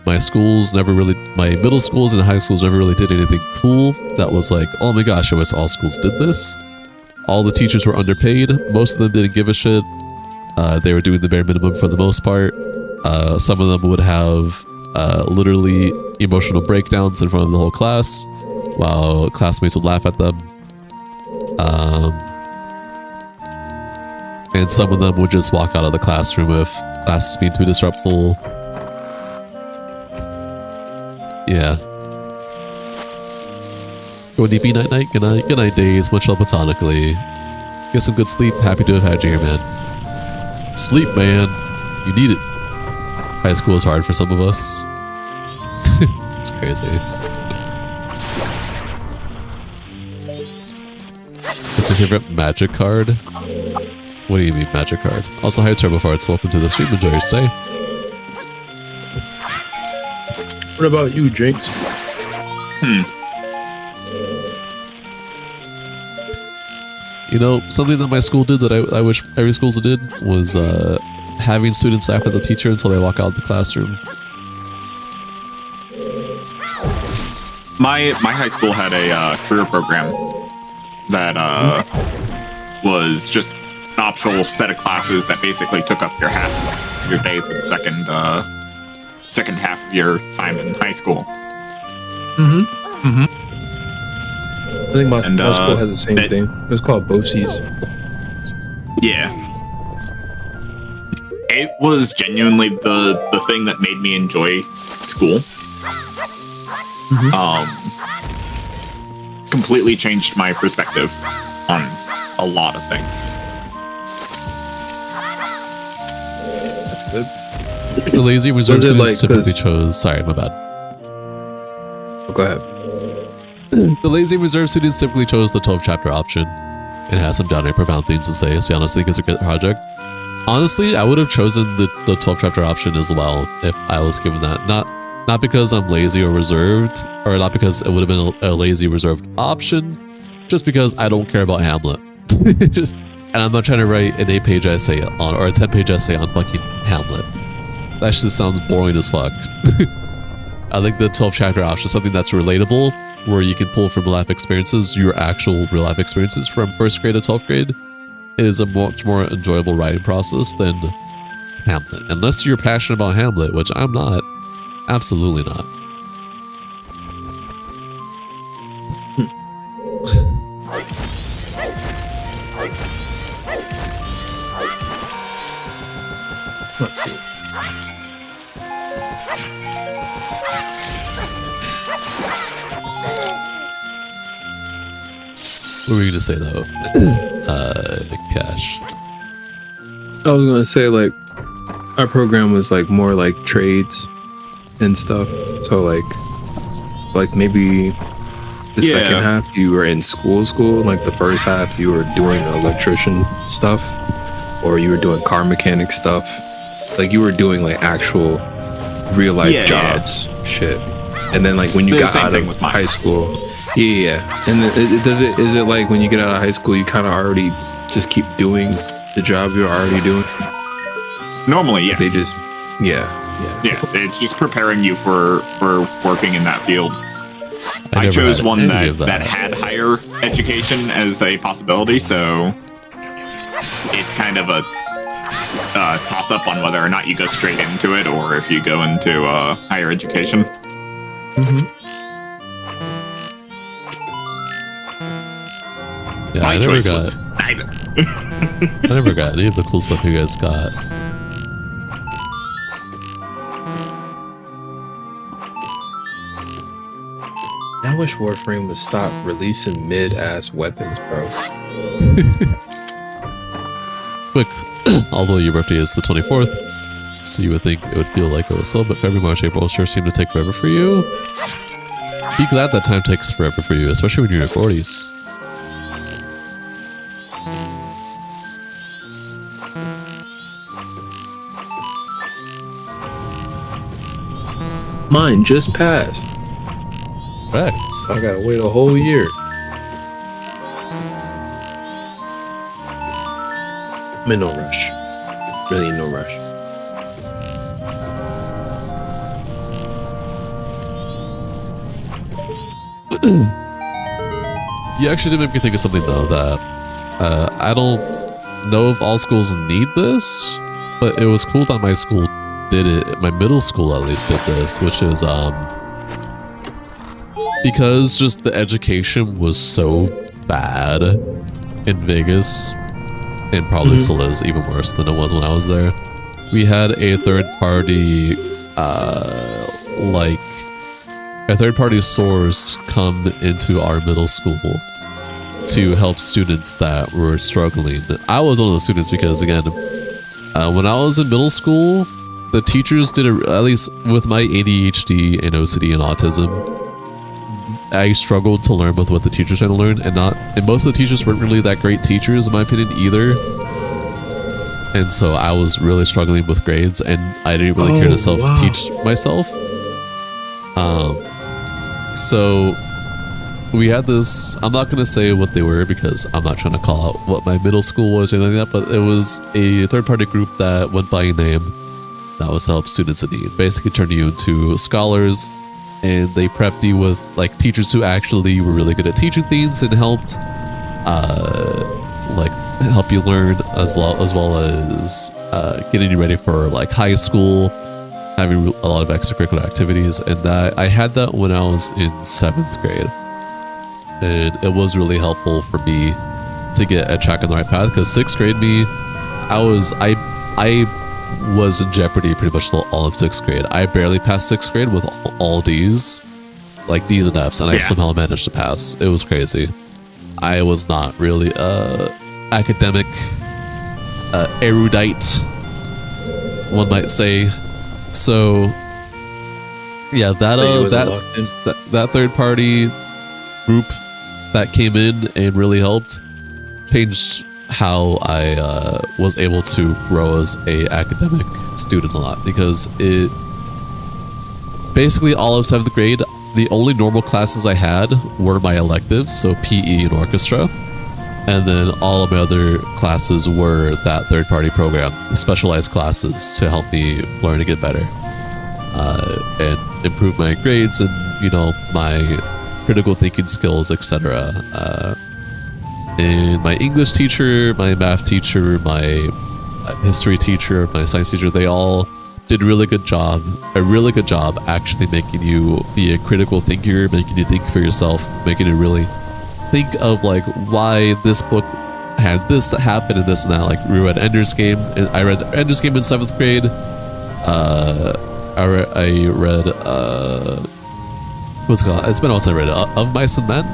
My schools never really, my middle schools and high schools never really did anything cool that was like, oh my gosh, I wish all schools did this. All the teachers were underpaid. Most of them didn't give a shit. They were doing the bare minimum for the most part. Some of them would have literally emotional breakdowns in front of the whole class while classmates would laugh at them. And some of them would just walk out of the classroom if class is being too disruptful. Yeah. Go DP night night. Good night days. Much love platonically. Get some good sleep. Happy to have had you here, man. Sleep, man. You need it. High school is hard for some of us. It's crazy. What's your favorite magic card? What do you mean magic card? Also, hi Turbo Farts. Welcome to the stream. Enjoy your stay. What about you, Jinx? You know, something that my school did that I wish every school did was having students laugh at the teacher until they walk out of the classroom. My high school had a career program that was just an optional set of classes that basically took up your half of your day for the second half of your time in high school. I think my school had the same thing. It was called BOCES. Yeah. It was genuinely the thing that made me enjoy school. Completely changed my perspective on a lot of things. That's good. The lazy reserve students typically chose... Sorry, my bad. Oh, go ahead. The lazy reserve students typically chose the 12 chapter option and has some downright profound things to say, so honestly think it's a good project. Honestly, I would have chosen the 12 chapter option as well if I was given that. Not because I'm lazy or reserved, or not because it would have been a lazy reserved option, just because I don't care about Hamlet. And I'm not trying to write an 8-page essay on, or a 10-page essay on fucking Hamlet. That just sounds boring as fuck. I think the 12 chapter option is something that's relatable, where you can pull from life experiences, your actual real life experiences from 1st grade to 12th grade, is a much more enjoyable writing process than Hamlet. Unless you're passionate about Hamlet, which I'm not. Absolutely not. What were you gonna say though? Cash. I was gonna say like our program was like more like trades and stuff. So like maybe the second half you were in school, like the first half you were doing electrician stuff, or you were doing car mechanic stuff. Like you were doing like actual real life jobs shit. And then like when you got out of high school, and is it like when you get out of high school you kind of already just keep doing the job you're already doing? Normally, yes. They just it's just preparing you for working in that field. I chose one that had higher education as a possibility, so it's kind of a toss up on whether or not you go straight into it or if you go into higher education. Yeah, My choice was neither. I never got any of the cool stuff you guys got. I wish Warframe would stop releasing mid-ass weapons, bro. Quick, although your birthday is the 24th, so you would think it would feel like it was slow, but February, March, April sure seem to take forever for you. Be glad that time takes forever for you, especially when you're in your 40s. Mine just passed. Correct. I gotta wait a whole year. I'm in no rush. Really in no rush. You actually did make me think of something though that I don't know if all schools need this, but it was cool that my school did it. My middle school at least did this, which is because just the education was so bad in Vegas, and probably still is even worse than it was when I was there. We had a third-party source come into our middle school to help students that were struggling. I was one of the students because, again, when I was in middle school, the teachers did it, at least with my ADHD and OCD and autism, I struggled to learn with what the teachers trying to learn, and most of the teachers weren't really that great teachers in my opinion either. And so I was really struggling with grades, and I didn't really care to self-teach myself. So we had this, I'm not going to say what they were because I'm not trying to call out what my middle school was or anything like that, but it was a third-party group that went by a name that was help students in need. Basically turned you into scholars, and they prepped you with like teachers who actually were really good at teaching things and helped help you learn as well as getting you ready for like high school, having a lot of extracurricular activities. And I had that when I was in 7th grade, and it was really helpful for me to get a track on the right path, because 6th grade me, I was in jeopardy pretty much all of 6th grade. I barely passed 6th grade with all D's, like D's and F's, and I somehow managed to pass. It was crazy. I was not really academic erudite, one might say. So yeah, that third party group that came in and really helped changed how I was able to grow as a academic student a lot, because it basically all of 7th grade, the only normal classes I had were my electives, so PE and orchestra, and then all of my other classes were that third-party program, specialized classes to help me learn to get better and improve my grades and, you know, my critical thinking skills, etc. And my English teacher, my math teacher, my history teacher, my science teacher, they all did a really good job actually making you be a critical thinker, making you think for yourself, making you really think of like why this book had this happen and this and that. Like we read Ender's Game, and I read Ender's Game in 7th grade. I read what's it called? It's been a while since I read it. Of Mice and Men?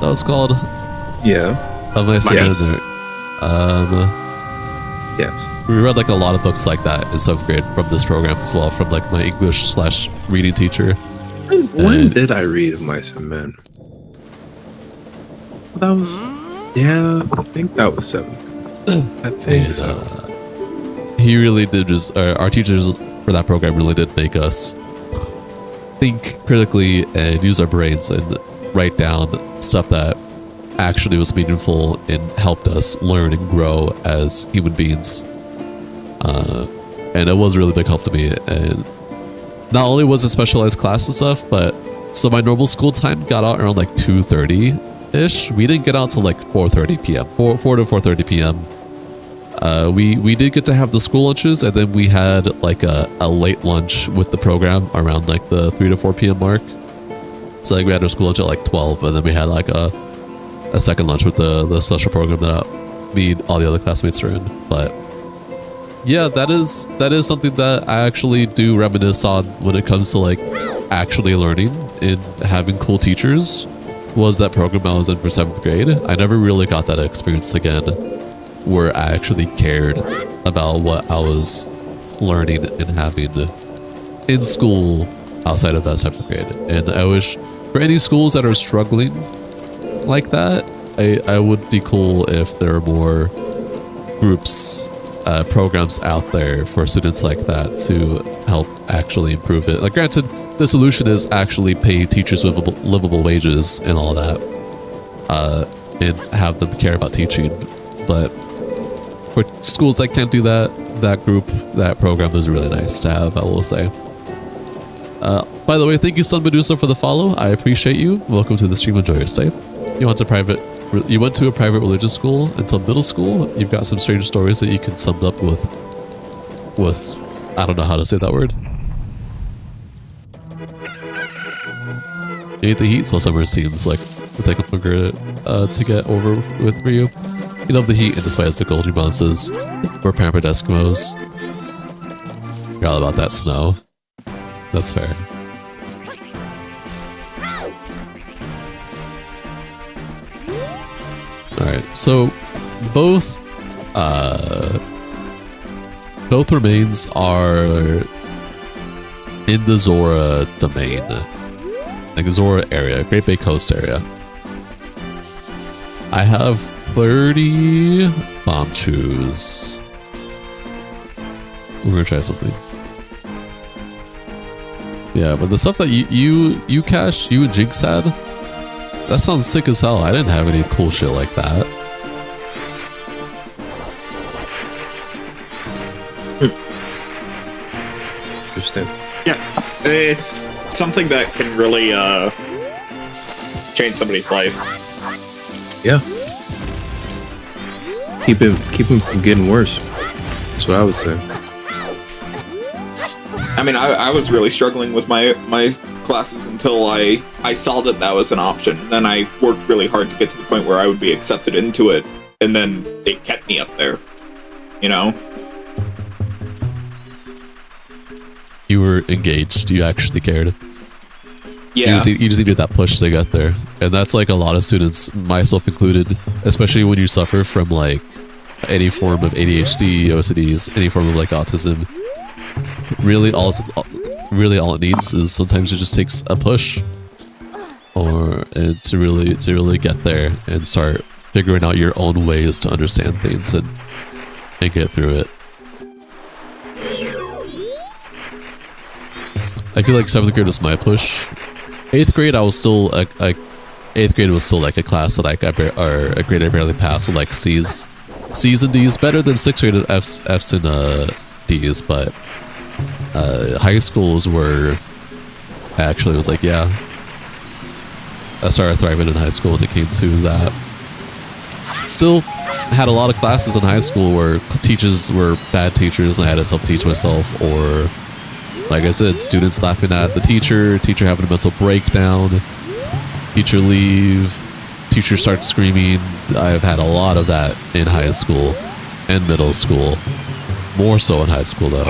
That was called? Yeah. Of Mice and Men. Yes. We read like a lot of books like that in 7th grade from this program as well, from like my English/reading teacher. When did I read Mice and Men? That was, I think that was 7th. I think so. He really did our teachers for that program really did make us think critically and use our brains and write down stuff that actually was meaningful and helped us learn and grow as human beings. And it was a really big help to me. And not only was it specialized class and stuff, but so my normal school time got out around like 2:30-ish. We didn't get out till like 4:30 p.m. 4 to 4:30 p.m. We did get to have the school lunches, and then we had like a late lunch with the program around like the 3 to 4 p.m. mark. So like we had our school lunch at like 12, and then we had like a second lunch with the special program that me and all the other classmates are in. But yeah, that is something that I actually do reminisce on when it comes to like actually learning and having cool teachers, was that program I was in for 7th grade. I never really got that experience again where I actually cared about what I was learning and having in school outside of that 7th grade. And I wish for any schools that are struggling like that, I would be cool if there are more groups, programs out there for students like that to help actually improve it. Like granted, the solution is actually pay teachers livable wages and all that, and have them care about teaching. But for schools that can't do that, that program is really nice to have, I will say. By the way, thank you, Sun Medusa, for the follow. I appreciate you. Welcome to the stream. Enjoy your stay. You went to a private religious school until middle school. You've got some strange stories that you can sum up with I don't know how to say that word. You hate the heat, so summer seems like will take longer to get over with for you. You love the heat and despise the cold. Your mom says we're pampered Eskimos. You're all about that snow. That's fair. Alright, so both remains are in the Zora domain. Like Zora area, Great Bay Coast area. I have 30 bomb chews. We're gonna try something. Yeah, but the stuff that you Cash, you and Jinx had, that sounds sick as hell. I didn't have any cool shit like that. Interesting. Yeah, it's something that can really change somebody's life. Yeah. Keep him from getting worse. That's what I would say. I mean, I was really struggling with my classes until I saw that was an option. Then I worked really hard to get to the point where I would be accepted into it, and then they kept me up there. You know? You were engaged. You actually cared. Yeah. You just needed that push to get there. And that's like a lot of students, myself included, especially when you suffer from like any form of ADHD, OCDs, any form of like autism. Really all it needs is sometimes it just takes a push to really get there and start figuring out your own ways to understand things and get through it. I feel like 7th grade was my push. 8th grade, I was still 8th grade was still like a class that or a grade I barely passed, so like C's and D's, better than 6th grade F's and D's, but high schools were actually was like, yeah, I started thriving in high school when it came to that. Still had a lot of classes in high school where teachers were bad teachers and I had to self-teach myself, or like I said, students laughing at the teacher having a mental breakdown, teacher leave, teacher starts screaming. I've had a lot of that in high school and middle school. More so in high school though.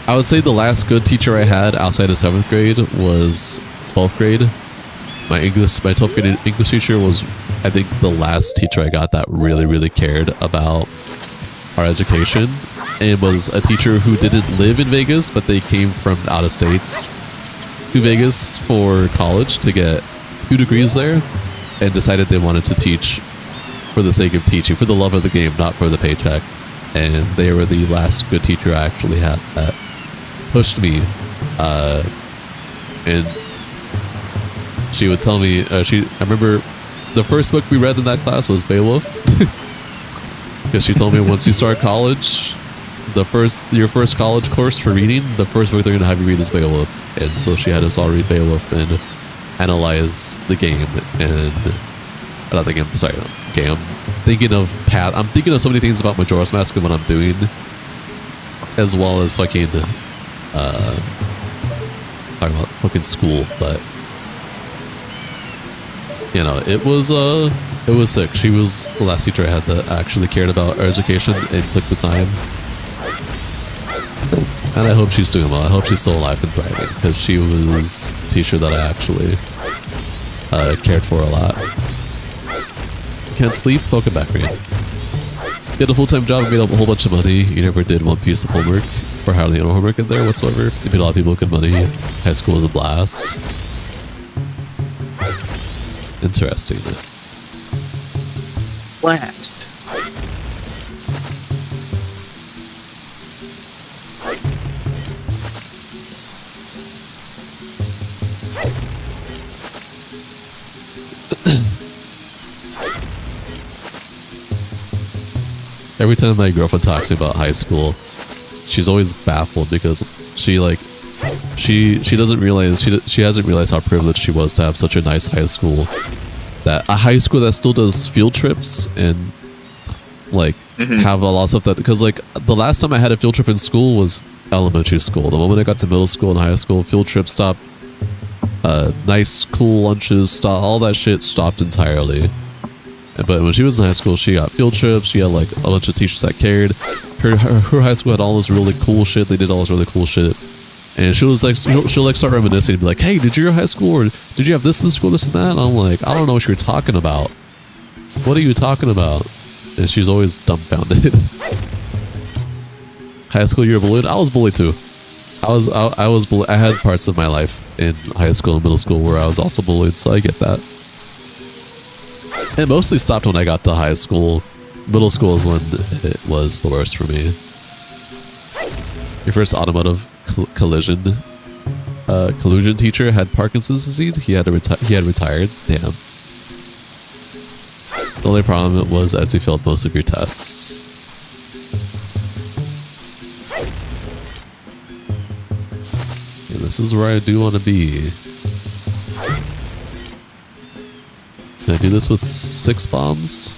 I would say the last good teacher I had outside of 7th grade was 12th grade. My 12th grade English teacher was, I think, the last teacher I got that really cared about our education, and was a teacher who didn't live in Vegas, but they came from out of states to Vegas for college to get 2 degrees there, and decided they wanted to teach for the sake of teaching, for the love of the game, not for the paycheck. And they were the last good teacher I actually had that pushed me. And she would tell me, I remember the first book we read in that class was Beowulf. Because she told me once you start college, your first college course for reading, the first book they're going to have you read is Beowulf. And so she had us all read Beowulf and analyze the game not the game, sorry, game. I'm thinking of so many things about Majora's Mask and what I'm doing, as well as fucking talking about fucking school, but you know, it was sick. She was the last teacher I had that actually cared about our education and took the time. And I hope she's doing well. I hope she's still alive and thriving, because she was a teacher that I actually cared for a lot. Can't sleep? Welcome back, Green. You had a full-time job and made a whole bunch of money. You never did one piece of homework, or hardly any homework in there whatsoever. You made a lot of people good money. High school was a blast. Interesting. Blast. every time my girlfriend talks to me about high school, she's always baffled because she doesn't realize she hasn't realized how privileged she was to have such a nice high school. That a high school that still does field trips and like have a lot of stuff that, because like the last time I had a field trip in school was elementary school. The moment I got to middle school and high school, field trip stopped. Nice cool lunches stopped. All that shit stopped entirely. But when she was in high school, she got field trips. She had like a bunch of teachers that cared. Her high school had all this really cool shit. They did all this really cool shit. And she'll like start reminiscing and be like, hey, did you go to high school, or did you have this in school, this and that? And I'm like, I don't know what you're talking about. What are you talking about? And she's always dumbfounded. High school, you're bullied? I was bullied too. I was bullied. I had parts of my life in high school and middle school where I was also bullied, so I get that. It mostly stopped when I got to high school. Middle school is when it was the worst for me. Your first automotive collision teacher had Parkinson's disease. He had retired. Damn. The only problem was as we failed most of your tests. And this is where I do want to be. Can I do this with 6 bombs?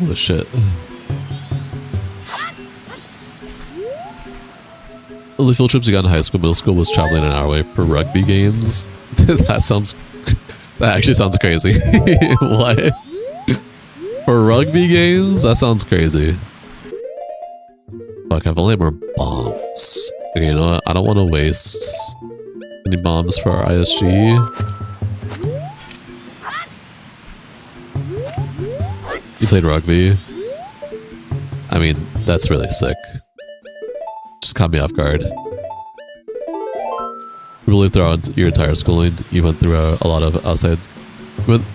Oh shit. The only field trips we got in high school, middle school was traveling an hour away for rugby games. That actually sounds crazy. What? For rugby games? That sounds crazy. Fuck, I've only more bombs. Okay, you know what? I don't want to waste any bombs for our ISG. You played rugby? I mean, that's really sick. Just caught me off guard. Really throughout your entire schooling, you went through a lot of outside.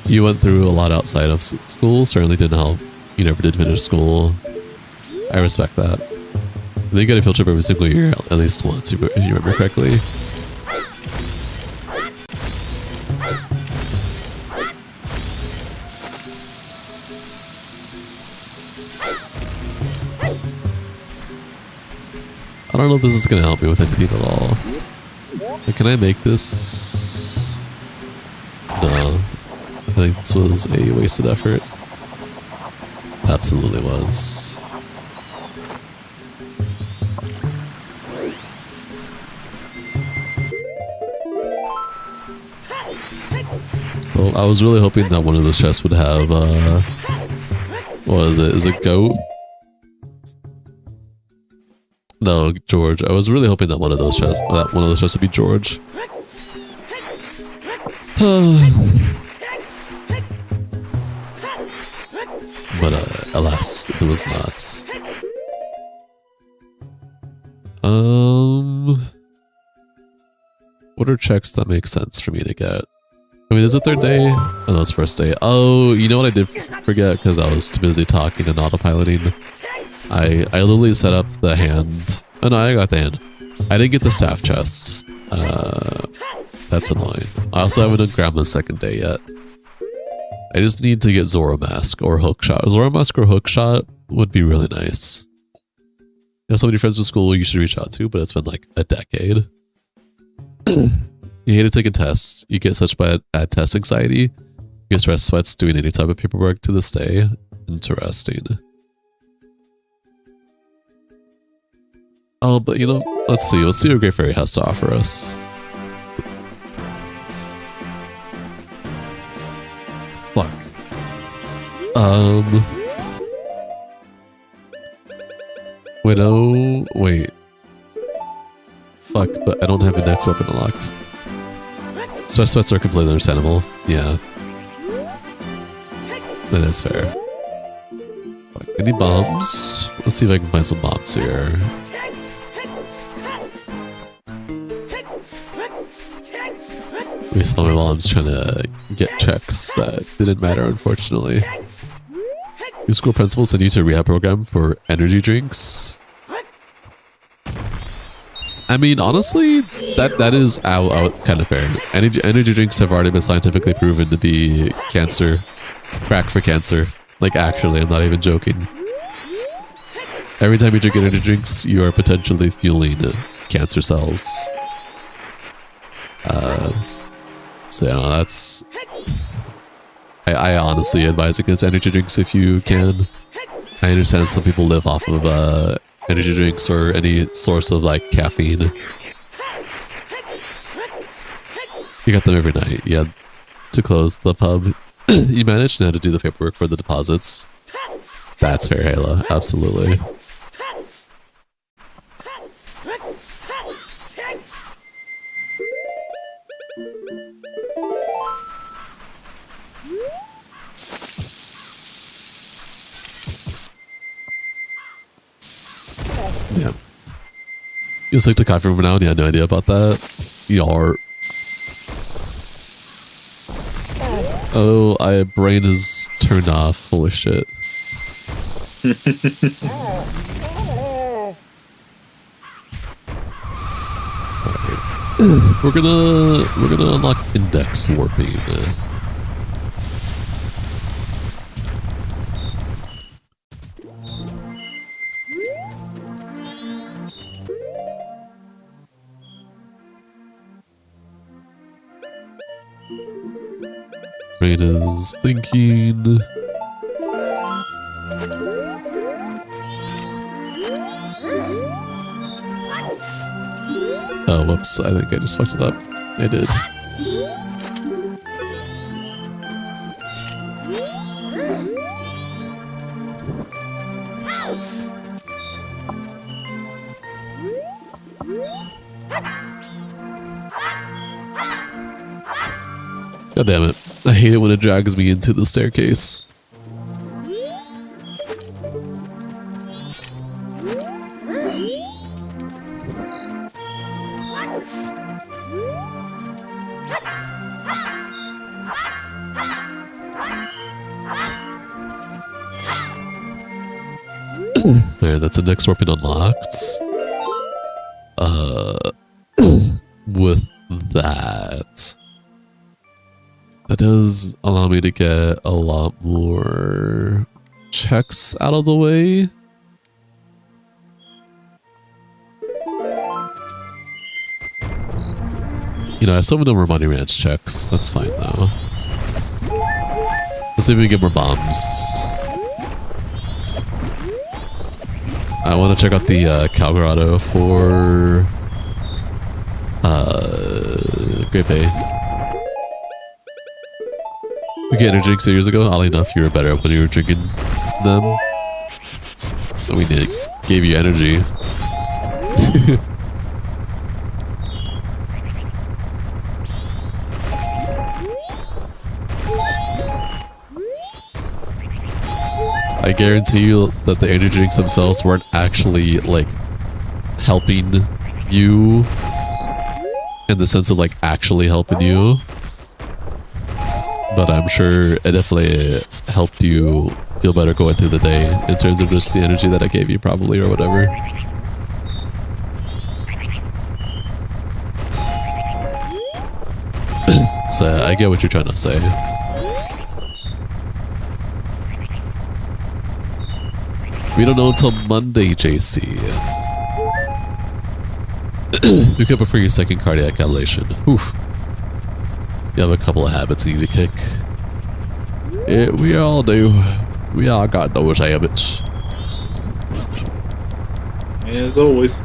You went through a lot outside of school. Certainly didn't help. You never did finish school. I respect that. And then you get a field trip every single year, at least once, if you remember correctly. I don't know if this is going to help me with anything at all. Like, can I make this? No. I think this was a wasted effort. Absolutely was. Well, I was really hoping that one of those chests would have, what is it? Is it goat? No, George. I was really hoping that one of those chests would be George. But alas, it was not. What are checks that make sense for me to get? I mean, is it 3rd day? Oh, no, it's 1st day. Oh, you know what I did forget because I was too busy talking and autopiloting. I literally set up the hand. Oh no, I got the hand. I didn't get the staff chest. That's annoying. I also haven't grabbed the 2nd day yet. I just need to get Zoro Mask or Hookshot. Zoro Mask or Hookshot would be really nice. You have so many friends from school you should reach out to, but it's been like a decade. You hate taking tests. You get such bad test anxiety. You get stress sweats doing any type of paperwork to this day. Interesting. Oh, but you know, let's see what Great Fairy has to offer us. Fuck. Widow, wait. Fuck, but I don't have the next weapon unlocked. Stress sweats are completely understandable. Yeah. That is fair. Fuck, any bombs? Let's see if I can find some bombs here. Recently, while I'm trying to get checks that didn't matter, unfortunately. Your school principal sent you to a rehab program for energy drinks. I mean, honestly, that is out kind of fair. Energy drinks have already been scientifically proven to be crack for cancer. Like, actually, I'm not even joking. Every time you drink energy drinks, you are potentially fueling cancer cells. So, you know, that's... I honestly advise against energy drinks if you can. I understand some people live off of energy drinks or any source of like caffeine. You got them every night. You had to close the pub. You managed now to do the paperwork for the deposits. That's fair, Halo. Absolutely. Yeah. You'll stick to coffee from now on? You had no idea about that? Yar. Oh, my brain is turned off. Holy shit. Alright. We're gonna unlock index warping. Brain is thinking. Oh, whoops. I think I just fucked it up. I did. God damn it. I hate it when it drags me into the staircase. Alright, that's index warping unlocked. With that does allow me to get a lot more checks out of the way. You know, I still have no more Money Ranch checks. That's fine though. Let's see if we can get more bombs. I want to check out the Cow Grotto for Great Bay. We get energy drinks years ago. Oddly enough, you were better when you were drinking them. I mean, it gave you energy. I guarantee you that the energy drinks themselves weren't actually, like, helping you in the sense of, like, actually helping you. But I'm sure it definitely helped you feel better going through the day in terms of just the energy that I gave you, probably, or whatever. So I get what you're trying to say. We don't know until Monday, JC. Wake up before your second cardiac ablation. Oof. You have a couple of habits you need to kick. Yeah, we all do. We all got those habits. As always.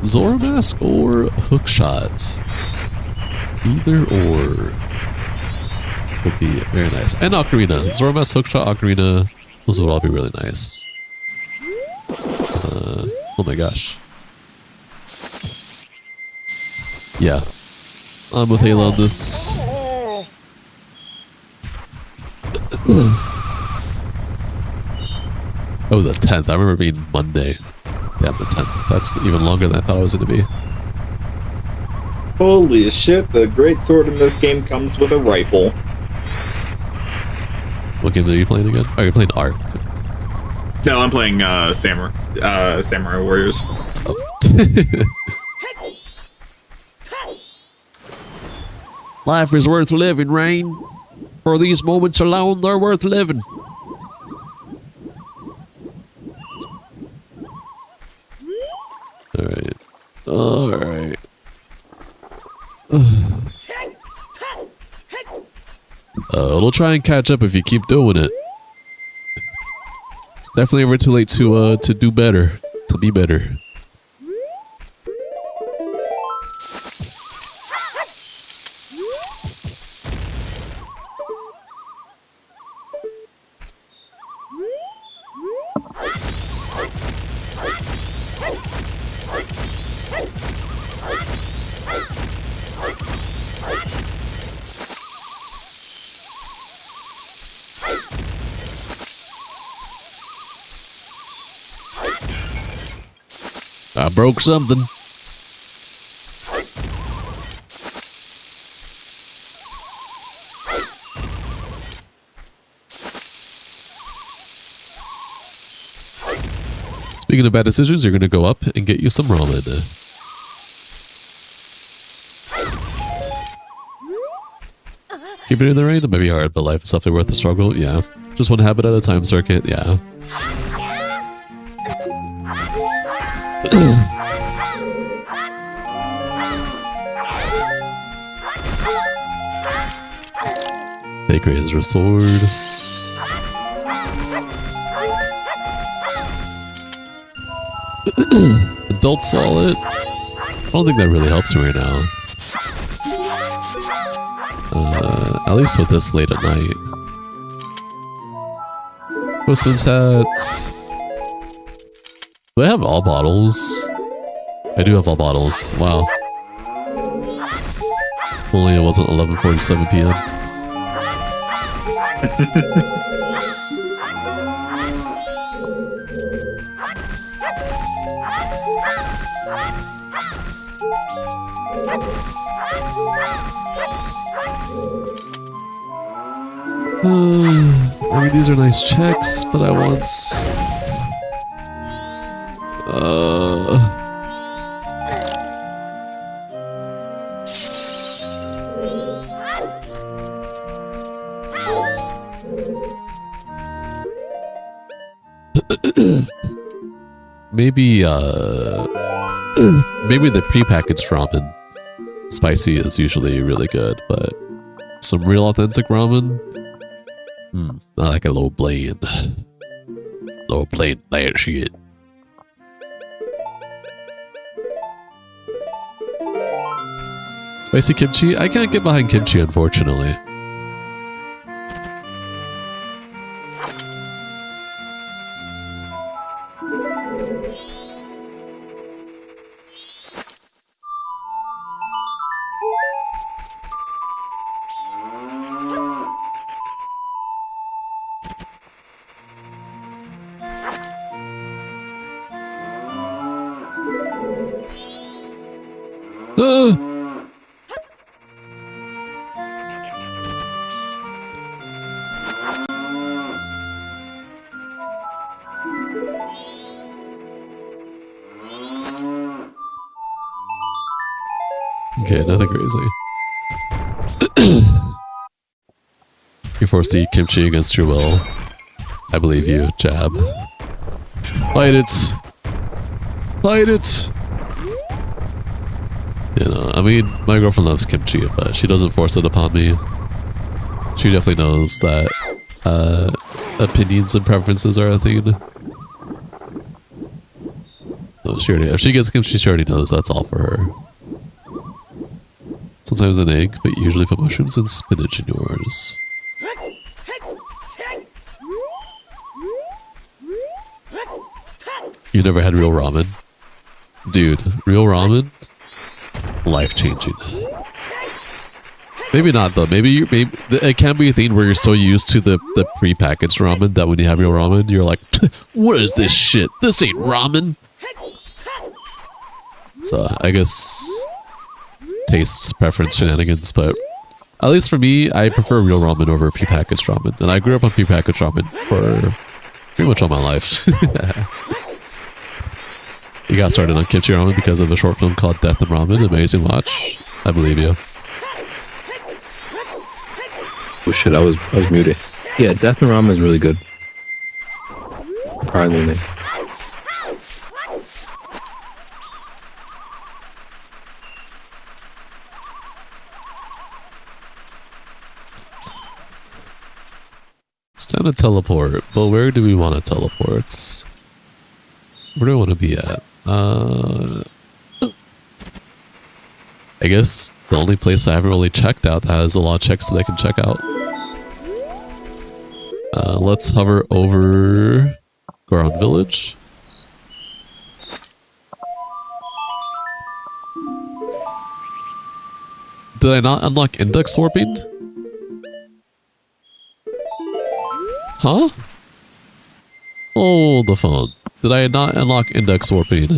Zoromask or Hookshot? Either or would be very nice. And Ocarina. Zoromask, Hookshot, Ocarina. Those would all be really nice. Oh my gosh. Yeah. I'm with Halo on this. Oh, the 10th. I remember being Monday. Yeah, I'm the 10th. That's even longer than I thought I was going to be. Holy shit, the great sword in this game comes with a rifle. What game are you playing again? Oh, you're playing Ark. No, I'm playing Samurai Warriors. Oh. Life is worth living, Rain. For these moments alone, they're worth living. Alright. Alright. It'll try and catch up if you keep doing it. It's definitely ever too late to do better. To be better. I broke something. Speaking of bad decisions, you're going to go up and get you some ramen. Keep it in the rain, it might be hard, but life is definitely worth the struggle. Yeah. Just one habit at a time, Circuit. Yeah. Bakery is restored. Adult's wallet. I don't think that really helps me right now. At least with this late at night. Postman's hats. Do I have all bottles? I do have all bottles. Wow. Only it wasn't 11:47 p.m. I mean, these are nice checks, but I want... Maybe, maybe the prepackaged ramen. Spicy is usually really good, but some real authentic ramen? I like a little bland. Little bland bad shit. Spicy kimchi? I can't get behind kimchi, unfortunately. Okay, nothing crazy. You forced to eat kimchi against your will. I believe you, Jab. Fight it! Fight it! You know, I mean, my girlfriend loves kimchi, but she doesn't force it upon me. She definitely knows that opinions and preferences are a thing. So she already, if she gets kimchi, she already knows that's all for her. Sometimes an egg, but you usually put mushrooms and spinach in yours. You never had real ramen? Dude, real ramen? Life-changing. Maybe not though. Maybe it can be a thing where you're so used to the pre-packaged ramen that when you have real ramen, you're like, what is this shit? This ain't ramen. So I guess taste preference shenanigans, but at least for me, I prefer real ramen over prepackaged ramen. And I grew up on prepackaged ramen for pretty much all my life. You got started on kimchi ramen because of a short film called Death and Ramen. Amazing watch. I believe you. Oh shit, I was muted. Yeah, Death and Ramen is really good. Surprisingly. It's time to teleport, but where do we want to teleport? Where do I want to be at? I guess the only place I haven't really checked out that has a lot of checks that I can check out. Let's hover over Goron Village. Did I not unlock index warping? Huh? Hold the phone. Did I not unlock index warping?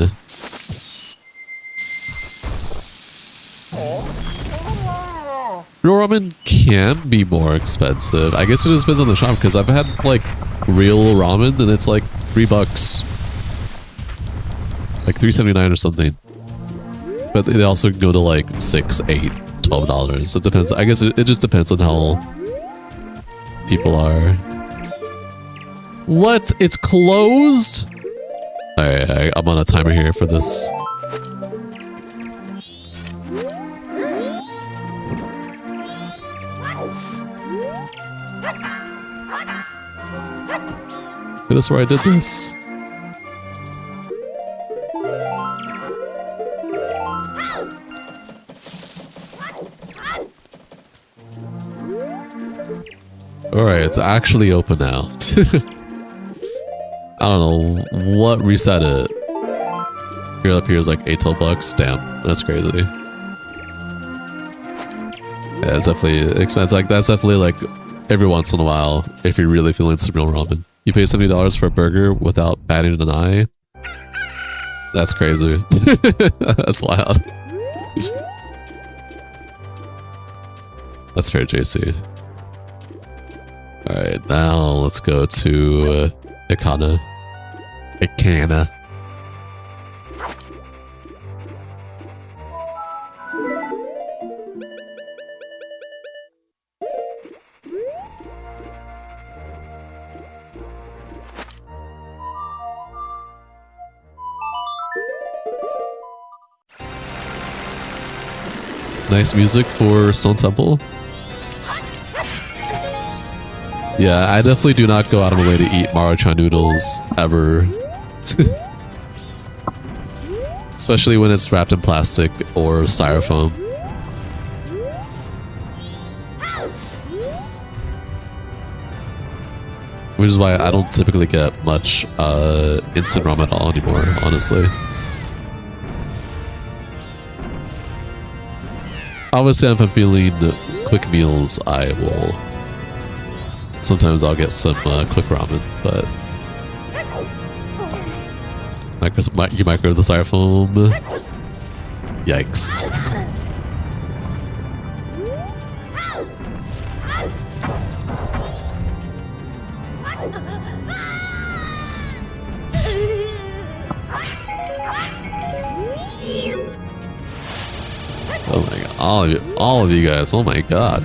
Real ramen can be more expensive. I guess it just depends on the shop because I've had like real ramen and it's like $3. Like $3.79 or something. But they also go to like $6, $8, $12. It depends. I guess it just depends on how people are. What? It's closed? Alright, I'm on a timer here for this. Could have swore I did this. Alright, it's actually open now. I don't know what reset it. Here up here is like $8-12. Damn, that's crazy. Yeah, it's definitely expensive. Like that's definitely like every once in a while if you're really feeling some real ramen. You pay $70 for a burger without batting an eye. That's crazy. That's wild. That's fair, JC. Alright, now let's go to Ikana. Nice music for Stone Temple. Yeah, I definitely do not go out of my way to eat Maruchan noodles ever. Especially when it's wrapped in plastic or styrofoam. Which is why I don't typically get much instant ramen at all anymore, honestly. Obviously, if I'm feeling quick meals, I will. Sometimes I'll get some quick ramen, but you micro the styrofoam. Yikes. Oh my god, all of you guys, oh my god.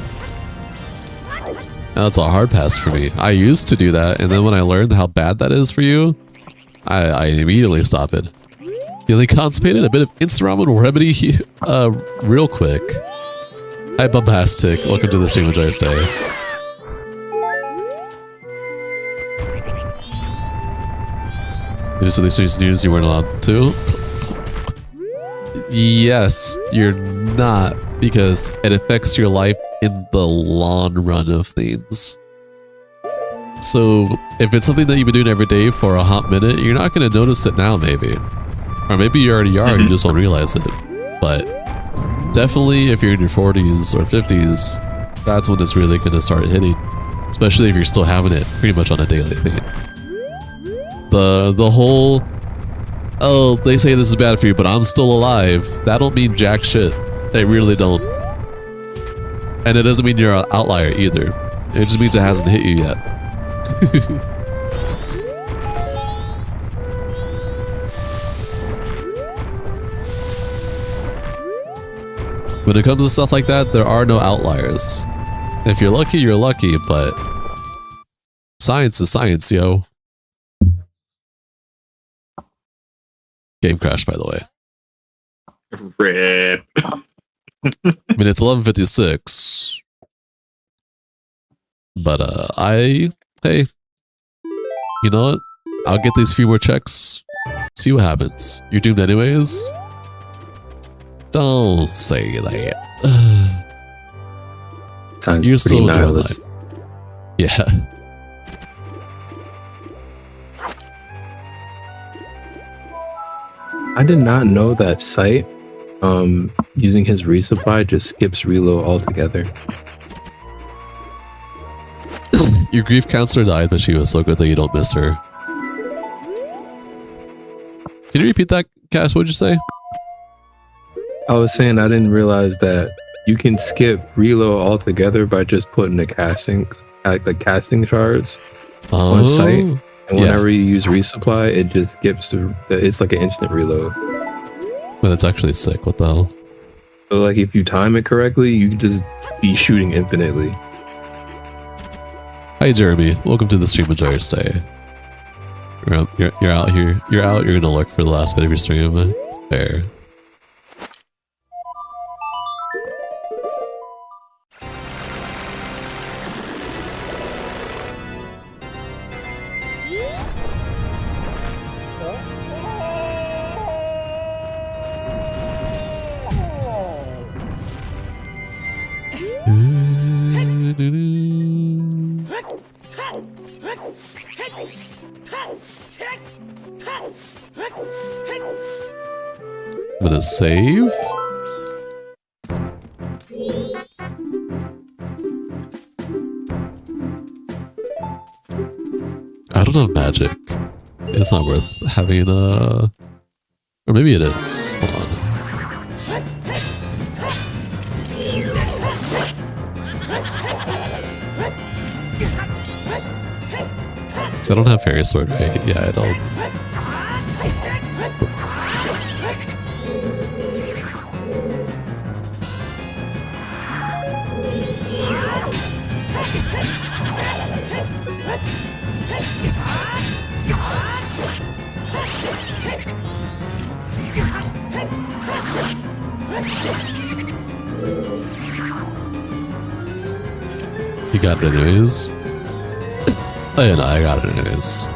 That's a hard pass for me. I used to do that, and then when I learned how bad that is for you, I immediately stop it. Feeling constipated? A bit of instant ramen remedy real quick. Hi Bombastic, welcome to the stream, enjoy your stay. So these news you weren't allowed to? Yes, you're not, because it affects your life in the long run of things. So if it's something that you've been doing every day for a hot minute, you're not going to notice it now, maybe. Or maybe you already are, you just don't realize it. But definitely if you're in your 40s or 50s, that's when it's really going to start hitting. Especially if you're still having it pretty much on a daily thing. The whole oh, they say this is bad for you, but I'm still alive. That don't mean jack shit. They really don't. And it doesn't mean you're an outlier either. It just means it hasn't hit you yet. When it comes to stuff like that, there are no outliers. If you're lucky, you're lucky, but science is science, yo. Game crashed, by the way. Rip. I mean, it's 11:56. But, hey, you know what? I'll get these few more checks. See what happens. You're doomed anyways? Don't say that. Sounds You're pretty still nihilist. Yeah. I did not know that Sight, using his resupply just skips reload altogether. Your grief counselor died, but she was so good that you don't miss her. Can you repeat that, Cass? What'd you say? I was saying I didn't realize that you can skip reload altogether by just putting the casting shards on Sight. And whenever you use resupply, it just skips it's like an instant reload. But that's actually sick. What the hell? So like if you time it correctly, you can just be shooting infinitely. Hi Jeremy, welcome to the stream. Enjoy your stay. You're out here. You're out. You're gonna lurk for the last bit of your stream. Fair. I'm gonna save. I don't have magic. It's not worth having a... Or maybe it is. Hold on. Because I don't have fairy sword, right? Yeah, I don't. You got it anyways. Oh yeah, no, I got it anyways.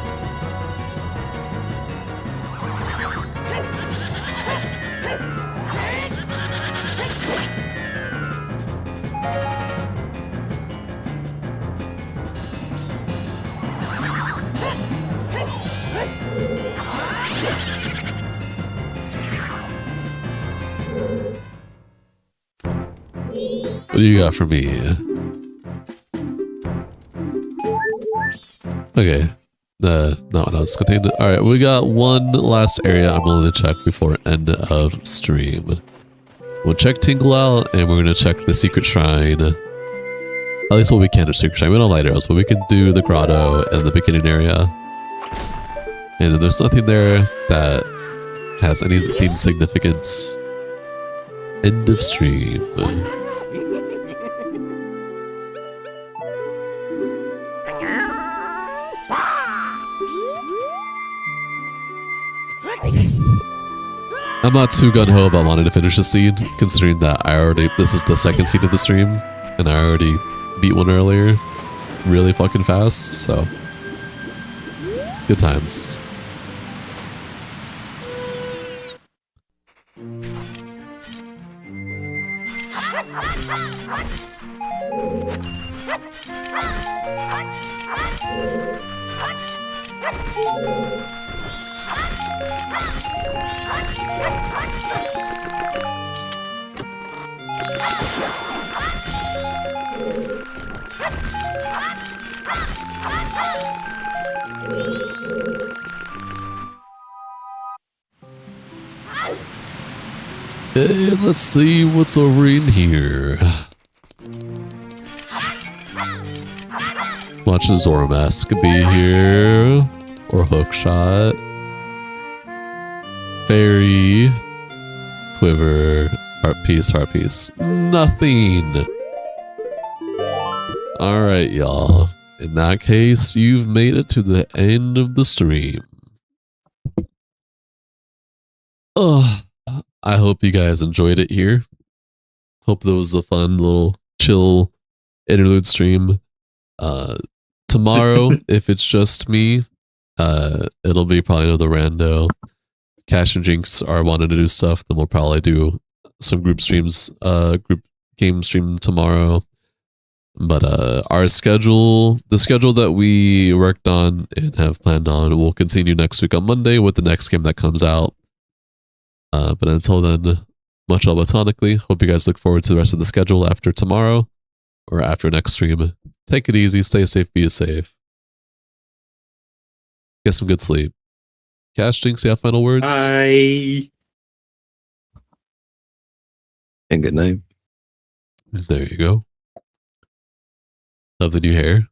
What do you got for me? Okay. Not what I was contained. Alright, we got one last area I'm willing to check before end of stream. We'll check Tingle out, and we're gonna check the secret shrine. At least what we can do secret shrine. We don't have light arrows, but we can do the grotto and the beginning area. And if there's nothing there that has anything significance, end of stream. I'm not too gung-ho about wanting to finish the seed, considering that this is the second seed of the stream, and I already beat one earlier really fucking fast, so good times. And let's see what's over in here. Watch the Zoromask be here. Or Hookshot. Fairy. Quiver. Heart piece, heart piece. Nothing. Alright, y'all. In that case, you've made it to the end of the stream. Ugh. I hope you guys enjoyed it here. Hope that was a fun little chill interlude stream. Tomorrow, if it's just me, it'll be probably another rando. Cash and Jinx are wanting to do stuff, then we'll probably do some group streams, group game stream tomorrow. But our schedule, the schedule that we worked on and have planned on, will continue next week on Monday with the next game that comes out. But until then, much love platonically. Hope you guys look forward to the rest of the schedule after tomorrow or after next stream. Take it easy, stay safe, be safe. Get some good sleep. Cash, Jinx, you have final words? Bye. And good night. There you go. Love the new hair.